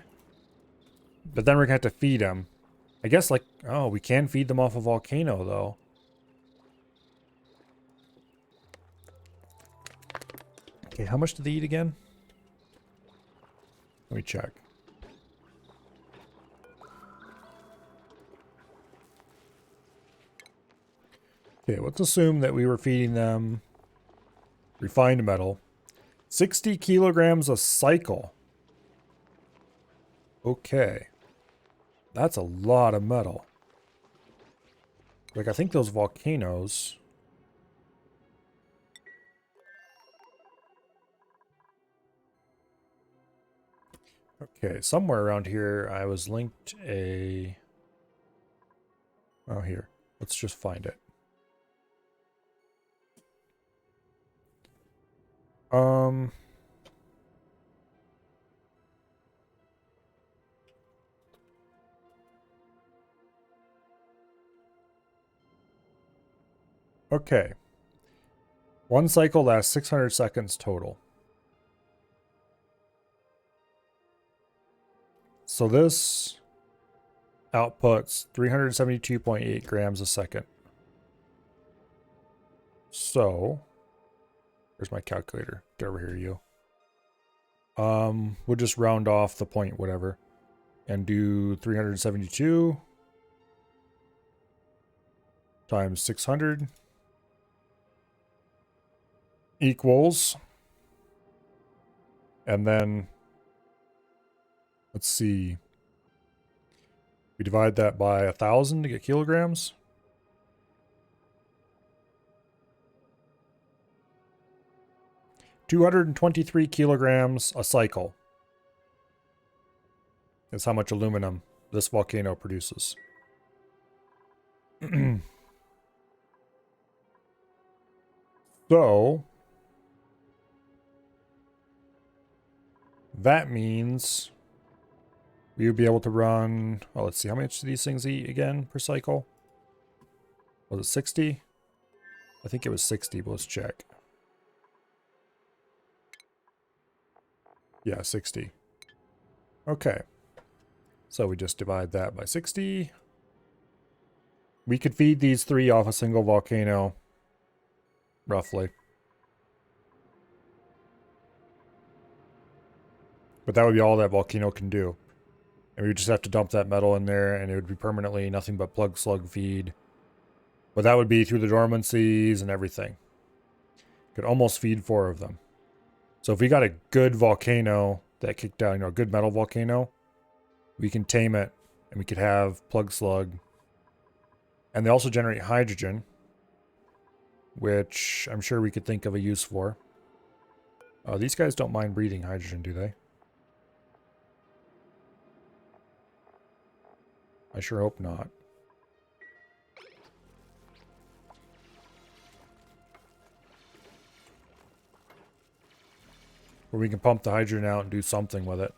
But then we're going to have to feed them. I guess like, oh, we can feed them off a volcano though. Okay, how much do they eat again? Let me check. Okay, let's assume that we were feeding them refined metal. 60 kilograms a cycle. Okay. That's a lot of metal. Like, I think those volcanoes... Okay, somewhere around here I was linked a... Oh, here. Let's just find it. Okay. One cycle lasts 600 seconds total. So this outputs 372.8 grams a second. So, where's my calculator? Get over here, you. We'll just round off the point, whatever, and do 372 times 600 equals, and then let's see, we divide that by 1,000 to get kilograms. $223 kilograms a cycle is how much aluminum this volcano produces. So that means we would be able to run, oh, let's see, how much do these things eat again per cycle? Was it 60? I think it was 60, but let's check. Yeah, 60. Okay. So we just divide that by 60. We could feed these 3 off a single volcano, roughly. But that would be all that volcano can do. And we would just have to dump that metal in there, and it would be permanently nothing but plug slug feed. But that would be through the dormancies and everything. Could almost feed 4 of them. So if we got a good volcano that kicked down, a good metal volcano, we can tame it, and we could have plug slug. And they also generate hydrogen, which I'm sure we could think of a use for. These guys don't mind breathing hydrogen, do they? I sure hope not. Or we can pump the hydrogen out and do something with it.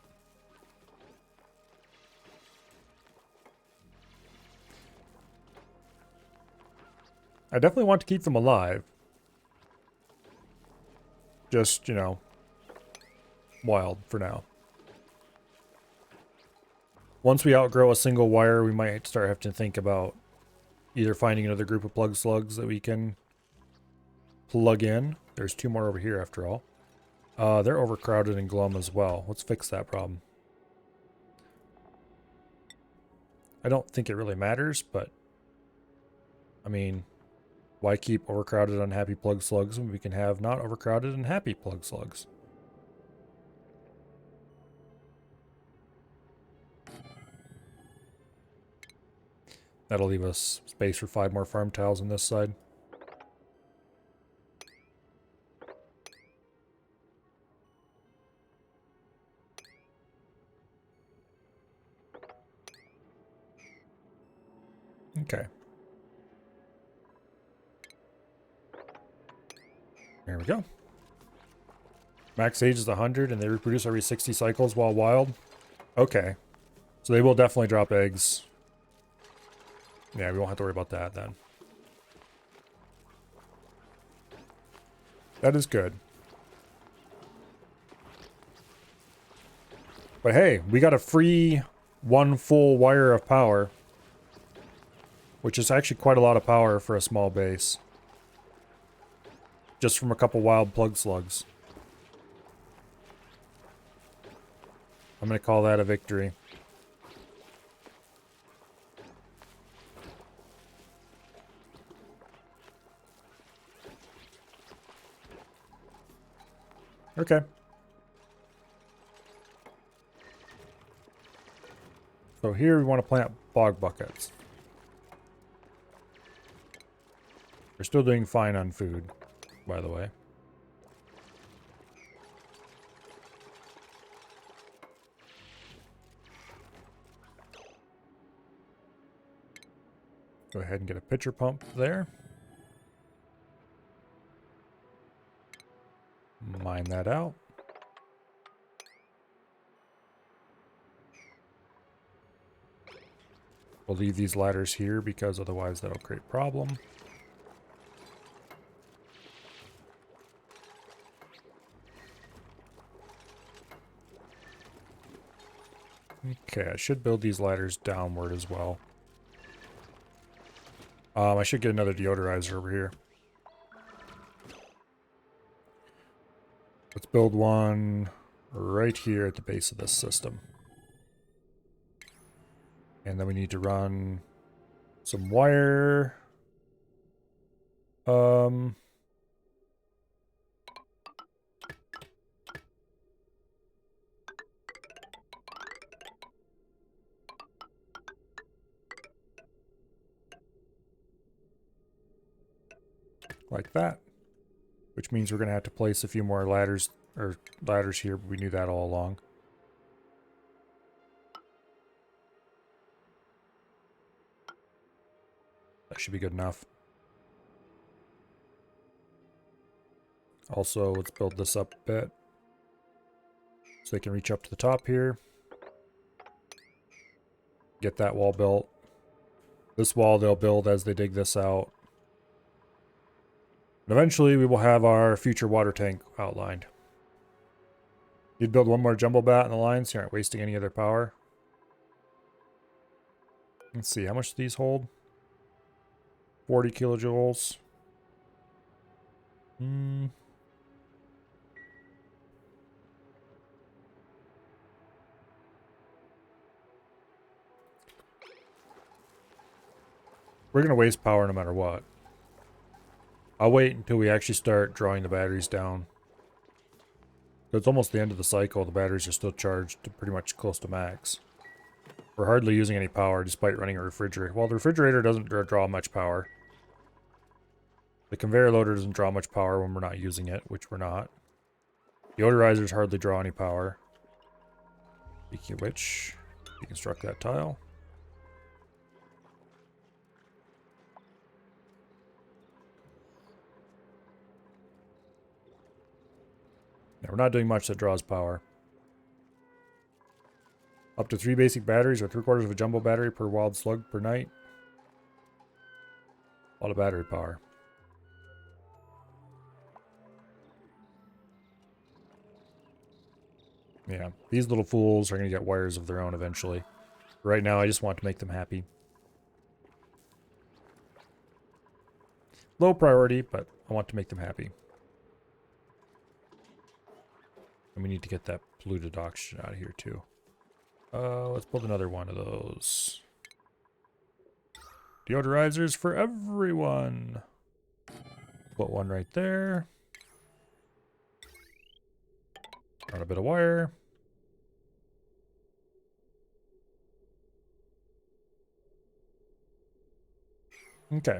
I definitely want to keep them alive. Just, wild for now. Once we outgrow a single wire, we might start having to think about either finding another group of plug slugs that we can plug in. There's 2 more over here after all. They're overcrowded and glum as well. Let's fix that problem. I don't think it really matters, but I mean, why keep overcrowded, unhappy plug slugs when we can have not overcrowded and happy plug slugs? That'll leave us space for 5 more farm tiles on this side. Okay. There we go. Max age is 100 and they reproduce every 60 cycles while wild. Okay. So they will definitely drop eggs. Yeah, we won't have to worry about that then. That is good. But hey, we got a free 1 full wire of power. Which is actually quite a lot of power for a small base. Just from a couple wild plug slugs. I'm going to call that a victory. Okay. So here we want to plant bog buckets. We're still doing fine on food, by the way. Go ahead and get a pitcher pump there. Mine that out. We'll leave these ladders here because otherwise that'll create problem. Okay, I should build these ladders downward as well. I should get another deodorizer over here. Let's build one right here at the base of this system. And then we need to run some wire. Like that. Which means we're going to have to place a few more ladders here, but we knew that all along. That should be good enough. Also, let's build this up a bit. So they can reach up to the top here. Get that wall built. This wall they'll build as they dig this out. And eventually we will have our future water tank outlined. You'd build one more jumbo bat in the line so you aren't wasting any of their power. Let's see, how much do these hold? 40 kilojoules. We're going to waste power no matter what. I'll wait until we actually start drawing the batteries down. It's almost the end of the cycle. The batteries are still charged to pretty much close to max. We're hardly using any power despite running a refrigerator. Well, the refrigerator doesn't draw much power. The conveyor loader doesn't draw much power when we're not using it, which we're not. The odorizers hardly draw any power. Speaking of which, deconstruct that tile. Yeah, we're not doing much that draws power. Up to 3 basic batteries or 3/4 of a jumbo battery per wild slug per night. A lot of battery power. Yeah, these little fools are going to get wires of their own eventually. Right now, I just want to make them happy. Low priority, but I want to make them happy. And we need to get that polluted oxygen out of here too. Let's build another one of those. Deodorizers for everyone. Put one right there. Run a bit of wire. Okay.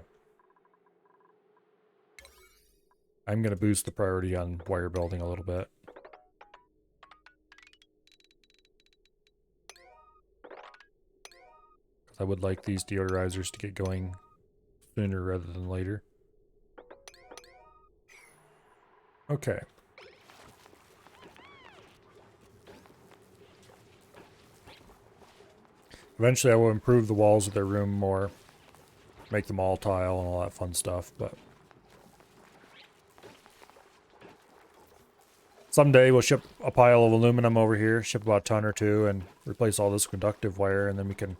I'm going to boost the priority on wire building a little bit. I would like these deodorizers to get going sooner rather than later. Okay. Eventually I will improve the walls of their room more. Make them all tile and all that fun stuff, but... someday we'll ship a pile of aluminum over here, ship about a ton or two, and replace all this conductive wire, and then we can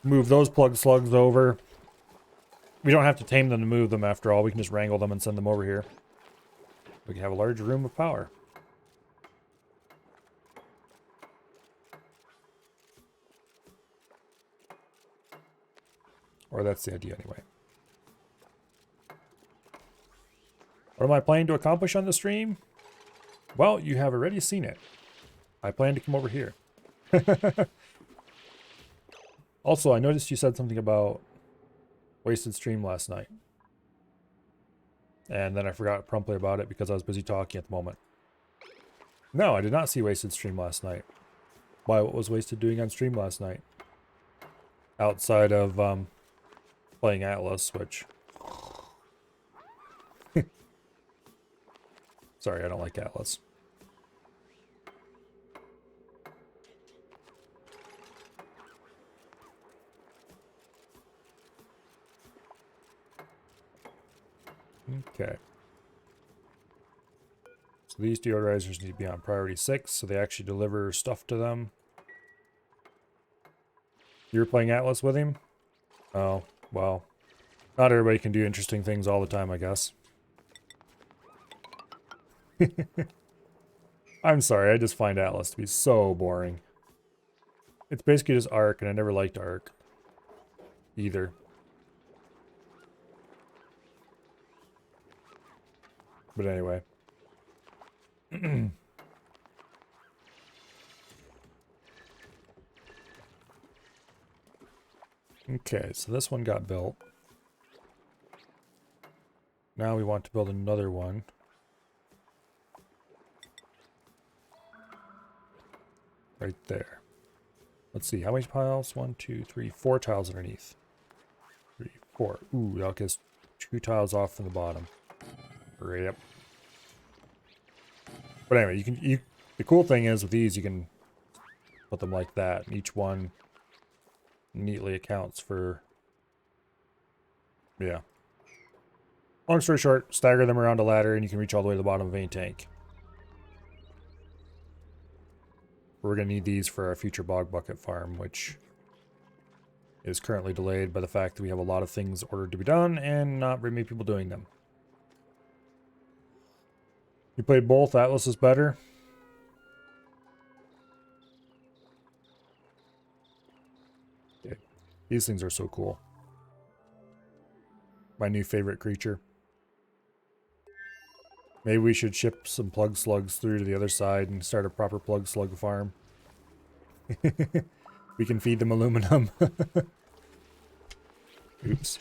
move those plug slugs over. We don't have to tame them to move them after all. We can just wrangle them and send them over here. We can have a large room of power. Or that's the idea anyway. What am I planning to accomplish on the stream? Well, you have already seen it. I plan to come over here. Also, I noticed you said something about wasted stream last night. And then I forgot promptly about it because I was busy talking at the moment. No, I did not see wasted stream last night. Why, what was wasted doing on stream last night? Outside of playing Atlas, which... sorry, I don't like Atlas. Okay. So these deodorizers need to be on priority 6, so they actually deliver stuff to them. You were playing Atlas with him? Oh, well. Not everybody can do interesting things all the time, I guess. I'm sorry, I just find Atlas to be so boring. It's basically just Ark, and I never liked Ark. Either. But anyway. Okay, so this one got built. Now we want to build another one. Right there. Let's see, how many tiles? 1, 2, 3, 4 tiles underneath. 3, 4. Ooh, that gets 2 tiles off from the bottom. Yep. But anyway, the cool thing is with these, you can put them like that, and each one neatly accounts for, yeah. Long story short, stagger them around a ladder and you can reach all the way to the bottom of any tank. We're going to need these for our future bog bucket farm, which is currently delayed by the fact that we have a lot of things ordered to be done and not very many people doing them. You played both? Atlas is better? Okay. These things are so cool. My new favorite creature. Maybe we should ship some plug slugs through to the other side and start a proper plug slug farm. We can feed them aluminum. Oops.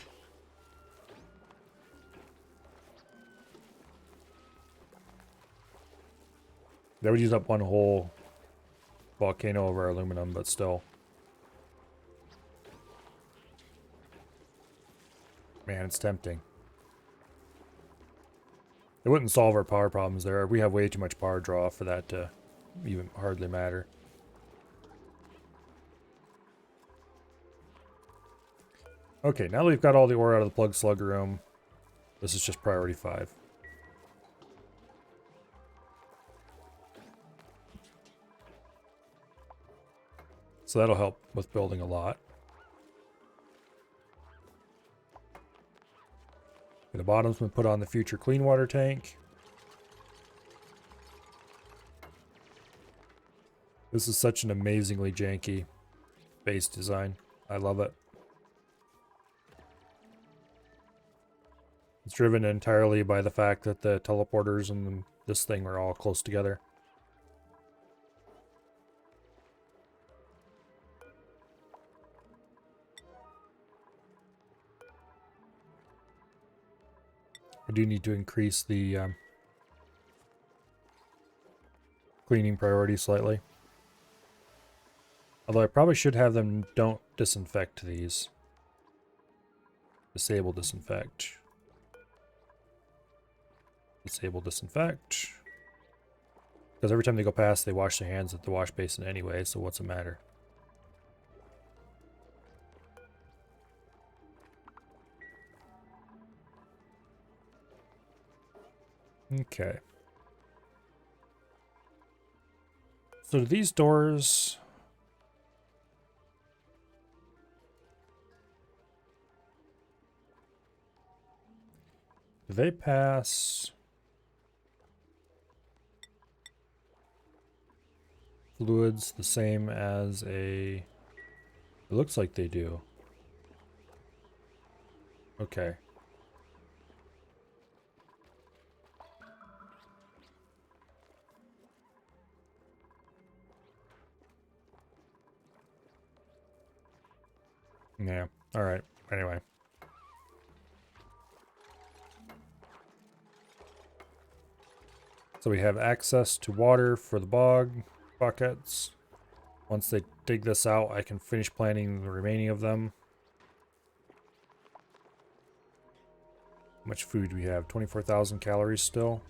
That would use up one whole volcano of our aluminum, but still. Man, it's tempting. It wouldn't solve our power problems there. We have way too much power draw for that to even hardly matter. Okay, now that we've got all the ore out of the plug slug room, this is just priority 5. So that'll help with building a lot. The bottom's been put on the future clean water tank. This is such an amazingly janky base design. I love it. It's driven entirely by the fact that the teleporters and this thing are all close together. I do need to increase the cleaning priority slightly. Although I probably should have them don't disinfect these. Disable disinfect. Disable disinfect. Because every time they go past, they wash their hands at the wash basin anyway, so what's the matter? Okay. So do these doors... do they pass fluids the same as a... it looks like they do. Okay. Yeah. Alright. Anyway. So we have access to water for the bog buckets. Once they dig this out, I can finish planting the remaining of them. How much food do we have? 24,000 calories still.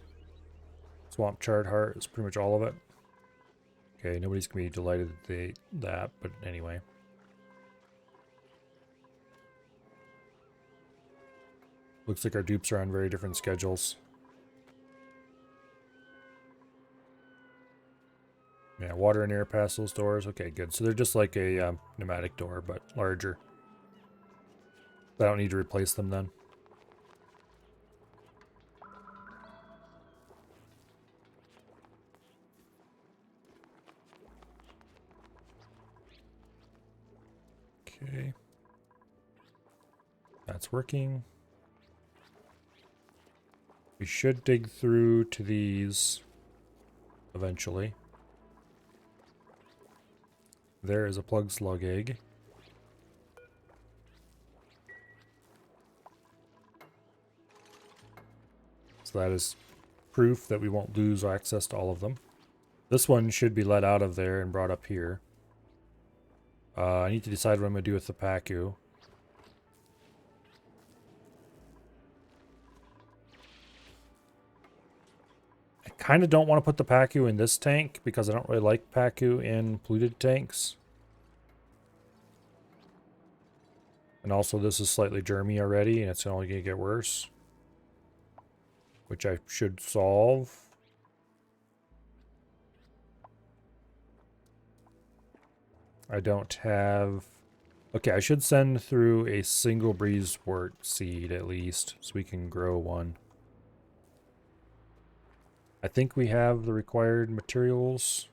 Swamp chard heart is pretty much all of it. Okay, nobody's gonna be delighted that they ate that, but anyway. Looks like our dupes are on very different schedules. Yeah, water and air pass those doors. Okay, good. So they're just like a pneumatic door, but larger. I don't need to replace them then. Okay. That's working. We should dig through to these eventually. There is a plug slug egg. So that is proof that we won't lose access to all of them. This one should be let out of there and brought up here. I need to decide what I'm going to do with the Pacu. I kind of don't want to put the Pacu in this tank because I don't really like Pacu in polluted tanks. And also this is slightly germy already and it's only going to get worse. Which I should solve. I don't have... okay, I should send through a single breezewort seed at least so we can grow one. I think we have the required materials.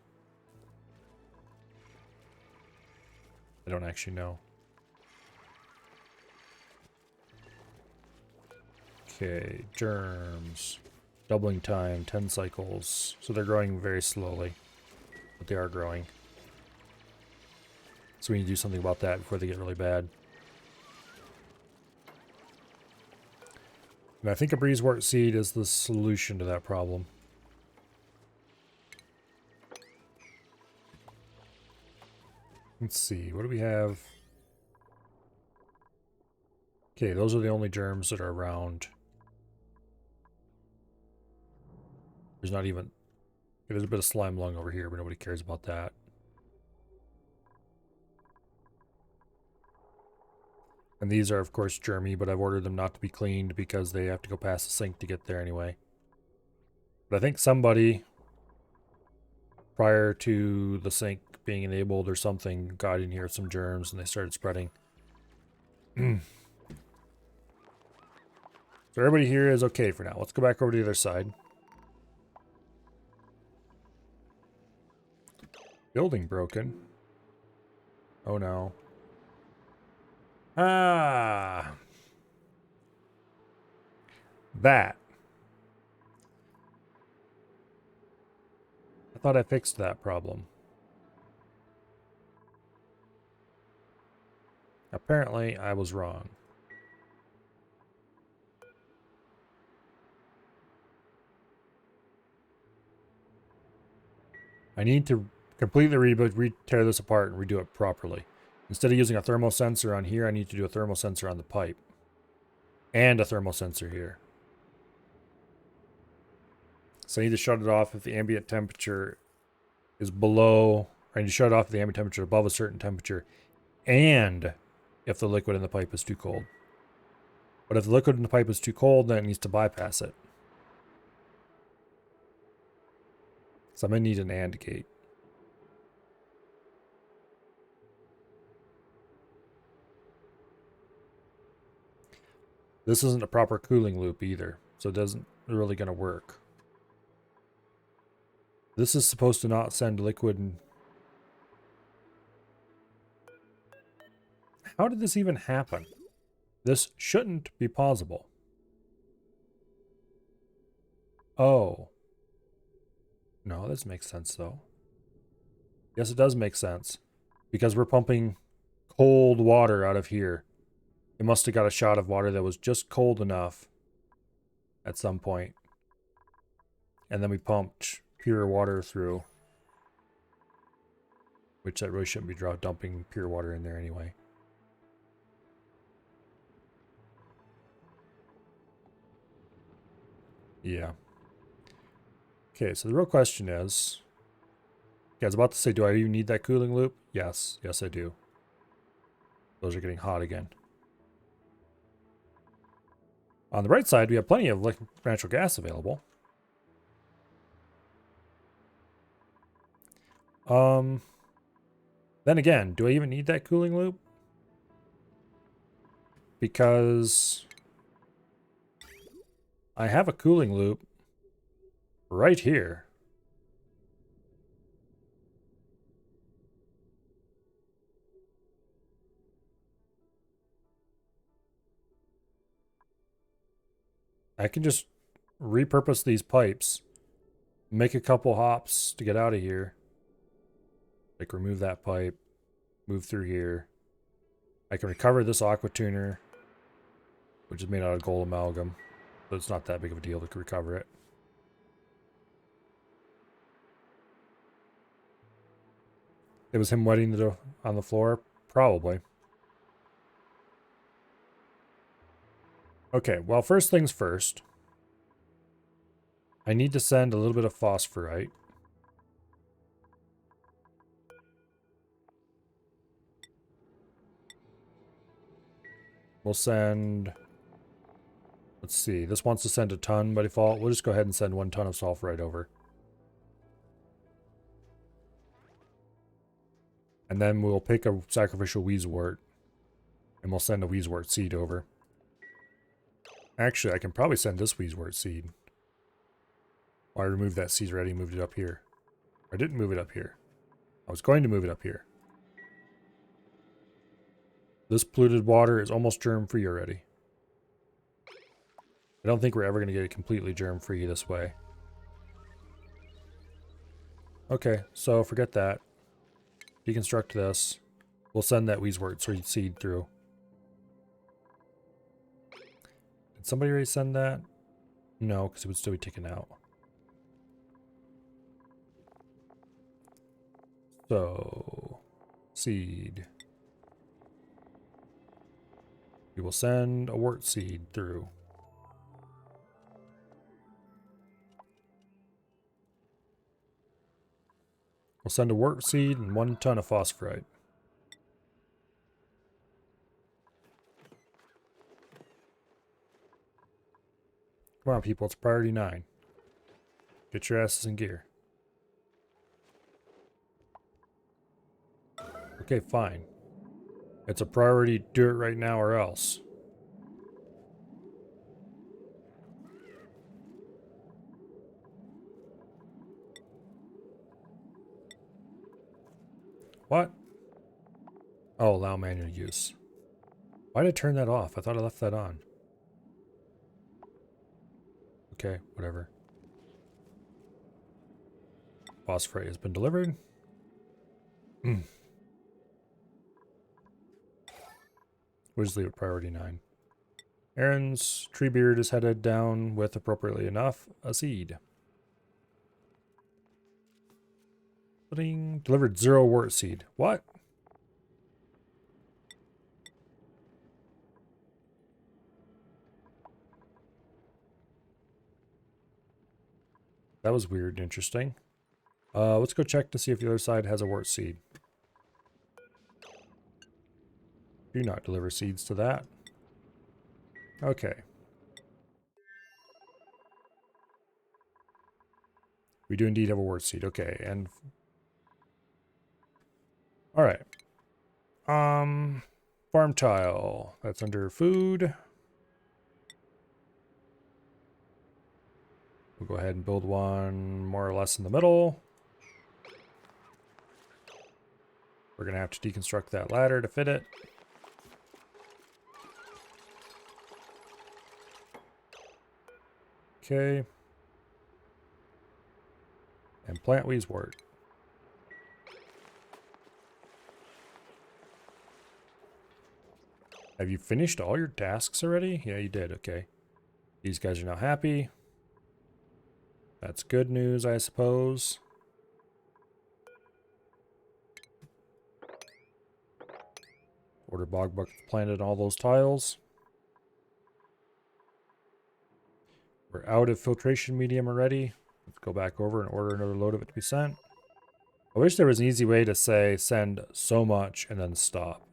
I don't actually know. Okay, germs. Doubling time, 10 cycles. So they're growing very slowly, but they are growing. So we need to do something about that before they get really bad. And I think a breezewort seed is the solution to that problem. Let's see, what do we have? Okay, those are the only germs that are around. There's not even... there's a bit of slime lung over here, but nobody cares about that. And these are, of course, germy, but I've ordered them not to be cleaned because they have to go past the sink to get there anyway. But I think somebody, prior to the sink being enabled or something, got in here with some germs and they started spreading. So everybody here is okay for now. Let's go back over to the other side. Building broken. Oh no. Ah. That. I thought I fixed that problem. Apparently, I was wrong. I need to completely tear this apart and redo it properly. Instead of using a thermal sensor on here, I need to do a thermal sensor on the pipe. And a thermal sensor here. So I need to shut it off if the ambient temperature is below, I need to shut it off if the ambient temperature above a certain temperature, and if the liquid in the pipe is too cold. But if the liquid in the pipe is too cold, then it needs to bypass it. So I'm going to need an AND gate. This isn't a proper cooling loop either, so it doesn't really going to work. This is supposed to not send liquid. How did this even happen? This shouldn't be possible. Oh. No, this makes sense though. Yes, it does make sense. Because we're pumping cold water out of here. It must have got a shot of water that was just cold enough at some point. And then we pumped pure water through. Which that really shouldn't be dumping pure water in there anyway. Yeah. Okay, so the real question is... Okay, I was about to say, do I even need that cooling loop? Yes. Yes, I do. Those are getting hot again. On the right side, we have plenty of natural gas available. Then again, do I even need that cooling loop? Because I have a cooling loop right here. I can just repurpose these pipes, make a couple hops to get out of here. Like remove that pipe, move through here. I can recover this aqua tuner, which is made out of gold amalgam, so it's not that big of a deal to recover it. It was him wetting on the floor? Probably. Okay, well, first things first. I need to send a little bit of phosphorite. We'll send... Let's see, this wants to send a ton by default. We'll just go ahead and send 1 ton of sulfurite over. And then we'll pick a sacrificial wheezewort. And we'll send a wheezewort seed over. Actually, I can probably send this wheezewort seed. Oh, I removed that seed already and moved it up here. I didn't move it up here. I was going to move it up here. This polluted water is almost germ-free already. I don't think we're ever going to get it completely germ-free this way. Okay, so forget that. Deconstruct this. We'll send that wheezewort seed through. Did somebody already send that? No, because it would still be taken out. So, seed. We will send a wort seed through. We'll send a wort seed and 1 ton of phosphorite. Come on, people, it's priority 9. Get your asses in gear. Okay, fine. It's a priority, do it right now or else. What? Oh, allow manual use. Why did I turn that off? I thought I left that on. Okay, whatever. Phosphorite has been delivered. We'll just leave it priority 9. Aaron's Treebeard is headed down with, appropriately enough, a seed. Ding. Delivered 0 wort seed. What? That was weird and interesting. Let's go check to see if the other side has a wort seed. Do not deliver seeds to that. Okay. We do indeed have a wort seed. Okay, and... Alright. Farm tile. That's under food. We'll go ahead and build one more or less in the middle. We're going to have to deconstruct that ladder to fit it. Okay. And plant weeds wort. Have you finished all your tasks already? Yeah, you did. Okay. These guys are now happy. That's good news, I suppose. Order bog buckets planted on all those tiles. We're out of filtration medium already. Let's go back over and order another load of it to be sent. I wish there was an easy way to say send so much and then stop.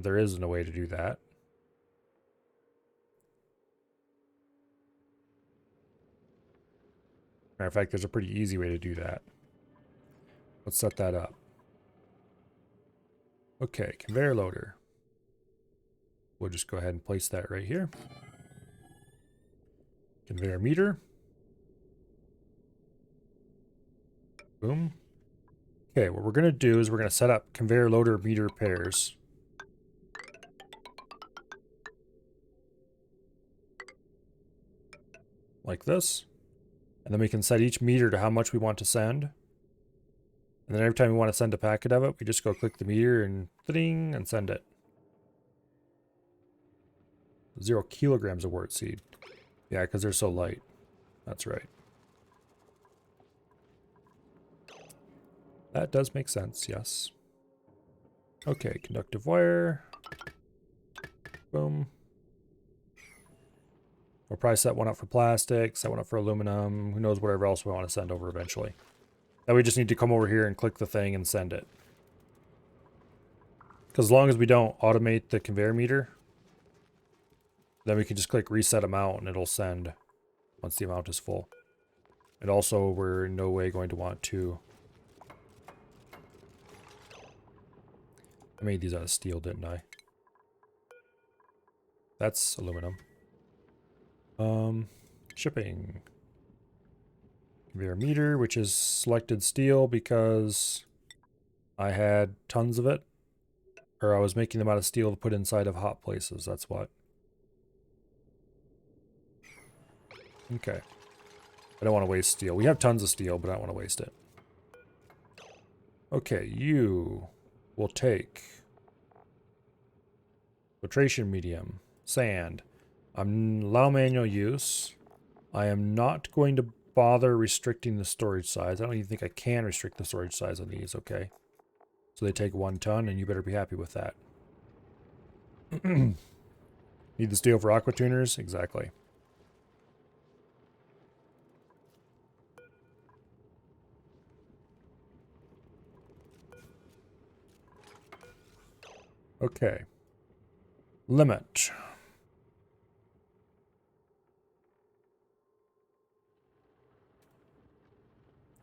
There isn't a way to do that. Matter of fact, there's a pretty easy way to do that. Let's set that up. Okay, conveyor loader. We'll just go ahead and place that right here. Conveyor meter. Boom. Okay, what we're going to do is we're going to set up conveyor loader meter pairs. Like this. And then we can set each meter to how much we want to send. And then every time we want to send a packet of it, we just go click the meter and ding and send it. 0 kilograms of wort seed. Yeah, because they're so light. That's right. That does make sense, yes. Okay, conductive wire. Boom. We'll probably set one up for plastic, set one up for aluminum, who knows whatever else we want to send over eventually. Now we just need to come over here and click the thing and send it. Because as long as we don't automate the conveyor meter, then we can just click reset amount and it'll send once the amount is full. And also we're in no way going to want to... I made these out of steel, didn't I? That's aluminum. Shipping. Conveyor meter, which is selected steel because I had tons of it. Or I was making them out of steel to put inside of hot places, that's what. Okay. I don't want to waste steel. We have tons of steel, but I don't want to waste it. Okay, you will take filtration medium, sand. Allow manual use. I am not going to bother restricting the storage size. I don't even think I can restrict the storage size on these, okay. So they take 1 ton, and you better be happy with that. Need the steel for aqua tuners? Exactly. Okay. Limit.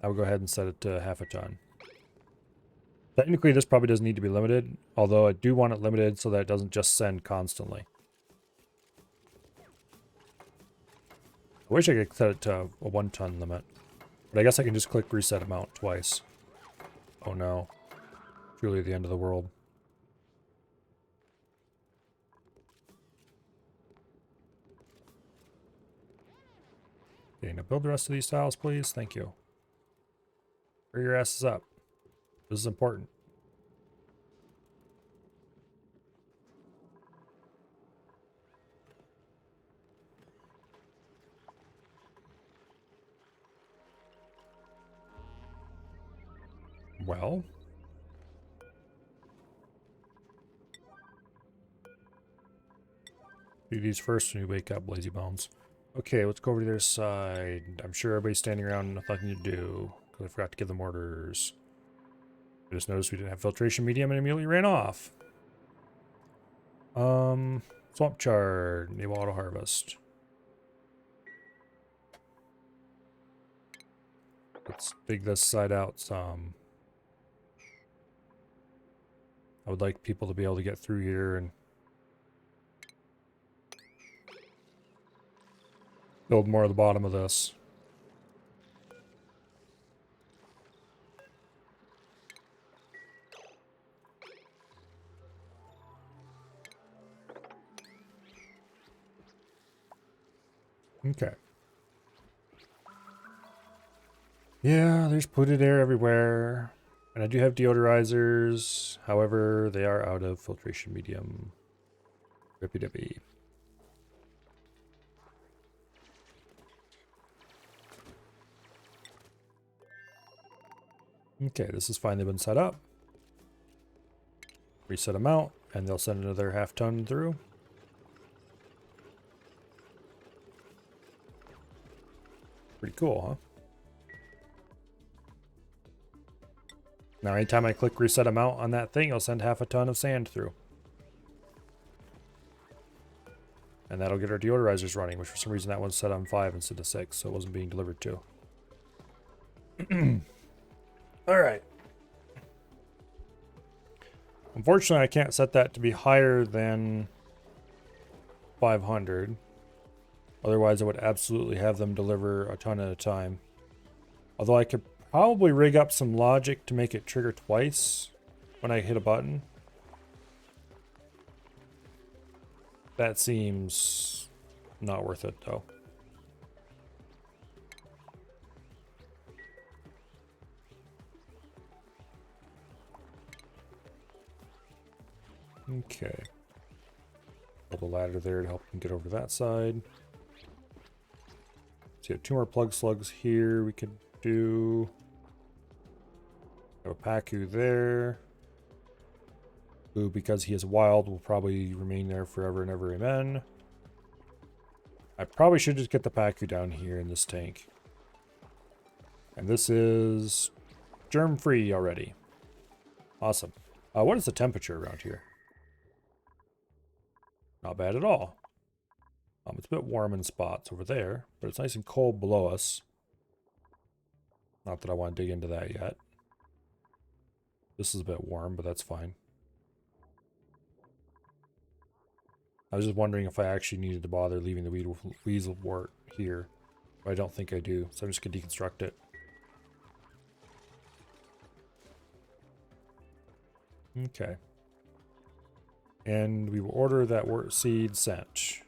I will go ahead and set it to 1/2 ton. Technically, this probably doesn't need to be limited, although I do want it limited so that it doesn't just send constantly. I wish I could set it to a 1 ton limit, but I guess I can just click reset amount twice. Oh no. Truly the end of the world. Okay, now build the rest of these tiles, please. Thank you. Hurry your asses up. This is important. Well. Do these first when you wake up, lazy bones. Okay, let's go over to their side. I'm sure everybody's standing around with nothing to do, because I forgot to give them orders. I just noticed we didn't have filtration medium and immediately ran off. Swamp chard, enable auto harvest. Let's dig this side out some. I would like people to be able to get through here and build more of the bottom of this. Okay. Yeah, there's polluted air everywhere. And I do have deodorizers. However, they are out of filtration medium. Rippy dippy. Okay, this is finally been set up. Reset them out, and they'll send another half ton through. Pretty cool, huh? Now, anytime I click reset amount on that thing, it'll send half a ton of sand through. And that'll get our deodorizers running, which for some reason that one's set on 5 instead of 6, so it wasn't being delivered to. Alright. Unfortunately, I can't set that to be higher than 500. Otherwise, I would absolutely have them deliver a ton at a time. Although I could probably rig up some logic to make it trigger twice when I hit a button. That seems not worth it, though. Okay. Build a ladder there to help them get over that side. So you have 2 more plug slugs here we could do. Have a Pacu there. Who, because he is wild, will probably remain there forever and ever, amen. I probably should just get the Pacu down here in this tank. And this is germ-free already. Awesome. What is the temperature around here? Not bad at all. It's a bit warm in spots over there, but it's nice and cold below us. Not that I want to dig into that yet. This is a bit warm, but that's fine. I was just wondering if I actually needed to bother leaving the weasel wart here. But I don't think I do, so I'm just going to deconstruct it. Okay. And we will order that wort seed sent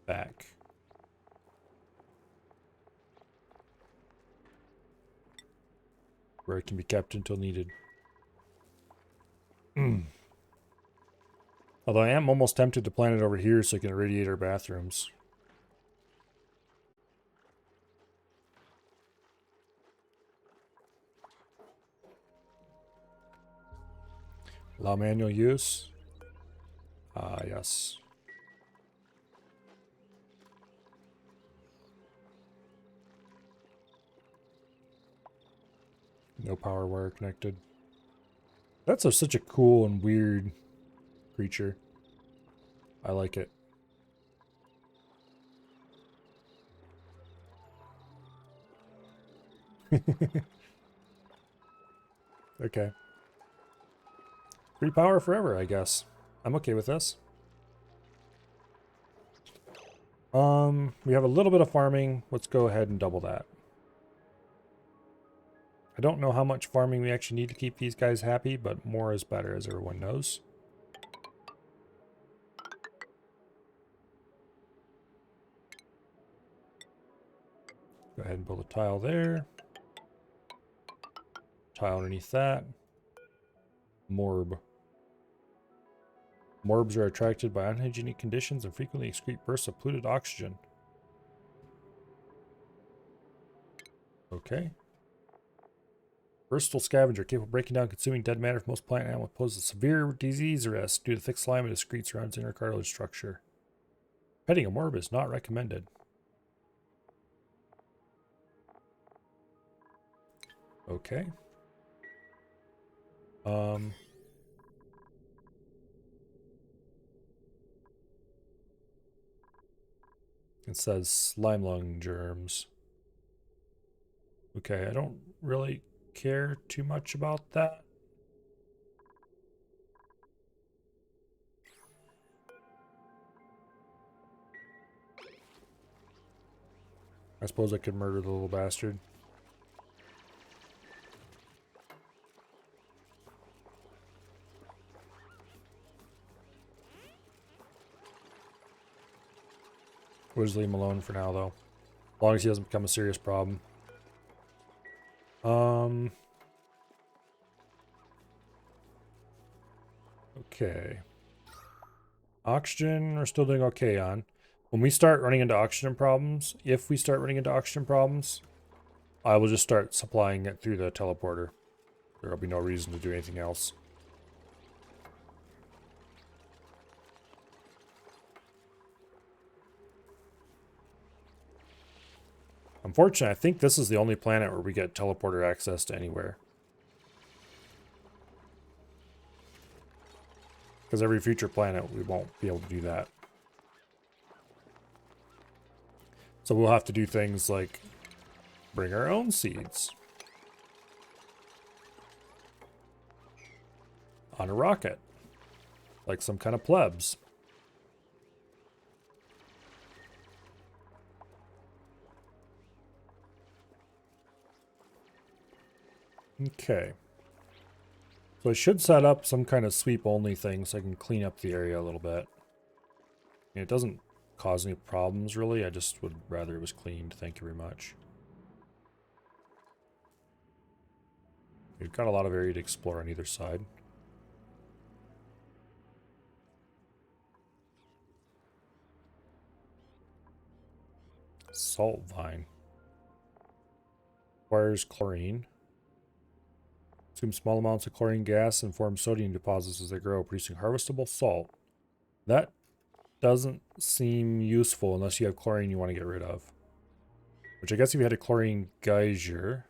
back. Where it can be kept until needed. Although I am almost tempted to plant it over here so I can irradiate our bathrooms. Allow manual use. Yes. No power wire connected. That's such a cool and weird creature. I like it. Okay. Free power forever, I guess. I'm okay with this. We have a little bit of farming. Let's go ahead and double that. I don't know how much farming we actually need to keep these guys happy, but more is better, as everyone knows. Go ahead and build a tile there. Tile underneath that. Morb. Morbs are attracted by unhygienic conditions and frequently excrete bursts of polluted oxygen. Okay. Versatile scavenger capable of breaking down consuming dead matter for most plant animals, poses severe disease risk due to thick slime and excretes around its inner cartilage structure. Petting a morb is not recommended. Okay. It says slime lung germs. Okay, I don't really care too much about that. I suppose I could murder the little bastard. We'll just leave him alone for now, though. As long as he doesn't become a serious problem. Okay. Oxygen, we're still doing okay on. When we start running into oxygen problems, if we start running into oxygen problems, I will just start supplying it through the teleporter. There will be no reason to do anything else. Unfortunately, I think this is the only planet where we get teleporter access to anywhere. Because every future planet, we won't be able to do that. So we'll have to do things like bring our own seeds on a rocket, like some kind of plebs. Okay. So I should set up some kind of sweep only thing so I can clean up the area a little bit. And it doesn't cause any problems really, I just would rather it was cleaned. Thank you very much. We've got a lot of area to explore on either side. Salt vine. Requires chlorine. Consume small amounts of chlorine gas and form sodium deposits as they grow, producing harvestable salt. That doesn't seem useful unless you have chlorine you want to get rid of. Which I guess if you had a chlorine geyser.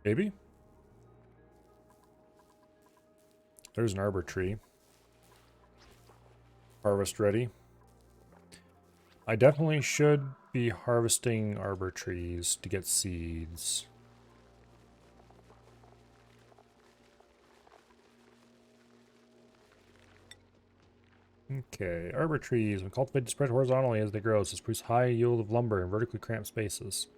Maybe? There's an arbor tree. Harvest ready. I definitely should be harvesting arbor trees to get seeds. Okay, arbor trees, when cultivated, spread horizontally as they grow, so produce high yield of lumber in vertically cramped spaces.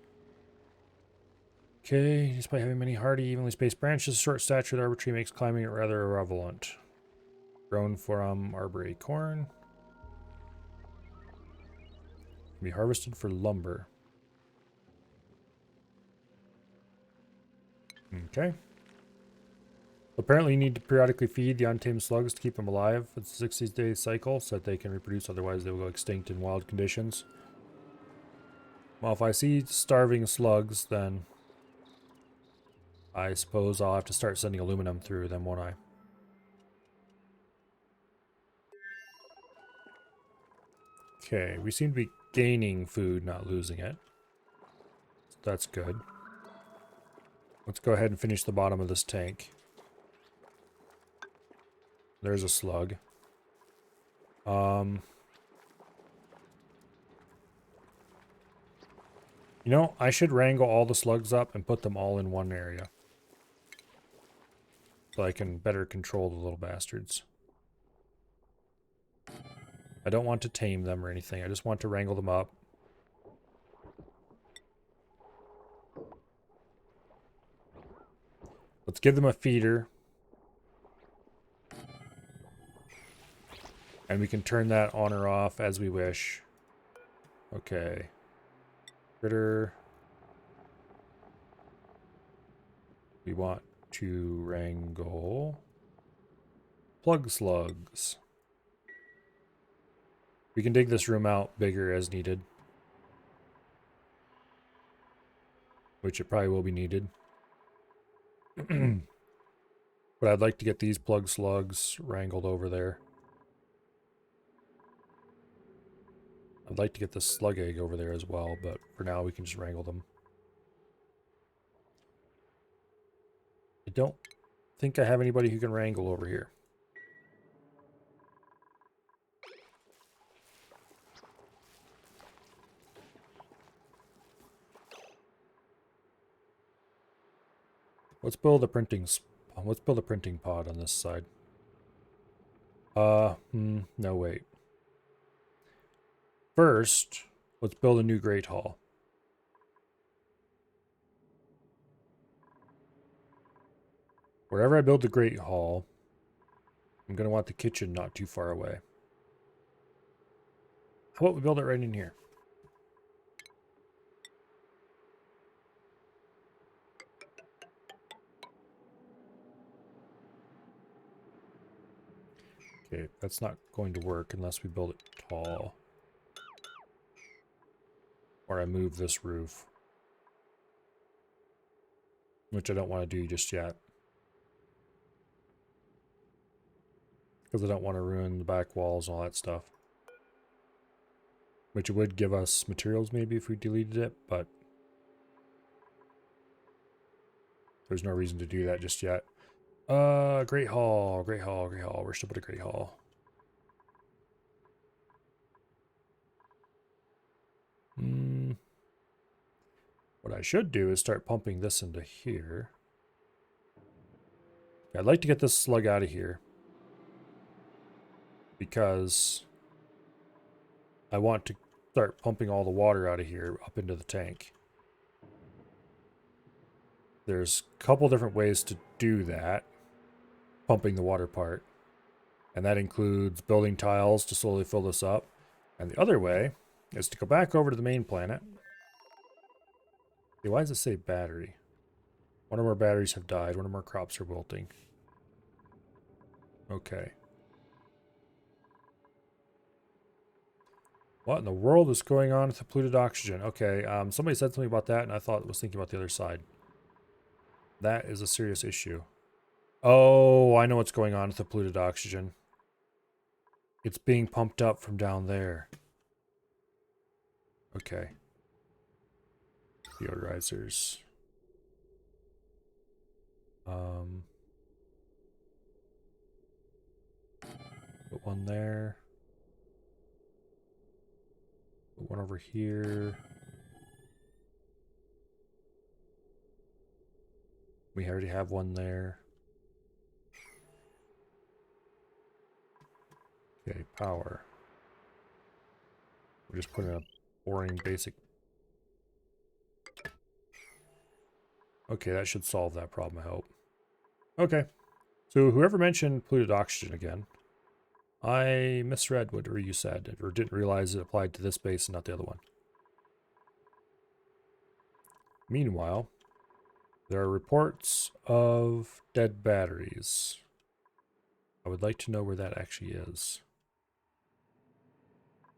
Okay, despite having many hardy, evenly spaced branches, short stature, the arbor tree makes climbing it rather irrelevant. Grown from arbor acorn. Can be harvested for lumber. Okay. Apparently you need to periodically feed the untamed slugs to keep them alive. It's a 60-day cycle so that they can reproduce, otherwise they will go extinct in wild conditions. Well, if I see starving slugs, then I suppose I'll have to start sending aluminum through them, won't I? Okay, we seem to be gaining food, not losing it. That's good. Let's go ahead and finish the bottom of this tank. There's a slug. You know, I should wrangle all the slugs up and put them all in one area. So I can better control the little bastards. I don't want to tame them or anything. I just want to wrangle them up. Let's give them a feeder. And we can turn that on or off as we wish. Okay. Critter. We want to wrangle plug slugs. We can dig this room out bigger as needed. which it probably will be needed. But I'd like to get these plug slugs wrangled over there. I'd like to get the slug egg over there as well, but for now we can just wrangle them. I don't think I have anybody who can wrangle over here. Let's build a printing pod on this side. No wait. First, let's build a new Great Hall. Wherever I build the Great Hall, I'm going to want the kitchen not too far away. How about we build it right in here? Okay, that's not going to work unless we build it tall. Or I move this roof. Which I don't want to do just yet. Because I don't want to ruin the back walls and all that stuff. Which would give us materials maybe if we deleted it, but there's no reason to do that just yet. Great Hall, Great Hall, Great Hall. We're still put a Great Hall. What I should do is start pumping this into here. I'd like to get this slug out of here. Because I want to start pumping all the water out of here up into the tank. There's a couple different ways to do that. Pumping the water part. And that includes building tiles to slowly fill this up. And the other way is to go back over to the main planet. Okay, why does it say battery? One of our batteries have died. One of our crops are wilting. Okay. What in the world is going on with the polluted oxygen? Okay, somebody said something about that, and I thought it was thinking about the other side. That is a serious issue. Oh, I know what's going on with the polluted oxygen. It's being pumped up from down there. Okay. Deodorizers. Put one there. Put one over here. We already have one there. Okay, power. We're just putting a boring basic. Okay, that should solve that problem, I hope. Okay. So whoever mentioned polluted oxygen again, I misread what you said, or didn't realize it applied to this base and not the other one. Meanwhile, there are reports of dead batteries. I would like to know where that actually is.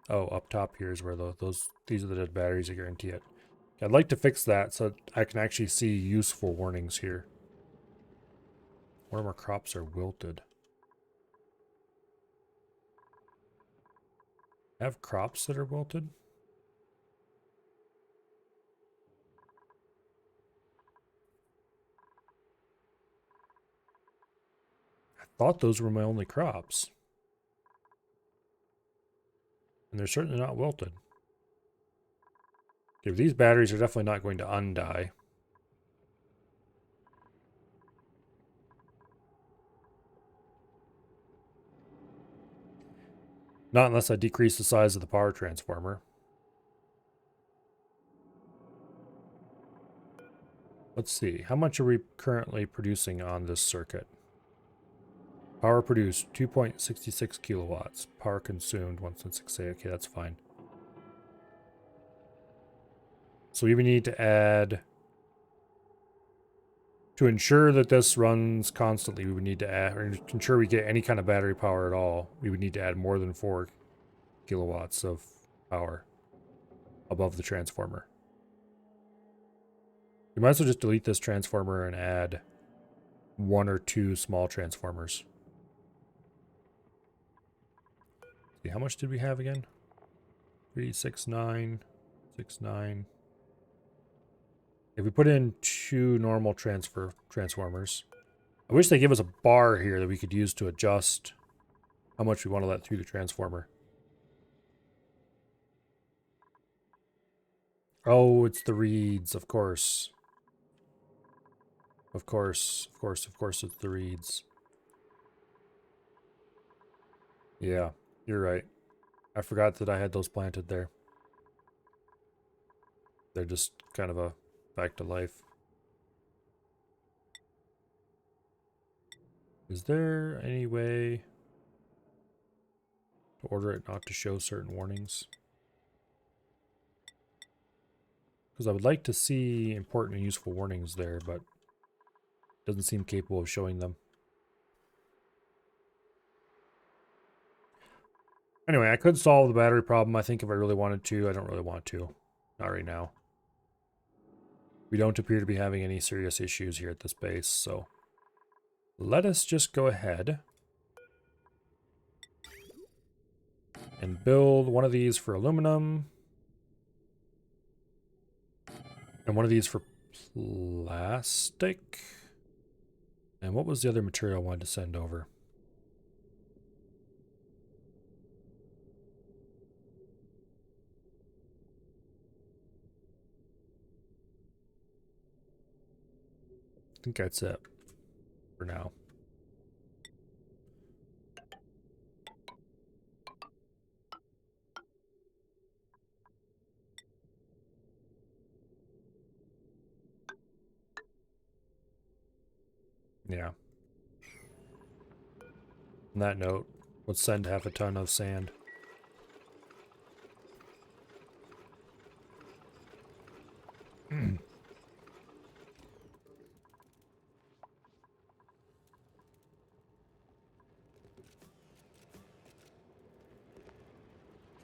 Oh, up top here is where these are the dead batteries, I guarantee it. I'd like to fix that so I can actually see useful warnings here. One of our crops are wilted. I have crops that are wilted? I thought those were my only crops. And they're certainly not wilted. Okay, these batteries are definitely not going to undie. Not unless I decrease the size of the power transformer. Let's see. How much are we currently producing on this circuit? Power produced 2.66 kilowatts. Power consumed 1.68. Okay, that's fine. So we would need to add, to ensure that this runs constantly, we would need to add, or to ensure we get any kind of battery power at all, we would need to add more than 4 kilowatts of power above the transformer. You might as well just delete this transformer and add 1 or 2 small transformers. See, how much did we have again? 3, 6, 9, 6, 9. If we put in 2 normal transformers, I wish they give us a bar here that we could use to adjust how much we want to let through the transformer. Oh, it's the reeds, of course. Of course, it's the reeds. Yeah, you're right. I forgot that I had those planted there. They're just kind of a back to life. Is there any way to order it not to show certain warnings? Because I would like to see important and useful warnings there, but it doesn't seem capable of showing them. Anyway, I could solve the battery problem, I think, if I really wanted to. I don't really want to. Not right now. We don't appear to be having any serious issues here at this base, so let us just go ahead and build one of these for aluminum and one of these for plastic. And what was the other material I wanted to send over? I think that's it for now. Yeah. On that note, let's send half a ton of sand.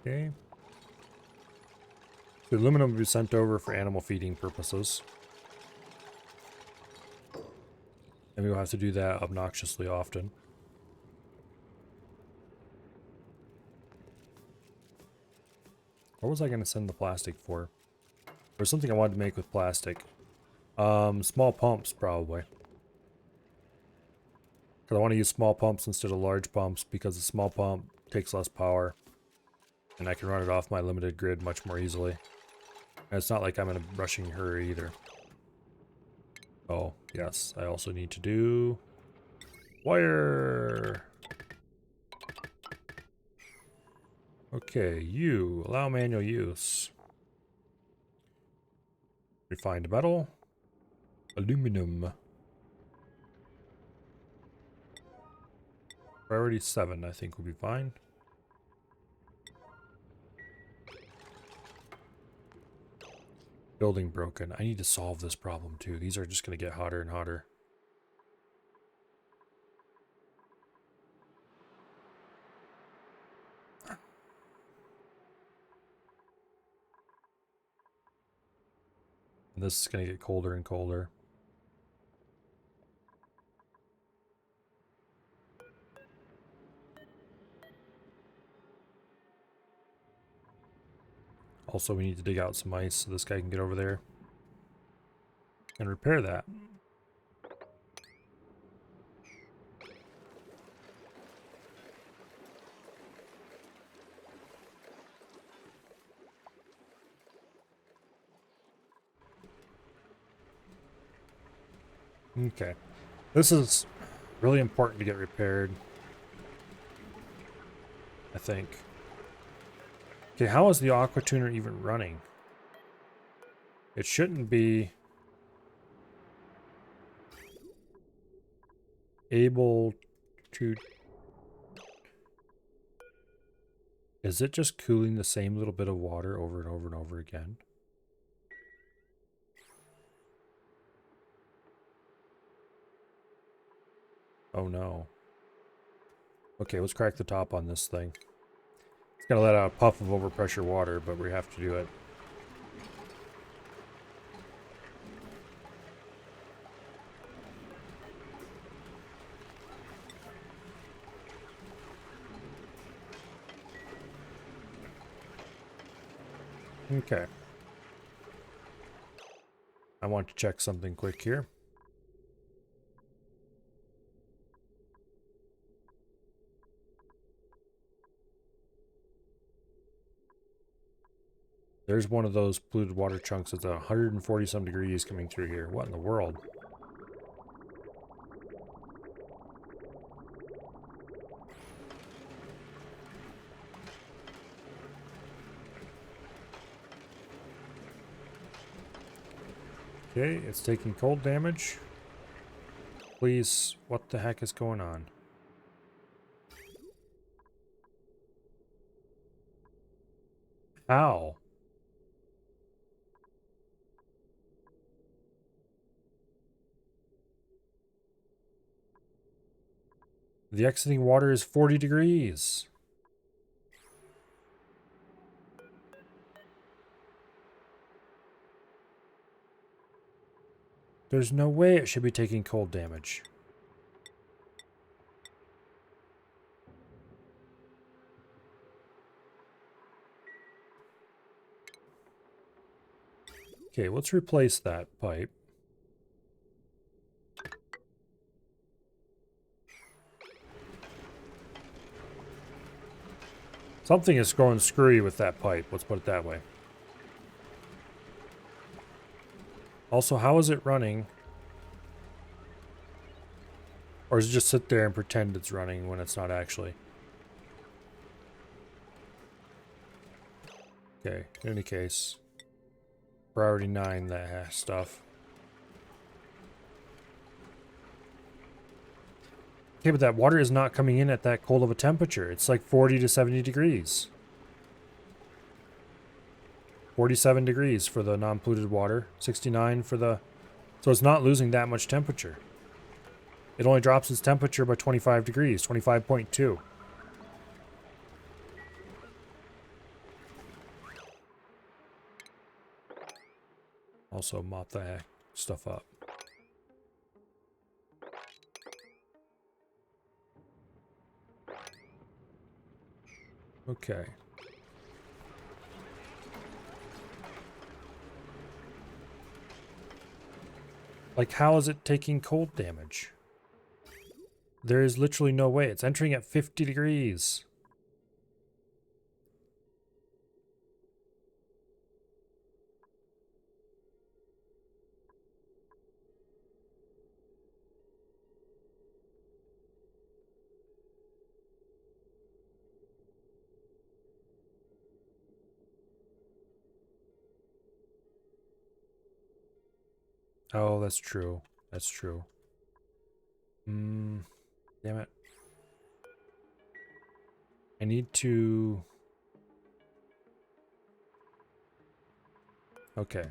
Okay. The aluminum will be sent over for animal feeding purposes. And we will have to do that obnoxiously often. What was I going to send the plastic for? There's something I wanted to make with plastic. Small pumps, probably. Because I want to use small pumps instead of large pumps, because the small pump takes less power. And I can run it off my limited grid much more easily. And it's not like I'm in a rushing hurry either. Oh, yes. I also need to do wire. Okay, you allow manual use. Refined metal. Aluminum. Priority 7, I think, will be fine. Building broken. I need to solve this problem too. These are just going to get hotter and hotter. And this is going to get colder and colder. Also, we need to dig out some ice so this guy can get over there and repair that. Okay. This is really important to get repaired, I think. Okay, how is the aqua tuner even running? It shouldn't be able to... Is it just cooling the same little bit of water over and over and over again? Oh no. Okay, let's crack the top on this thing. It's gonna let out a puff of overpressure water, but we have to do it. Okay. I want to check something quick here. There's one of those polluted water chunks that's 140 some degrees coming through here. What in the world? Okay, it's taking cold damage. Please, what the heck is going on? How? The exiting water is 40 degrees. There's no way it should be taking cold damage. Okay, let's replace that pipe. Something is going screwy with that pipe, let's put it that way. Also, how is it running? Or does it just sit there and pretend it's running when it's not actually? Okay, in any case. Priority 9, that stuff. Okay, but that water is not coming in at that cold of a temperature. It's like 40 to 70 degrees. 47 degrees for the non-polluted water. 69 for the... So it's not losing that much temperature. It only drops its temperature by 25 degrees, 25.2. Also mop that stuff up. Okay. Like, how is it taking cold damage? There is literally no way. It's entering at 50 degrees. Oh, that's true. That's true. Damn it. I need to... Okay.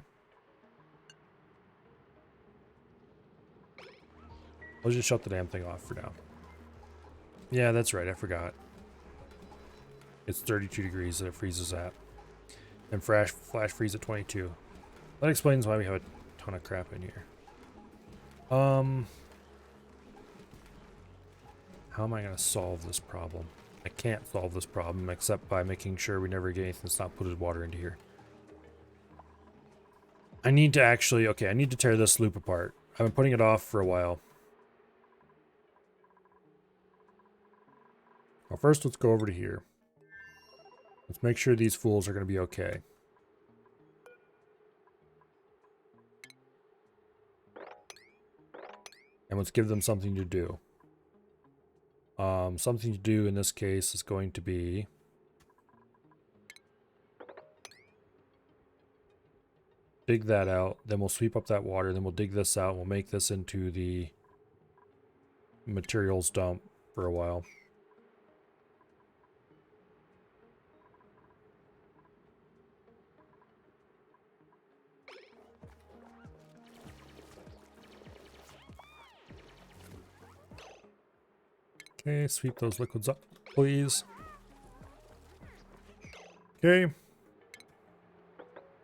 Let's just shut the damn thing off for now. Yeah, that's right. I forgot. It's 32 degrees that it freezes at. And flash freeze at 22. That explains why we have a ton of crap in here. How am I going to solve this problem? I can't solve this problem except by making sure we never get anything that's not polluted water into here. I need to actually... Okay, I need to tear this loop apart. I've been putting it off for a while. Well, first let's go over to here. Let's make sure these fools are going to be okay. And let's give them something to do. Something to do in this case is going to be... dig that out, then we'll sweep up that water, then we'll dig this out, we'll make this into the materials dump for a while. Okay, sweep those liquids up, please. Okay.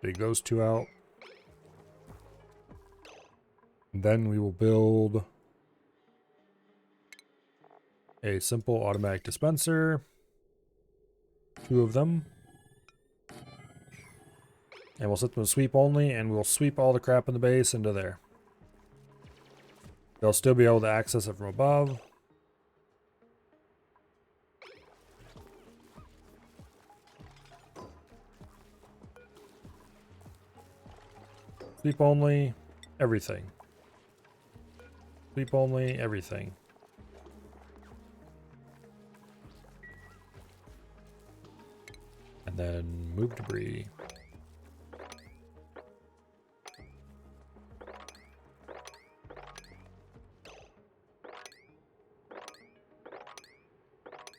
Dig those two out. And then we will build a simple automatic dispenser. 2 of them. And we'll set them to sweep only, and we'll sweep all the crap in the base into there. They'll still be able to access it from above. Sweep only, everything. Sweep only, everything. And then move debris.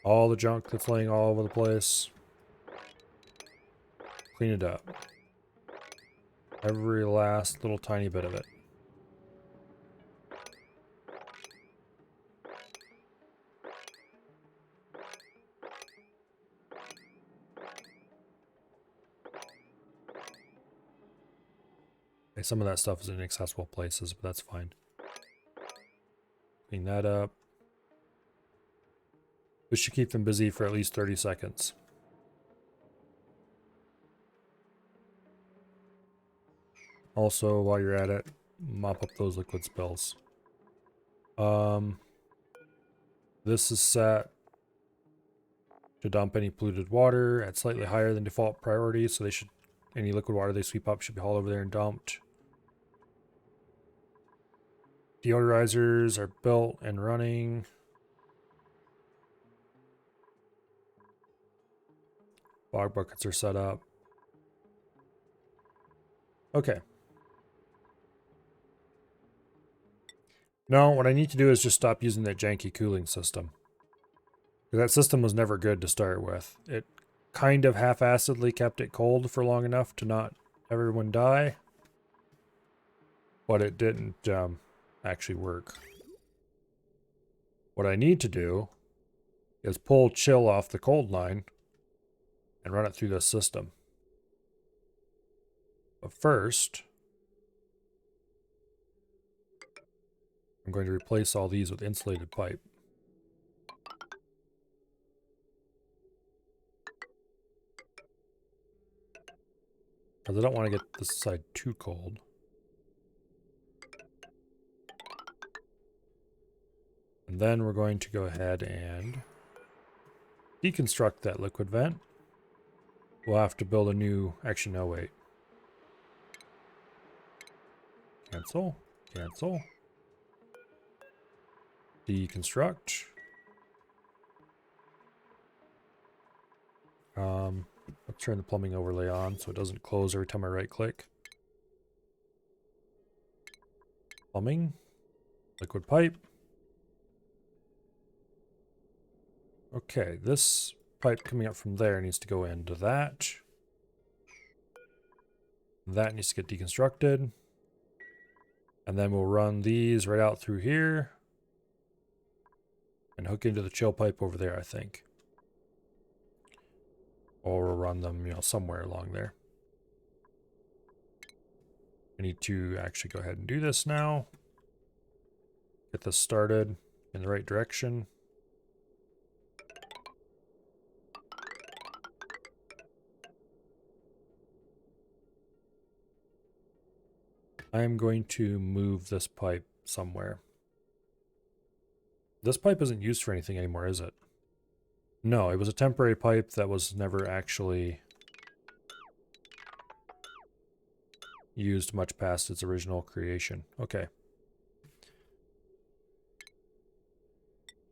All the junk that's laying all over the place. Clean it up. Every last little tiny bit of it. Okay, some of that stuff is in inaccessible places, but that's fine. Clean that up. This should keep them busy for at least 30 seconds. Also, while you're at it, mop up those liquid spills. This is set to dump any polluted water at slightly higher than default priority, so they should, any liquid water they sweep up should be hauled over there and dumped. Deodorizers are built and running. Bog buckets are set up. Okay. No, what I need to do is just stop using that janky cooling system. That system was never good to start with. It kind of half-assedly kept it cold for long enough to not everyone die. But it didn't actually work. What I need to do is pull chill off the cold line and run it through this system. But first, I'm going to replace all these with insulated pipe. Because I don't want to get this side too cold. And then we're going to go ahead and deconstruct that liquid vent. We'll have to build a new, actually no, wait. Cancel, cancel. Deconstruct. Let's turn the plumbing overlay on so it doesn't close every time I right click. Plumbing, liquid pipe. Okay, this pipe coming up from there needs to go into that. That needs to get deconstructed. And then we'll run these right out through here. And hook into the chill pipe over there, I think. Or we'll run them, somewhere along there. I need to actually go ahead and do this now. Get this started in the right direction. I'm going to move this pipe somewhere. This pipe isn't used for anything anymore, is it? No, it was a temporary pipe that was never actually used much past its original creation. Okay.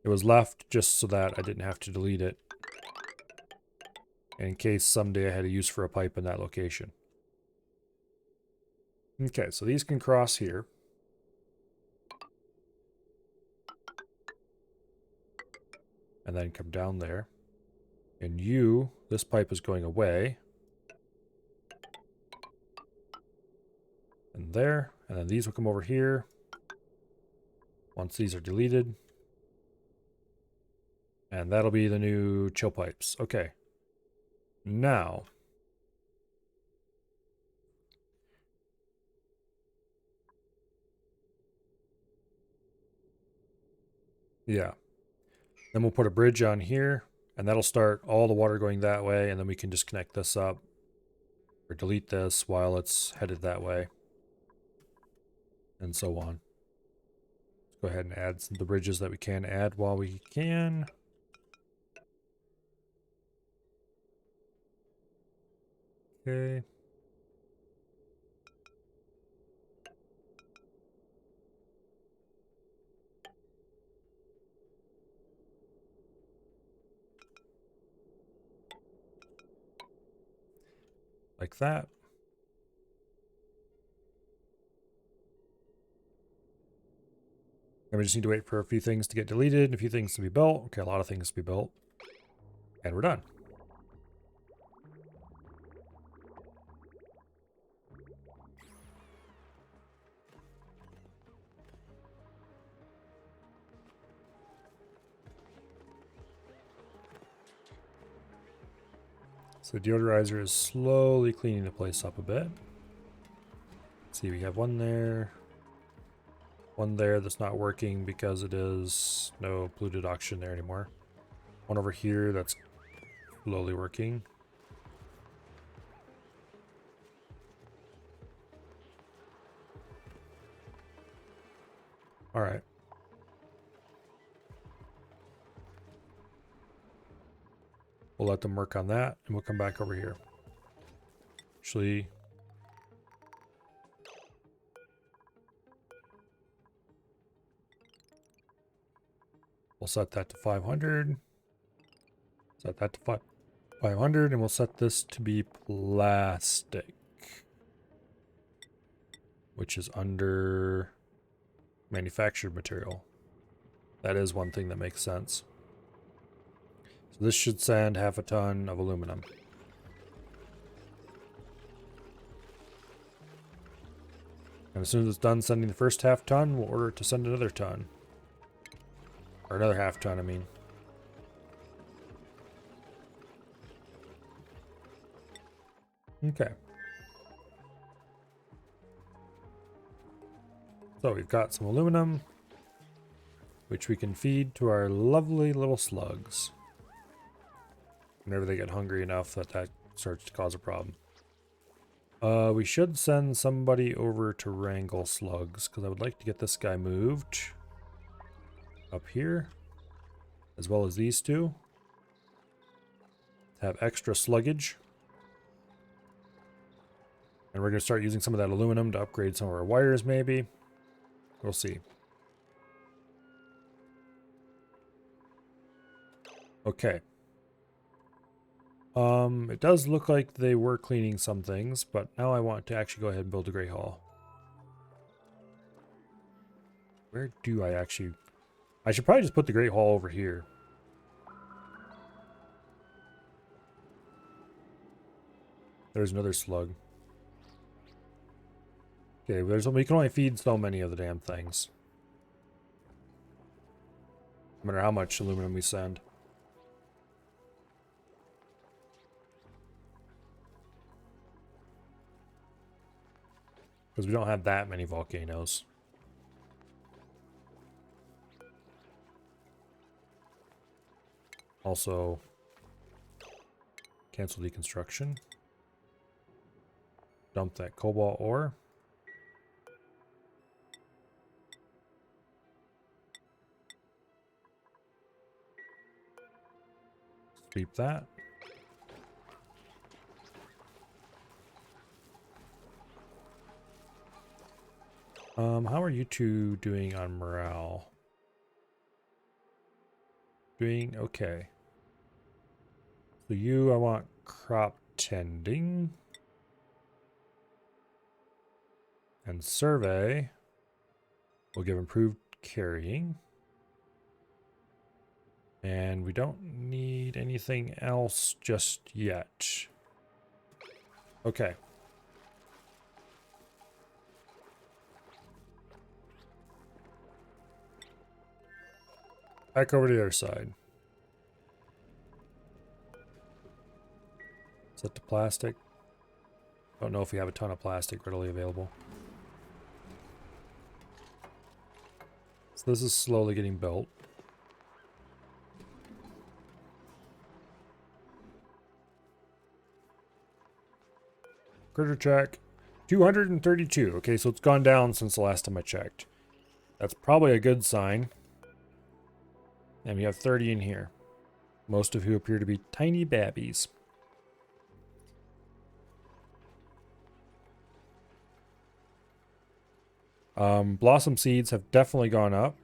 It was left just so that I didn't have to delete it in case someday I had a use for a pipe in that location. Okay, so these can cross here. And then come down there. And this pipe is going away. And there. And then these will come over here. Once these are deleted. And that'll be the new chill pipes. Okay. Now. Yeah. Then we'll put a bridge on here, and that'll start all the water going that way, and then we can just connect this up or delete this while it's headed that way, and so on. Let's go ahead and add the bridges that we can add while we can. Okay. Like that. And we just need to wait for a few things to get deleted and a few things to be built. Okay, a lot of things to be built. And we're done. So the deodorizer is slowly cleaning the place up a bit. Let's see, we have one there that's not working because it is no polluted oxygen there anymore. One over here that's slowly working. All right. We'll let them work on that and we'll come back over here. Actually, we'll set that to 500. Set that to 500 and we'll set this to be plastic, which is under manufactured material. That is one thing that makes sense. So this should send half a ton of aluminum. And as soon as it's done sending the first half ton, we'll order it to send another ton. Or another half ton, I mean. Okay. So we've got some aluminum, which we can feed to our lovely little slugs. Whenever they get hungry enough that starts to cause a problem. We should send somebody over to wrangle slugs, because I would like to get this guy moved up here, as well as these two. Have extra sluggage. And we're going to start using some of that aluminum to upgrade some of our wires, maybe. We'll see. Okay. It does look like they were cleaning some things, but now I want to actually go ahead and build a Great Hall. Where do I actually... I should probably just put the Great Hall over here. There's another slug. Okay, we can only feed so many of the damn things. No matter how much aluminum we send. Because we don't have that many volcanoes. Also, cancel deconstruction. Dump that cobalt ore. Sweep that. How are you two doing on morale? Doing okay. So I want crop tending. And survey will give improved carrying. And we don't need anything else just yet. Okay. Back over to the other side. Set to plastic. Don't know if we have a ton of plastic readily available. So this is slowly getting built. Critter check. 232. Okay, so it's gone down since the last time I checked. That's probably a good sign. And we have 30 in here. Most of who appear to be tiny babbies. Blossom seeds have definitely gone up.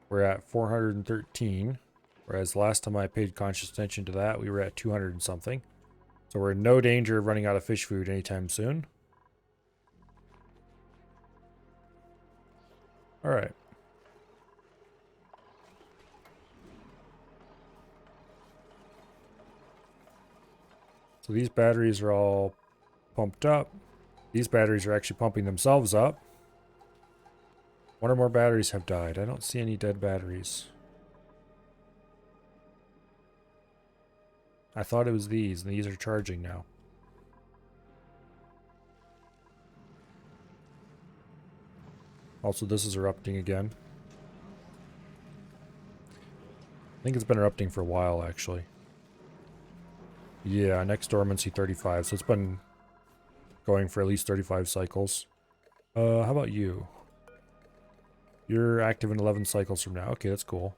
We're at 413. Whereas last time I paid conscious attention to that, we were at 200 and something. So we're in no danger of running out of fish food anytime soon. Alright. So these batteries are all pumped up. These batteries are actually pumping themselves up. One or more batteries have died. I don't see any dead batteries. I thought it was these, and these are charging now. Also, this is erupting again. I think it's been erupting for a while, actually. Yeah, next dormancy 35, so it's been going for at least 35 cycles. How about you? You're active in 11 cycles from now. Okay, that's cool.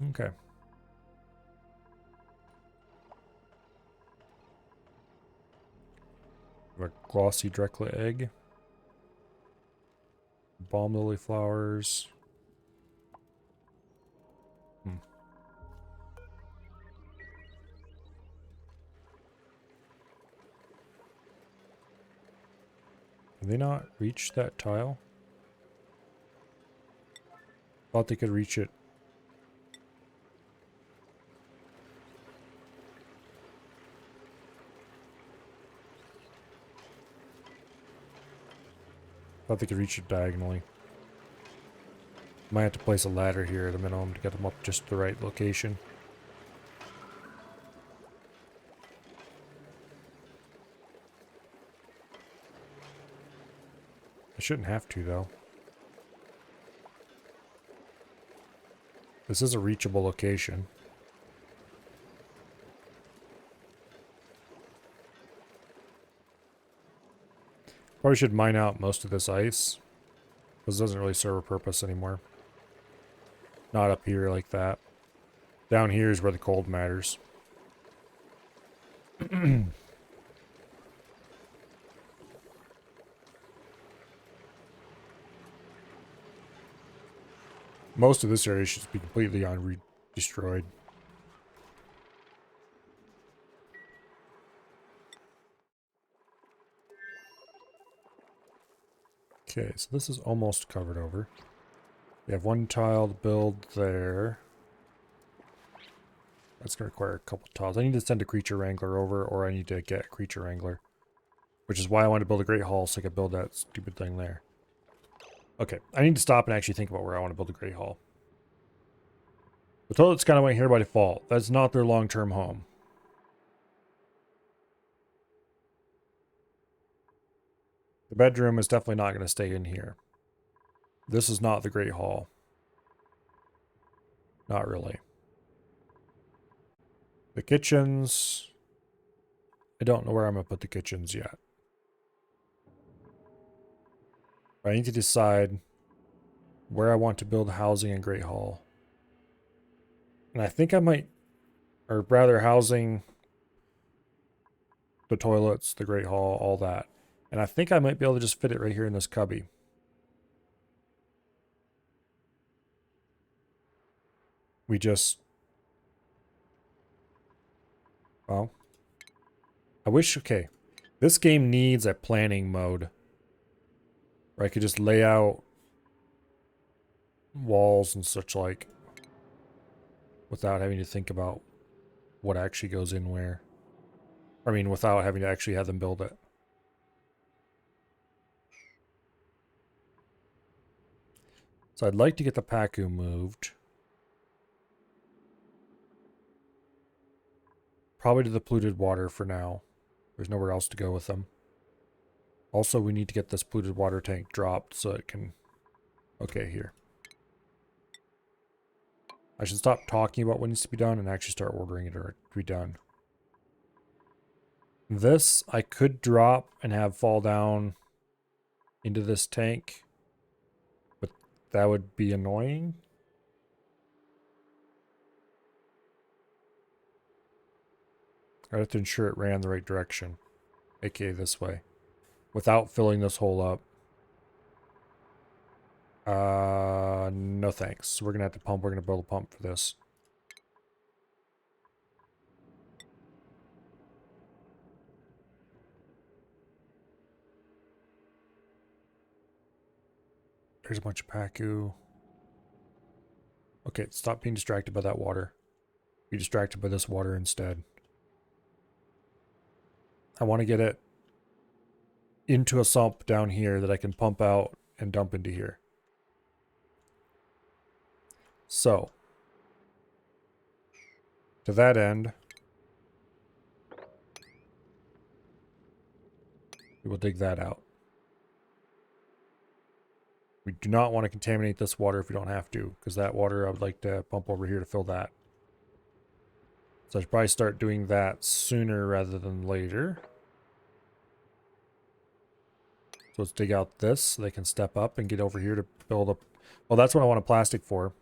Okay. We have a glossy Dreklet egg. Balm lily flowers. Can they not reach that tile? Thought they could reach it. Thought they could reach it diagonally. Might have to place a ladder here at a minimum to get them up just the right location. I shouldn't have to, though. This is a reachable location. Probably should mine out most of this ice, because it doesn't really serve a purpose anymore. Not up here like that. Down here is where the cold matters. Most of this area should be completely destroyed. Okay, so this is almost covered over. We have one tile to build there. That's going to require a couple tiles. I need to send a creature wrangler over, or I need to get a creature wrangler. Which is why I want to build a great hall, so I can build that stupid thing there. Okay, I need to stop and actually think about where I want to build a great hall. The toilets kind of went here by default. That's not their long-term home. The bedroom is definitely not going to stay in here. This is not the Great Hall. Not really. The kitchens... I don't know where I'm going to put the kitchens yet. I need to decide where I want to build housing in Great Hall. And I think I might... Or rather, housing... The toilets, the Great Hall, all that. And I think I might be able to just fit it right here in this cubby. We just... Well... I wish... Okay. This game needs a planning mode. Where I could just lay out... walls and such like. Without having to think about what actually goes in where. I mean, without having to actually have them build it. So I'd like to get the Pacu moved. Probably to the polluted water for now. There's nowhere else to go with them. Also, we need to get this polluted water tank dropped so it can... Okay, here. I should stop talking about what needs to be done and actually start ordering it or to be done. This I could drop and have fall down into this tank, but that would be annoying. I'd have to ensure it ran the right direction, aka this way, without filling this hole up. No thanks. We're gonna have to pump. We're gonna build a pump for this. There's a bunch of Pacu. Okay, stop being distracted by that water. Be distracted by this water instead. I want to get it into a sump down here that I can pump out and dump into here. So, to that end, we will dig that out. We do not want to contaminate this water if we don't have to, because that water I would like to pump over here to fill that. So I should probably start doing that sooner rather than later. So let's dig out this so they can step up and get over here to build up. Well, that's what I want a plastic for.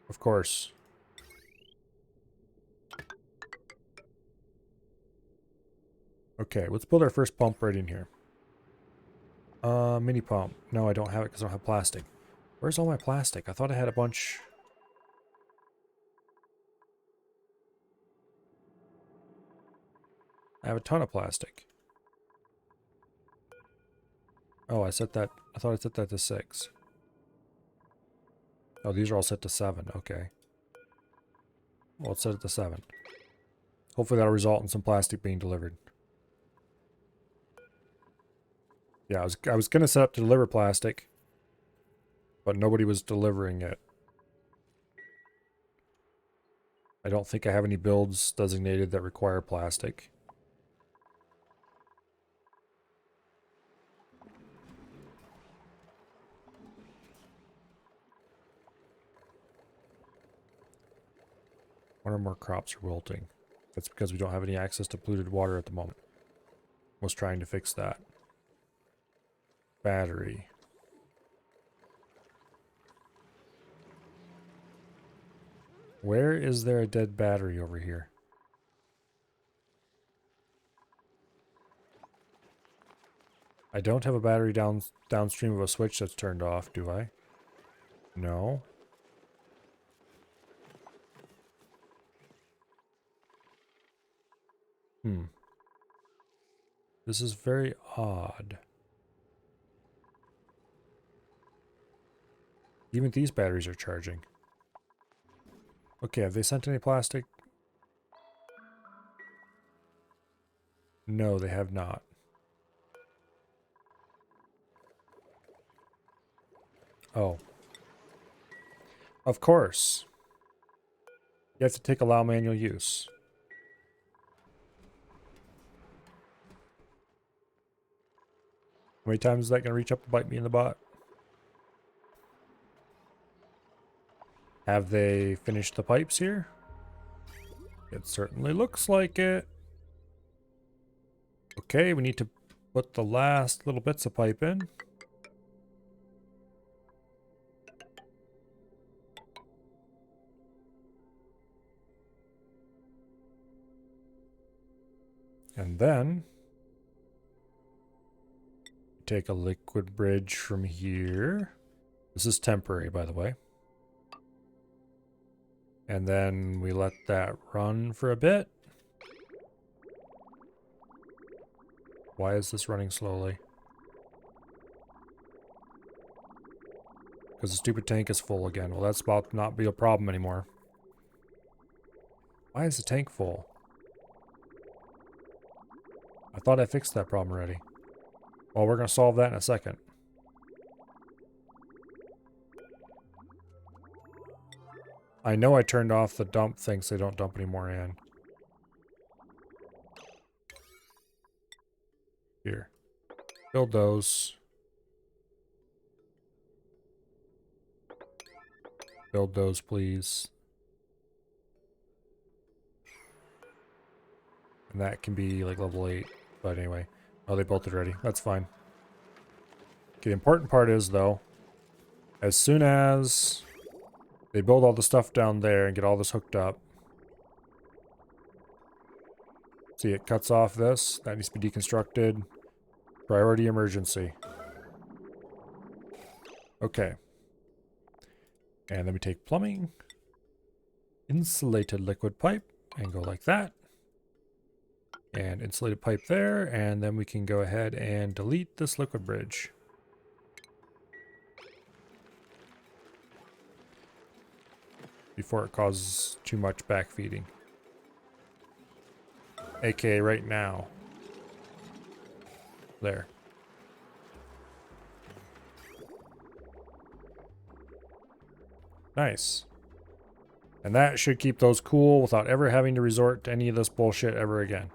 Of course. Okay, let's build our first pump right in here. Mini pump. No, I don't have it because I don't have plastic. Where's all my plastic? I thought I had a bunch. I have a ton of plastic. Oh, I thought I set that to 6. Oh, these are all set to 7. Okay. Well, let's set it to 7. Hopefully that'll result in some plastic being delivered. Yeah, I was gonna set up to deliver plastic, but nobody was delivering it. I don't think I have any builds designated that require plastic. One or more crops are wilting. That's because we don't have any access to polluted water at the moment. Was trying to fix that. Battery. Where is there a dead battery over here? I don't have a battery downstream of a switch that's turned off, do I? No. This is very odd. Even these batteries are charging. Okay, have they sent any plastic? No, they have not. Oh. Of course. You have to take allow manual use. How many times is that going to reach up and bite me in the butt? Have they finished the pipes here? It certainly looks like it. Okay, we need to put the last little bits of pipe in. And then take a liquid bridge from here. This is temporary, by the way. And then we let that run for a bit. Why is this running slowly? Because the stupid tank is full again. Well, that's about to not be a problem anymore. Why is the tank full? I thought I fixed that problem already. Well, we're going to solve that in a second. I know I turned off the dump thing so they don't dump any more in. Here. Build those. Build those, please. And that can be like level 8. But anyway. Oh, they built it already. That's fine. Okay, the important part is, though, as soon as they build all the stuff down there and get all this hooked up, see, it cuts off this. That needs to be deconstructed. Priority emergency. Okay. And then we take plumbing, insulated liquid pipe, and go like that. And insulated pipe there, and then we can go ahead and delete this liquid bridge. Before it causes too much backfeeding. AKA right now. There. Nice. And that should keep those cool without ever having to resort to any of this bullshit ever again.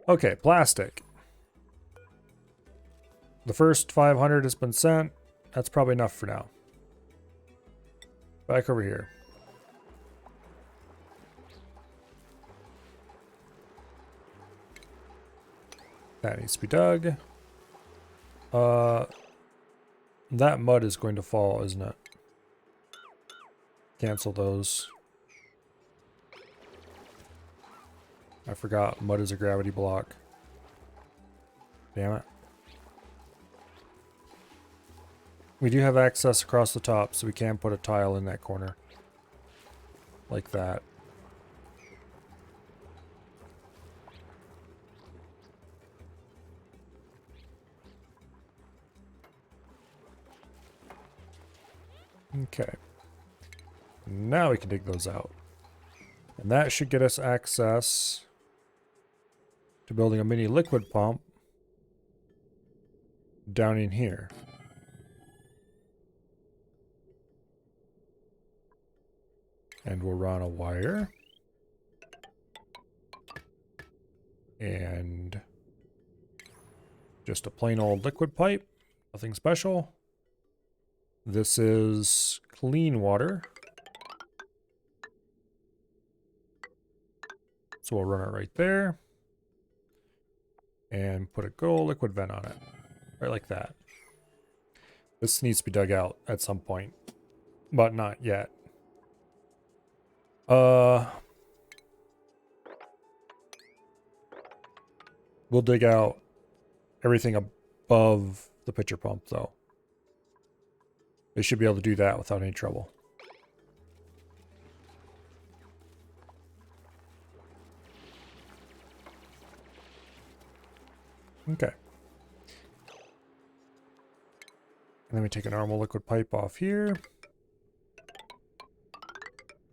Okay, plastic. The first 500 has been sent. That's probably enough for now. Back over here. That needs to be dug. That mud is going to fall, isn't it? Cancel those. I forgot mud is a gravity block. Damn it. We do have access across the top, so we can put a tile in that corner. Like that. Okay. Now we can dig those out. And that should get us access to building a mini liquid pump down in here. And we'll run a wire. And just a plain old liquid pipe. Nothing special. This is clean water. So we'll run it right there. And put a good old liquid vent on it. Right like that. This needs to be dug out at some point. But not yet. We'll dig out everything above the pitcher pump, though. They should be able to do that without any trouble. Okay. And then we take a normal liquid pipe off here.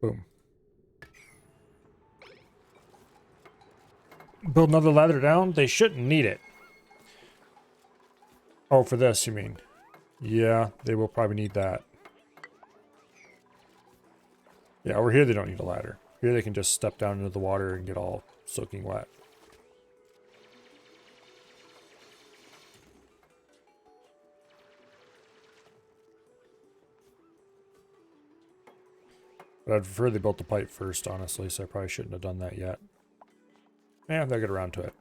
Boom. Build another ladder down? They shouldn't need it. Oh, for this, you mean? Yeah, they will probably need that. Yeah, over here they don't need a ladder. Here they can just step down into the water and get all soaking wet. But I'd prefer they built the pipe first, honestly, so I probably shouldn't have done that yet. Yeah, they'll get around to it.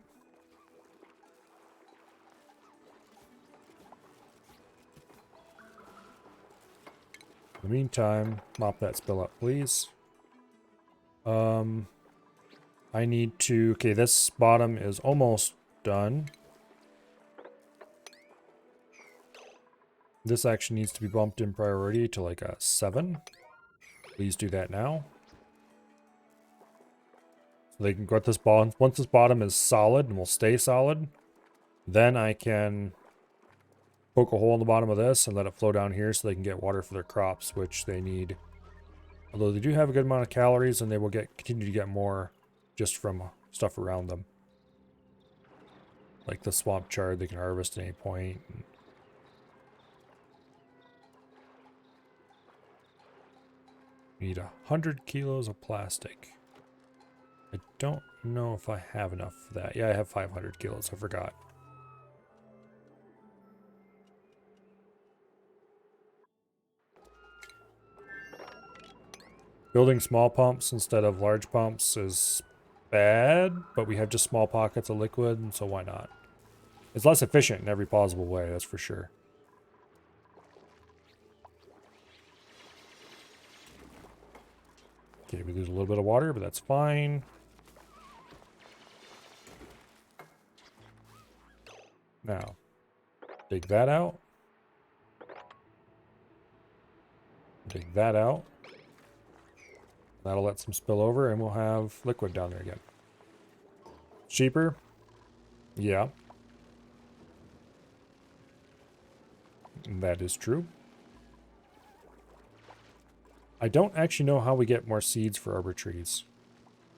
In the meantime, mop that spill up, please. I need to... Okay, this bottom is almost done. This actually needs to be bumped in priority to like a 7. Please do that now. So they can get this bottom. Once this bottom is solid and will stay solid, then I can poke a hole in the bottom of this and let it flow down here so they can get water for their crops, which they need. Although they do have a good amount of calories, and they will continue to get more just from stuff around them. Like the swamp chard they can harvest at any point. We need 100 kilos of plastic. I don't know if I have enough for that. Yeah, I have 500 kilos. I forgot. Building small pumps instead of large pumps is bad, but we have just small pockets of liquid, and so why not? It's less efficient in every possible way, that's for sure. Okay, we lose a little bit of water, but that's fine. Now, dig that out. Dig that out. That'll let some spill over, and we'll have liquid down there again. Cheaper? Yeah. That is true. I don't actually know how we get more seeds for arbor trees.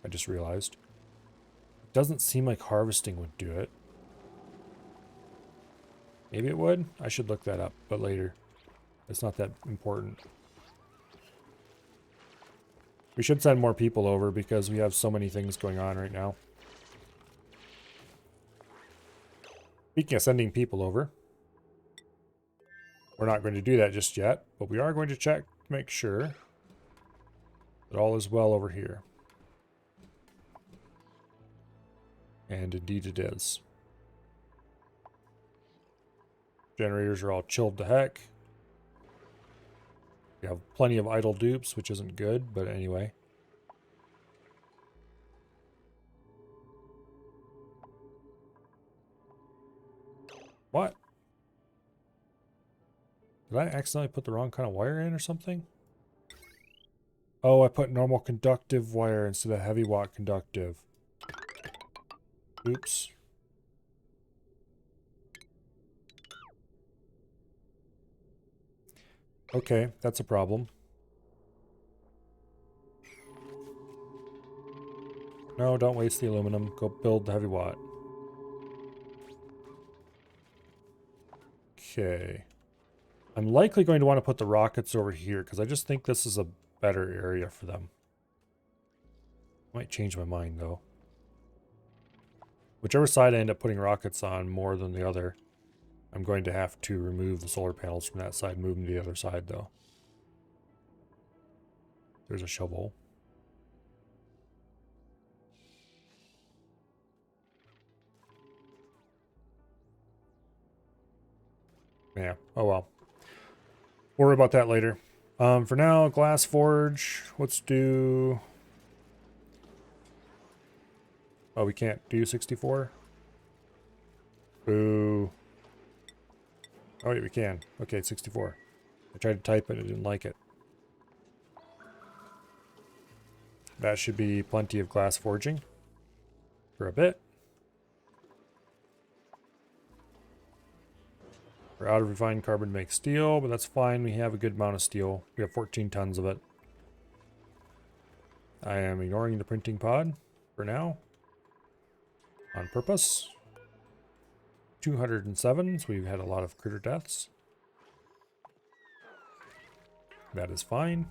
I just realized. It doesn't seem like harvesting would do it. Maybe it would? I should look that up, but later. It's not that important. We should send more people over because we have so many things going on right now. Speaking of sending people over, we're not going to do that just yet, but we are going to check to make sure that all is well over here. And indeed it is. Generators are all chilled to heck. We have plenty of idle dupes, which isn't good, but anyway. What? Did I accidentally put the wrong kind of wire in or something? Oh, I put normal conductive wire instead of heavy watt conductive. Oops. Okay, that's a problem. No, don't waste the aluminum. Go build the heavy watt. Okay. I'm likely going to want to put the rockets over here because I just think this is a better area for them. Might change my mind though. Whichever side I end up putting rockets on more than the other, I'm going to have to remove the solar panels from that side, move them to the other side though. There's a shovel. Yeah, oh well. We'll worry about that later. For now, glass forge. Let's do... Oh, we can't do 64? Boo. Oh, wait, we can. Okay, 64. I tried to type it, I didn't like it. That should be plenty of glass forging for a bit. We're out of refined carbon to make steel, but that's fine. We have a good amount of steel. We have 14 tons of it. I am ignoring the printing pod for now. On purpose. 207, so we've had a lot of critter deaths. That is fine.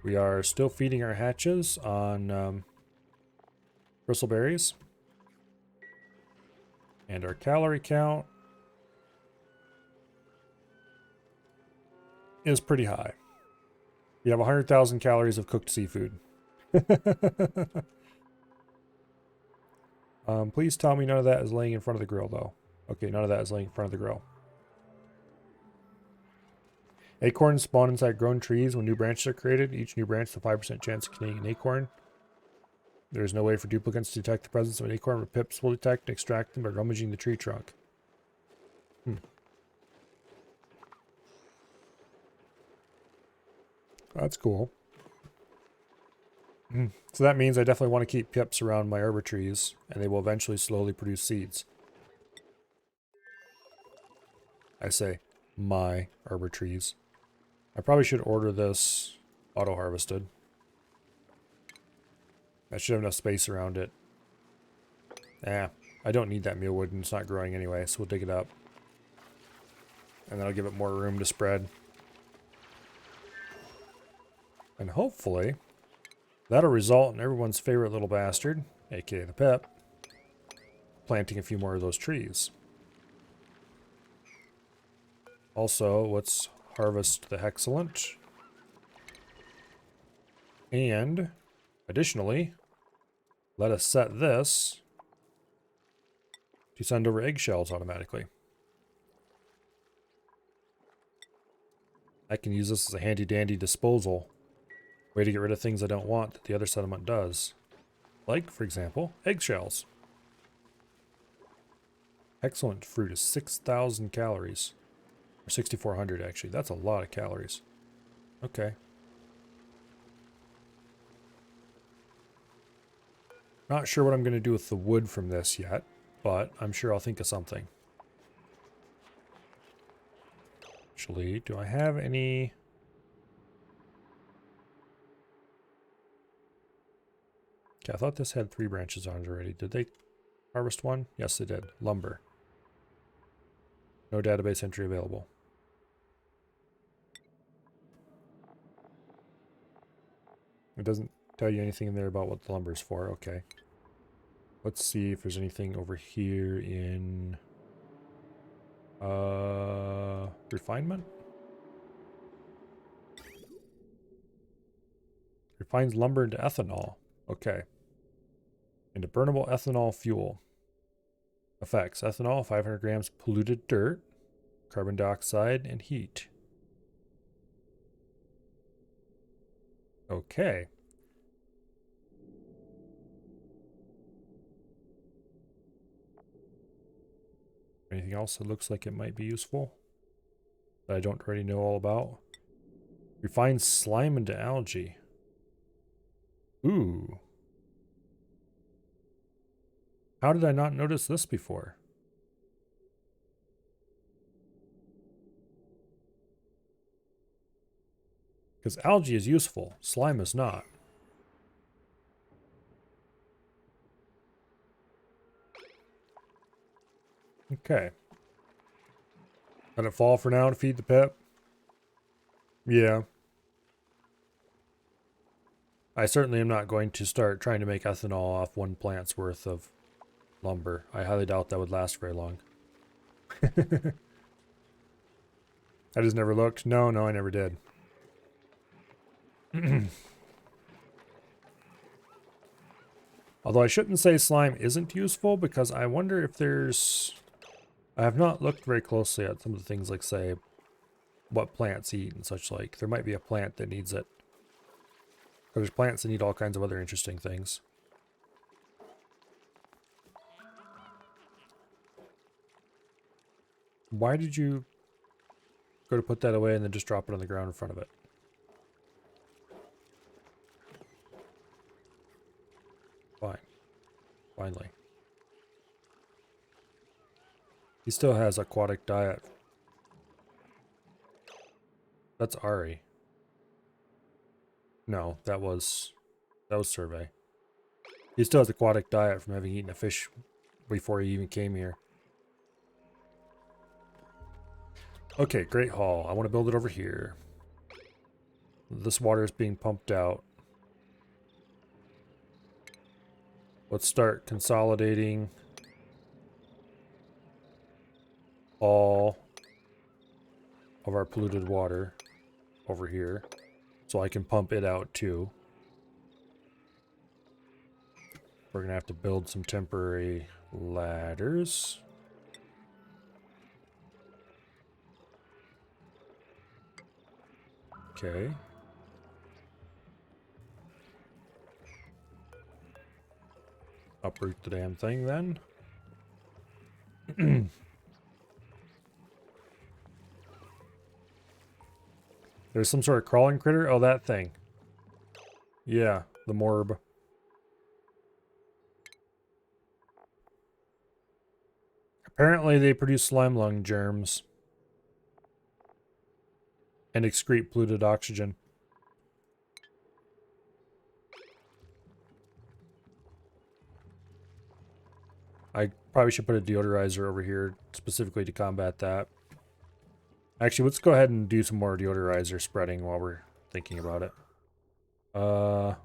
We are still feeding our hatches on bristleberries. And our calorie count is pretty high. We have 100,000 calories of cooked seafood. Please tell me none of that is laying in front of the grill, though. Okay, none of that is laying in front of the grill. Acorns spawn inside grown trees when new branches are created. Each new branch has a 5% chance of containing an acorn. There is no way for duplicants to detect the presence of an acorn, but pips will detect and extract them by rummaging the tree trunk. That's cool. So that means I definitely want to keep pips around my arbor trees, and they will eventually slowly produce seeds. I say my arbor trees. I probably should order this auto-harvested. I should have enough space around it. I don't need that mealwood and it's not growing anyway, so we'll dig it up. And that'll give it more room to spread. And hopefully, that'll result in everyone's favorite little bastard, aka the pip, planting a few more of those trees. Also, let's harvest the hexalent. And additionally, let us set this to send over eggshells automatically. I can use this as a handy dandy disposal way to get rid of things I don't want that the other settlement does. Like, for example, eggshells. Excellent fruit is 6,000 calories. Or 6,400 actually. That's a lot of calories. Okay. Not sure what I'm going to do with the wood from this yet, but I'm sure I'll think of something. Actually, do I have any... Okay, I thought this had 3 branches on it already. Did they harvest one? Yes, they did. Lumber. No database entry available. It doesn't tell you anything in there about what the lumber is for. Okay. Let's see if there's anything over here in... refinement? Refines lumber into ethanol. Okay. Into burnable ethanol fuel. Effects. Ethanol, 500 grams polluted dirt, carbon dioxide, and heat. Okay. Anything else that looks like it might be useful that I don't already know all about? Refine slime into algae. Ooh. How did I not notice this before? Because algae is useful, slime is not. Okay. Let it fall for now to feed the pet. Yeah. I certainly am not going to start trying to make ethanol off one plant's worth of lumber. I highly doubt that would last very long. I just never looked. No, I never did. Although I shouldn't say slime isn't useful, because I wonder if there's... I have not looked very closely at some of the things like, say, what plants eat and such like. There might be a plant that needs it. There's plants that need all kinds of other interesting things. Why did you go to put that away and then just drop it on the ground in front of it? Fine. Finally. He still has aquatic diet. That's Ari. No, that was Survey. He still has aquatic diet from having eaten a fish before he even came here. Okay, Great Hall. I want to build it over here. This water is being pumped out. Let's start consolidating all of our polluted water over here so I can pump it out too. We're gonna have to build some temporary ladders. Okay. Uproot the damn thing then. There's some sort of crawling critter. Oh, that thing. Yeah, the morb. Apparently they produce slime lung germs and excrete polluted oxygen. I probably should put a deodorizer over here specifically to combat that. Actually, let's go ahead and do some more deodorizer spreading while we're thinking about it. I'll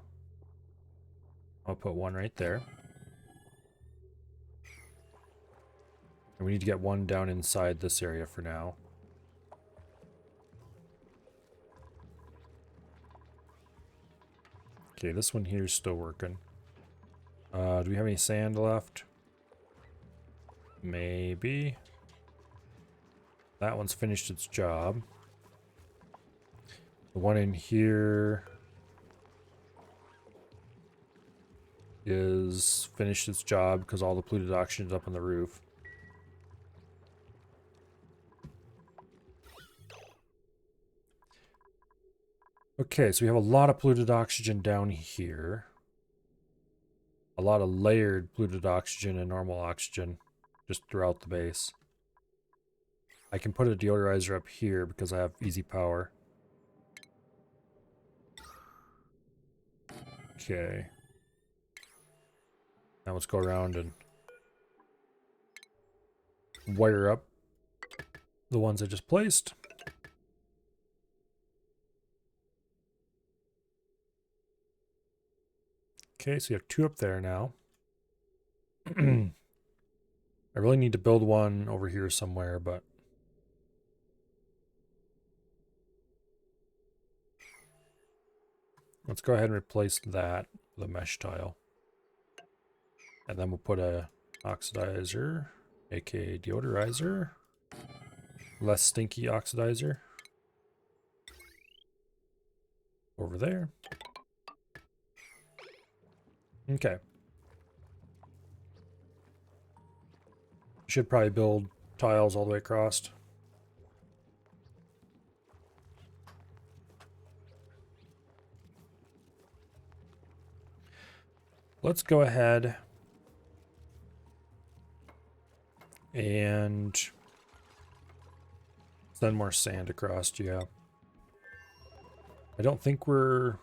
put one right there. And we need to get one down inside this area for now. Okay, this one here is still working. Do we have any sand left? Maybe. That one's finished its job. The one in here is finished its job because all the polluted oxygen's up on the roof. Okay, so we have a lot of polluted oxygen down here. A lot of layered polluted oxygen and normal oxygen just throughout the base. I can put a deodorizer up here because I have easy power. Okay. Now let's go around and wire up the ones I just placed. Okay, so you have 2 up there now. I really need to build one over here somewhere, but let's go ahead and replace that with a mesh tile. And then we'll put a oxidizer, aka deodorizer. Less stinky oxidizer. Over there. Okay. Should probably build tiles all the way across. Let's go ahead and send more sand across, yeah. I don't think we're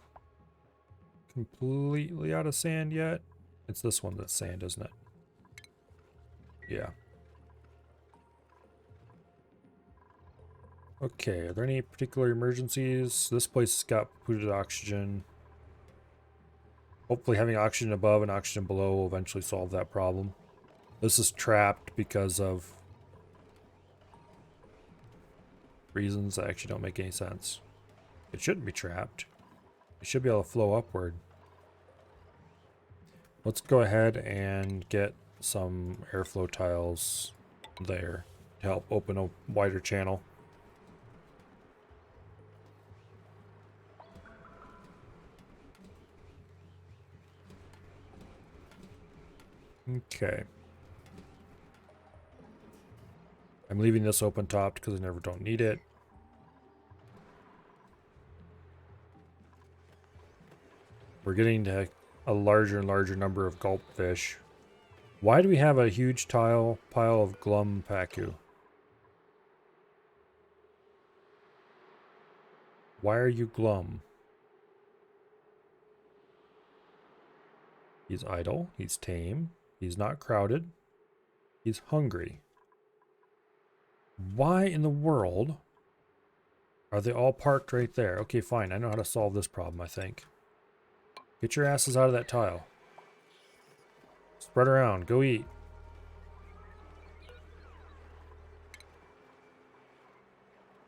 completely out of sand yet. It's this one that's sand, isn't it? Yeah. Okay, are there any particular emergencies? This place has got polluted oxygen. Hopefully having oxygen above and oxygen below will eventually solve that problem. This is trapped because of reasons that actually don't make any sense. It shouldn't be trapped. It should be able to flow upward. Let's go ahead and get some airflow tiles there to help open a wider channel. Okay. I'm leaving this open topped because I never don't need it. We're getting to a larger and larger number of gulp fish. Why do we have a huge pile of glum pacu? Why are you glum? He's idle. He's tame. He's not crowded. He's hungry. Why in the world are they all parked right there? Okay, fine. I know how to solve this problem, I think. Get your asses out of that tile. Spread around. Go eat.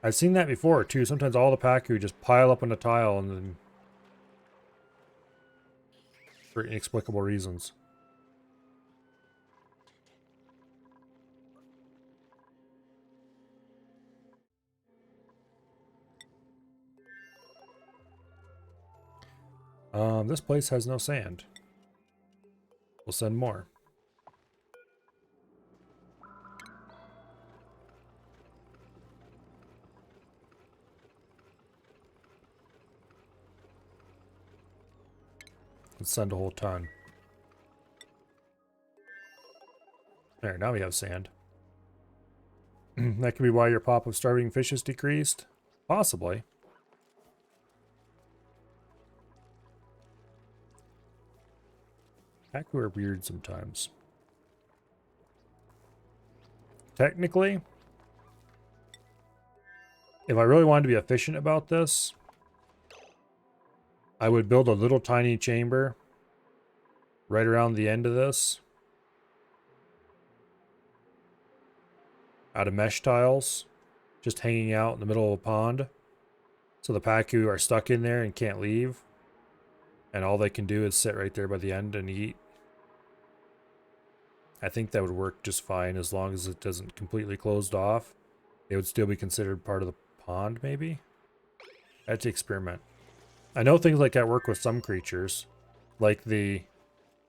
I've seen that before, too. Sometimes all the pacu just pile up on the tile and then for inexplicable reasons. This place has no sand. We'll send more. Let's send a whole ton. There, now we have sand. That could be why your pop of starving fish has decreased? Possibly. Pacu are weird sometimes. Technically, if I really wanted to be efficient about this, I would build a little tiny chamber right around the end of this out of mesh tiles, just hanging out in the middle of a pond. So the pacu are stuck in there and can't leave. And all they can do is sit right there by the end and eat. I think that would work just fine as long as it doesn't completely closed off. They would still be considered part of the pond, maybe? I had to experiment. I know things like that work with some creatures, like the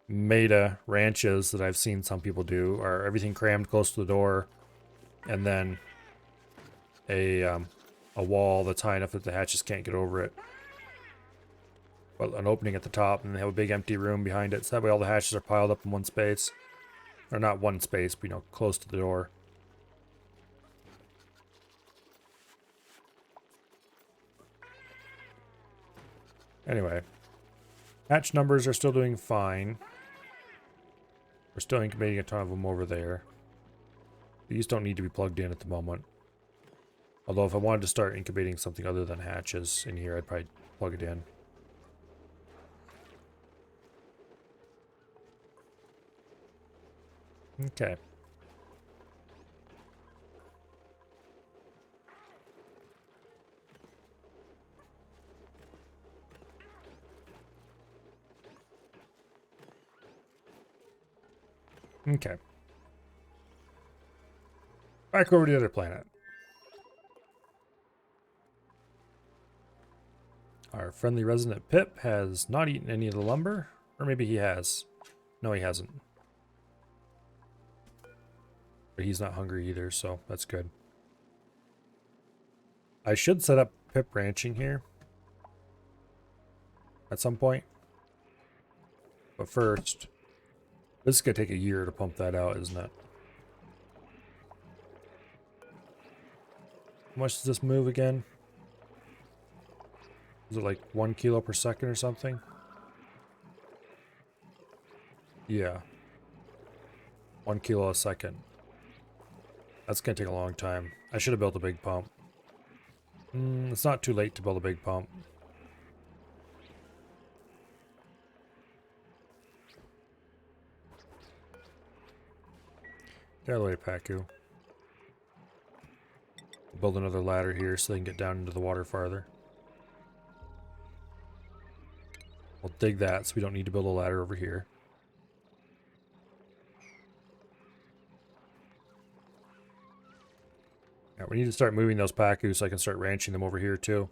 Meta ranches that I've seen some people do, are everything crammed close to the door, and then a wall that's high enough that the hatches can't get over it. But an opening at the top, and they have a big empty room behind it, so that way all the hatches are piled up in one space. Or not one space, but, you know, close to the door. Anyway, hatch numbers are still doing fine. We're still incubating a ton of them over there. These don't need to be plugged in at the moment. Although if I wanted to start incubating something other than hatches in here, I'd probably plug it in. Okay. Okay. Back over to the other planet. Our friendly resident Pip has not eaten any of the lumber. Or maybe he has. No, he hasn't. But he's not hungry either, so that's good. I should set up Pip ranching here at some point. But first, this is going to take a year to pump that out, isn't it? How much does this move again? Is it like 1 kilo per second or something? Yeah. 1 kilo a second. That's going to take a long time. I should have built a big pump. It's not too late to build a big pump. Get out of the way, Paku. Build another ladder here so they can get down into the water farther. We'll dig that so we don't need to build a ladder over here. Yeah, we need to start moving those Paku so I can start ranching them over here too.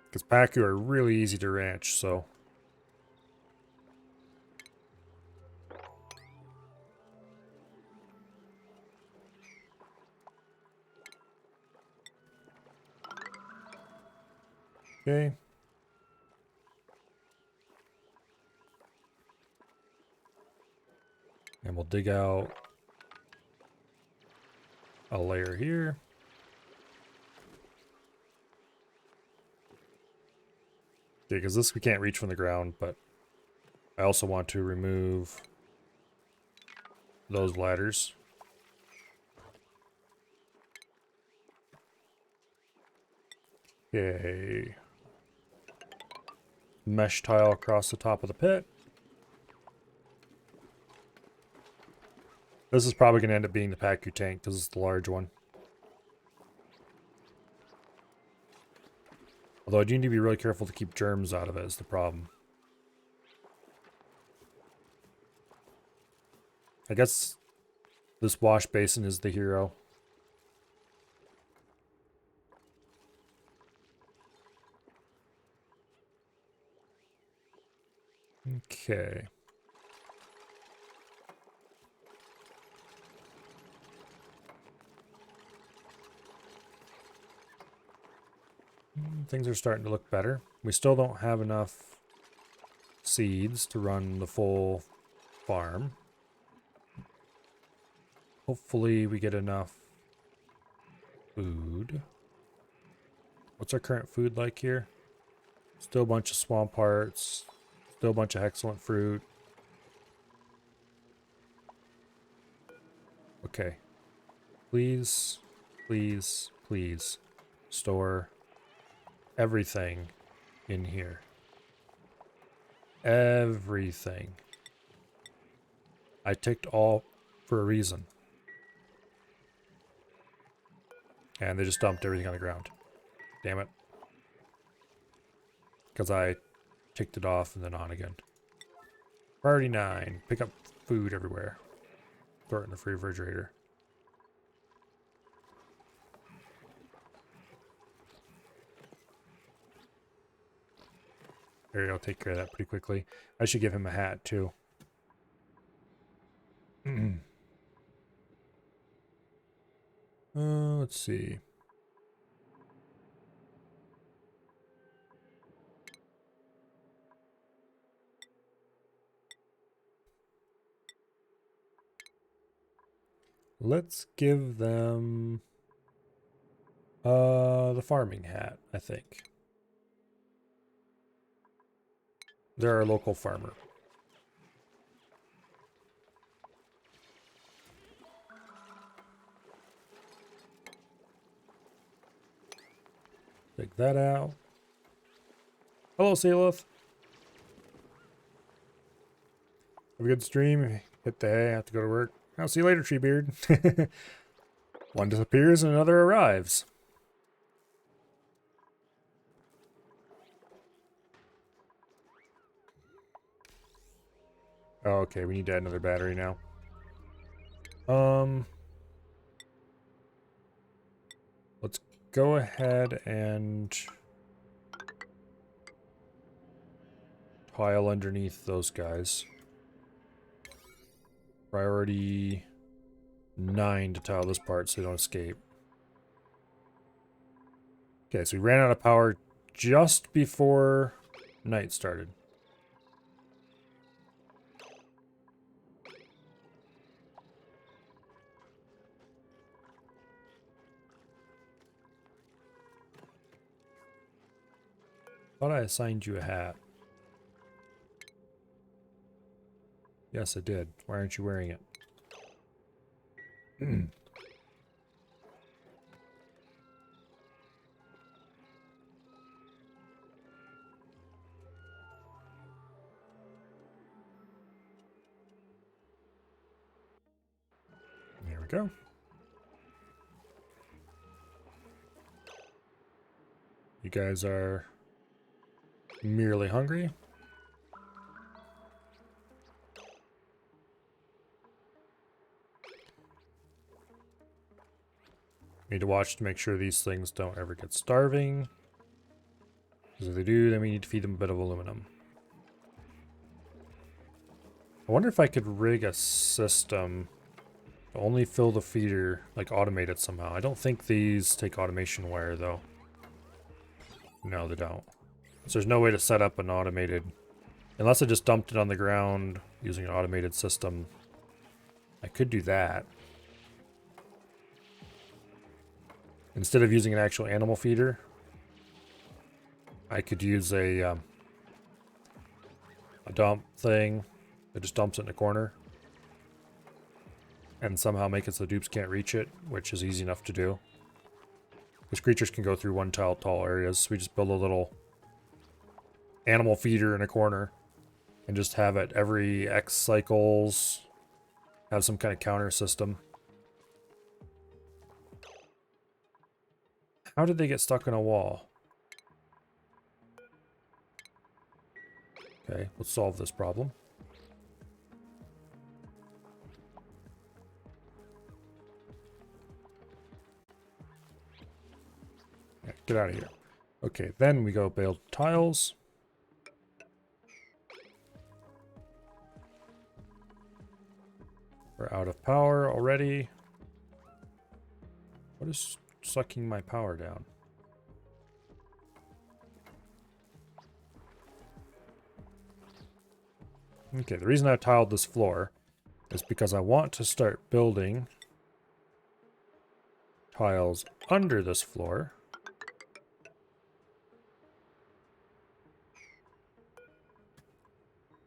Because Paku are really easy to ranch, so... Okay. And we'll dig out a layer here. Okay, because this we can't reach from the ground, but I also want to remove those ladders. Okay. Mesh tile across the top of the pit. This is probably going to end up being the Paku tank because it's the large one. Although I do need to be really careful to keep germs out of it is the problem. I guess this wash basin is the hero. Okay. Things are starting to look better. We still don't have enough seeds to run the full farm. Hopefully we get enough food. What's our current food like here? Still a bunch of swamp hearts. Still a bunch of excellent fruit. Okay. Please, please, please store everything in here. Everything. I ticked all for a reason. And they just dumped everything on the ground. Damn it. because I ticked it off and then on again. Priority 9. Pick up food everywhere. Throw it in the free refrigerator. There you go. Take care of that pretty quickly. I should give him a hat too. Let's see. Let's give them the farming hat, I think. They're our local farmer. Take that out. Hello, Sealith. Have a good stream. Hit the hay. I have to go to work. I'll see you later, Treebeard. One disappears and another arrives. Oh, okay, we need to add another battery now. Let's go ahead and tile underneath those guys. Priority 9 to tile this part so they don't escape. Okay, so we ran out of power just before night started. Thought I assigned you a hat. Yes, I did. Why aren't you wearing it? There we go. You guys are merely hungry. Need to watch to make sure these things don't ever get starving. Because if they do, then we need to feed them a bit of aluminum. I wonder if I could rig a system to only fill the feeder, like automate it somehow. I don't think these take automation wire though. No, they don't. So there's no way to set up an automated, unless I just dumped it on the ground using an automated system. I could do that. Instead of using an actual animal feeder, I could use a dump thing that just dumps it in a corner and somehow make it so the dupes can't reach it, which is easy enough to do. Because creatures can go through one tile tall areas, so we just build a little animal feeder in a corner and just have it every X cycles, have some kind of counter system. How did they get stuck in a wall? Okay, let's solve this problem. Yeah, get out of here. Okay, then we go build tiles. We're out of power already. What is sucking my power down? Okay, the reason I tiled this floor is because I want to start building tiles under this floor.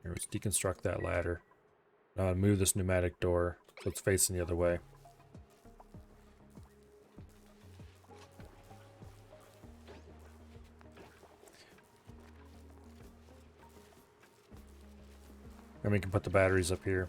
Here, let's deconstruct that ladder. Now move this pneumatic door so it's facing the other way. And we can put the batteries up here.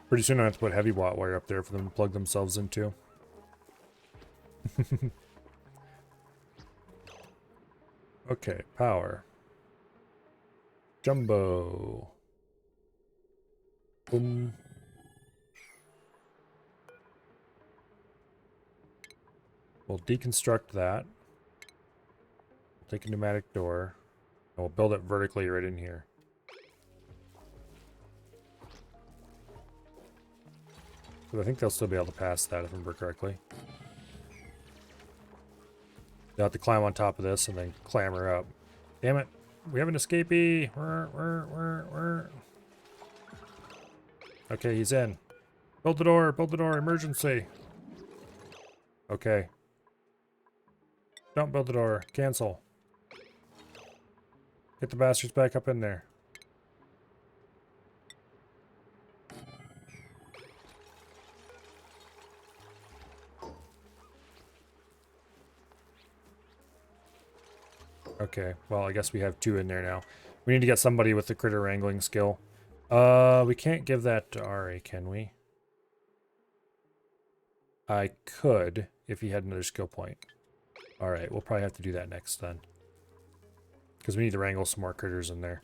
Pretty soon I have to put heavy watt wire up there for them to plug themselves into. Okay, power. Jumbo. Boom. We'll deconstruct that. Take a pneumatic door. And we'll build it vertically right in here. But I think they'll still be able to pass that if I remember correctly. They'll have to climb on top of this and then clamber up. Damn it. We have an escapee. Okay, he's in. Build the door. Build the door. Emergency. Okay. Don't build the door. Cancel. Get the bastards back up in there. Okay, well, I guess we have 2 in there now. We need to get somebody with the critter wrangling skill. We can't give that to Ari, can we? I could, if he had another skill point. Alright, we'll probably have to do that next then. Because we need to wrangle some more critters in there.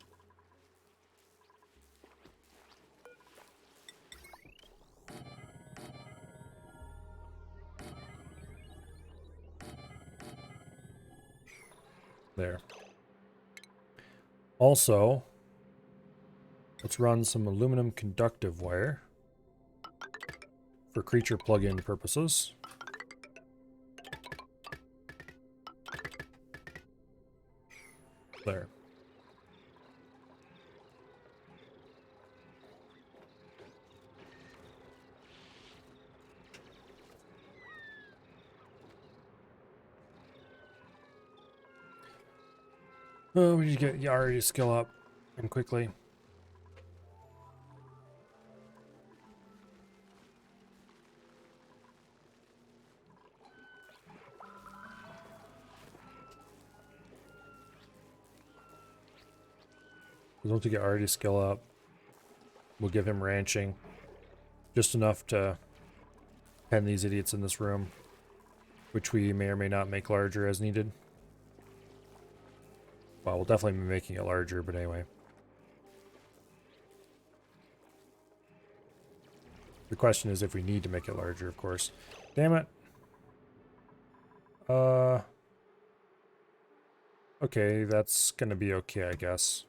There. Also, let's run some aluminum conductive wire for creature plug-in purposes. There. Oh, we need to get Yari to skill up and quickly. Once we get Ari to skill up, we'll give him ranching. Just enough to pen these idiots in this room, which we may or may not make larger as needed. Well, we'll definitely be making it larger, but anyway. The question is if we need to make it larger, of course. Damn it. Okay, that's gonna be okay, I guess.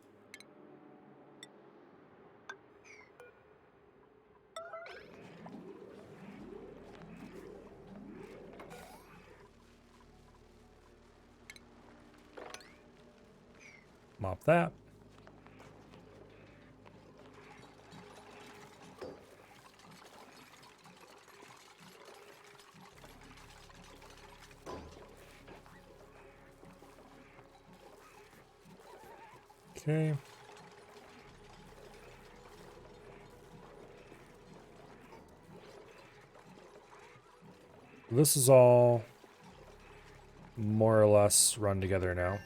Mop that. Okay. This is all more or less run together now.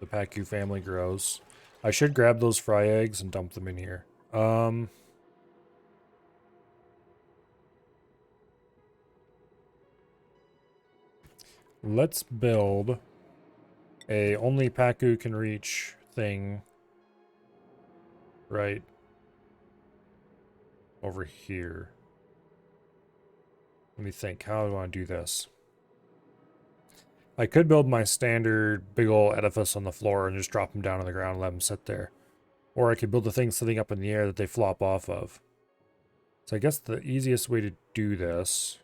The Pacu family grows. I should grab those fry eggs and dump them in here. Let's build a only Pacu can reach thing right over here. Let me think. How do I want to do this? I could build my standard big ol' edifice on the floor and just drop them down on the ground and let them sit there. Or I could build the thing sitting up in the air that they flop off of. So I guess the easiest way to do this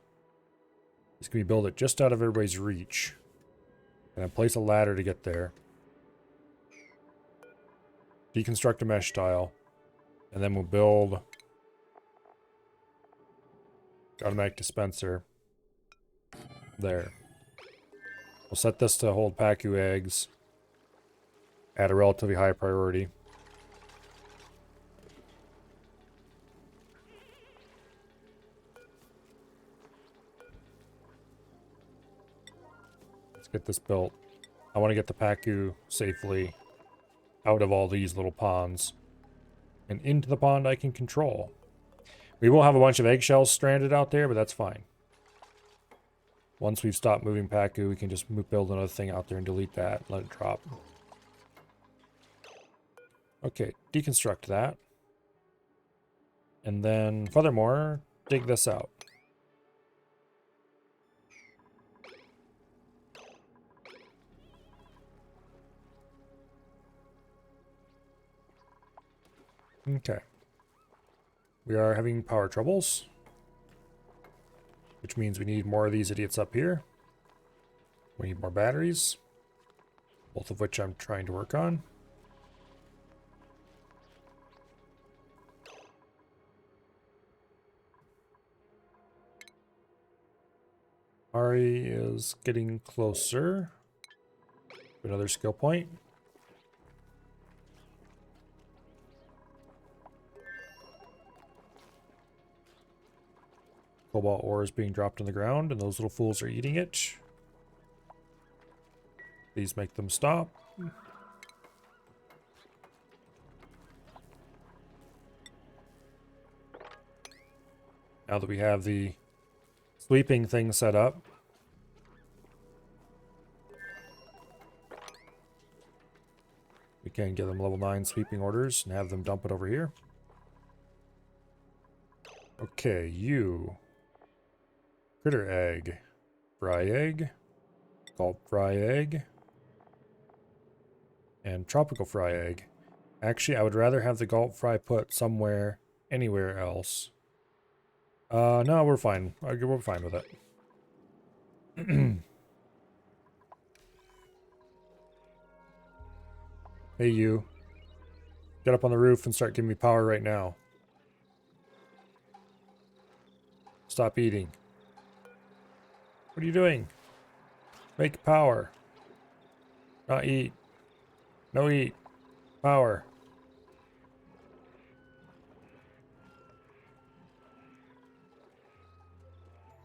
is can we build it just out of everybody's reach. And then place a ladder to get there. Deconstruct a mesh tile. And then we'll build automatic dispenser. There. We'll set this to hold Pacu eggs at a relatively high priority. Let's get this built. I want to get the Pacu safely out of all these little ponds And into the pond I can control. We will have a bunch of eggshells stranded out there, but that's fine. Once we've stopped moving Paku, we can just build another thing out there and delete that, let it drop. Okay, deconstruct that. And then, furthermore, dig this out. Okay. We are having power troubles, which means we need more of these idiots up here. We need more batteries, both of which I'm trying to work on. Ari is getting closer. Another skill point. Cobalt ore is being dropped on the ground, and those little fools are eating it. Please make them stop. Now that we have the sweeping thing set up, we can give them level 9 sweeping orders and have them dump it over here. Okay, you. Critter egg. Fry egg. Gulp fry egg. And tropical fry egg. Actually, I would rather have the gulp fry put somewhere, anywhere else. No, we're fine. We're fine with it. Hey, you. Get up on the roof and start giving me power right now. Stop eating. What are you doing? Make power. Not eat. No eat. Power.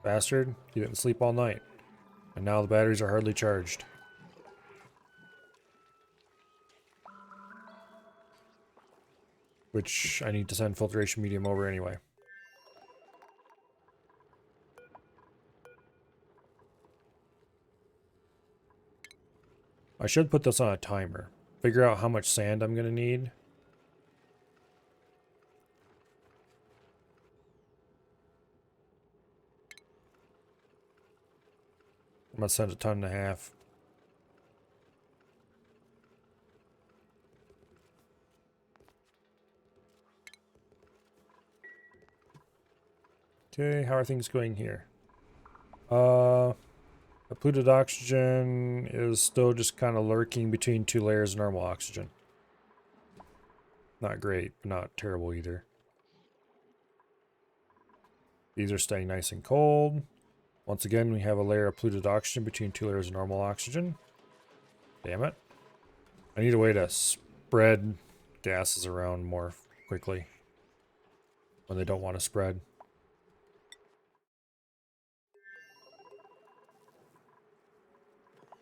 Bastard, you didn't sleep all night. And now the batteries are hardly charged. Which I need to send filtration medium over anyway. I should put this on a timer. Figure out how much sand I'm going to need. I'm going to send 1.5 tons. Okay, how are things going here? Occluded oxygen is still just kind of lurking between 2 layers of normal oxygen. Not great, but not terrible either. These are staying nice and cold. Once again, we have a layer of polluted oxygen between 2 layers of normal oxygen. Damn it. I need a way to spread gases around more quickly when they don't want to spread.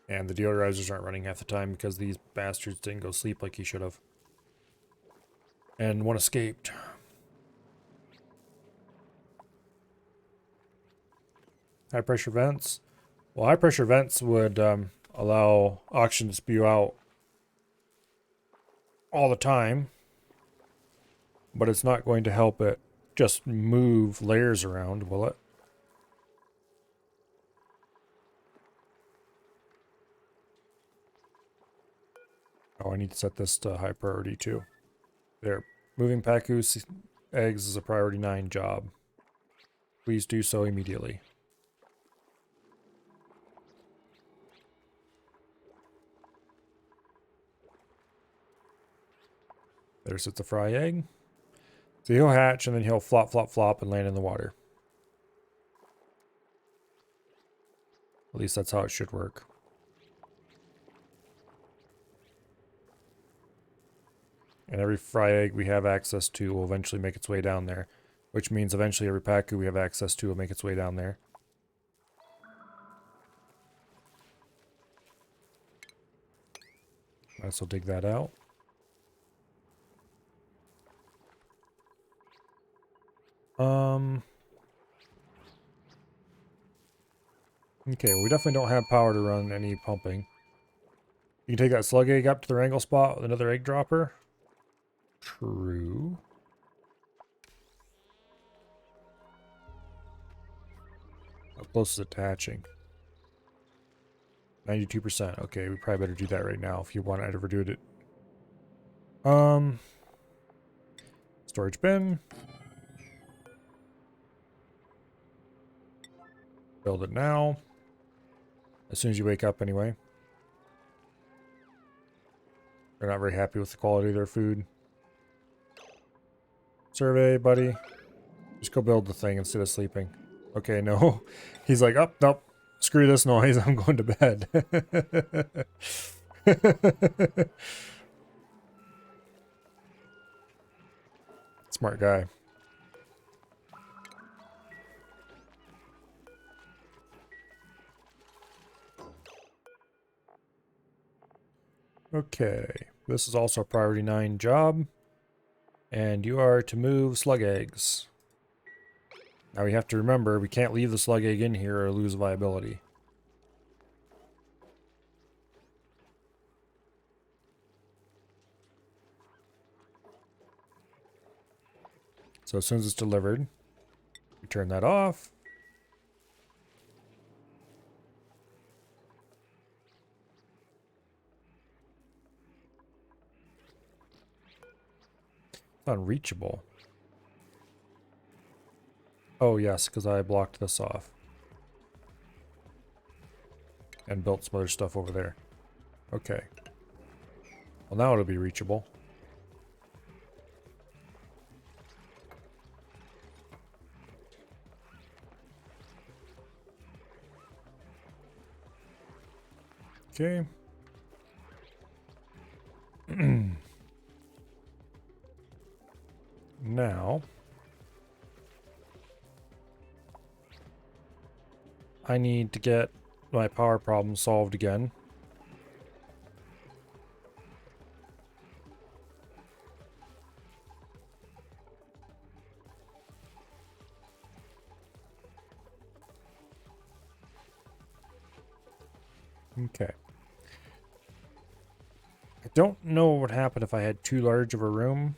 And the deodorizers aren't running half the time because these bastards didn't go sleep like he should have. And one escaped. High pressure vents. Well, high pressure vents would allow oxygen to spew out all the time. But it's not going to help it just move layers around, will it? Oh, I need to set this to high priority too. There. Moving Paku's eggs is a priority 9 job. Please do so immediately. There sits a fry egg. So he'll hatch and then he'll flop, flop, flop and land in the water. At least that's how it should work. And every fry egg we have access to will eventually make its way down there. Which means eventually every Paku we have access to will make its way down there. I also dig that out. Okay, well, we definitely don't have power to run any pumping. You can take that slug egg up to the wrangle spot with another egg dropper. True. How close is it to hatching? 92%. Okay, we probably better do that right now if you want to ever do it. Storage bin. Build it now. As soon as you wake up anyway. They're not very happy with the quality of their food. Survey, buddy. Just go build the thing instead of sleeping. Okay, no. He's like, oh, nope. Screw this noise. I'm going to bed. Smart guy. Okay. This is also a priority 9 job. And you are to move slug eggs. Now we have to remember, we can't leave the slug egg in here or lose viability. So as soon as it's delivered, we turn that off. It's unreachable. Oh yes, because I blocked this off. And built some other stuff over there. Okay. Well, now it'll be reachable. Okay. Now, I need to get my power problem solved again. Okay. I don't know what would happen if I had too large of a room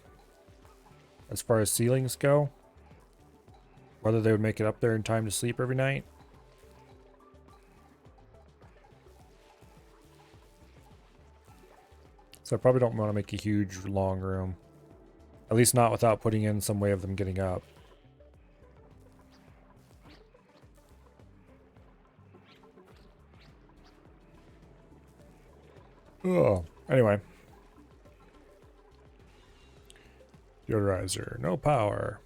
as far as ceilings go. Whether they would make it up there in time to sleep every night. So I probably don't want to make a huge, long room. At least not without putting in some way of them getting up. Oh, anyway. Deodorizer, no power.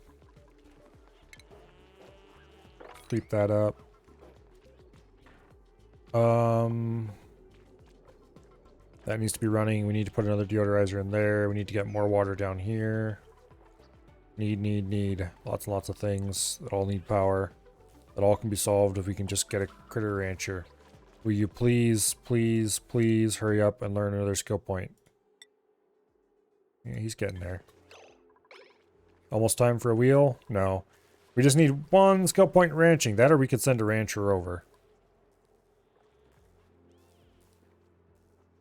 Keep that up. That needs to be running. We need to put another deodorizer in there. We need to get more water down here. Need. Lots and lots of things that all need power. That all can be solved if we can just get a critter rancher. Will you please hurry up and learn another skill point? Yeah, he's getting there. Almost time for a wheel? No. We just need one skill point ranching. That or we could send a rancher over.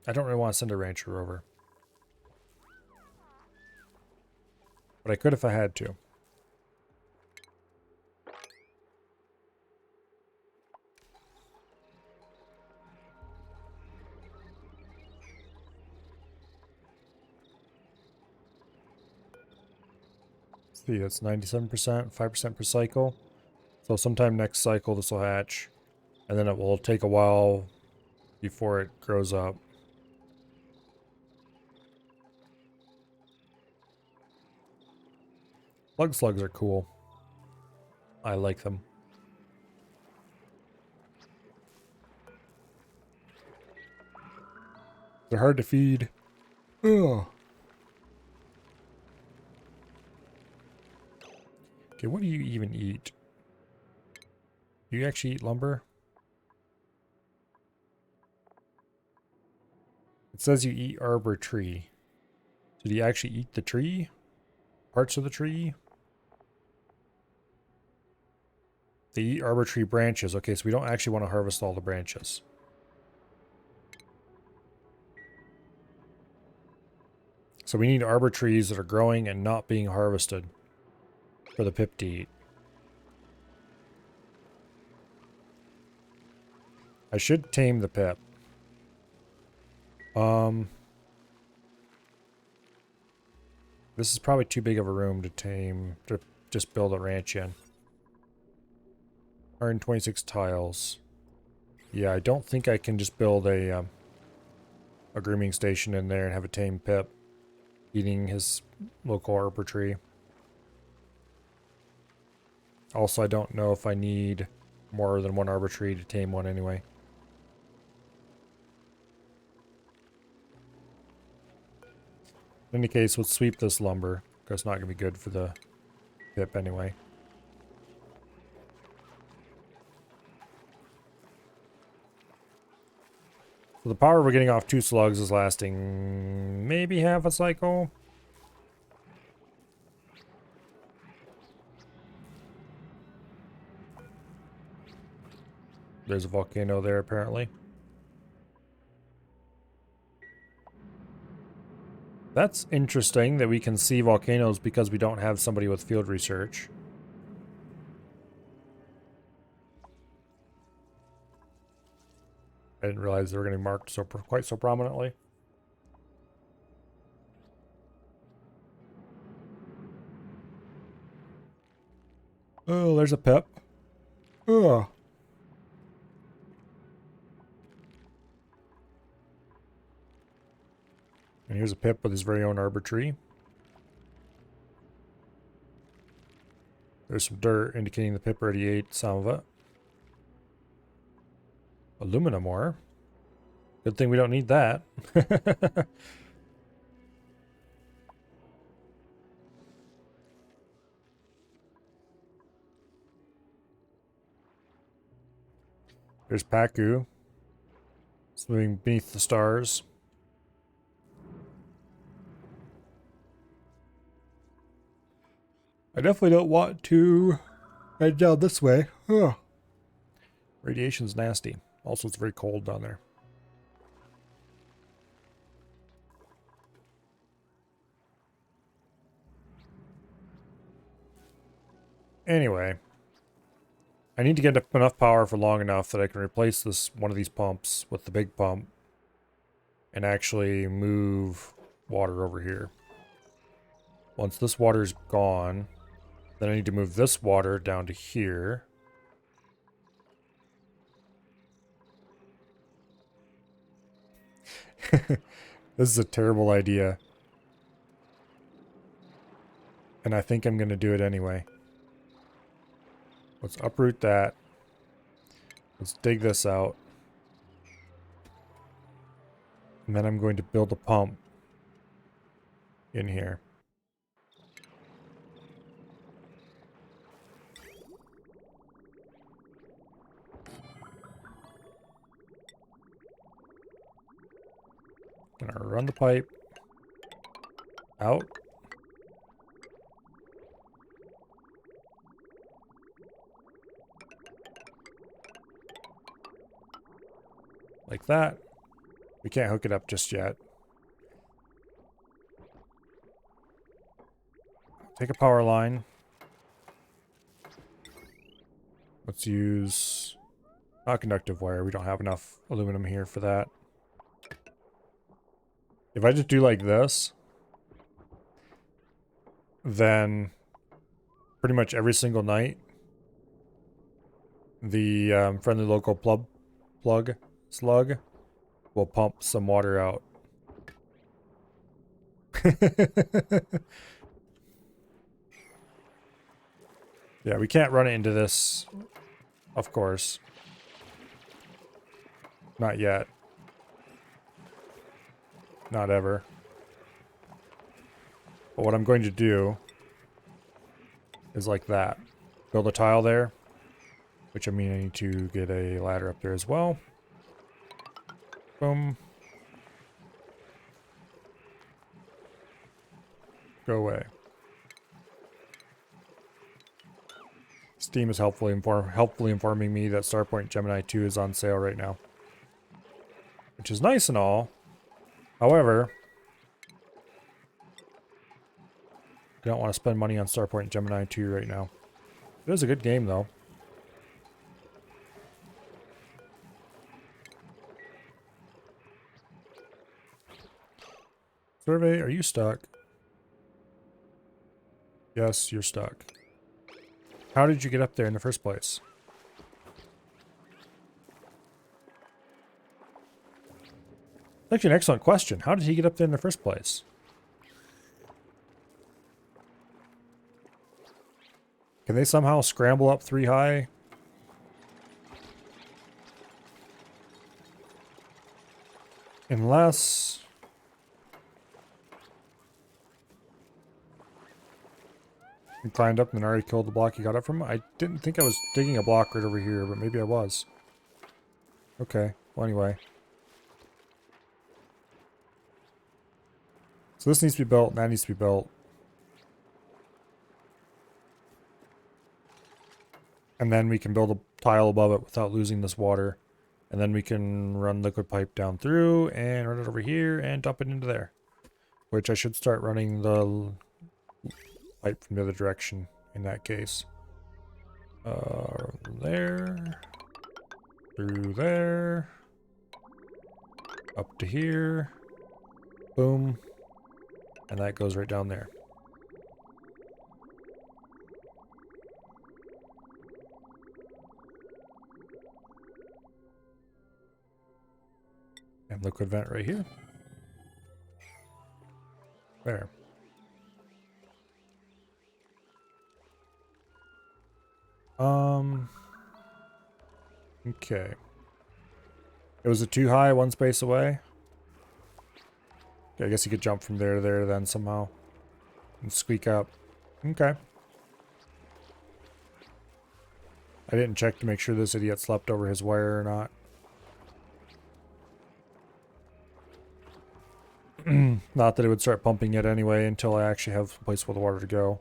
I don't really want to send a rancher over. But I could if I had to. See, it's 97%, 5% per cycle. So sometime next cycle this will hatch. And then it will take a while before it grows up. Plug slugs are cool. I like them. They're hard to feed. Ugh. Okay, what do you even eat? Do you actually eat lumber? It says you eat arbor tree. So do you actually eat the tree? Parts of the tree? They eat arbor tree branches. Okay, so we don't actually want to harvest all the branches. So we need arbor trees that are growing and not being harvested for the pip to eat. I should tame the pip. This is probably too big of a room to tame, to just build a ranch in. 126 tiles. Yeah, I don't think I can just build a grooming station in there and have a tame pip eating his local arbor tree. Also, I don't know if I need more than one arbor tree to tame one anyway. In any case, let's sweep this lumber, because it's not going to be good for the pip anyway. So the power we're getting off 2 slugs is lasting maybe half a cycle. There's a volcano there, apparently. That's interesting that we can see volcanoes because we don't have somebody with field research. I didn't realize they were going to be marked quite so prominently. Oh, there's a pip. Oh. And here's a pip with his very own arbor tree. There's some dirt indicating the pip already ate some of it. Aluminum ore. Good thing we don't need that. There's Paku. Swimming beneath the stars. I definitely don't want to head down this way. Ugh. Radiation's nasty. Also, it's very cold down there. Anyway, I need to get enough power for long enough that I can replace one of these pumps with the big pump and actually move water over here. Once this water's gone, then I need to move this water down to here. This is a terrible idea. And I think I'm going to do it anyway. Let's uproot that. Let's dig this out. And then I'm going to build a pump in here. Gonna run the pipe out. Like that. We can't hook it up just yet. Take a power line. Let's use not conductive wire. We don't have enough aluminum here for that. If I just do like this, then pretty much every single night, the friendly local slug will pump some water out. Yeah, we can't run it into this, of course. Not yet. Not ever. But what I'm going to do is like that. Build a tile there, which I mean I need to get a ladder up there as well. Boom. Go away. Steam is helpfully informing me that Starpoint Gemini 2 is on sale right now. Which is nice and all. However, I don't want to spend money on Starpoint Gemini 2 right now. It is a good game, though. Survey, are you stuck? Yes, you're stuck. How did you get up there in the first place? Actually, an excellent question. How did he get up there in the first place? Can they somehow scramble up 3 high? Unless... he climbed up and then already killed the block he got up from. I didn't think I was digging a block right over here, but maybe I was. Okay, well anyway. So this needs to be built, and that needs to be built. And then we can build a tile above it without losing this water. And then we can run liquid pipe down through and run it over here and dump it into there. Which I should start running the pipe from the other direction in that case. There. Through there. Up to here. Boom. And that goes right down there. And liquid vent right here. There. Okay. It was a 2 high, 1 space away. Okay, I guess you could jump from there to there then somehow. And squeak up. Okay. I didn't check to make sure this idiot slept over his wire or not. Not that it would start pumping it anyway until I actually have a place for the water to go.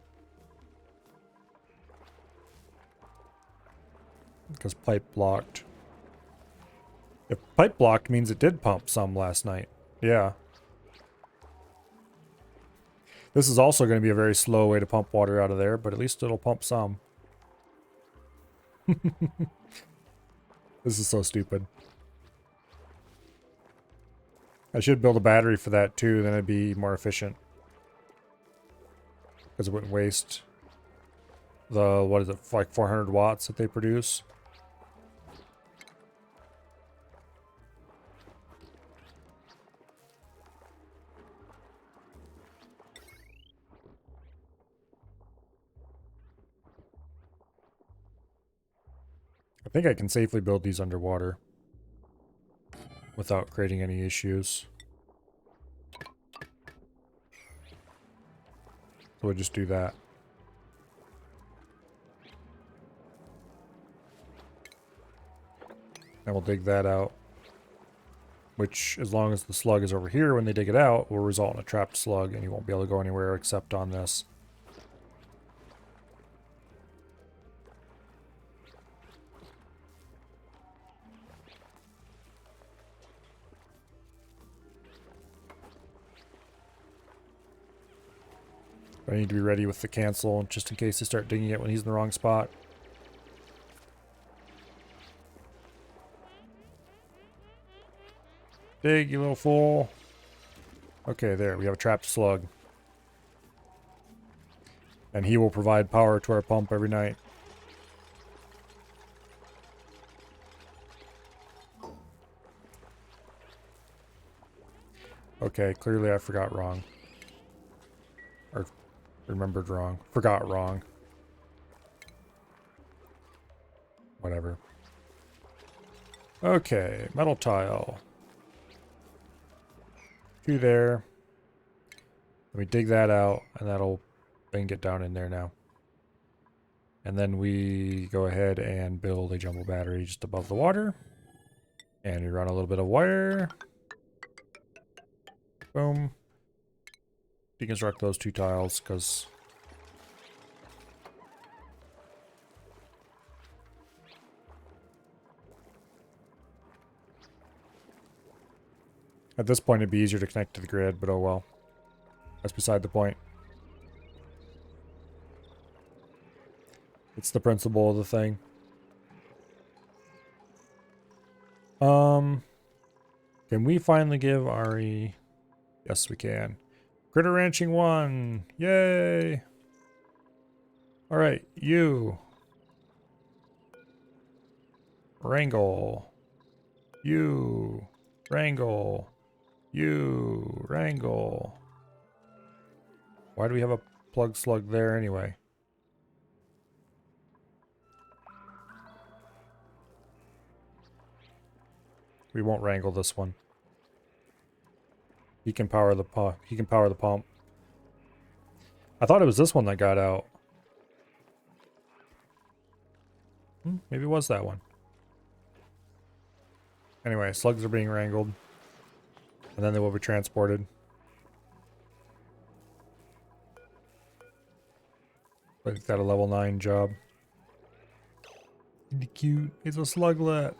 Because pipe blocked. If pipe blocked means it did pump some last night. Yeah. This is also going to be a very slow way to pump water out of there, but at least it'll pump some. This is so stupid. I should build a battery for that too, then it'd be more efficient. Because it wouldn't waste the, what is it, like 400 watts that they produce. I think I can safely build these underwater without creating any issues. So we'll just do that. And we'll dig that out. Which, as long as the slug is over here when they dig it out, will result in a trapped slug and you won't be able to go anywhere except on this. I need to be ready with the cancel just in case they start digging it when he's in the wrong spot. Dig, you little fool. Okay, there. We have a trapped slug. And he will provide power to our pump every night. Okay, clearly I forgot wrong. Or remembered wrong. Forgot wrong. Whatever. Okay, metal tile. 2 there. Let me dig that out, and that'll then get down in there now. And then we go ahead and build a jumbo battery just above the water. And we run a little bit of wire. Boom. Deconstruct those 2 tiles, because At this point, it'd be easier to connect to the grid, but oh well. That's beside the point. It's the principle of the thing. Can we finally give Ari... Yes, we can. Critter Ranching 1! Yay! Alright, you. Wrangle. You. Wrangle. You. Wrangle. Why do we have a plug slug there anyway? We won't wrangle this one. He can power the pump. I thought it was this one that got out. Maybe it was that one. Anyway, slugs are being wrangled. And then they will be transported. But it's got a level 9 job. Isn't he cute? He's a sluglet.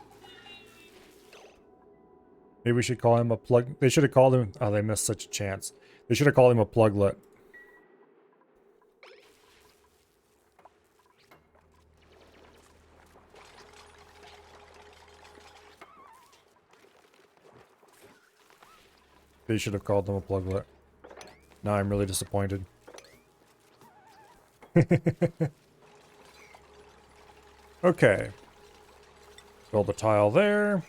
Maybe we should call him a plug. They should have called him. Oh, they missed such a chance. They should have called him a pluglet. They should have called them a pluglet. Now I'm really disappointed. Okay. Build a tile there.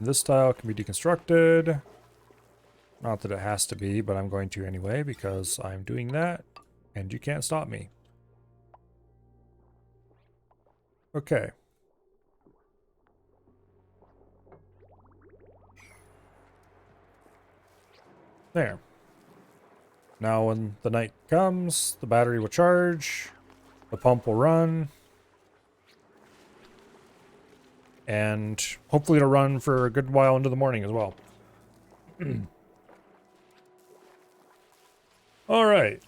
This tile can be deconstructed. Not that it has to be, but I'm going to anyway because I'm doing that and you can't stop me. Okay. There. Now when the night comes, the battery will charge, the pump will run, and hopefully it'll run for a good while into the morning as well. Alright,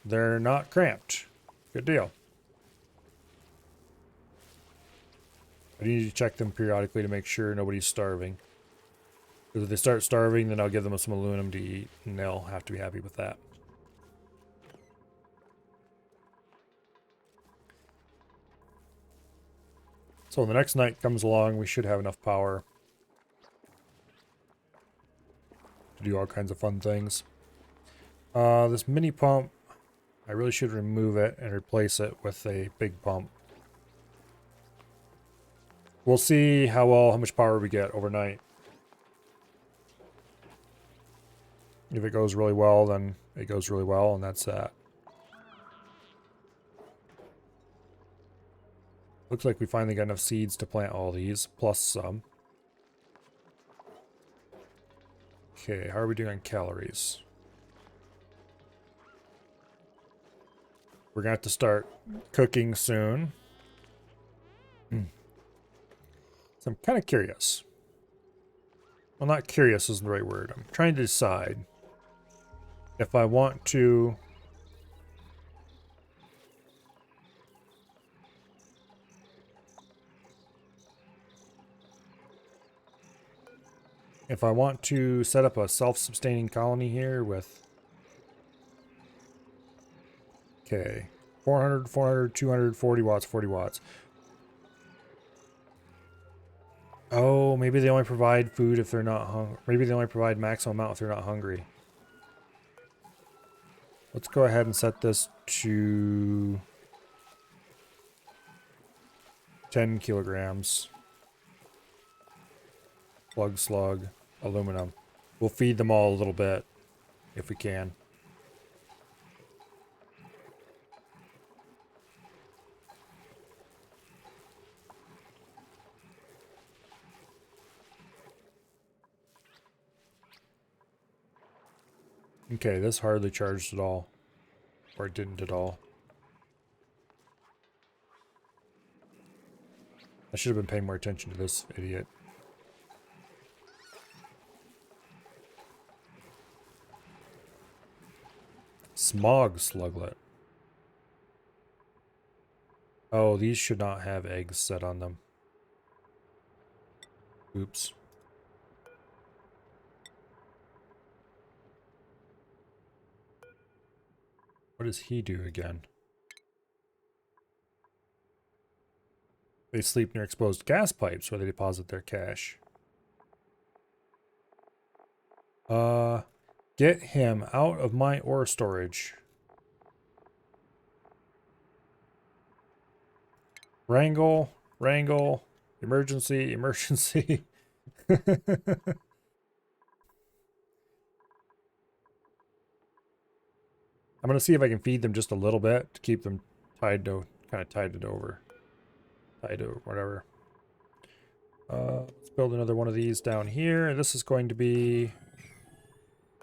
they're not cramped. Good deal. I need to check them periodically to make sure nobody's starving. Because if they start starving, then I'll give them some aluminum to eat, and they'll have to be happy with that. So when the next night comes along, we should have enough power to do all kinds of fun things. This mini pump, I really should remove it and replace it with a big pump. We'll see how much power we get overnight. If it goes really well, then it goes really well, and that's that. Looks like we finally got enough seeds to plant all these, plus some. Okay, how are we doing on calories? We're going to have to start cooking soon. So I'm kind of curious. Well, not curious isn't the right word. I'm trying to decide if I want to... If I want to set up a self-sustaining colony here with... Okay. 400, 400, 200, 40 watts, 40 watts. Oh, maybe they only provide food if they're not hungry. Maybe they only provide maximum amount if they're not hungry. Let's go ahead and set this to 10 kilograms. Plug slug, aluminum. We'll feed them all a little bit if we can. Okay, this hardly charged at all. Or it didn't at all. I should have been paying more attention to this idiot. Smog sluglet. Oh, these should not have eggs set on them. Oops. What does he do again? They sleep near exposed gas pipes where they deposit their cash. Get him out of my ore storage. Wrangle, wrangle, emergency, emergency. I'm gonna see if I can feed them just a little bit to keep them tied to, kind of tied it over. Tied to whatever. Let's build another one of these down here. This is going to be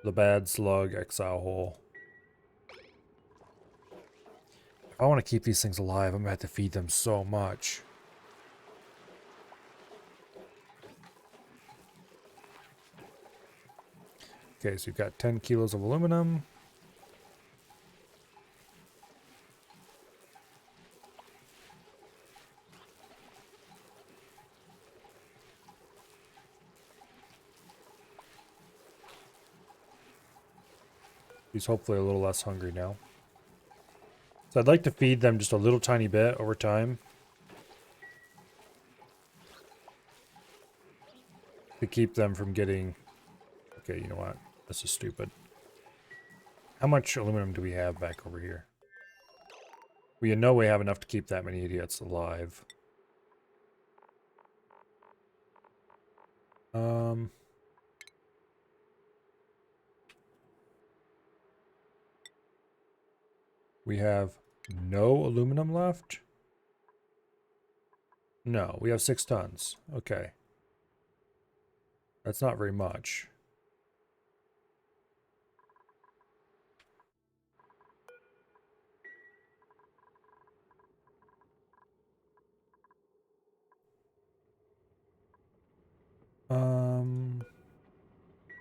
the bad slug exile hole. If I want to keep these things alive, I'm gonna have to feed them so much. Okay, so you've got 10 kilos of aluminum. He's hopefully a little less hungry now. So I'd like to feed them just a little tiny bit over time. To keep them from getting... Okay, you know what? This is stupid. How much aluminum do we have back over here? We know we have enough to keep that many idiots alive. We have no aluminum left? No, we have 6 tons. Okay. That's not very much.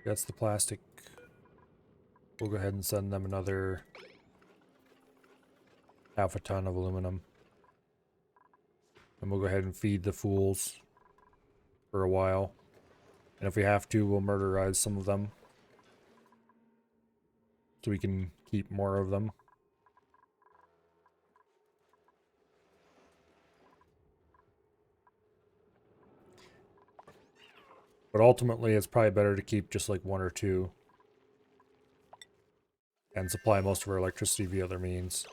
That's the plastic. We'll go ahead and send them another half a ton of aluminum. And we'll go ahead and feed the fools for a while. And if we have to, we'll murderize some of them. So we can keep more of them. But ultimately, it's probably better to keep just like 1 or 2. And supply most of our electricity via other means.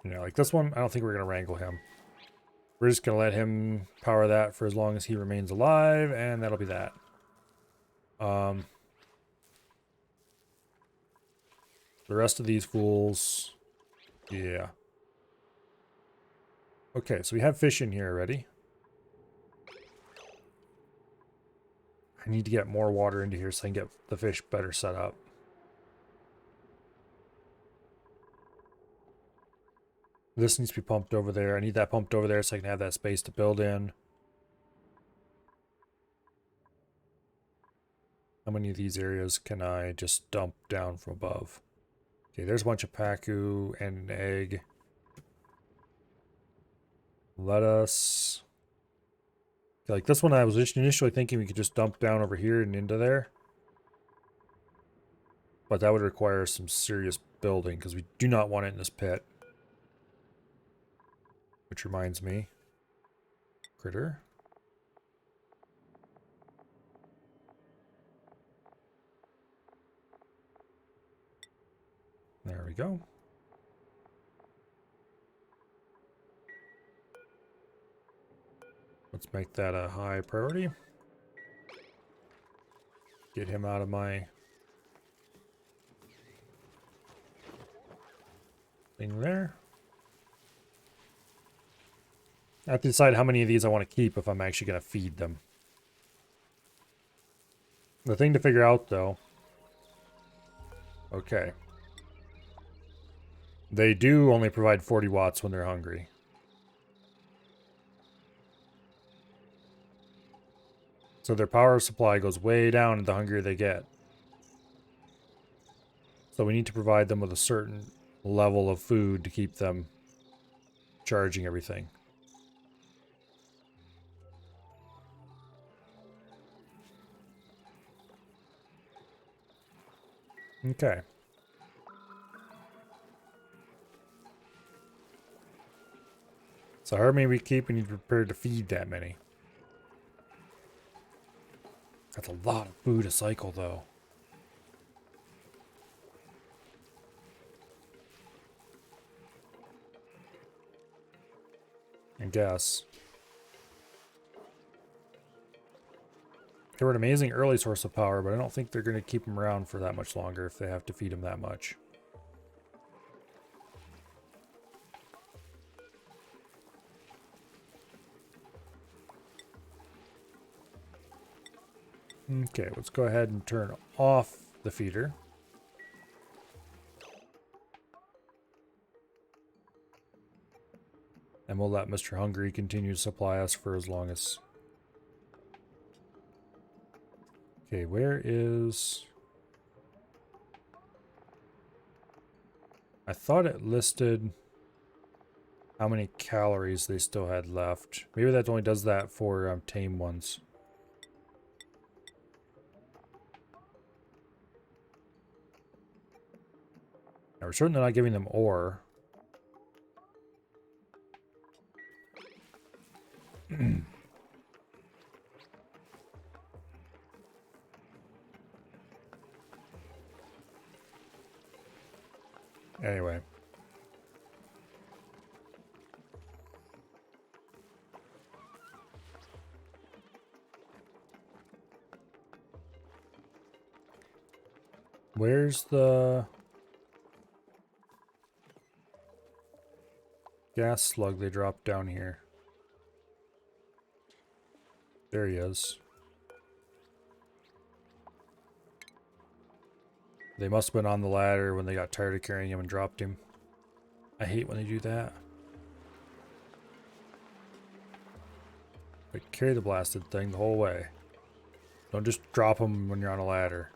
You know, like this one, I don't think we're going to wrangle him. We're just going to let him power that for as long as he remains alive, and that'll be that. The rest of these fools, yeah. Okay, so we have fish in here already. I need to get more water into here so I can get the fish better set up. This needs to be pumped over there. I need that pumped over there so I can have that space to build in. How many of these areas can I just dump down from above? Okay, there's a bunch of Pacu and an egg. Let us... Like this one I was initially thinking we could just dump down over here and into there. But that would require some serious building because we do not want it in this pit. Which reminds me. Critter. There we go. Let's make that a high priority. Get him out of my thing there. I have to decide how many of these I want to keep if I'm actually going to feed them. The thing to figure out, though... Okay. They do only provide 40 watts when they're hungry. So their power supply goes way down the hungrier they get. So we need to provide them with a certain level of food to keep them charging everything. Okay. So how many we keep and you prepared to feed that many? That's a lot of food to cycle though. I guess. They were an amazing early source of power, but I don't think they're going to keep them around for that much longer if they have to feed them that much. Okay, let's go ahead and turn off the feeder. And we'll let Mr. Hungry continue to supply us for as long as... Okay, where is... I thought it listed how many calories they still had left. Maybe that only does that for tame ones. Now, we're certainly not giving them ore. Anyway. Where's the gas slug they dropped down here? There he is. They must have been on the ladder when they got tired of carrying him and dropped him. I hate when they do that. But carry the blasted thing the whole way. Don't just drop him when you're on a ladder.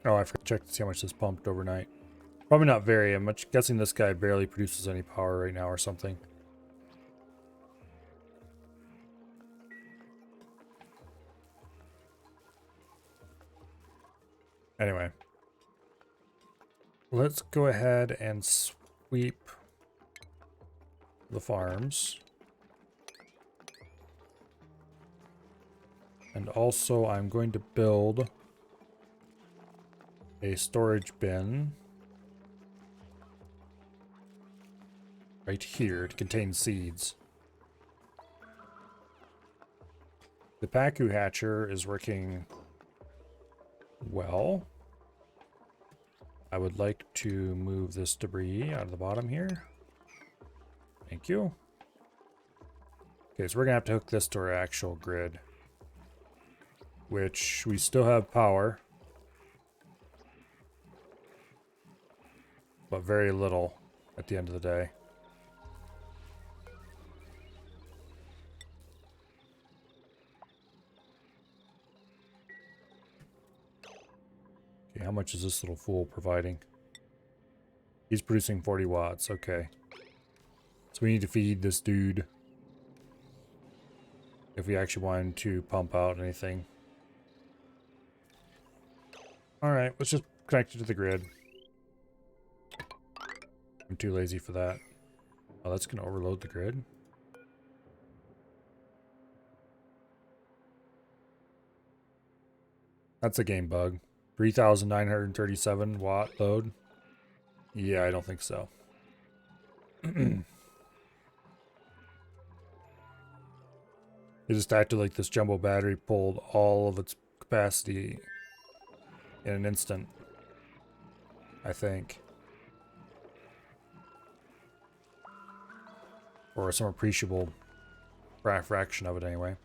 Oh, I forgot to check to see how much this pumped overnight. Probably not very. I'm guessing this guy barely produces any power right now or something. Anyway. Let's go ahead and sweep the farms. And also I'm going to build a storage bin right here to contain seeds. The Pacu hatcher is working well. I would like to move this debris out of the bottom here. Thank you. Okay, so we're gonna have to hook this to our actual grid, which we still have power, but very little at the end of the day. Okay, how much is this little fool providing? He's producing 40 watts, okay. So we need to feed this dude if we actually wanted to pump out anything. Alright, let's just connect it to the grid. I'm too lazy for that. Oh, that's going to overload the grid. That's a game bug. 3,937 watt load. Yeah, I don't think so. It just acted like this jumbo battery pulled all of its capacity in an instant, I think. Or some appreciable fraction of it anyway.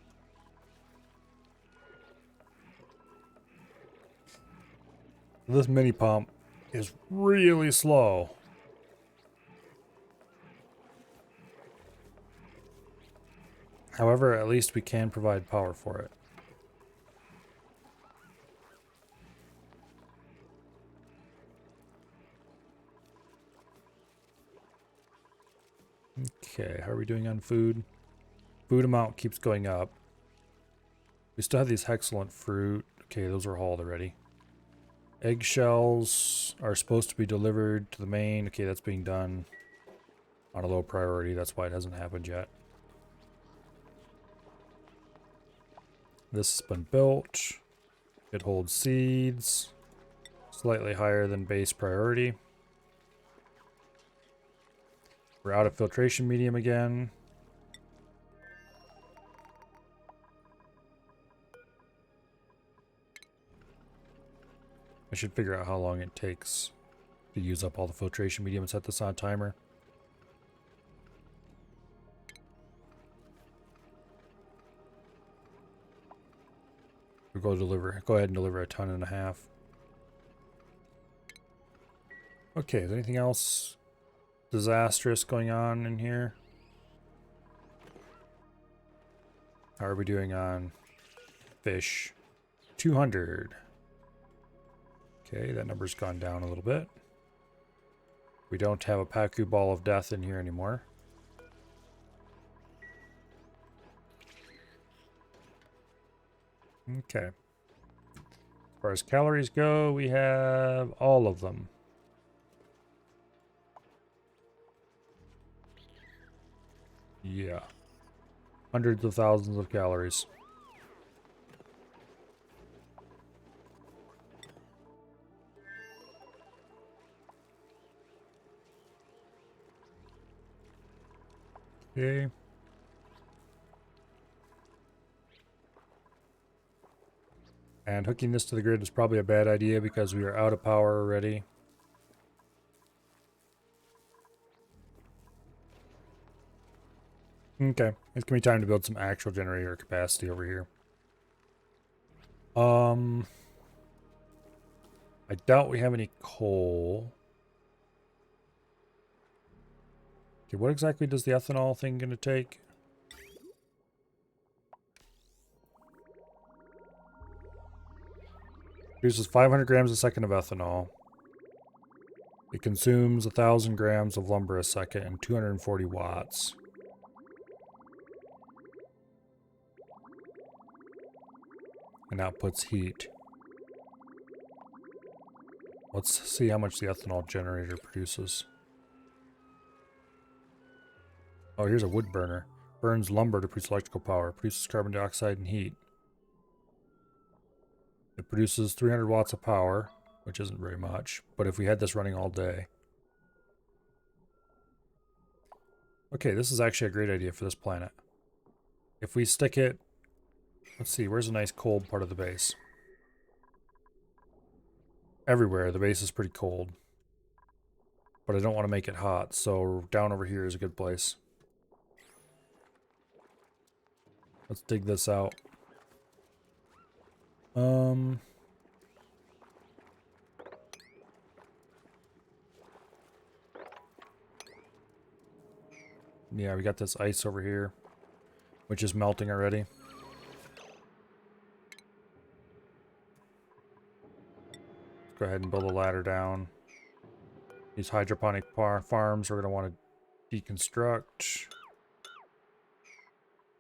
This mini pump is really slow. However, at least we can provide power for it. Okay, how are we doing on food? Food amount keeps going up. We still have these excellent fruit. Okay, those are hauled already. Eggshells are supposed to be delivered to the main. Okay, that's being done on a low priority. That's why it hasn't happened yet. This has been built. It holds seeds. Slightly higher than base priority. We're out of filtration medium again. I should figure out how long it takes to use up all the filtration medium and set this on a timer. We'll go ahead and deliver a ton and a half. Okay, is anything else disastrous going on in here? How are we doing on fish? 200. Okay, that number's gone down a little bit. We don't have a Pacu Ball of Death in here anymore. Okay. As far as calories go, we have all of them. Yeah. Hundreds of thousands of calories. Okay. And hooking this to the grid is probably a bad idea because we are out of power already. Okay, it's gonna be time to build some actual generator capacity over here. I doubt we have any coal. Okay, what exactly does the ethanol thing gonna take? Produces 500 grams a second of ethanol. It consumes 1,000 grams of lumber a second and 240 watts. And outputs heat. Let's see how much the ethanol generator produces. Oh, here's a wood burner. Burns lumber to produce electrical power. Produces carbon dioxide and heat. It produces 300 watts of power, which isn't very much. But if we had this running all day. Okay, this is actually a great idea for this planet. If we stick it... Let's see, where's a nice cold part of the base? Everywhere, the base is pretty cold. But I don't want to make it hot, so down over here is a good place. Let's dig this out. Yeah, we got this ice over here, which is melting already. Go ahead and build a ladder down. These hydroponic farms we're going to want to deconstruct.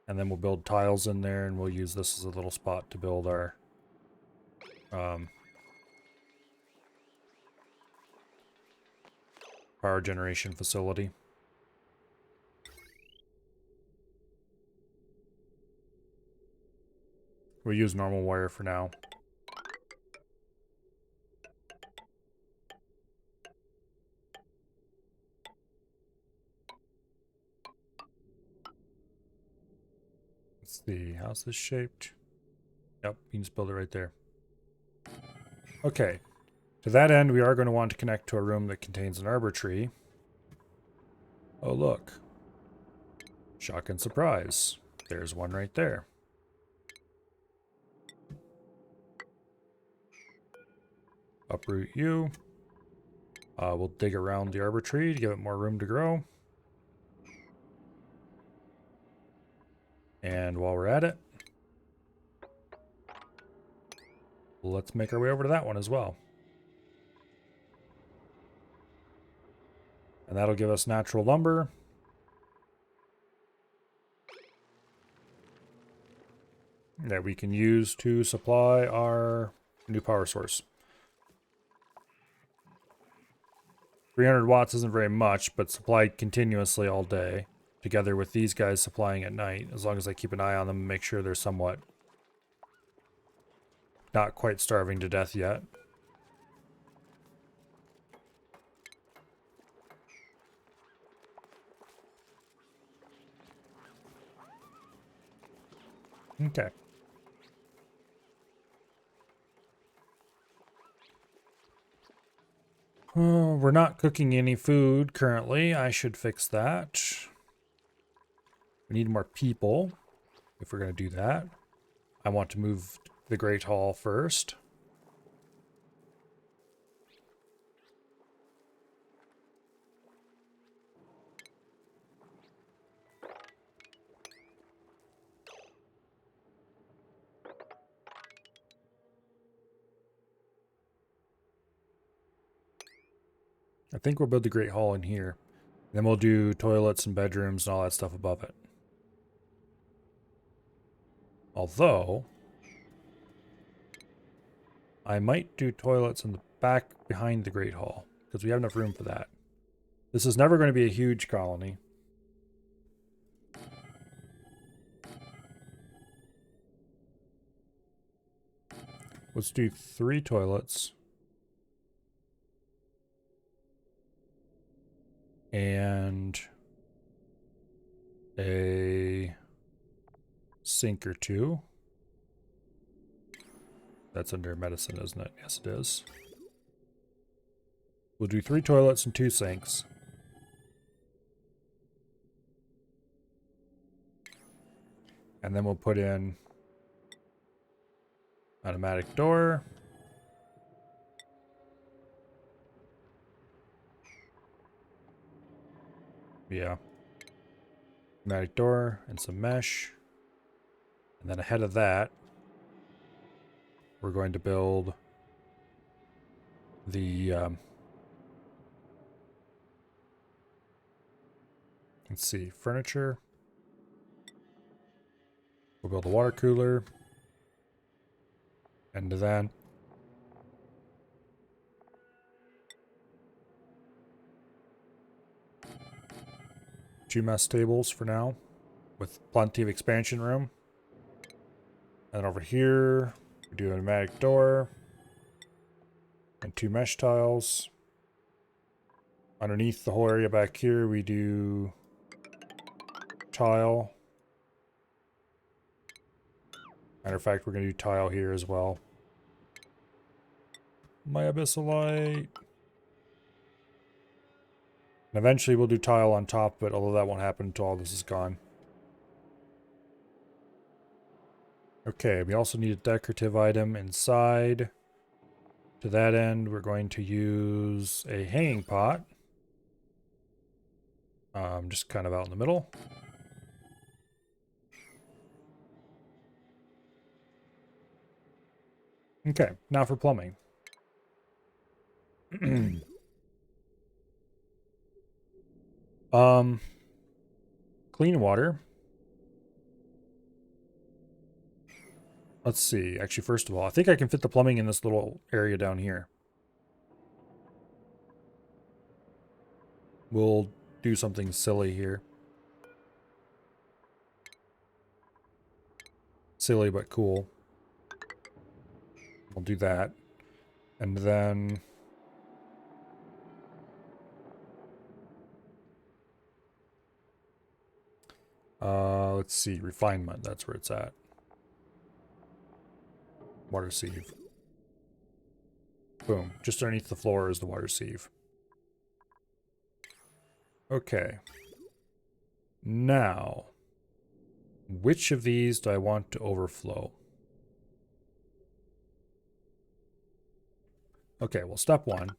And then we'll build tiles in there, and we'll use this as a little spot to build our power generation facility. We'll use normal wire for now. Let's see, how's this shaped? Yep, you can just build it right there. Okay, to that end, we are going to want to connect to a room that contains an arbor tree. Oh, look. Shock and surprise. There's one right there. Uproot you. We'll dig around the arbor tree to give it more room to grow. And while we're at it, let's make our way over to that one as well. And that'll give us natural lumber. That we can use to supply our new power source. 300 watts isn't very much, but supplied continuously all day, together with these guys supplying at night, as long as I keep an eye on them and make sure they're somewhat not quite starving to death yet. Okay. We're not cooking any food currently. I should fix that. We need more people if we're going to do that. I want to move the Great Hall first. I think we'll build the Great Hall in here. Then we'll do toilets and bedrooms and all that stuff above it. Although, I might do toilets in the back behind the Great Hall, because we have enough room for that. This is never going to be a huge colony. Let's do 3 toilets. And a sink or 2. That's under medicine, isn't it? Yes, it is. We'll do 3 toilets and 2 sinks. And then we'll put in automatic door. Yeah. Automatic door and some mesh. And then ahead of that, we're going to build the let's see, furniture. We'll build a water cooler. And then two mess tables for now, with plenty of expansion room. And over here, we do an automatic door and 2 mesh tiles. Underneath the whole area back here, we do tile. Matter of fact, we're going to do tile here as well. My abyssalite. And eventually we'll do tile on top, but although that won't happen until all this is gone. Okay, we also need a decorative item inside. To that end, we're going to use a hanging pot. Just kind of out in the middle. Okay, now for plumbing. Clean water. Let's see. Actually, first of all, I think I can fit the plumbing in this little area down here. We'll do something silly here. Silly but cool. We'll do that. And then let's see, refinement, that's where it's at. Water sieve. Boom. Just underneath the floor is the water sieve. Okay. Now, which of these do I want to overflow? Okay, well, step one.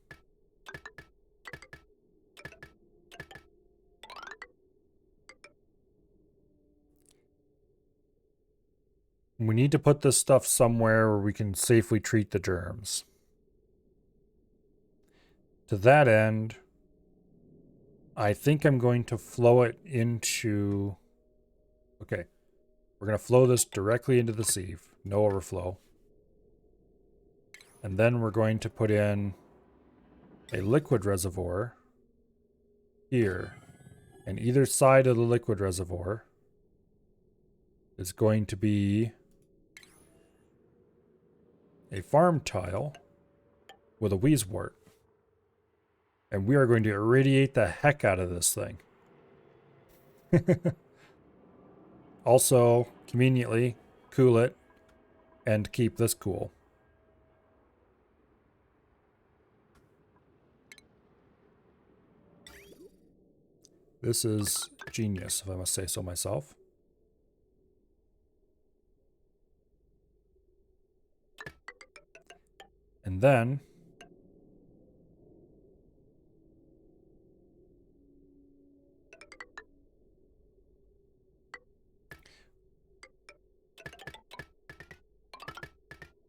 We need to put this stuff somewhere where we can safely treat the germs. To that end, I think I'm going to flow it into... Okay, we're going to flow this directly into the sieve. No overflow. And then we're going to put in a liquid reservoir here. And either side of the liquid reservoir is going to be a farm tile with a wheezewort. And we are going to irradiate the heck out of this thing. Also, conveniently, cool it and keep this cool. This is genius, if I must say so myself. And then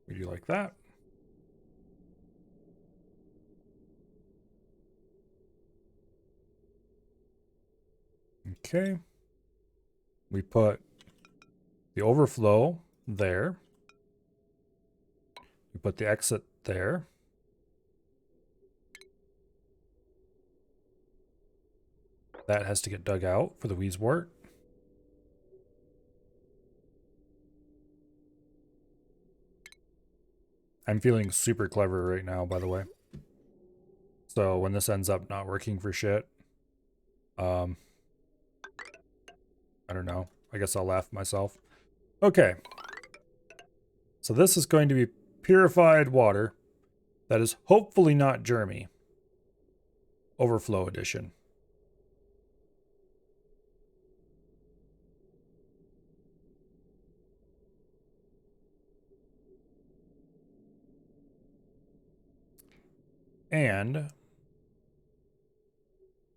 we do like that. Okay. We put the overflow there. We put the exit there. That has to get dug out for the wheezewort. I'm feeling super clever right now, by the way. So when this ends up not working for shit, I don't know. I guess I'll laugh at myself. Okay. So this is going to be purified water that is hopefully not germy. Overflow edition. And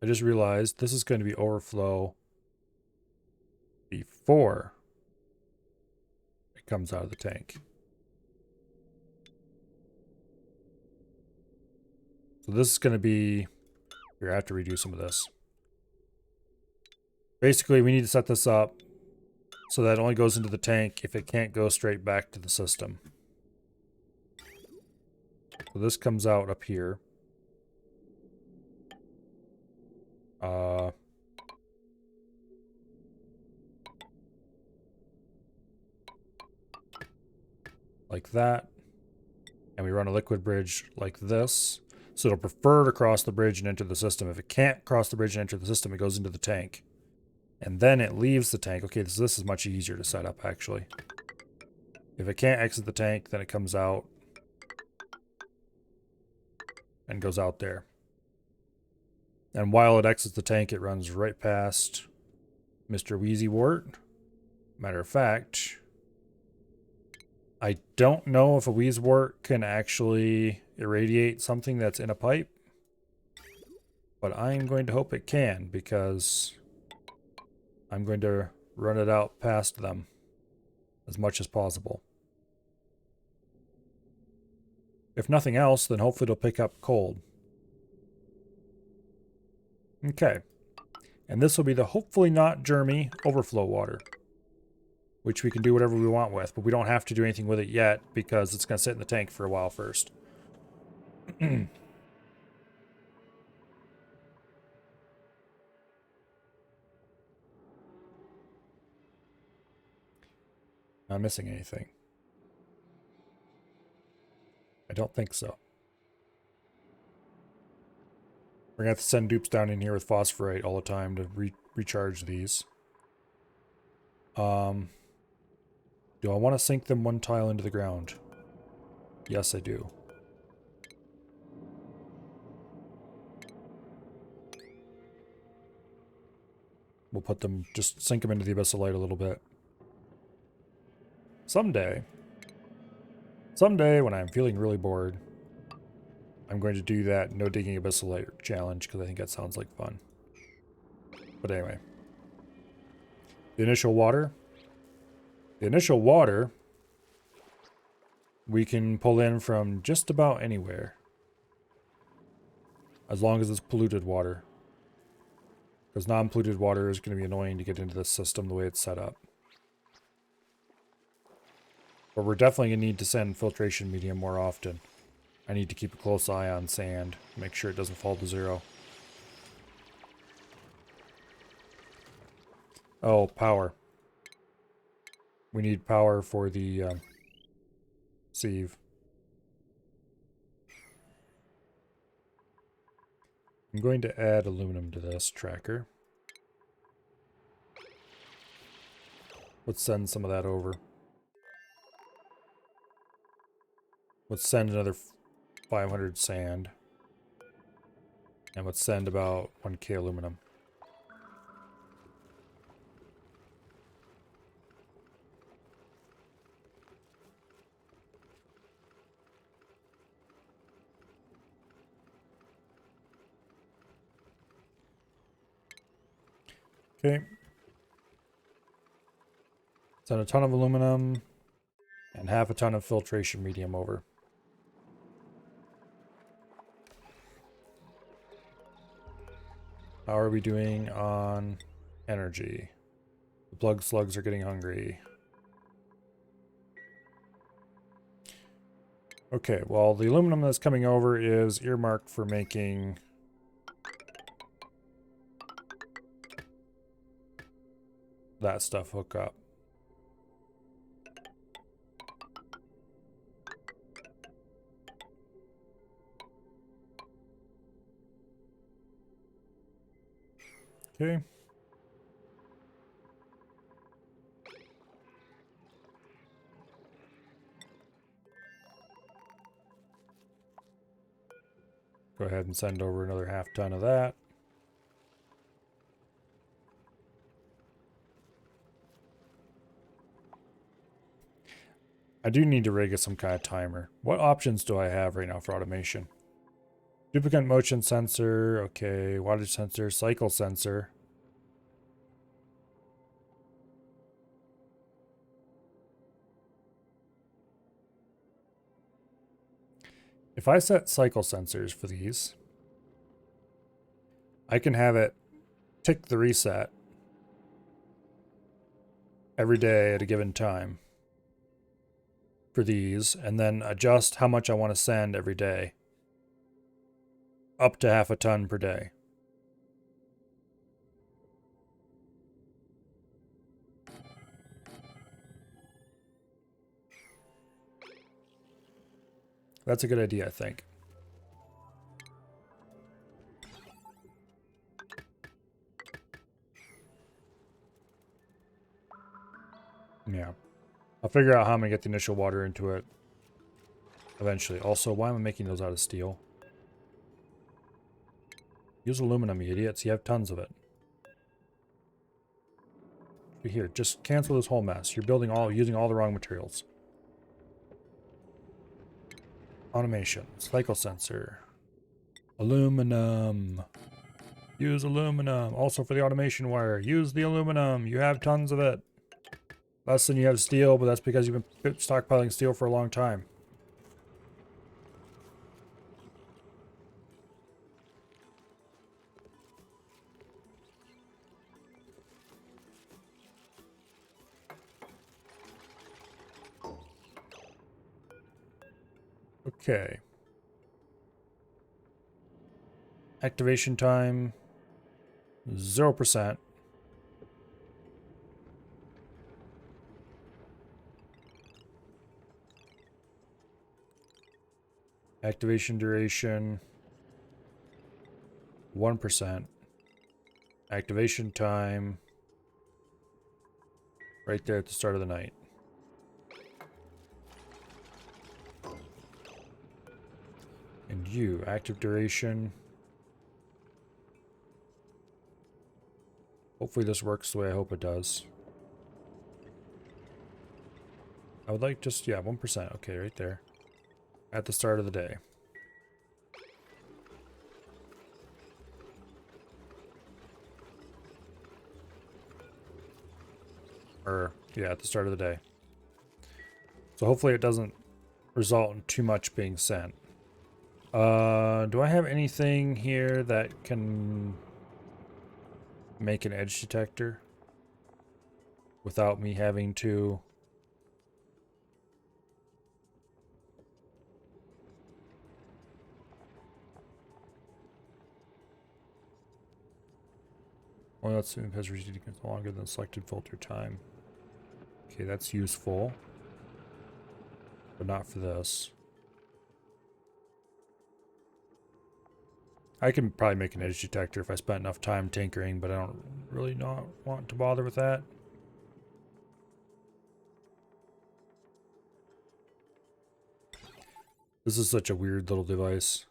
I just realized this is going to be overflow before it comes out of the tank. So this is going to be... Here, I have to redo some of this. Basically, we need to set this up so that it only goes into the tank if it can't go straight back to the system. So this comes out up here. Like that. And we run a liquid bridge like this. So it'll prefer to cross the bridge and enter the system. If it can't cross the bridge and enter the system, it goes into the tank. And then it leaves the tank. Okay, this is much easier to set up, actually. If it can't exit the tank, then it comes out and goes out there. And while it exits the tank, it runs right past Mr. Wheezewort. Matter of fact, I don't know if a wheezewort can actually irradiate something that's in a pipe, but I'm going to hope it can, because I'm going to run it out past them as much as possible. If nothing else, then hopefully it'll pick up cold. Okay. And this will be the hopefully not germy overflow water, which we can do whatever we want with, but we don't have to do anything with it yet because it's going to sit in the tank for a while first. Not missing anything. I don't think so. We're going to have to send dupes down in here with phosphorite all the time to recharge these. Do I want to sink them one tile into the ground? Yes, I do. We'll put them, just sink them into the Abyssalite a little bit. Someday when I'm feeling really bored, I'm going to do that no digging abyssal layer challenge because I think that sounds like fun. But anyway. The initial water. The initial water we can pull in from just about anywhere. As long as it's polluted water. Because non-polluted water is going to be annoying to get into this system the way it's set up. But we're definitely going to need to send filtration medium more often. I need to keep a close eye on sand. Make sure it doesn't fall to 0. Oh, power. We need power for the sieve. I'm going to add aluminum to this tracker. Let's send some of that over. Let's send another 500 sand. And let's send about 1k aluminum. Okay. Send a ton of aluminum and half a ton of filtration medium over. How are we doing on energy? The plug slugs are getting hungry. Okay, well, the aluminum that's coming over is earmarked for making that stuff hook up. Okay. Go ahead and send over another half ton of that. I do need to rig some kind of timer. What options do I have right now for automation? Duplicate motion sensor, okay, wattage sensor, cycle sensor. If I set cycle sensors for these, I can have it tick the reset every day at a given time for these, and then adjust how much I want to send every day. Up to half a ton per day. That's a good idea, I think. Yeah. I'll figure out how I'm going to get the initial water into it eventually. Also, why am I making those out of steel? Use aluminum, you idiots. You have tons of it. Here, just cancel this whole mess. You're using all the wrong materials. Automation. Cycle sensor. Aluminum. Use aluminum. Also for the automation wire. Use the aluminum. You have tons of it. Less than you have steel, but that's because you've been stockpiling steel for a long time. Okay. Activation time 0%. Activation duration 1%. Activation time right there at the start of the night. And you, active duration. Hopefully this works the way I hope it does. I would like just, yeah, 1%. Okay, right there. At the start of the day. Or, yeah, at the start of the day. So hopefully it doesn't result in too much being sent. Do I have anything here that can make an edge detector without me having to... Well, let's assume it has received longer than selected filter time. Okay, that's useful. But not for this. I can probably make an edge detector if I spent enough time tinkering, but I don't really not want to bother with that. This is such a weird little device.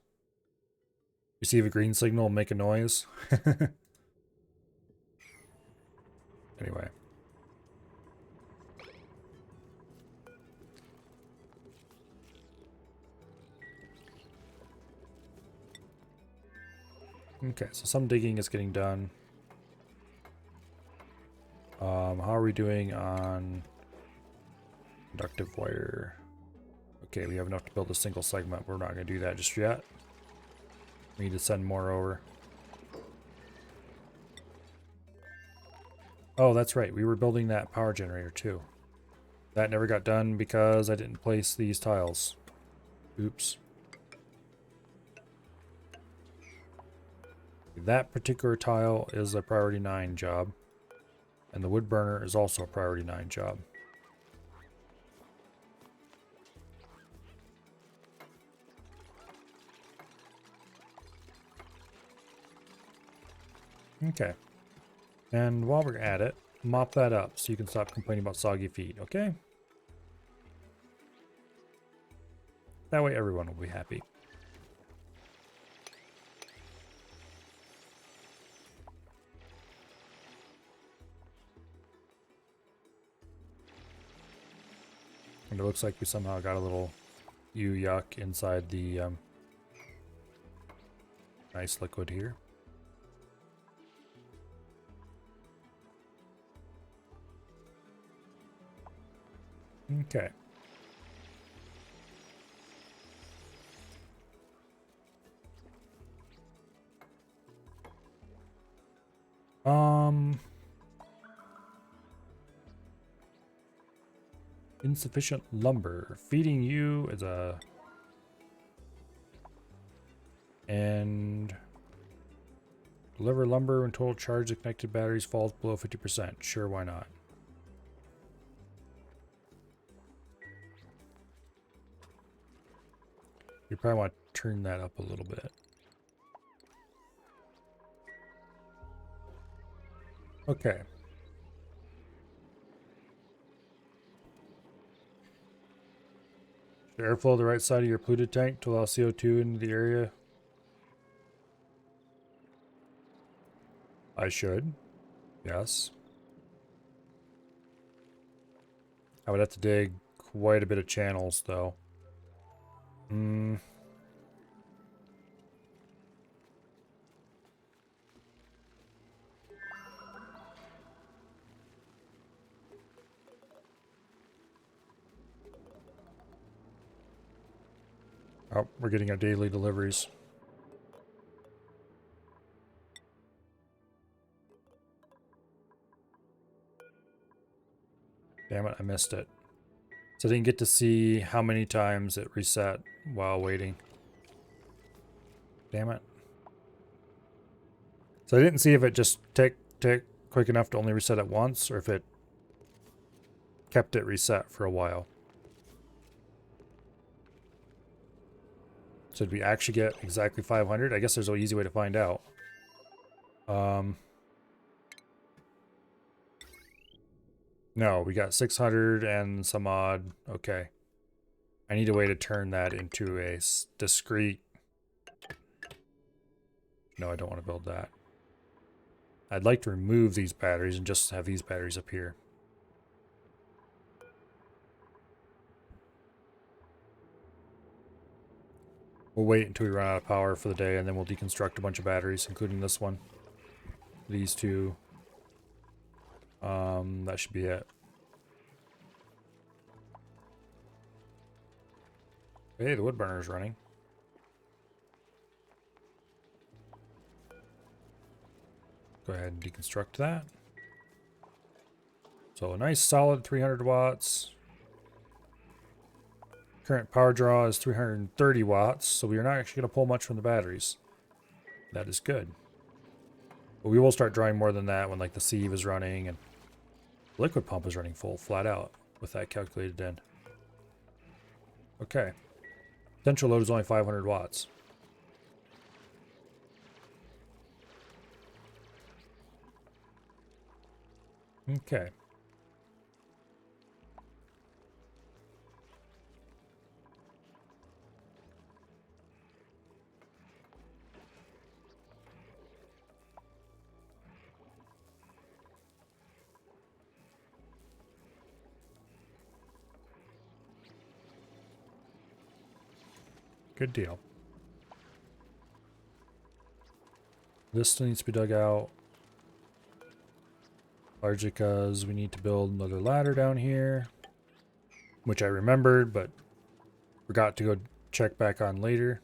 Receive a green signal, make a noise. Anyway. Okay, so some digging is getting done. How are we doing on conductive wire? Okay, we have enough to build a single segment. We're not going to do that just yet. We need to send more over. Oh, that's right. We were building that power generator too. That never got done because I didn't place these tiles. Oops. That particular tile is a priority 9 job. And the wood burner is also a priority 9 job. Okay. And while we're at it, mop that up so you can stop complaining about soggy feet, okay? That way everyone will be happy. And it looks like we somehow got a little yuck inside the nice liquid here. Okay. Insufficient lumber. Feeding you is a... And... Deliver lumber when total charge of connected batteries falls below 50%. Sure, why not? You probably want to turn that up a little bit. Okay. Should airflow the right side of your polluted tank to allow CO2 into the area? I should. Yes. I would have to dig quite a bit of channels, though. Oh, we're getting our daily deliveries. Damn it, I missed it. So I didn't get to see how many times it reset while waiting. Damn it. So I didn't see if it just tick quick enough to only reset it once, or if it kept it reset for a while. So did we actually get exactly 500? I guess there's an easy way to find out. No, we got 600 and some odd. Okay. I need a way to turn that into a discrete... No, I don't want to build that. I'd like to remove these batteries and just have these batteries up here. We'll wait until we run out of power for the day, and then we'll deconstruct a bunch of batteries, including this one. These two. That should be it. Hey, the wood burner's running. Go ahead and deconstruct that. So a nice solid 300 watts. Current power draw is 330 watts, so we are not actually going to pull much from the batteries. That is good. But we will start drawing more than that when like the sieve is running and the liquid pump is running full, flat out, with that calculated in. Okay. Potential load is only 500 watts. Okay. Good deal. This still needs to be dug out. Largely because we need to build another ladder down here. Which I remembered, but forgot to go check back on later.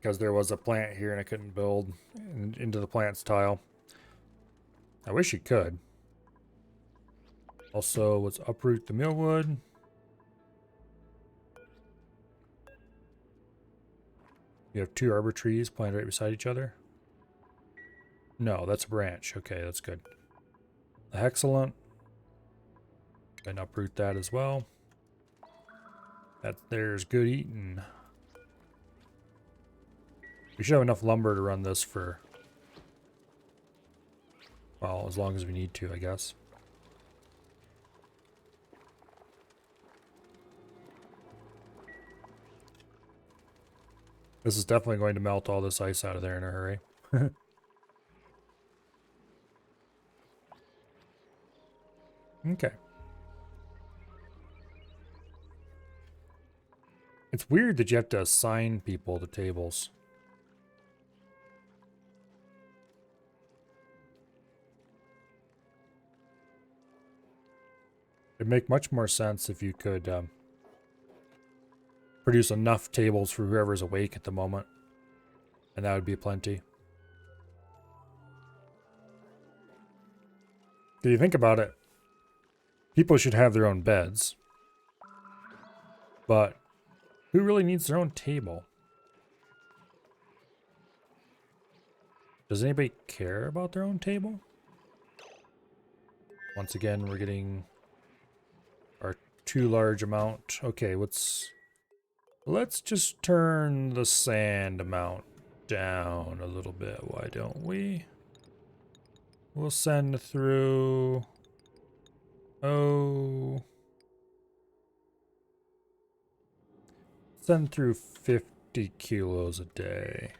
Because there was a plant here and I couldn't build into the plants tile. I wish you could. Also, let's uproot the millwood. You have two arbor trees planted right beside each other. No, that's a branch. Okay, that's good. The hexalent. And uproot that as well. That there's good eating. We should have enough lumber to run this for, well, as long as we need to, I guess. This is definitely going to melt all this ice out of there in a hurry. Okay. It's weird that you have to assign people to tables. It'd make much more sense if you could produce enough tables for whoever's awake at the moment. And that would be plenty. If you think about it, people should have their own beds. But who really needs their own table? Does anybody care about their own table? Once again, we're getting our too large amount. Okay, let's just turn the sand amount down a little bit. Why don't we? We'll send through, send through 50 kilos a day.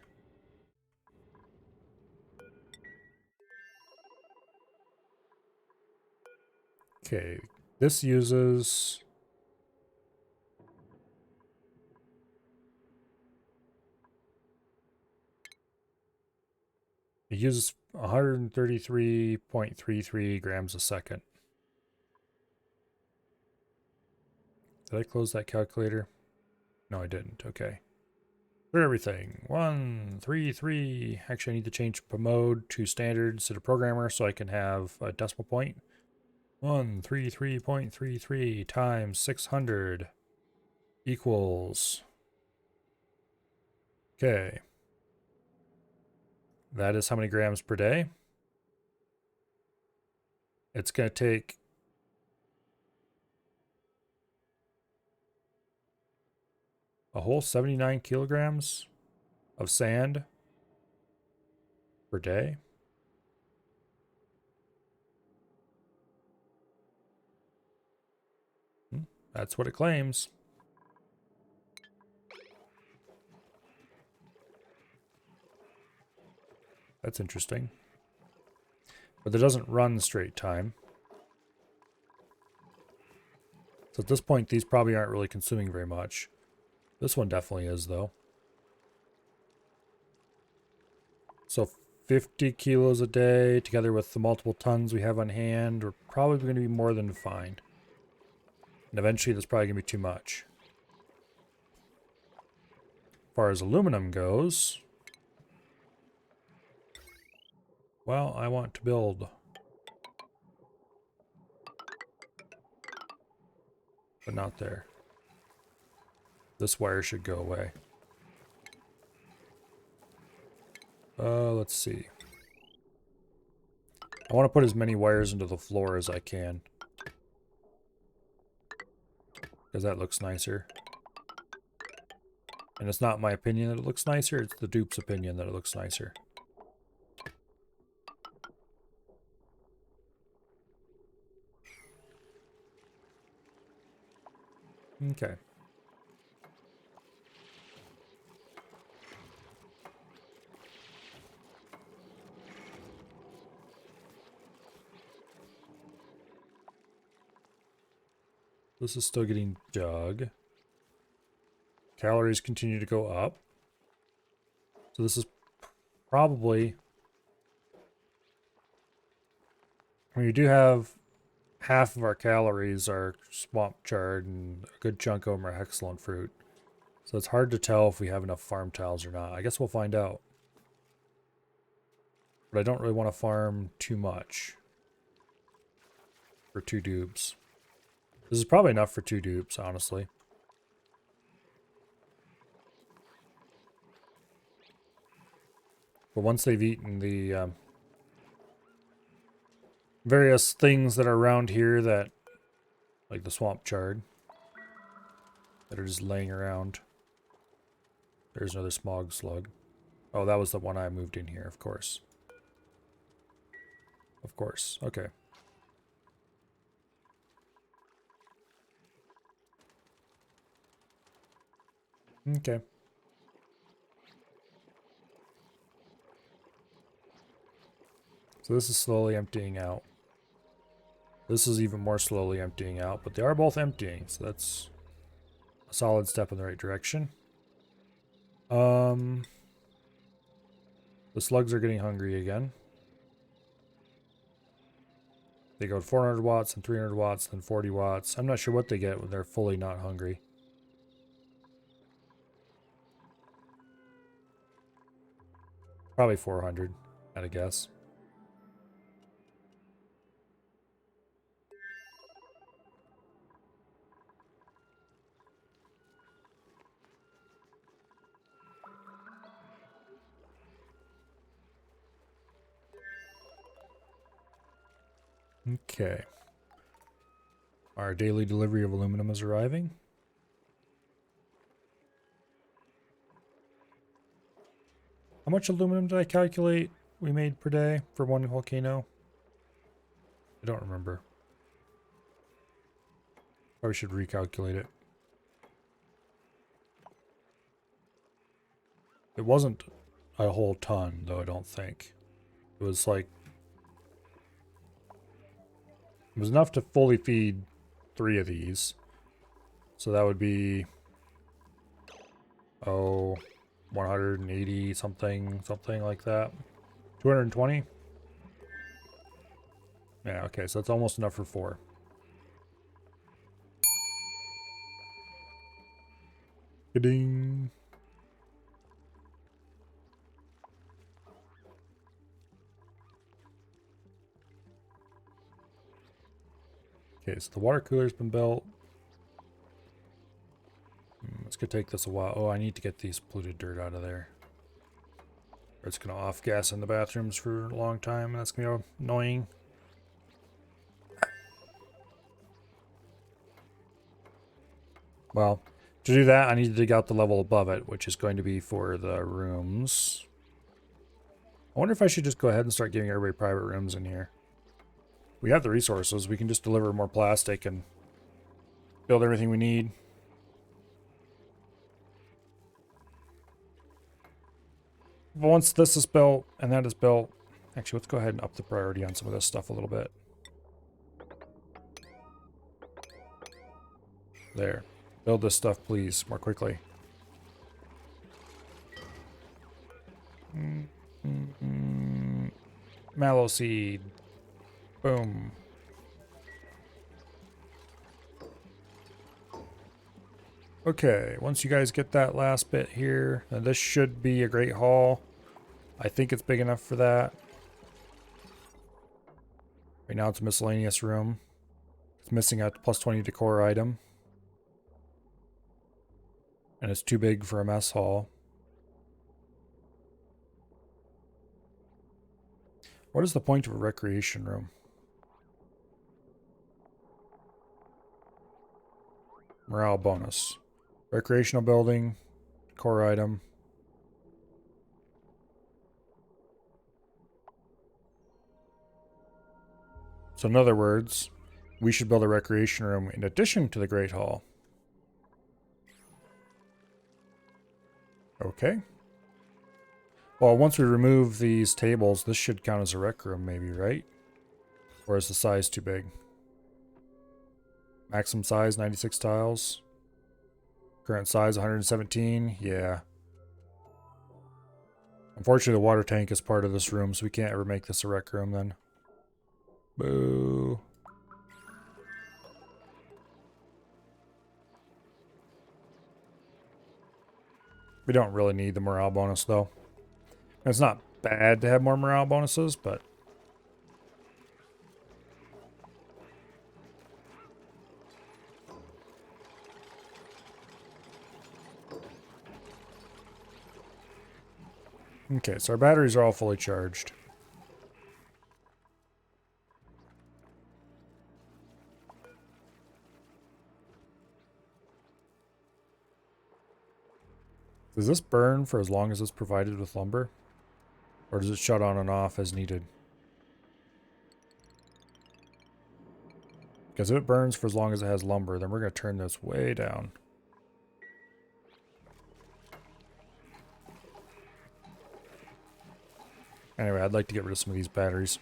Okay, this uses, it uses 133.33 grams a second. Did I close that calculator? No, I didn't. Okay. For everything. 133. Actually, I need to change mode to standard instead of programmer so I can have a decimal point. 133.33 times 600 equals. Okay. That is how many grams per day. It's going to take a whole 79 kilograms of sand per day. That's what it claims. That's interesting. But it doesn't run straight time. So at this point, these probably aren't really consuming very much. This one definitely is, though. So 50 kilos a day, together with the multiple tons we have on hand, are probably going to be more than fine. And eventually, that's probably going to be too much. far as aluminum goes, well, I want to build. But not there. This wire should go away. Let's see. I want to put as many wires into the floor as I can. Because that looks nicer. And it's not my opinion that it looks nicer, it's the dupe's opinion that it looks nicer. Okay. This is still getting dug. Calories continue to go up. So this is probably... I mean, you do have half of our calories are swamp chard and a good chunk of them are hexalon fruit. So it's hard to tell if we have enough farm tiles or not. I guess we'll find out. But I don't really want to farm too much for 2 dupes. This is probably enough for 2 dupes, honestly. But once they've eaten the various things that are around here that, like the swamp chard, that are just laying around. There's another smog slug. Oh, that was the one I moved in here, of course. Of course, okay. Okay. So this is slowly emptying out. This is even more slowly emptying out, but they are both emptying, so that's a solid step in the right direction. The slugs are getting hungry again. They go 400 watts and 300 watts, then 40 watts. I'm not sure what they get when they're fully not hungry. Probably 400, at a guess. Okay. Our daily delivery of aluminum is arriving. How much aluminum did I calculate we made per day for one volcano? I don't remember. Probably should recalculate it. It wasn't a whole ton, though, I don't think. It was like... It was enough to fully feed 3 of these. So that would be... Oh... 180 something like that. 220? Yeah, okay, so it's almost enough for 4. Ding. Okay, so the water cooler's been built. It's gonna take this a while. Oh, I need to get these polluted dirt out of there. Or it's gonna off gas in the bathrooms for a long time, and that's gonna be annoying. Well, to do that, I need to dig out the level above it, which is going to be for the rooms. I wonder if I should just go ahead and start giving everybody private rooms in here. We have the resources. We can just deliver more plastic and build everything we need. But once this is built and that is built, actually, let's go ahead and up the priority on some of this stuff a little bit. There. Build this stuff, please, more quickly. Mallow seed. Boom. Okay, once you guys get that last bit here, now this should be a great hall. I think it's big enough for that. Right now it's a miscellaneous room. It's missing a plus 20 decor item. And it's too big for a mess hall. What is the point of a recreation room? Morale bonus. Recreational building. Core item. So in other words, we should build a recreation room in addition to the Great Hall. Okay. Well, once we remove these tables, this should count as a rec room maybe, right? Or is the size too big? Maximum size, 96 tiles. Current size, 117. Yeah. Unfortunately, the water tank is part of this room, so we can't ever make this a rec room then. Boo. We don't really need the morale bonus, though. It's not bad to have more morale bonuses, but... Okay, so our batteries are all fully charged. Does this burn for as long as it's provided with lumber? Or does it shut on and off as needed? Because if it burns for as long as it has lumber, then we're going to turn this way down. Anyway, I'd like to get rid of some of these batteries.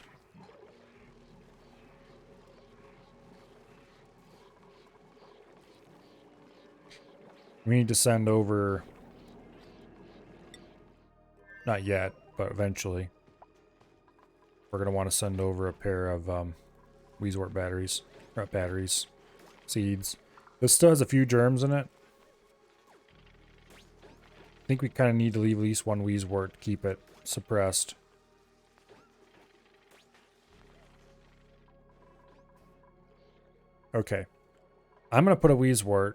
We need to send over... Not yet, but eventually. We're going to want to send over a pair of Weezewort batteries. Not batteries. Seeds. This still has a few germs in it. I think we kind of need to leave at least one Weezewort to keep it suppressed. Okay. I'm going to put a Weezewort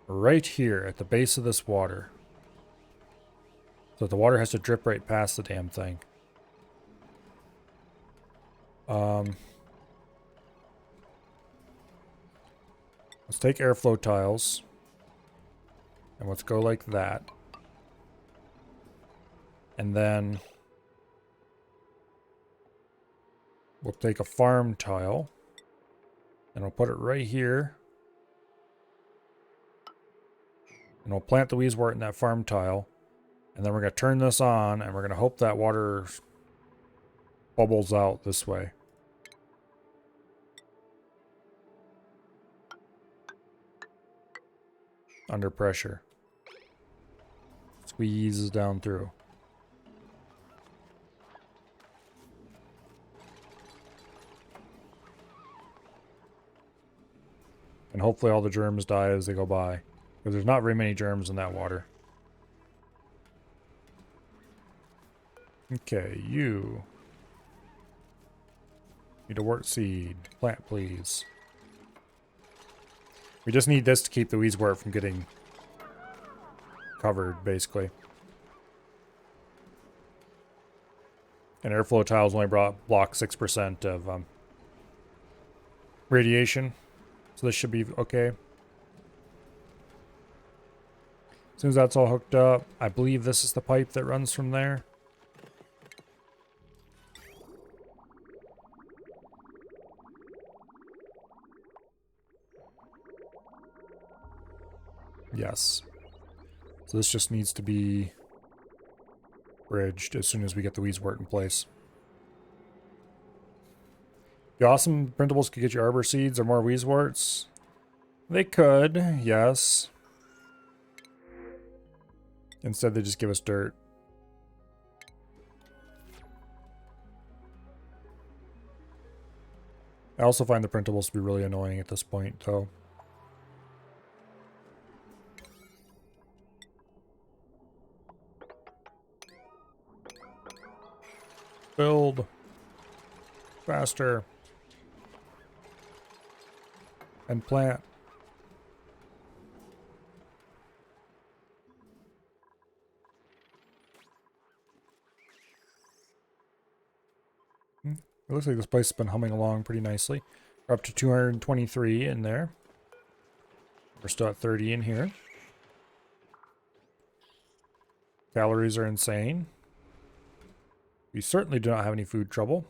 right here at the base of this water. So the water has to drip right past the damn thing. Let's take airflow tiles. And let's go like that. And then we'll take a farm tile. And we'll put it right here. And we'll plant the Weezewort in that farm tile. And then we're going to turn this on, and we're going to hope that water bubbles out this way. Under pressure. Squeezes down through. And hopefully all the germs die as they go by. Because there's not very many germs in that water. Okay, you need a wort seed. Plant, please. We just need this to keep the Weezewort from getting covered, basically. And airflow tiles only block 6% of radiation. So this should be okay. As soon as that's all hooked up, I believe this is the pipe that runs from there. Yes. So this just needs to be bridged as soon as we get the Weezewort in place. The awesome printables could get you arbor seeds or more Weezeworts. They could, yes. Instead they just give us dirt. I also find the printables to be really annoying at this point, though. Build. Faster. And plant. It looks like this place has been humming along pretty nicely. We're up to 223 in there. We're still at 30 in here. Calories are insane. We certainly do not have any food trouble.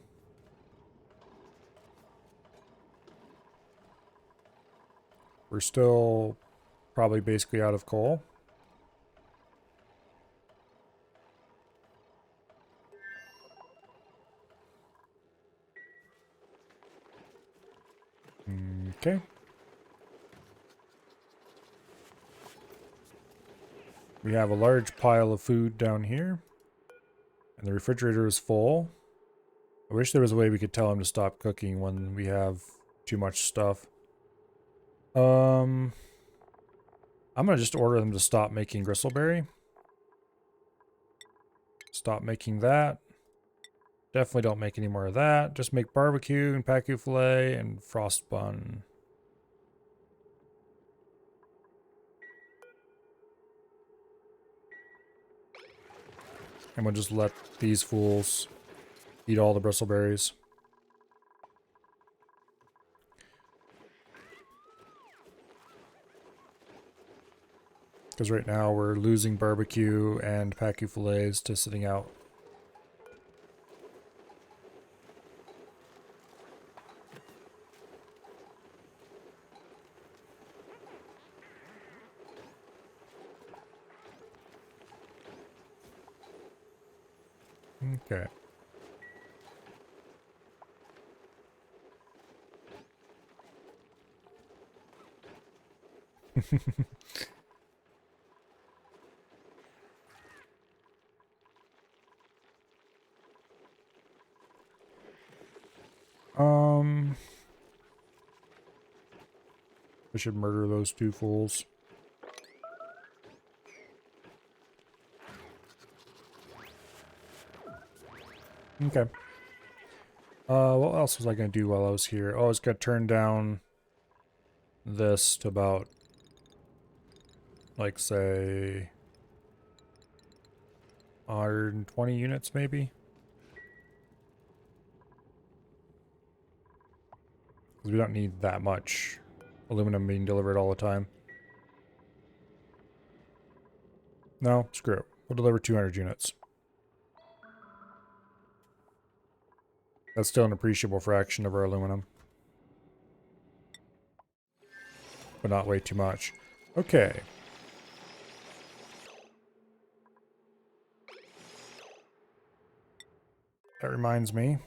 We're still probably basically out of coal. Okay. We have a large pile of food down here. And the refrigerator is full. I wish there was a way we could tell him to stop cooking when we have too much stuff. I'm gonna just order them to stop making gristleberry. Stop making that. Definitely don't make any more of that. Just make barbecue and pacu filet and frost bun. And we'll just let these fools eat all the bristleberries. Because right now we're losing barbecue and pacu fillets to sitting out. Okay. I should murder those two fools. Okay. What else was I going to do while I was here? Oh, I was going to turn down this to about, like, say, 120 units, maybe? Because we don't need that much aluminum being delivered all the time. No, screw it. We'll deliver 200 units. That's still an appreciable fraction of our aluminum. But not way too much. Okay. That reminds me.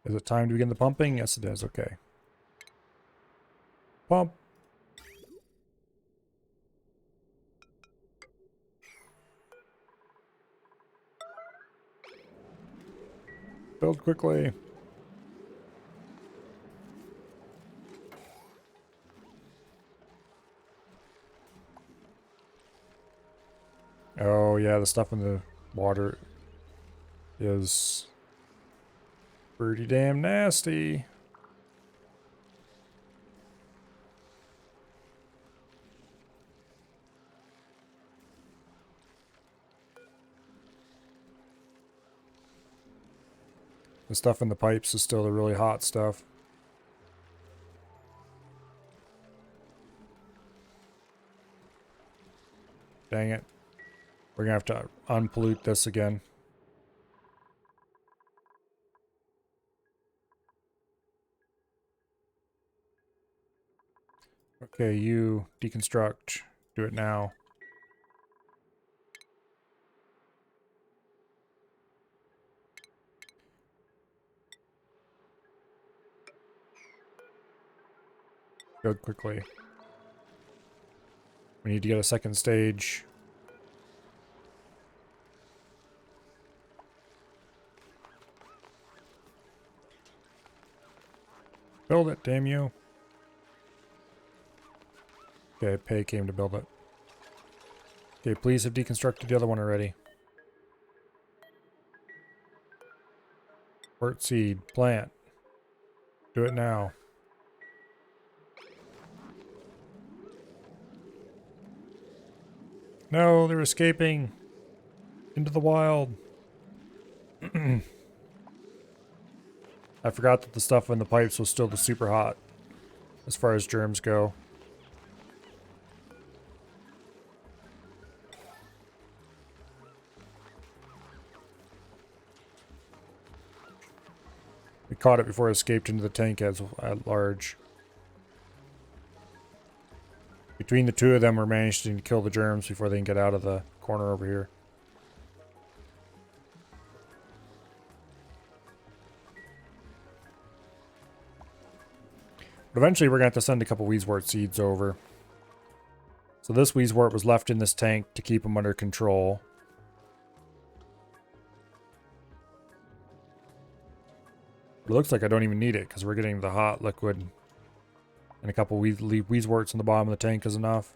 Is it time to begin the pumping? Yes, it is. Okay. Pump. Build quickly. Oh, yeah, the stuff in the water is pretty damn nasty. The stuff in the pipes is still the really hot stuff. Dang it. We're going to have to unpollute this again. Okay, you deconstruct. Do it now. Build quickly. We need to get a second stage. Build it, damn you. Okay, Pei came to build it. Okay, please have deconstructed the other one already. Wort seed, plant. Do it now. No, they're escaping into the wild. I forgot that the stuff in the pipes was still the super hot as far as germs go. We caught it before it escaped into the tank at large. Between the two of them, we're managing to kill the germs before they can get out of the corner over here. But eventually we're going to have to send a couple Wheezewort seeds over. So this Wheezewort was left in this tank to keep them under control. But it looks like I don't even need it because we're getting the hot liquid. And a couple Wheezeworts in the bottom of the tank is enough.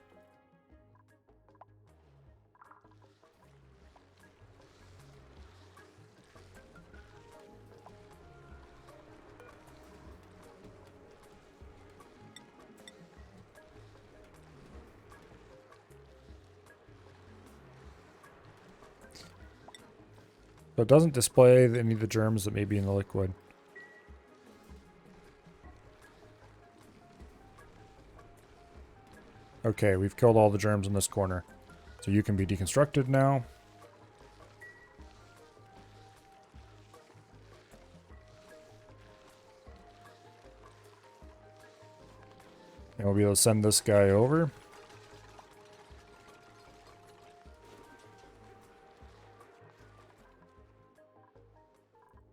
So it doesn't display any of the germs that may be in the liquid. Okay, we've killed all the germs in this corner. So you can be deconstructed now. And we'll be able to send this guy over.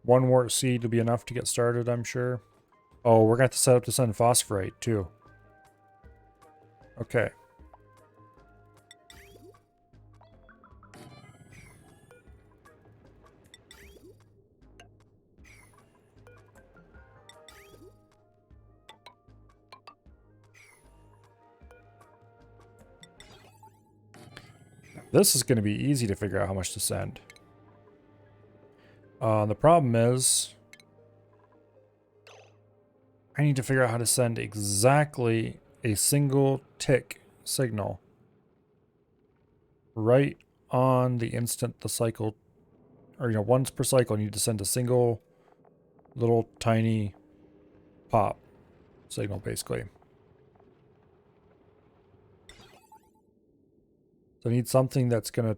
One wart seed will be enough to get started, I'm sure. Oh, we're going to have to set up to send phosphorite, too. Okay. This is going to be easy to figure out how much to send. The problem is I need to figure out how to send exactly a single tick signal right on the instant the cycle, or once per cycle, I need to send a single little tiny pop signal, basically. So I need something that's gonna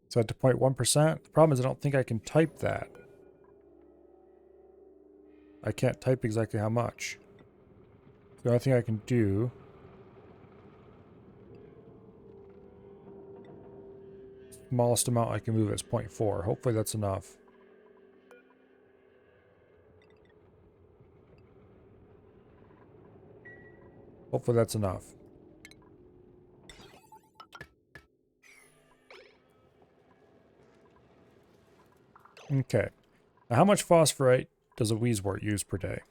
set to 0.1%. The problem is I don't think I can type that. I can't type exactly how much. The only thing I can do smallest amount I can move is 0.4. Hopefully that's enough. Hopefully that's enough. Okay. Now how much phosphorite does a Wheezewort use per day?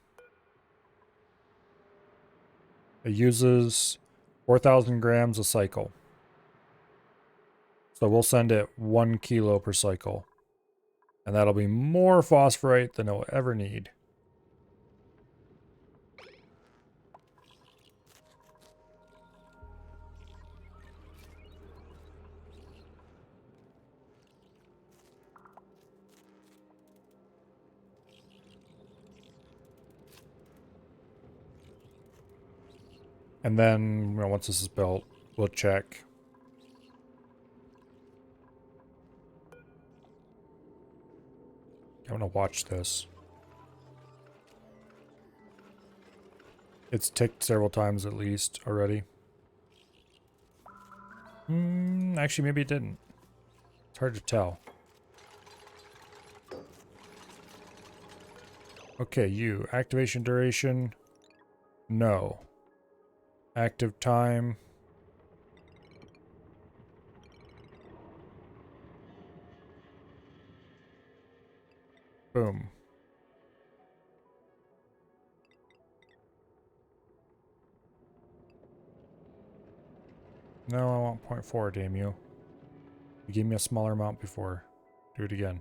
It uses 4,000 grams a cycle. So we'll send it 1 kilo per cycle. And that'll be more phosphorite than it'll ever need. And then, once this is built, we'll check. I want to watch this. It's ticked several times at least already. Actually, maybe it didn't. It's hard to tell. Okay, you. Activation duration. No. Active time. Boom. No, I want 0.4, damn you. You gave me a smaller amount before. Do it again.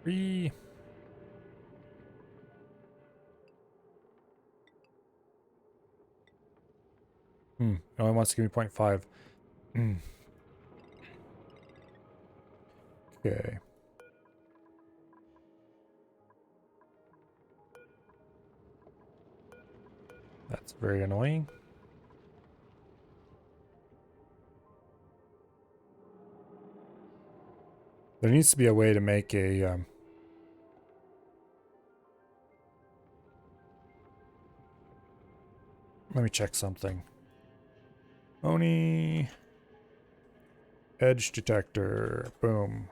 3. It only wants to give me 0.5. Okay. That's very annoying. There needs to be a way to make a... let me check something. Oni... Edge detector. Boom.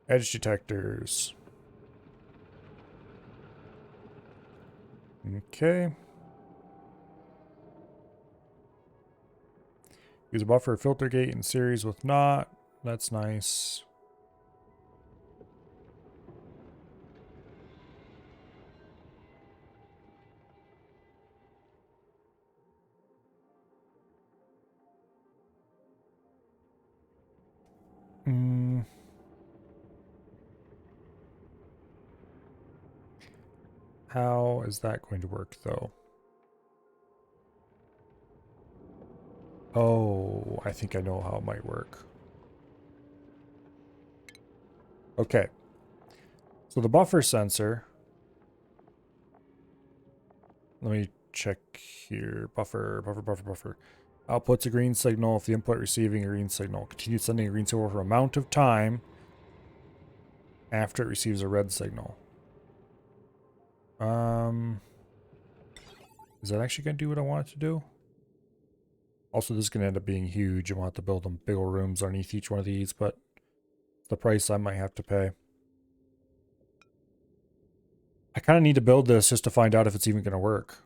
Edge detectors. Okay. Use a buffer filter gate in series with not. That's nice. How is that going to work, though? Oh, I think I know how it might work. Okay. So the buffer sensor... let me check here. Buffer. Outputs a green signal if the input receiving a green signal. Continue sending a green signal for amount of time after it receives a red signal. Is that actually going to do what I want it to do? Also, this is going to end up being huge. I want to build them bigger rooms underneath each one of these, but the price I might have to pay. I kind of need to build this just to find out if it's even going to work.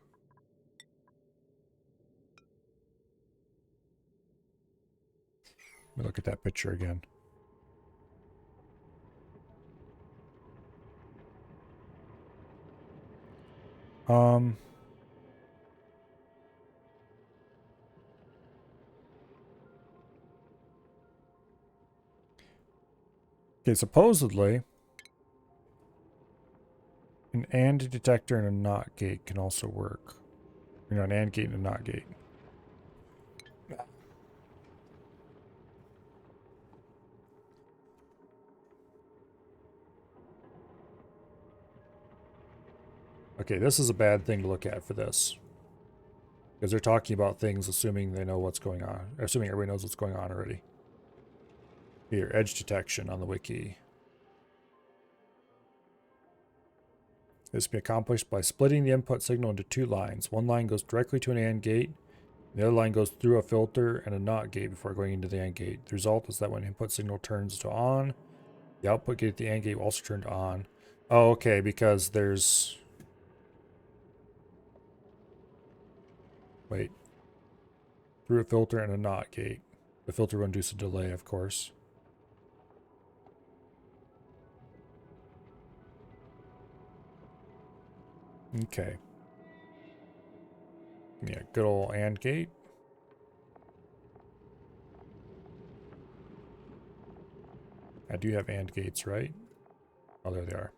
Let me look at that picture again. Okay, supposedly an AND detector and a NOT gate can also work. You know, an AND gate and a NOT gate. Okay, this is a bad thing to look at for this. Because they're talking about things assuming they know what's going on. Assuming everybody knows what's going on already. Here, edge detection on the wiki. This can be accomplished by splitting the input signal into two lines. One line goes directly to an AND gate. The other line goes through a filter and a NOT gate before going into the AND gate. The result is that when input signal turns to on, the output gate at the AND gate will also turn to on. Oh, okay, because there's... wait. Through a filter and a NOT gate. The filter will induce a delay, of course. Okay. Give me a good old AND gate. I do have AND gates, right? Oh, there they are.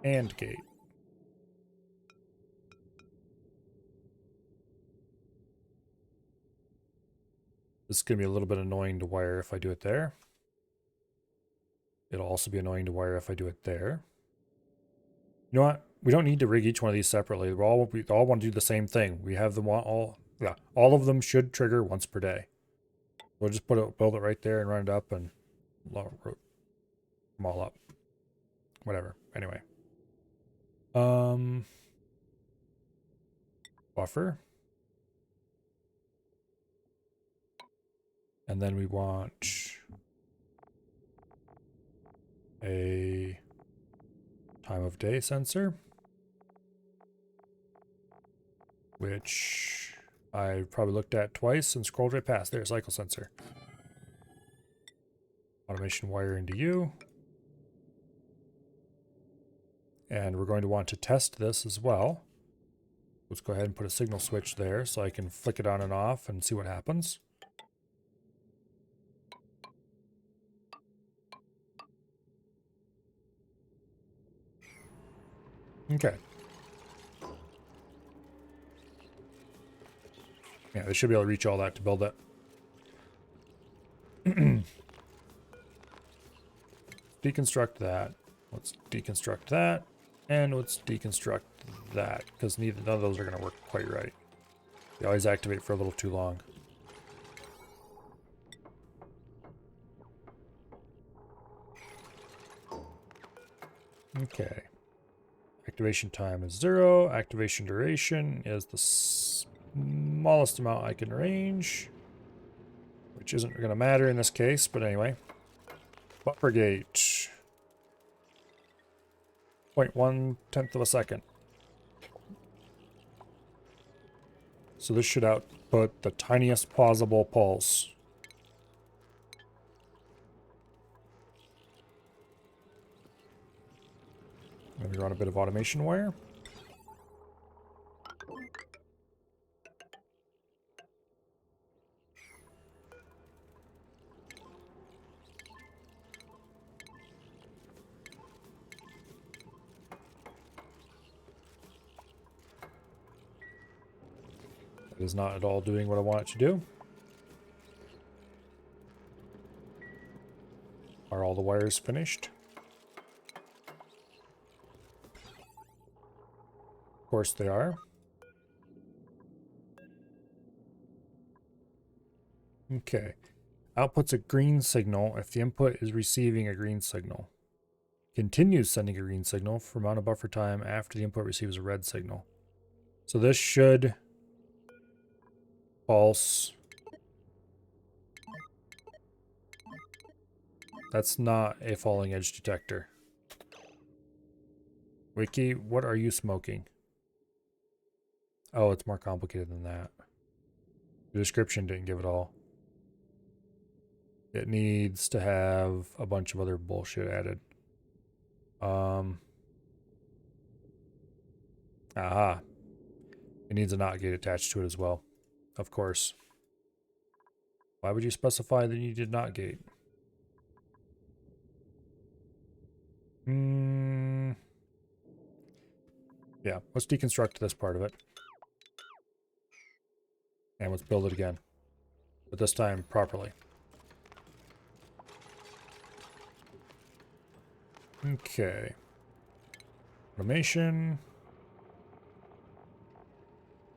AND gate. This is going to be a little bit annoying to wire if I do it there. It'll also be annoying to wire if I do it there. You know what? We don't need to rig each one of these separately. We all want to do the same thing. We have them all. Yeah, all of them should trigger once per day. We'll just build it right there and run it up and route them all up. Whatever. Anyway. Buffer. And then we want a time of day sensor, which I probably looked at twice and scrolled right past. There, cycle sensor. Automation wire into you. And we're going to want to test this as well. Let's go ahead and put a signal switch there so I can flick it on and off and see what happens. Okay. Yeah, they should be able to reach all that to build it. Deconstruct that. Let's deconstruct that. And let's deconstruct that, because none of those are going to work quite right. They always activate for a little too long. Okay. Activation time is 0. Activation duration is the smallest amount I can range, which isn't going to matter in this case, but anyway. Buffer gate. 0.1 of a second. So this should output the tiniest plausible pulse. Let me run a bit of automation wire. That is not at all doing what I want it to do. Are all the wires finished? Of course they are. Okay. Outputs a green signal if the input is receiving a green signal. Continues sending a green signal for amount of buffer time after the input receives a red signal. So this should pulse. That's not a falling edge detector. Wiki, what are you smoking? Oh, it's more complicated than that. The description didn't give it all. It needs to have a bunch of other bullshit added. Aha. It needs a NOT gate attached to it as well. Of course. Why would you specify that you did NOT gate? Yeah, let's deconstruct this part of it. And let's build it again. But this time properly. Okay. Automation.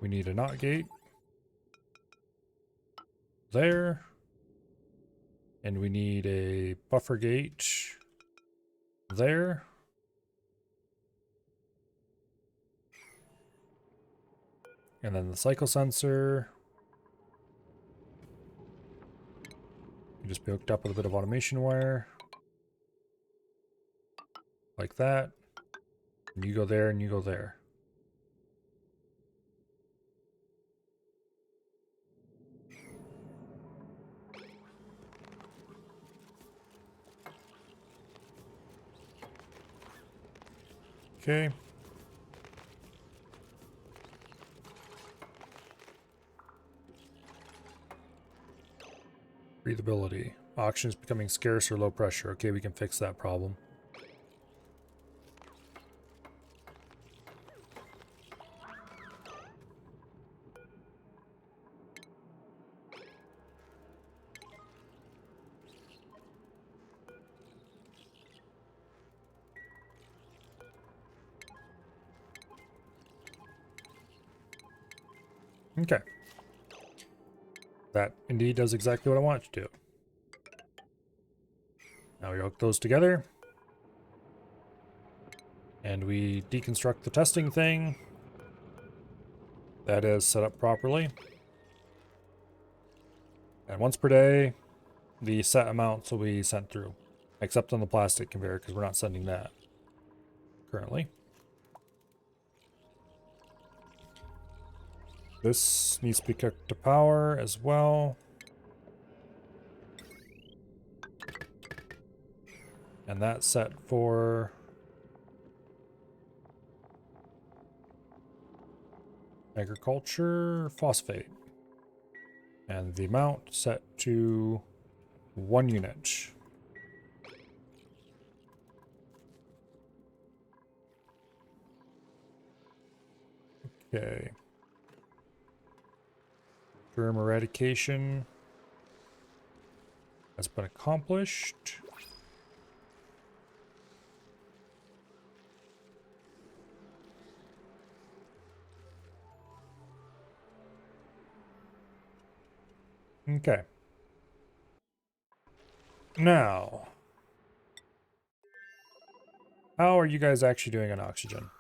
We need a NOT gate. There. And we need a buffer gate. There. And then the cycle sensor. Can just be hooked up with a bit of automation wire. Like that. And you go there and you go there. Okay. Breathability. Oxygen is becoming scarce or low pressure. Okay, we can fix that problem. Okay. That indeed does exactly what I want it to do. Now we hook those together. And we deconstruct the testing thing. That is set up properly. And once per day, the set amounts will be sent through. Except on the plastic conveyor, because we're not sending that currently. This needs to be cooked to power as well. And that's set for agriculture phosphate. And the amount set to 1 unit. Okay. Germ eradication has been accomplished. Okay. Now, how are you guys actually doing on oxygen?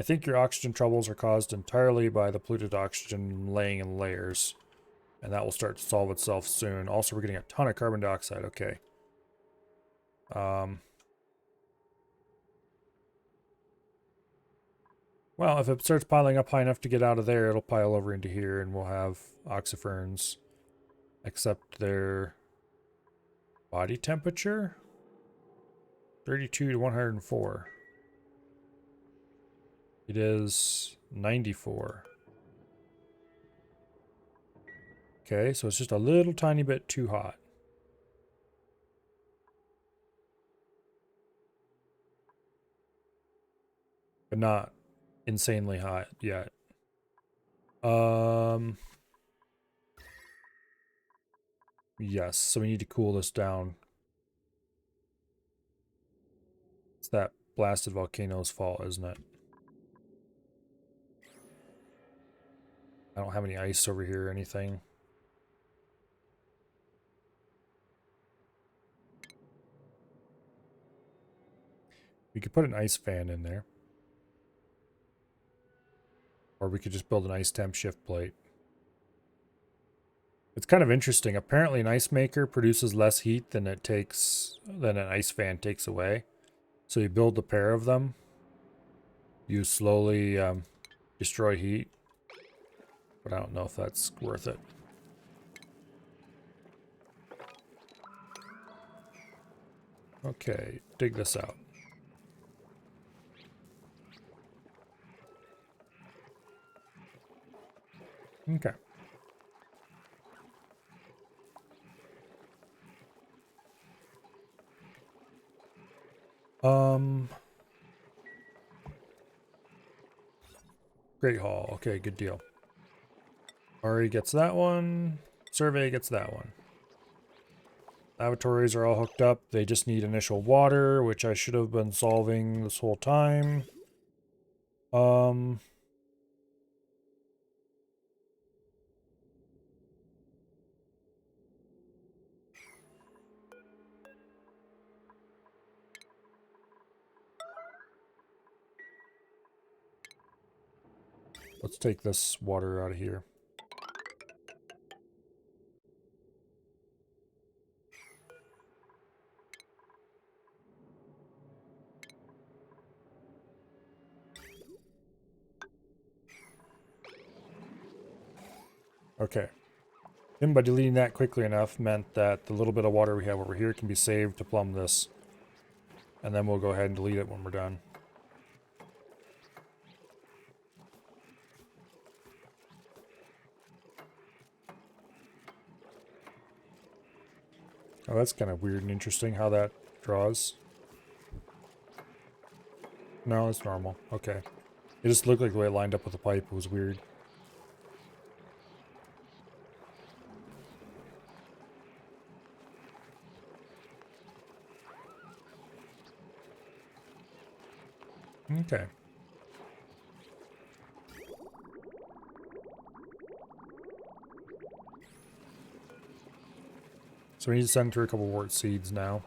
I think your oxygen troubles are caused entirely by the polluted oxygen laying in layers. And that will start to solve itself soon. Also, we're getting a ton of carbon dioxide. Okay. Well, if it starts piling up high enough to get out of there, it'll pile over into here, and we'll have oxiferns. Except their body temperature? 32 to 104. It is 94. Okay, so it's just a little tiny bit too hot. But not insanely hot yet. Yes, so we need to cool this down. It's that blasted volcano's fault, isn't it? I don't have any ice over here or anything. We could put an ice fan in there. Or we could just build an ice temp shift plate. It's kind of interesting. Apparently an ice maker produces less heat than an ice fan takes away. So you build a pair of them. You slowly destroy heat. But I don't know if that's worth it. Okay, dig this out. Okay. Great Hall. Okay, good deal. Ari gets that one. Survey gets that one. Lavatories are all hooked up. They just need initial water, which I should have been solving this whole time. Let's take this water out of here. Okay. And by deleting that quickly enough meant that the little bit of water we have over here can be saved to plumb this. And then we'll go ahead and delete it when we're done. Oh, that's kind of weird and interesting how that draws. No, it's normal. Okay. It just looked like the way it lined up with the pipe was weird. Okay. So we need to send through a couple wart seeds now.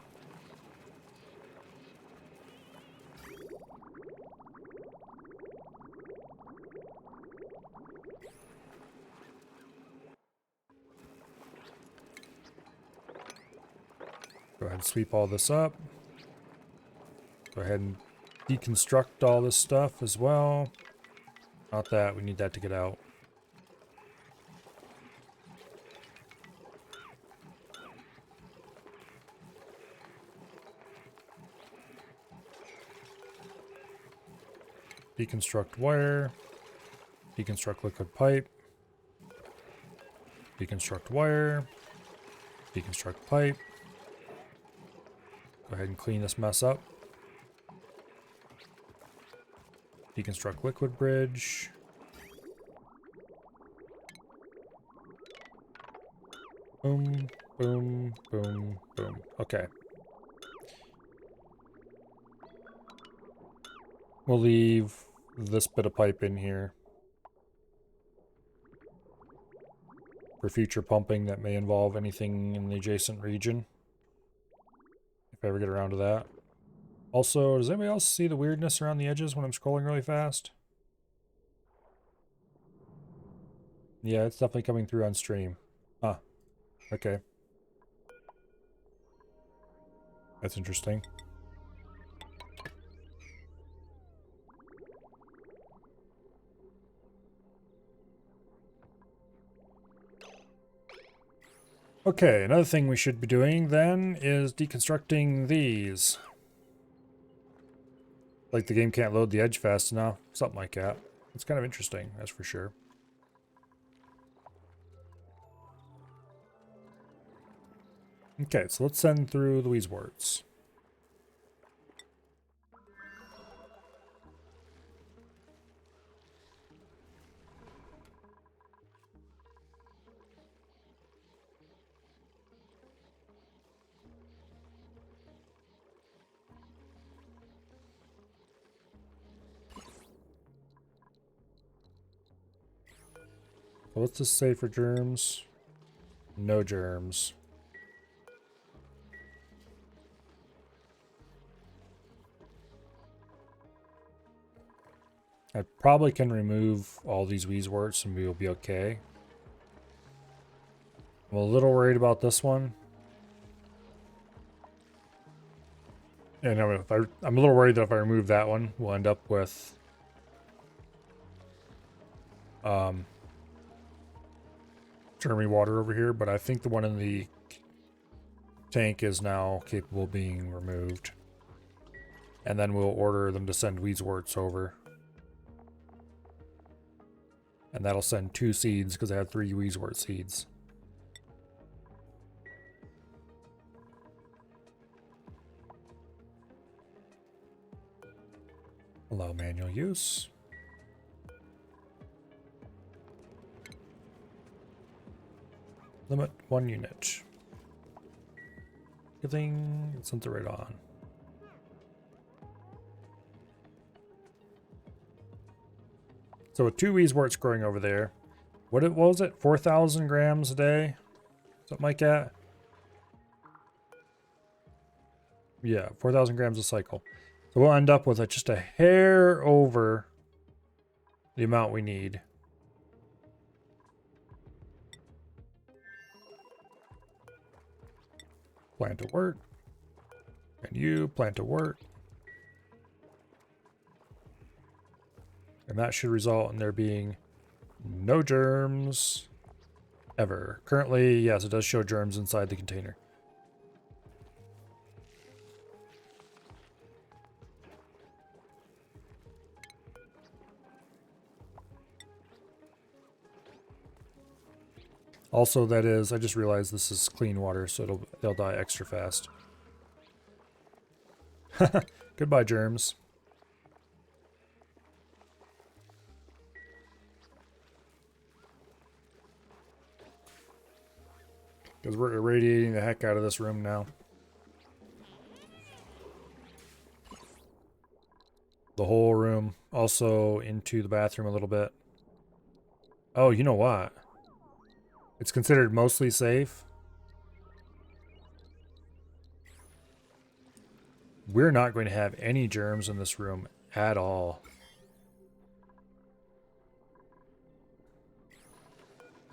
Go ahead and sweep all this up. Go ahead and deconstruct all this stuff as well. Not that, we need that to get out. Deconstruct wire. Deconstruct liquid pipe. Deconstruct wire. Deconstruct pipe. Go ahead and clean this mess up. Deconstruct liquid bridge. Boom, boom, boom, boom. Okay. We'll leave this bit of pipe in here for future pumping that may involve anything in the adjacent region, if I ever get around to that. Also, does anybody else see the weirdness around the edges when I'm scrolling really fast? Yeah, it's definitely coming through on stream. Huh. Okay. That's interesting. Okay, another thing we should be doing then is deconstructing these. Like the game can't load the edge fast enough, something like that. It's kind of interesting, that's for sure. Okay, so let's send through the Wheezeworts. So what's this say for germs? No germs. I probably can remove all these Wheezeworts and we will be okay. I'm a little worried about this one. And I'm a little worried that if I remove that one, we'll end up with germy water over here, but I think the one in the tank is now capable of being removed. And then we'll order them to send Wheezeworts over. And that'll send 2 seeds because I have 3 Wheezewort seeds. Allow manual use. Limit 1 unit. Good thing it sent it right on. So with 2 Wheezeworts growing over there, what was it? 4,000 grams a day? Something like that? Yeah, 4,000 grams a cycle. So we'll end up with just a hair over the amount we need. Plan to work. And you plan to work. And that should result in there being no germs ever. Currently, yes, it does show germs inside the container. Also, that is, I just realized this is clean water, so they'll die extra fast. Goodbye, germs. Because we're irradiating the heck out of this room now. The whole room. Also into the bathroom a little bit. Oh, you know what? It's considered mostly safe. We're not going to have any germs in this room at all.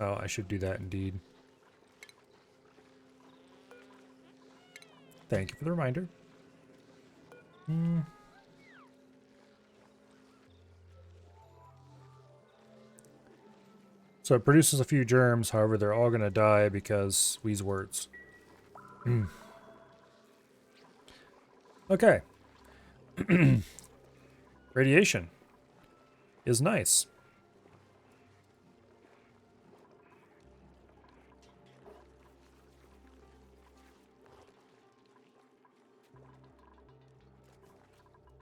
Oh, I should do that indeed. Thank you for the reminder. So it produces a few germs, however, they're all going to die because wheeze words. Okay. Radiation is nice.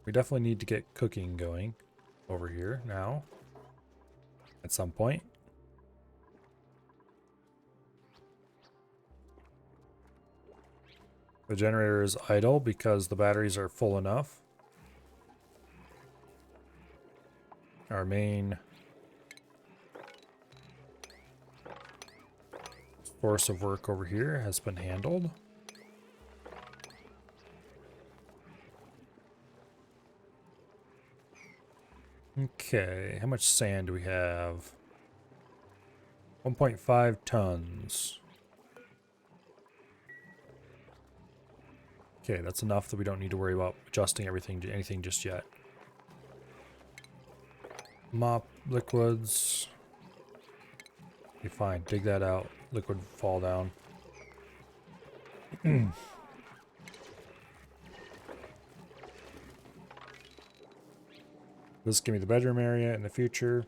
We definitely need to get cooking going over here now at some point. The generator is idle because the batteries are full enough. Our main source of work over here has been handled. Okay, how much sand do we have? 1.5 tons. Okay, that's enough that we don't need to worry about adjusting everything to anything just yet. Mop liquids. Okay, fine. Dig that out. Liquid fall down. This give me the bedroom area in the future.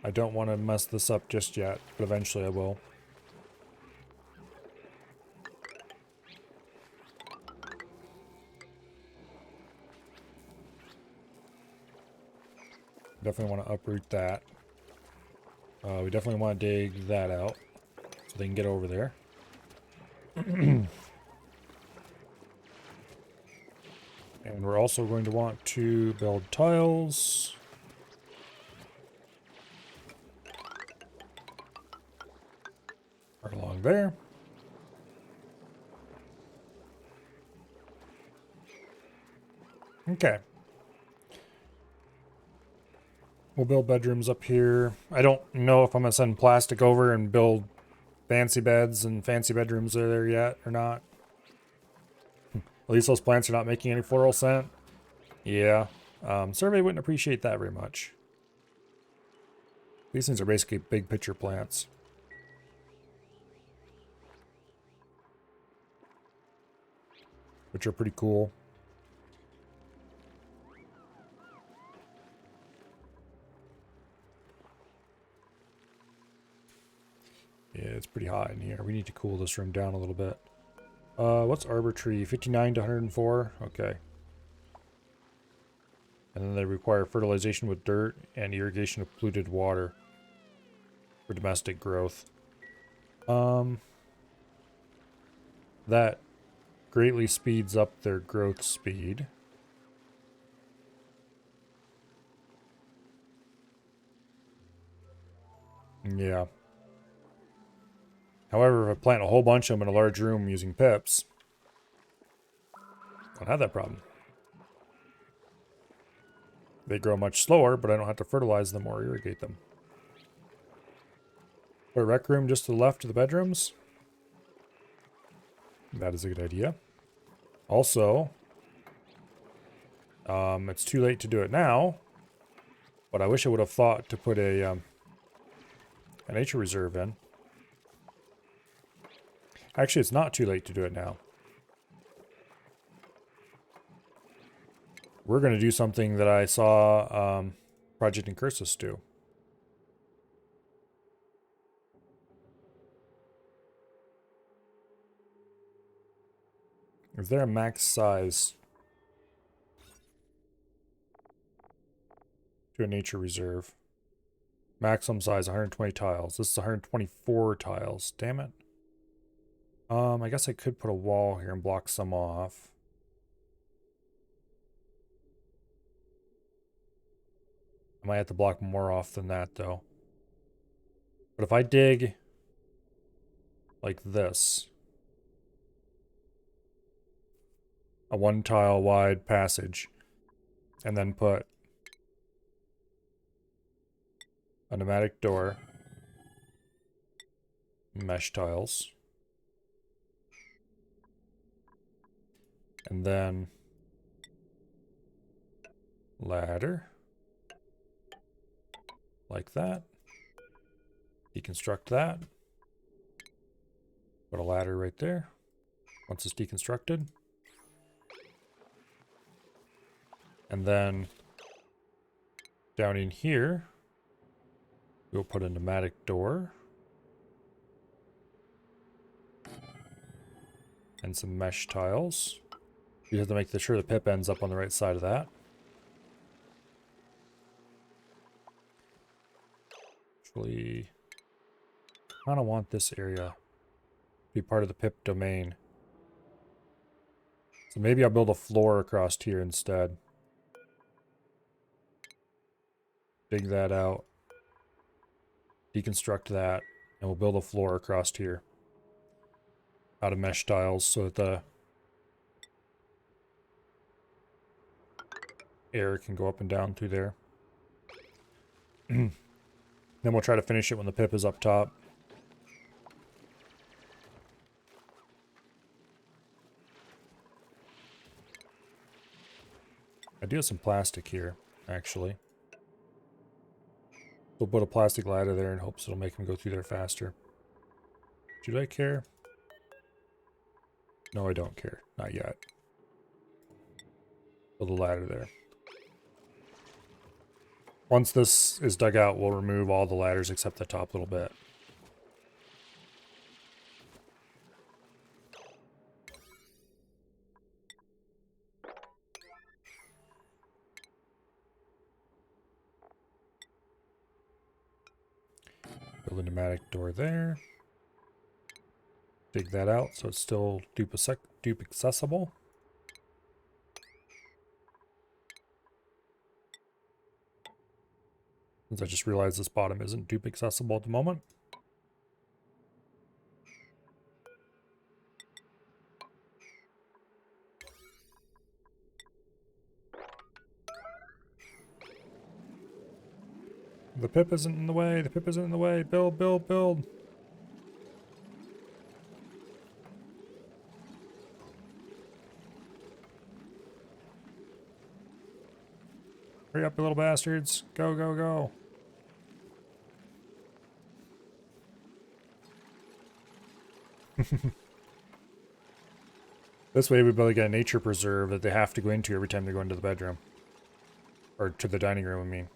I don't want to mess this up just yet, but eventually I will. Definitely want to uproot that. We definitely want to dig that out so they can get over there. And we're also going to want to build tiles. Right along there. Okay. We'll build bedrooms up here. I don't know if I'm going to send plastic over and build fancy beds and fancy bedrooms there yet or not. At least those plants are not making any floral scent. Yeah. Survey wouldn't appreciate that very much. These things are basically big picture plants. Which are pretty cool. Yeah, it's pretty hot in here. We need to cool this room down a little bit. What's Arbor Tree? 59 to 104? Okay. And then they require fertilization with dirt and irrigation of polluted water for domestic growth. That greatly speeds up their growth speed. Yeah. However, if I plant a whole bunch of them in a large room using pips, I don't have that problem. They grow much slower, but I don't have to fertilize them or irrigate them. Put a rec room just to the left of the bedrooms. That is a good idea. Also, it's too late to do it now, but I wish I would have thought to put a nature reserve in. Actually, it's not too late to do it now. We're going to do something that I saw Project Incursus do. Is there a max size to a nature reserve? Maximum size 120 tiles. This is 124 tiles. Damn it. I guess I could put a wall here and block some off. I might have to block more off than that, though. But if I dig like this, a 1 tile wide passage, and then put a pneumatic door, mesh tiles, and then Ladder. Like that. Deconstruct that. Put a ladder right there. Once it's deconstructed. And then down in here, we'll put a pneumatic door. And some mesh tiles. You have to make sure the pip ends up on the right side of that. Actually, I kind of want this area to be part of the pip domain. So maybe I'll build a floor across here instead. Dig that out. Deconstruct that. And we'll build a floor across here. Out of mesh tiles so that the air can go up and down through there. Then we'll try to finish it when the pip is up top. I do have some plastic here, actually. We'll put a plastic ladder there in hopes it'll make him go through there faster. Should I care? No, I don't care. Not yet. Build a ladder there. Once this is dug out, we'll remove all the ladders except the top little bit. Build a pneumatic door there. Dig that out so it's still dupe accessible. Since I just realized this bottom isn't dupe accessible at the moment. The pip isn't in the way. The pip isn't in the way. Build, build, build. Hurry up, you little bastards. Go, go, go. This way we build a nature preserve that they have to go into every time they go into the bedroom. Or to the dining room, I mean.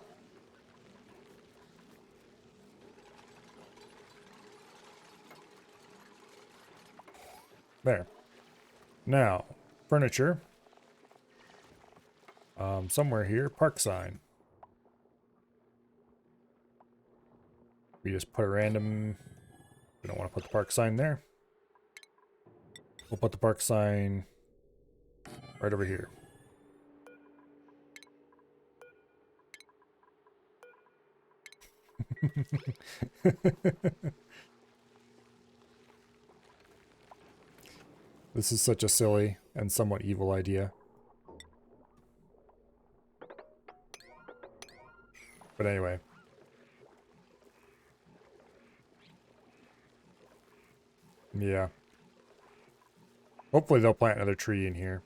There. Now, furniture. Somewhere here, park sign. We just put a random... We don't want to put the park sign there. We'll put the park sign right over here. This is such a silly and somewhat evil idea. But anyway. Yeah. Hopefully they'll plant another tree in here.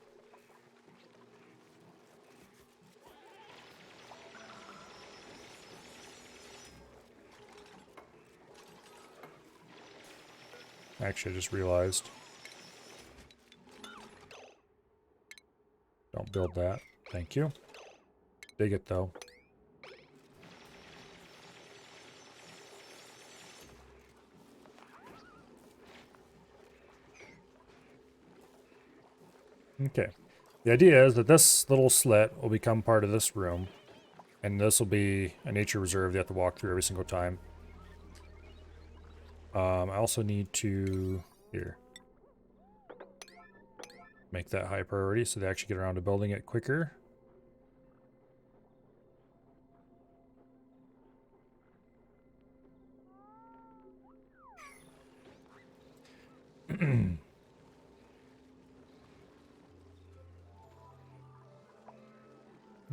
Actually, I just realized. Don't build that. Thank you. Dig it, though. Okay. The idea is that this little slit will become part of this room. And this will be a nature reserve they have to walk through every single time. I also need to... Here. Make that high priority so they actually get around to building it quicker.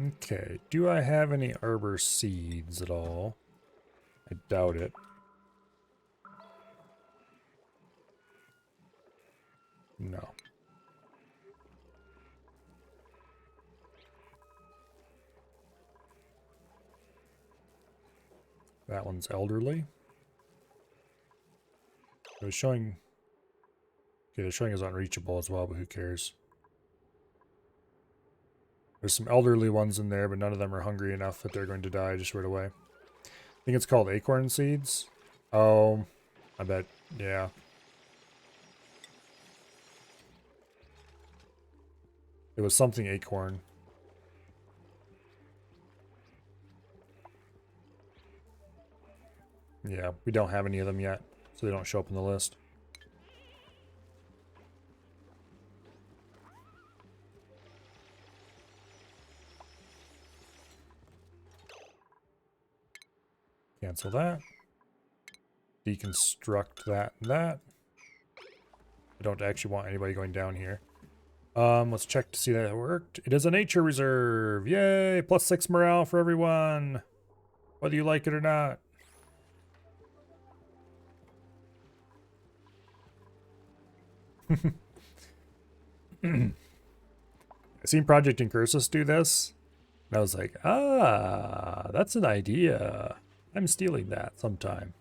Okay, do I have any arbor seeds at all? I doubt it. No. That one's elderly. It was showing... Okay, they're showing us unreachable as well, but who cares? There's some elderly ones in there, but none of them are hungry enough that they're going to die just right away. I think it's called acorn seeds. Oh, I bet, yeah. It was something acorn. Yeah, we don't have any of them yet, so they don't show up in the list. Cancel that. Deconstruct that and that. I don't actually want anybody going down here. Let's check to see that it worked. It is a nature reserve. Yay! +6 morale for everyone. Whether you like it or not. I seen Project Incursus do this. And I was like, ah, that's an idea. I'm stealing that sometime.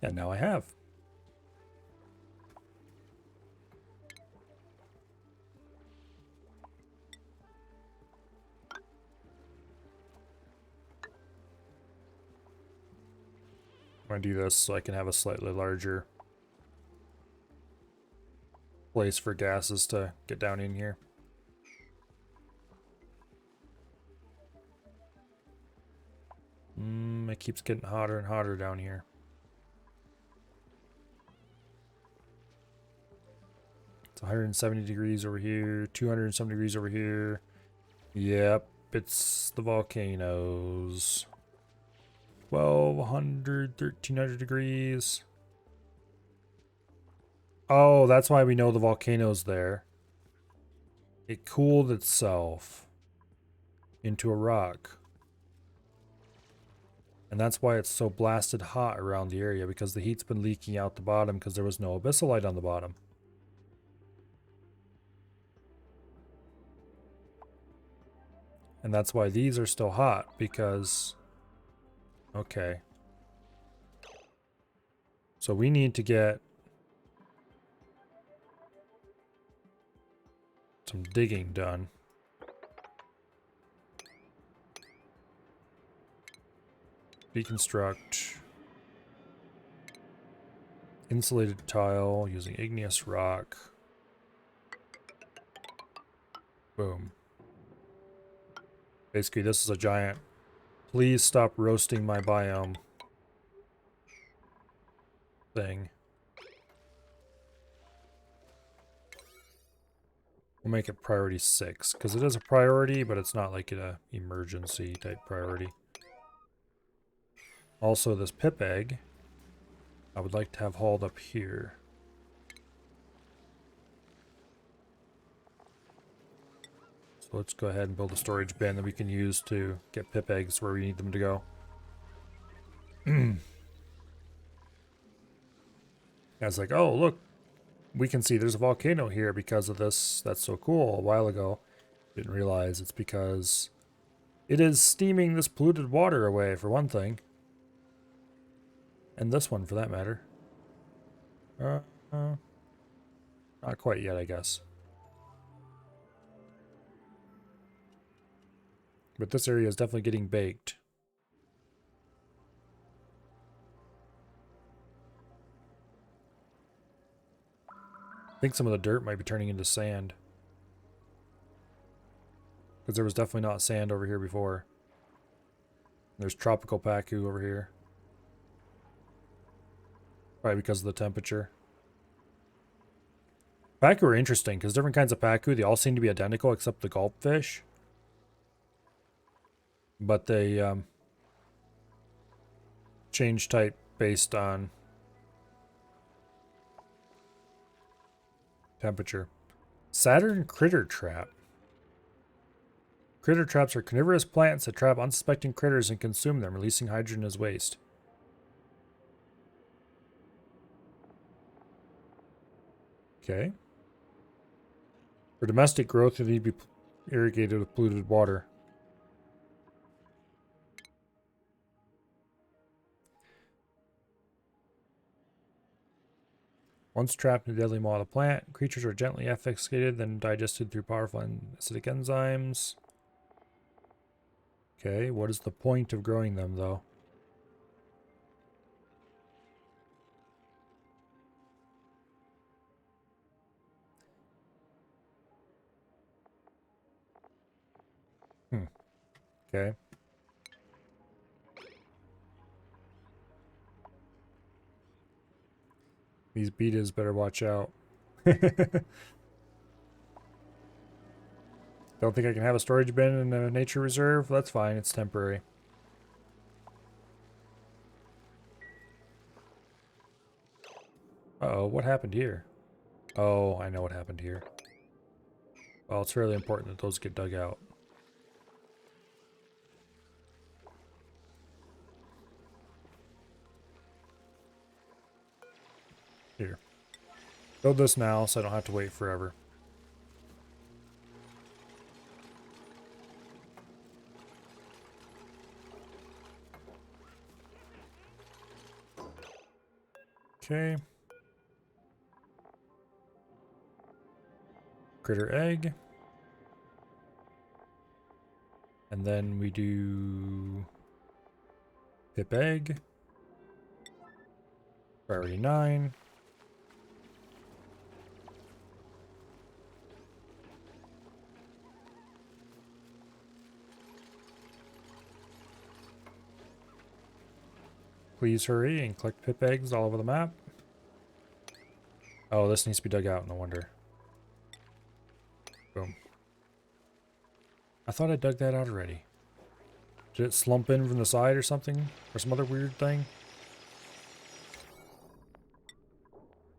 And now I have. I'm going to do this so I can have a slightly larger place for gases to get down in here. It keeps getting hotter and hotter down here. It's 170 degrees over here, 270 degrees over here. Yep, it's the volcanoes. 1200, 1300 degrees. Oh, that's why we know the volcano's there. It cooled itself into a rock. And that's why it's so blasted hot around the area, because the heat's been leaking out the bottom because there was no abyssalite on the bottom. And that's why these are still hot, because... Okay. So we need to get some digging done. Deconstruct. Insulated tile using igneous rock. Boom. Basically, this is a giant. Please stop roasting my biome thing. We'll make it priority 6, because it is a priority, but it's not like an emergency type priority. Also, this pip egg, I would like to have hauled up here. So let's go ahead and build a storage bin that we can use to get pip eggs where we need them to go. I was like, oh, look, we can see there's a volcano here because of this. That's so cool. A while ago, didn't realize it's because it is steaming this polluted water away, for one thing. And this one, for that matter. Not quite yet, I guess. But this area is definitely getting baked. I think some of the dirt might be turning into sand. Because there was definitely not sand over here before. There's tropical Pacu over here. Probably because of the temperature. Pacu are interesting because different kinds of Pacu, they all seem to be identical except the gulpfish. But they change type based on temperature. Saturn critter trap. Critter traps are carnivorous plants that trap unsuspecting critters and consume them, releasing hydrogen as waste. Okay. For domestic growth, they need to be irrigated with polluted water. Once trapped in the deadly maw of the plant, creatures are gently affixated, then digested through powerful acidic enzymes. Okay, what is the point of growing them, though? Okay. These betas better watch out. Don't think I can have a storage bin in a nature reserve? That's fine, it's temporary. Uh-oh, what happened here? Oh, I know what happened here. Well, it's really important that those get dug out. Here. Build this now so I don't have to wait forever. Okay. Critter egg. And then we do pip egg. Priority 9. Please hurry and collect pip eggs all over the map. Oh, this needs to be dug out, no wonder. Boom. I thought I dug that out already. Did it slump in from the side or something? Or some other weird thing?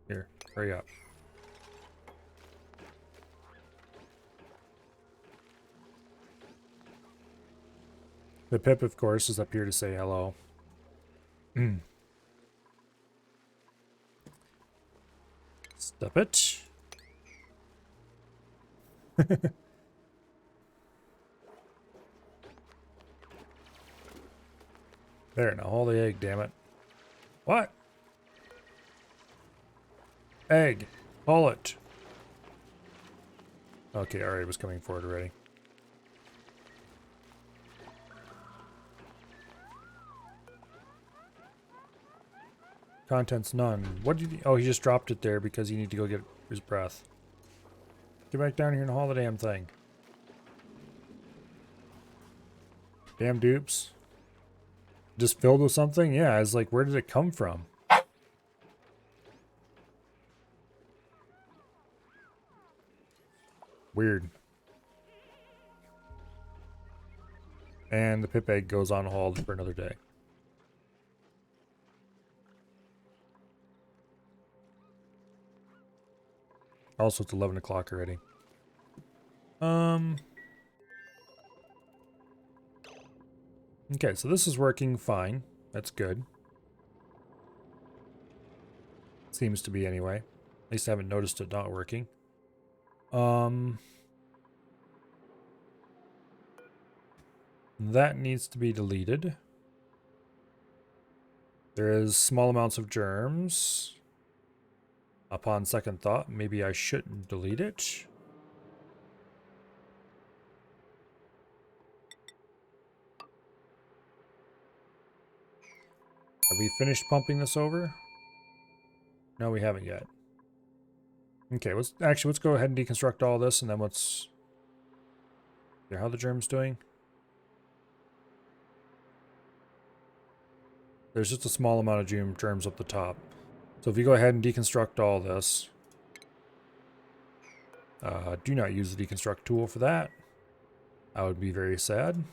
Here, hurry up. The pip, of course, is up here to say hello. Stop it. There, now hold the egg, damn it. What? Egg. Haul it. Okay, alright, it was coming forward already. Contents none. What did he... Oh, he just dropped it there because he needed to go get his breath. Get back down here and haul the damn thing. Damn dupes. Just filled with something? Yeah, I was like, where did it come from? Weird. And the pip egg goes on hold for another day. Also, it's 11 o'clock already. Okay, so this is working fine. That's good. Seems to be anyway. At least I haven't noticed it not working. That needs to be deleted. There is small amounts of germs. Upon second thought, maybe I shouldn't delete it. Have we finished pumping this over? No, we haven't yet. Okay, let's go ahead and deconstruct all this, and then let's... Yeah, how are the germs doing? There's just a small amount of germs up the top. So if you go ahead and deconstruct all this, do not use the deconstruct tool for that. I would be very sad.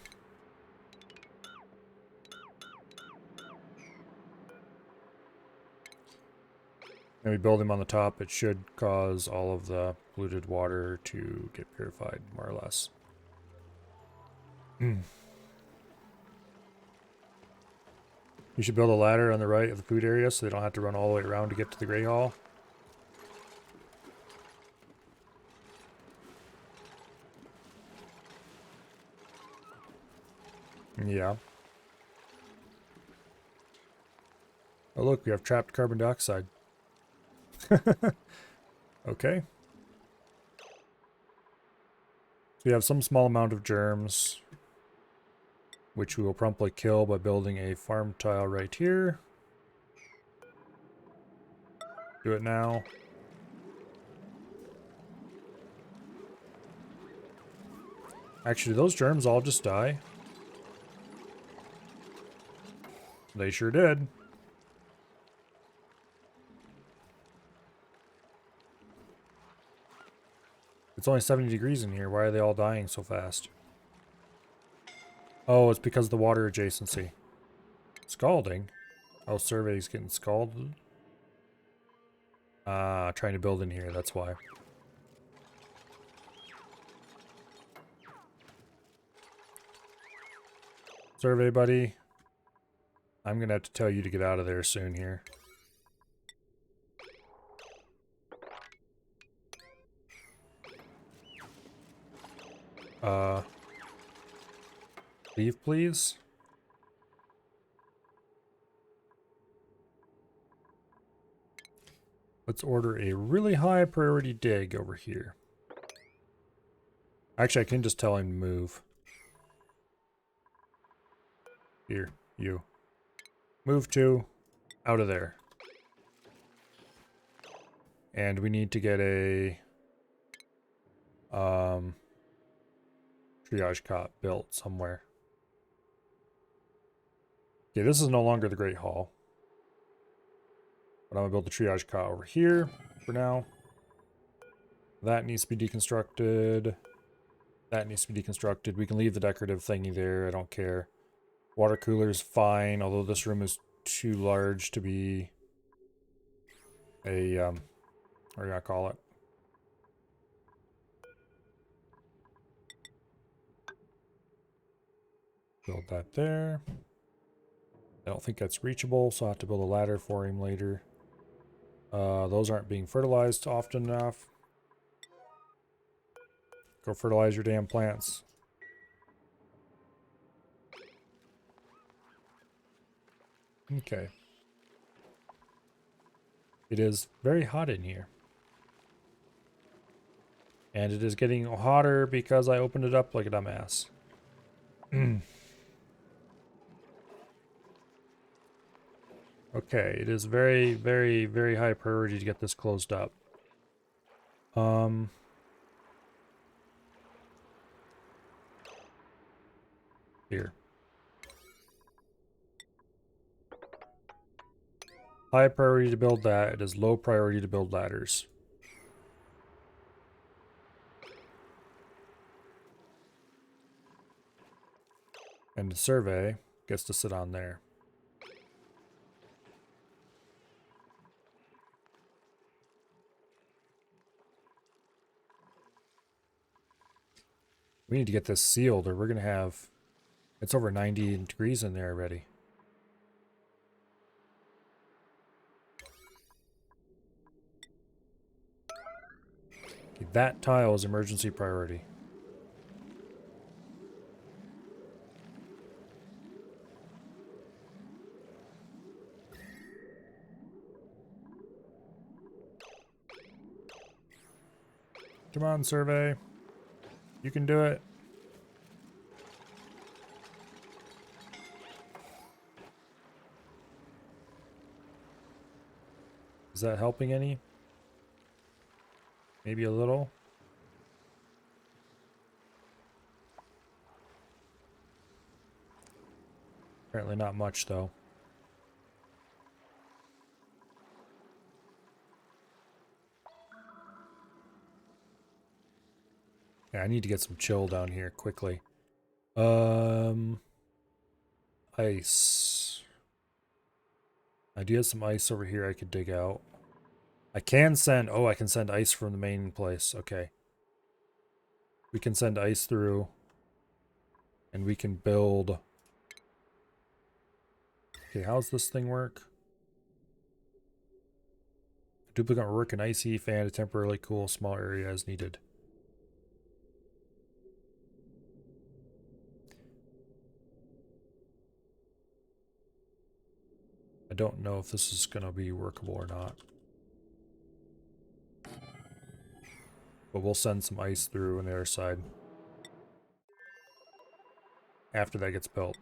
And we build them on the top, it should cause all of the polluted water to get purified, more or less. You should build a ladder on the right of the food area so they don't have to run all the way around to get to the Grey Hall. Yeah. Oh look, we have trapped carbon dioxide. Okay. So we have some small amount of germs, which we will promptly kill by building a farm tile right here. Do it now. Actually, those germs all just die? They sure did. It's only 70 degrees in here. Why are they all dying so fast? Oh, it's because of the water adjacency. Scalding? Oh, survey's getting scalded. Trying to build in here, that's why. Survey, buddy. I'm gonna have to tell you to get out of there soon here. Leave, please. Let's order a really high priority dig over here. Actually, I can just tell him to move. Here, you. Move to out of there. And we need to get a triage cot built somewhere. Okay, this is no longer the Great Hall. But I'm gonna build the triage cot over here for now. That needs to be deconstructed. That needs to be deconstructed. We can leave the decorative thingy there. I don't care. Water cooler's fine, although this room is too large to be a, what do you call it? Build that there. I don't think that's reachable, so I'll have to build a ladder for him later. Those aren't being fertilized often enough. Go fertilize your damn plants. Okay. It is very hot in here. And it is getting hotter because I opened it up like a dumbass. Okay, it is very, very, very high priority to get this closed up. Here. High priority to build that. It is low priority to build ladders. And the survey gets to sit on there. We need to get this sealed or we're going to have... It's over 90 degrees in there already. Okay, that tile is emergency priority. Come on, survey. You can do it. Is that helping any? Maybe a little? Apparently not much, though. Yeah, I need to get some chill down here quickly. Ice. I do have some ice over here I could dig out. I can send... Oh, I can send ice from the main place. Okay. We can send ice through. And we can build... Okay, how's this thing work? Duplicate work an icy fan to temporarily cool small area as needed. I don't know if this is going to be workable or not. But we'll send some ice through on the other side after that gets built.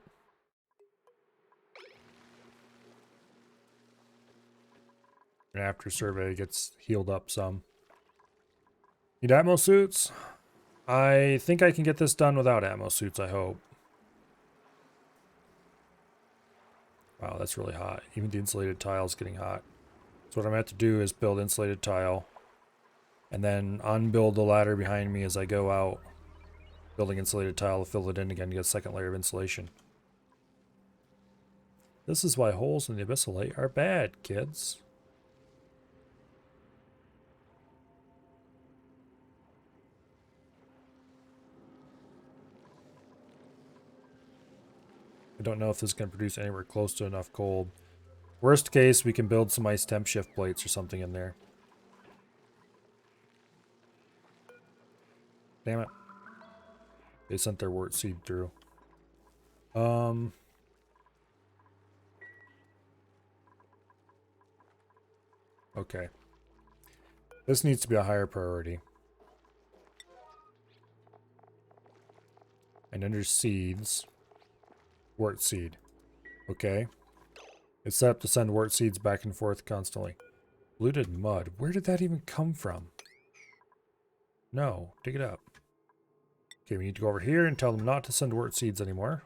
And after survey gets healed up some. Need Atmo suits? I think I can get this done without Atmo suits, I hope. Wow, that's really hot. Even the insulated tile is getting hot. So what I'm going to have to do is build insulated tile. And then unbuild the ladder behind me as I go out. Building insulated tile to fill it in again to get a second layer of insulation. This is why holes in the abyssalite are bad, kids. I don't know if this is going to produce anywhere close to enough cold. Worst case, we can build some ice temp shift plates or something in there. Damn it. They sent their wort seed through. Okay. This needs to be a higher priority. And under seeds, wort seed. Okay. It's set up to send wort seeds back and forth constantly. Polluted mud. Where did that even come from? No, dig it up. Okay, we need to go over here and tell them not to send wort seeds anymore.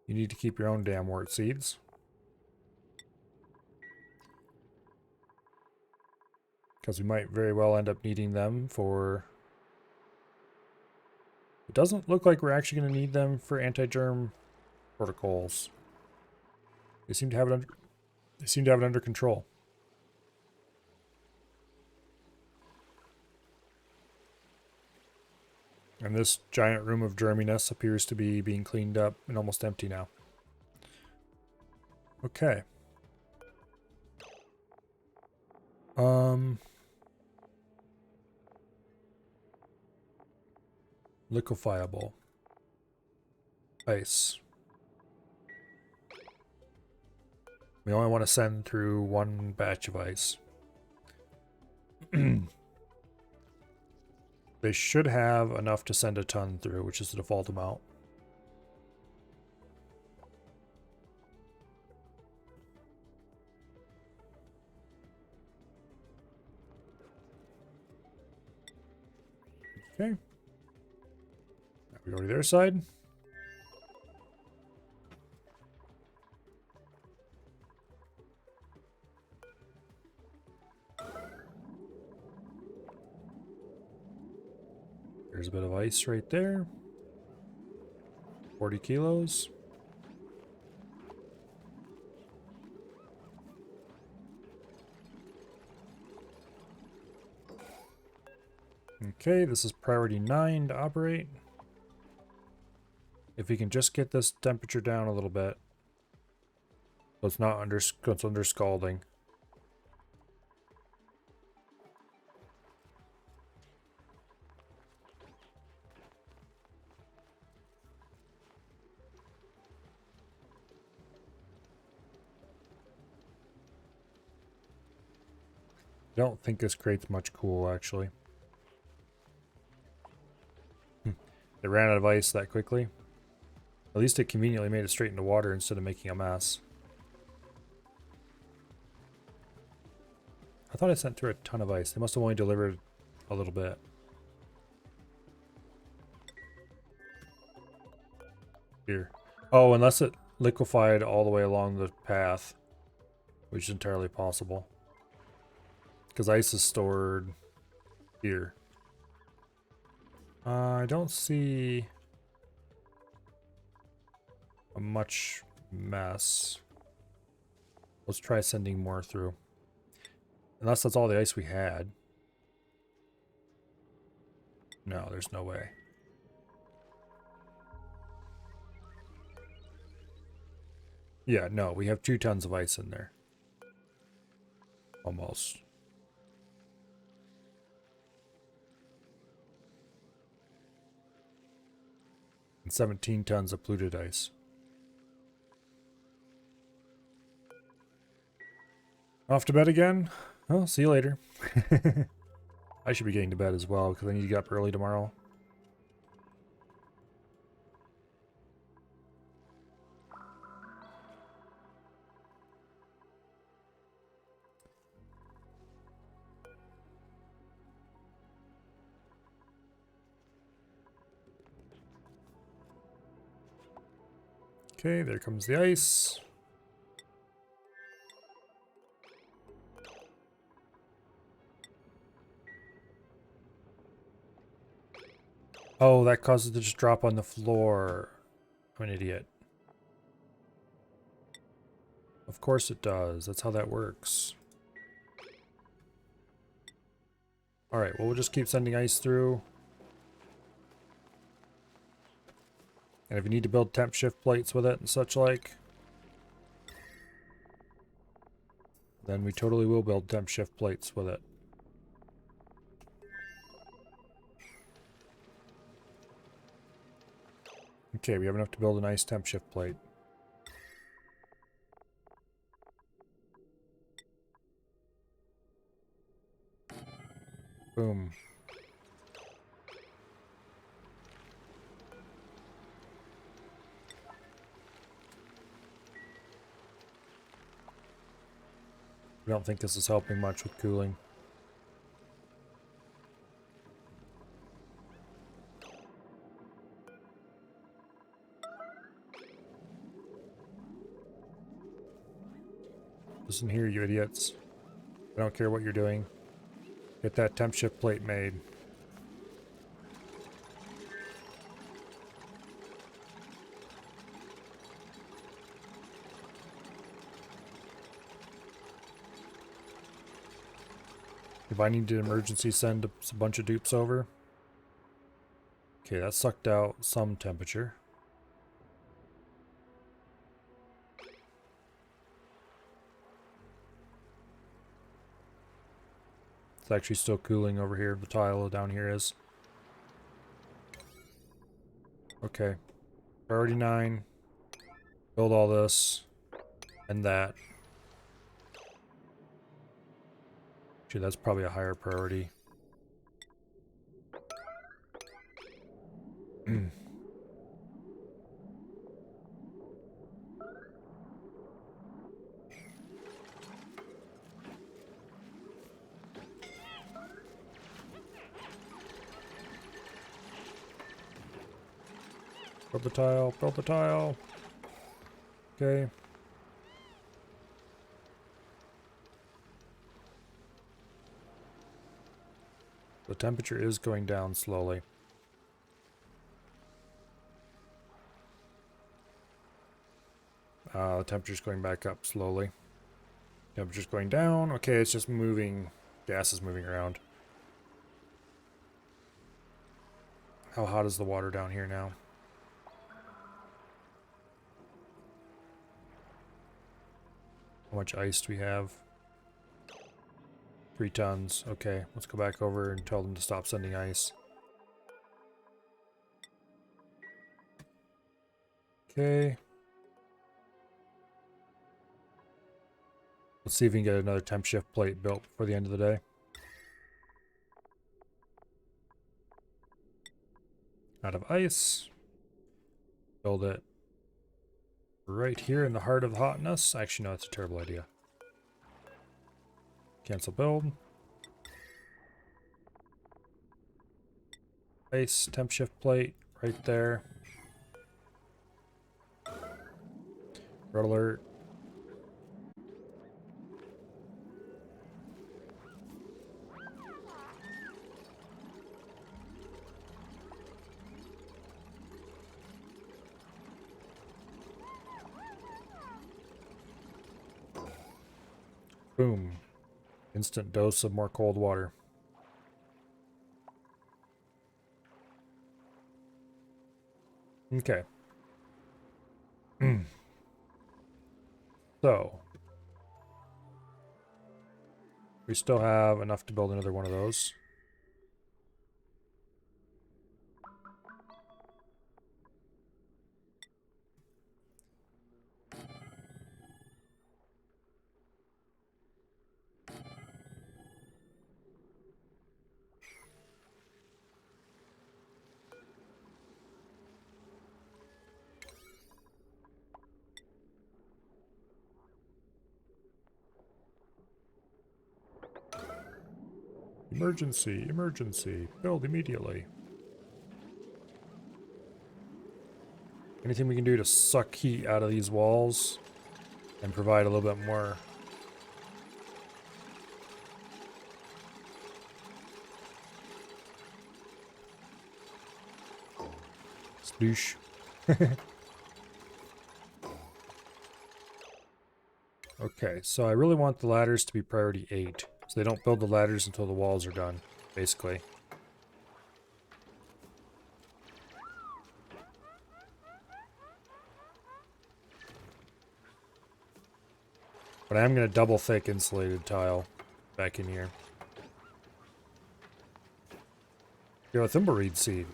You need to keep your own damn wort seeds. Because we might very well end up needing them for... It doesn't look like we're actually going to need them for anti-germ protocols. They seem to have it under control. And this giant room of germiness appears to be being cleaned up and almost empty now. Okay. Liquefiable. Ice. We only want to send through one batch of ice. They should have enough to send a ton through, which is the default amount. Okay. Now we go to their side. There's a bit of ice right there. 40 kilos. Okay, this is priority 9 to operate. If we can just get this temperature down a little bit, so it's not under, so it's under scalding. I don't think this creates much cool, actually. They ran out of ice that quickly. At least it conveniently made it straight into water instead of making a mess. I thought I sent through a ton of ice. They must have only delivered a little bit. Here. Oh, unless it liquefied all the way along the path, which is entirely possible. Because ice is stored here. I don't see a much mess. Let's try sending more through. Unless that's all the ice we had. No, there's no way. Yeah, no, we have 2 tons of ice in there. Almost. And 17 tons of polluted ice. Off to bed again? Well, see you later. I should be getting to bed as well because I need to get up early tomorrow. Okay, there comes the ice. Oh, that causes it to just drop on the floor. I'm an idiot. Of course it does. That's how that works. Alright, well, we'll just keep sending ice through. And if you need to build temp shift plates with it and such like, then we totally will build temp shift plates with it. Okay, we have enough to build a nice temp shift plate. Boom. I don't think this is helping much with cooling. Listen here, you idiots. I don't care what you're doing. Get that temp shift plate made. If I need to emergency send a bunch of dupes over. Okay, that sucked out some temperature. It's actually still cooling over here. The tile down here is. Okay. Priority 9. Build all this. And that. Actually, that's probably a higher priority. Build the tile, build the tile. Okay. The temperature is going down slowly. The temperature's going back up slowly. Temperature's going down. Okay, it's just moving. Gas is moving around. How hot is the water down here now? How much ice do we have? 3 tons. Okay, let's go back over and tell them to stop sending ice. Okay. Let's see if we can get another temp shift plate built before the end of the day. Out of ice. Build it right here in the heart of the hotness. Actually, no, that's a terrible idea. Cancel build. Ice temp shift plate right there. Red alert. Boom. Instant dose of more cold water. Okay. So. We still have enough to build another one of those. Emergency, emergency. Build immediately. Anything we can do to suck heat out of these walls and provide a little bit more. Sploosh. Okay, so I really want the ladders to be priority 8. So they don't build the ladders until the walls are done, basically. But I am going to double thick insulated tile back in here. Yo, a thimbleweed seed.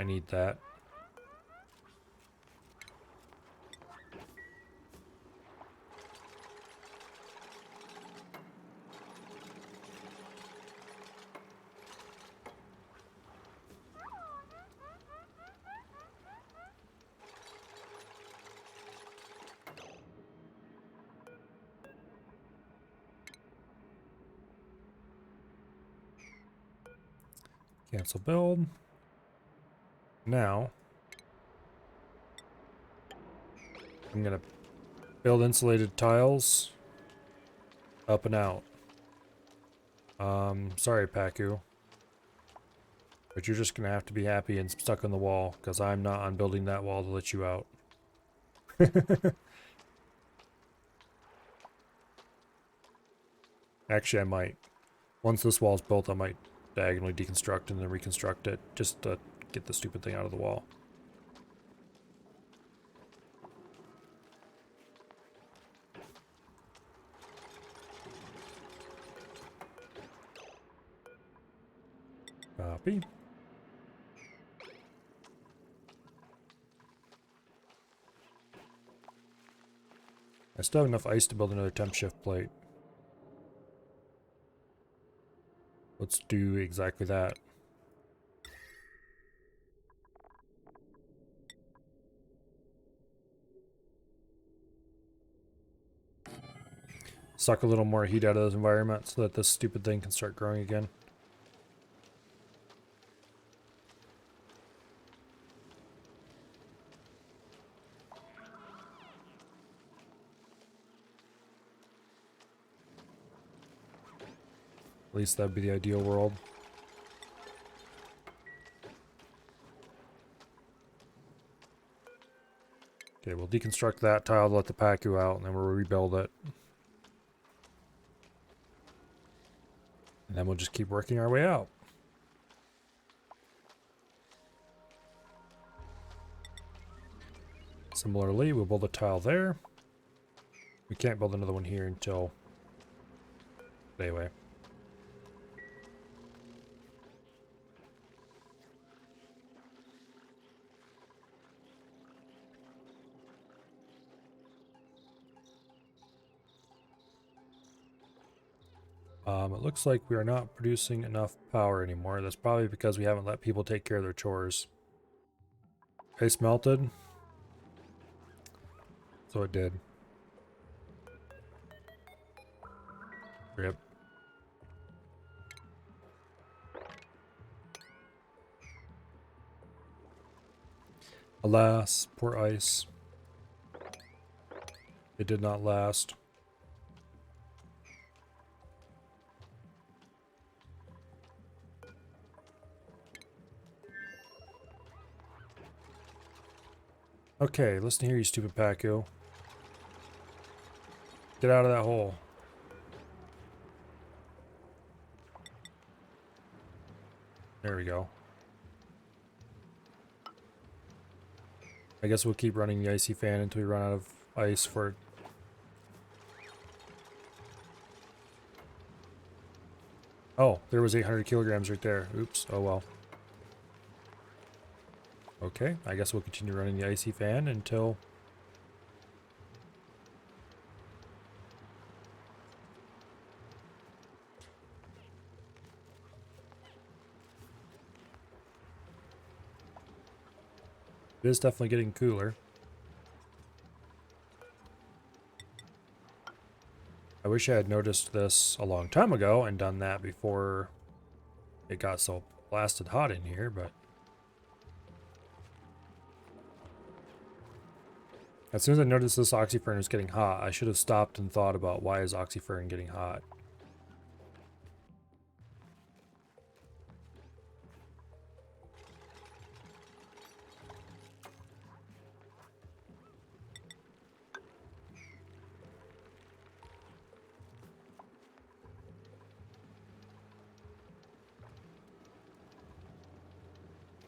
I need that. Cancel build. Now, I'm going to build insulated tiles up and out. Sorry, Paku. But you're just going to have to be happy and stuck on the wall, because I'm not on building that wall to let you out. Actually, I might. Once this wall's built, I might diagonally deconstruct and then reconstruct it, just to get the stupid thing out of the wall. Copy. I still have enough ice to build another temp shift plate. Let's do exactly that. Suck a little more heat out of this environment so that this stupid thing can start growing again. At least that'd be the ideal world. Okay, we'll deconstruct that tile to let the Paku out, and then we'll rebuild it. And then we'll just keep working our way out. Similarly, we'll build a tile there. We can't build another one here until... Anyway. It looks like we are not producing enough power anymore. That's probably because we haven't let people take care of their chores. Ice melted. So it did. Rip. Alas, poor ice. It did not last. Okay, listen here, you stupid Paku. Get out of that hole. There we go. I guess we'll keep running the icy fan until we run out of ice for... Oh, there was 800 kilograms right there. Oops, oh well. Okay, I guess we'll continue running the icy fan until... It is definitely getting cooler. I wish I had noticed this a long time ago and done that before it got so blasted hot in here, but as soon as I noticed this oxyfern was getting hot, I should have stopped and thought about why is oxyfern getting hot.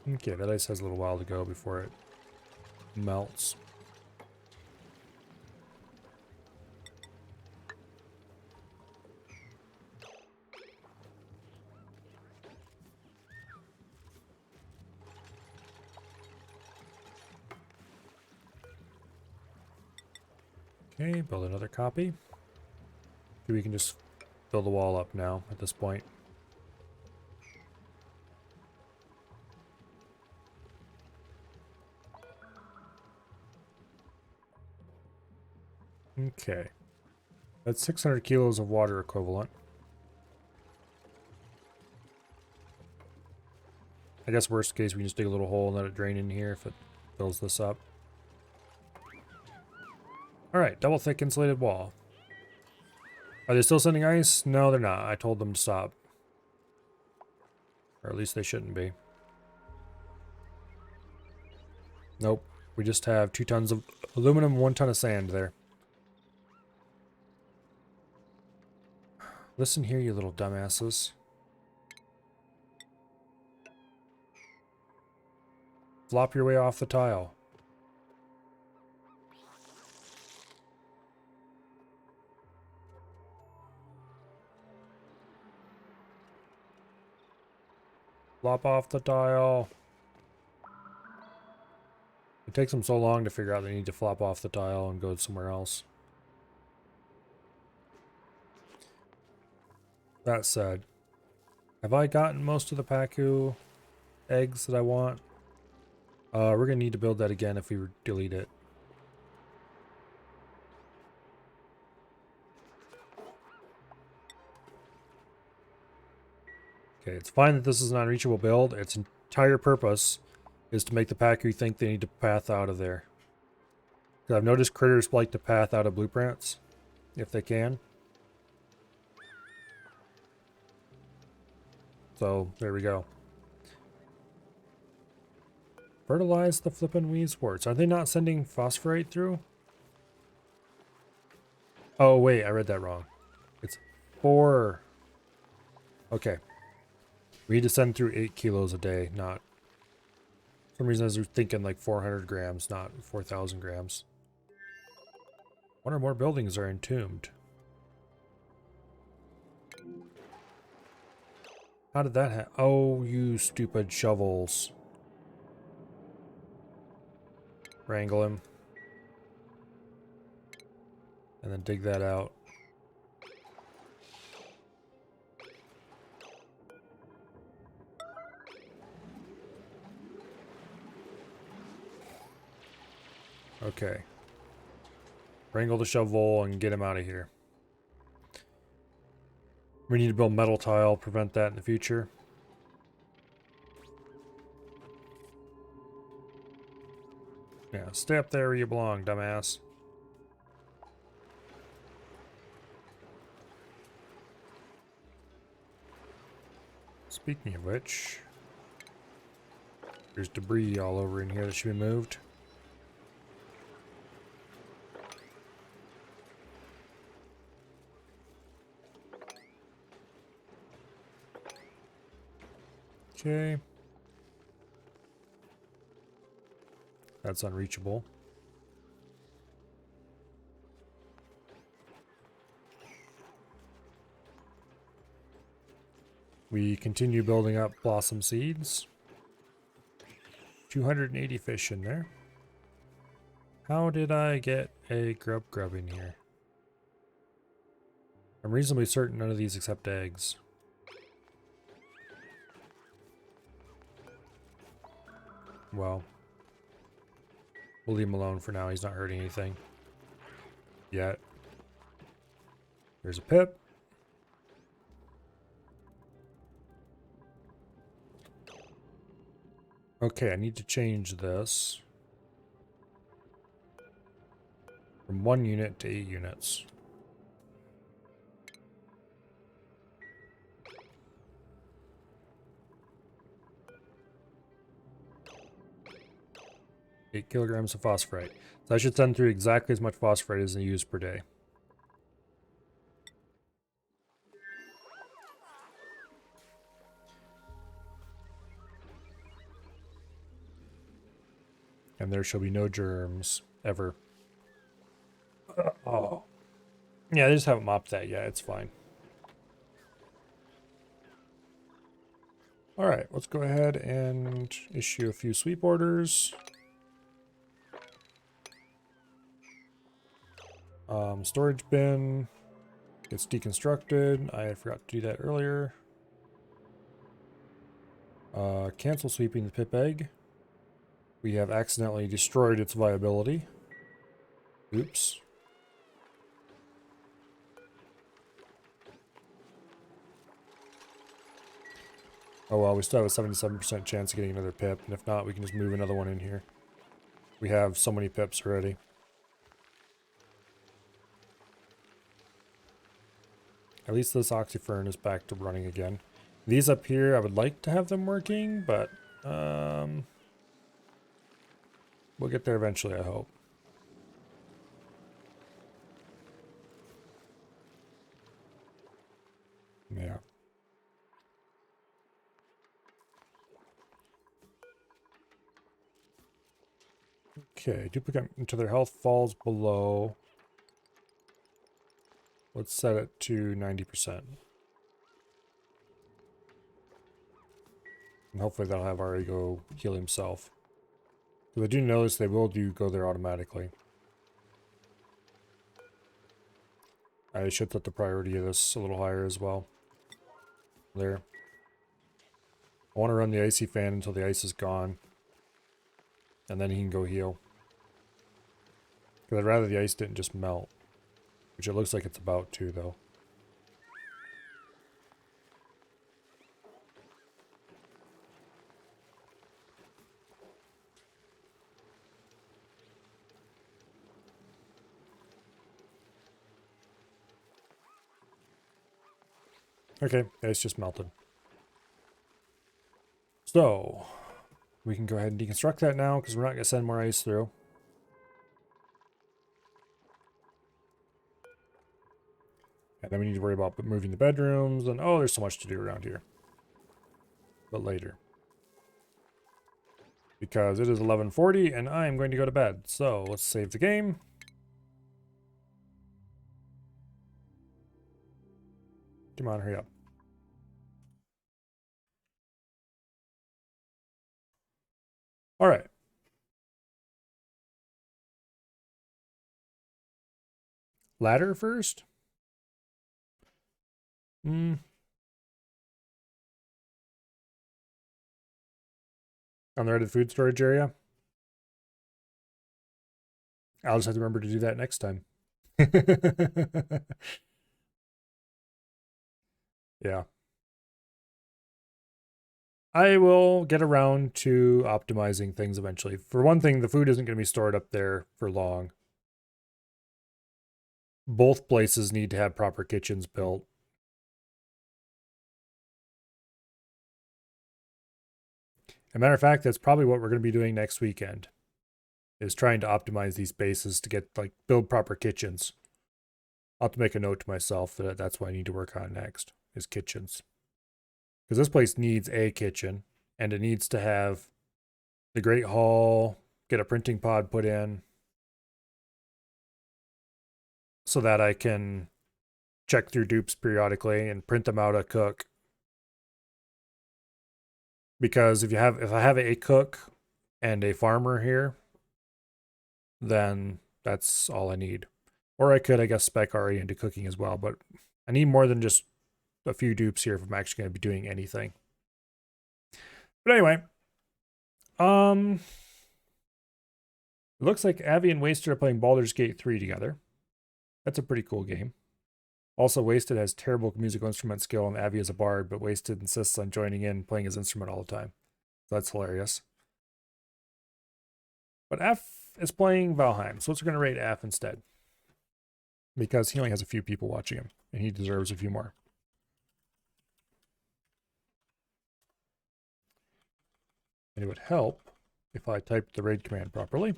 Okay, that ice has a little while to go before it melts. Okay, build another copy. We can just build the wall up now at this point. Okay. That's 600 kilos of water equivalent. I guess worst case we can just dig a little hole and let it drain in here if it fills this up. Alright, double thick insulated wall. Are they still sending ice? No, they're not. I told them to stop. Or at least they shouldn't be. Nope. We just have 2 tons of aluminum, 1 ton of sand there. Listen here, you little dumbasses. Flop your way off the tile. Flop off the tile. It takes them so long to figure out they need to flop off the tile and go somewhere else. That said, have I gotten most of the Pacu eggs that I want? We're gonna need to build that again if we delete it. Okay, it's fine that this is an unreachable build. Its entire purpose is to make the Pacu think they need to path out of there. I've noticed critters like to path out of blueprints, if they can. So, there we go. Fertilize the flippin' weeds warts. Are they not sending phosphorate through? Oh, wait, I read that wrong. It's 4. Okay. We need to send through 8 kilos a day, not... For some reason I was thinking like 400 grams, not 4,000 grams. 1 or more buildings are entombed. How did that happen? Oh, you stupid shovels. Wrangle him. And then dig that out. Okay. Wrangle the shovel and get him out of here. We need to build metal tile, prevent that in the future. Yeah, stay up there where you belong, dumbass. Speaking of which, there's debris all over in here that should be moved. Okay. That's unreachable. We continue building up blossom seeds. 280 fish in there. How did I get a grub in here? I'm reasonably certain none of these accept eggs. Well, we'll leave him alone for now. He's not hurting anything. Yet. There's a pip. Okay, I need to change this from 1 unit to 8 units. Eight kilograms of phosphorite. So I should send through exactly as much phosphorite as I use per day. And there shall be no germs, ever. Oh. Yeah, they just haven't mopped that yet. It's fine. Alright, let's go ahead and issue a few sweep orders. Storage bin gets deconstructed. I forgot to do that earlier. Cancel sweeping the pip egg. We have accidentally destroyed its viability. Oops. Oh well, we still have a 77% chance of getting another pip, and if not, we can just move another one in here. We have so many pips already. At least this oxyfern is back to running again. These up here, I would like to have them working, but we'll get there eventually, I hope. Yeah. Okay, duplicate until their health falls below. Let's set it to 90%. And hopefully that'll have Ari go heal himself. Because I do notice they will go there automatically. I should set the priority of this a little higher as well. There. I want to run the icy fan until the ice is gone. And then he can go heal. Because I'd rather the ice didn't just melt. Which it looks like it's about to, though. Okay, the ice just melted. So, we can go ahead and deconstruct that now, because we're not going to send more ice through. And then we need to worry about moving the bedrooms, and oh, there's so much to do around here. But later. Because it is 11:40, and I am going to go to bed. So, let's save the game. Come on, hurry up. Alright. Ladder first? On the right of the food storage area? I'll just have to remember to do that next time. Yeah. I will get around to optimizing things eventually. For one thing, the food isn't going to be stored up there for long. Both places need to have proper kitchens built. As a matter of fact, that's probably what we're going to be doing next weekend. Is trying to optimize these bases to get, like, build proper kitchens. I'll have to make a note to myself that that's what I need to work on next, is kitchens. Because this place needs a kitchen, and it needs to have the Great Hall, get a printing pod put in, so that I can check through dupes periodically and print them out a cook. Because if I have a cook and a farmer here, then that's all I need. Or I could, I guess, spec Ari into cooking as well, but I need more than just a few dupes here if I'm actually going to be doing anything. But anyway, it looks like Avi and Waster are playing Baldur's Gate 3 together. That's a pretty cool game. Also, Wasted has terrible musical instrument skill, and Avi is a bard, but Wasted insists on joining in, playing his instrument all the time. That's hilarious. But F is playing Valheim, so we're going to rate F instead. Because he only has a few people watching him, and he deserves a few more. And it would help if I typed the raid command properly.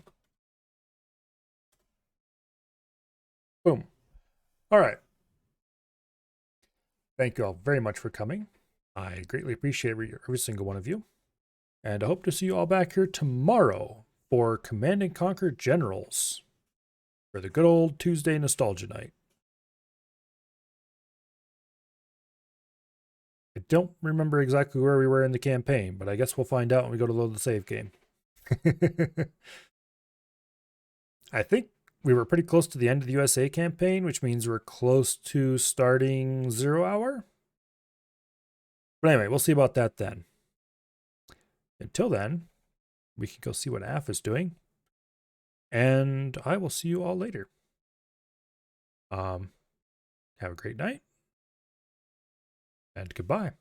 Boom. All right. Thank you all very much for coming. I greatly appreciate every single one of you. And I hope to see you all back here tomorrow for Command & Conquer Generals for the good old Tuesday Nostalgia Night. I don't remember exactly where we were in the campaign, but I guess we'll find out when we go to load the save game. I think we were pretty close to the end of the USA campaign, which means we're close to starting 0 Hour. But anyway, we'll see about that then. Until then, we can go see what AF is doing. And I will see you all later. Have a great night. And goodbye.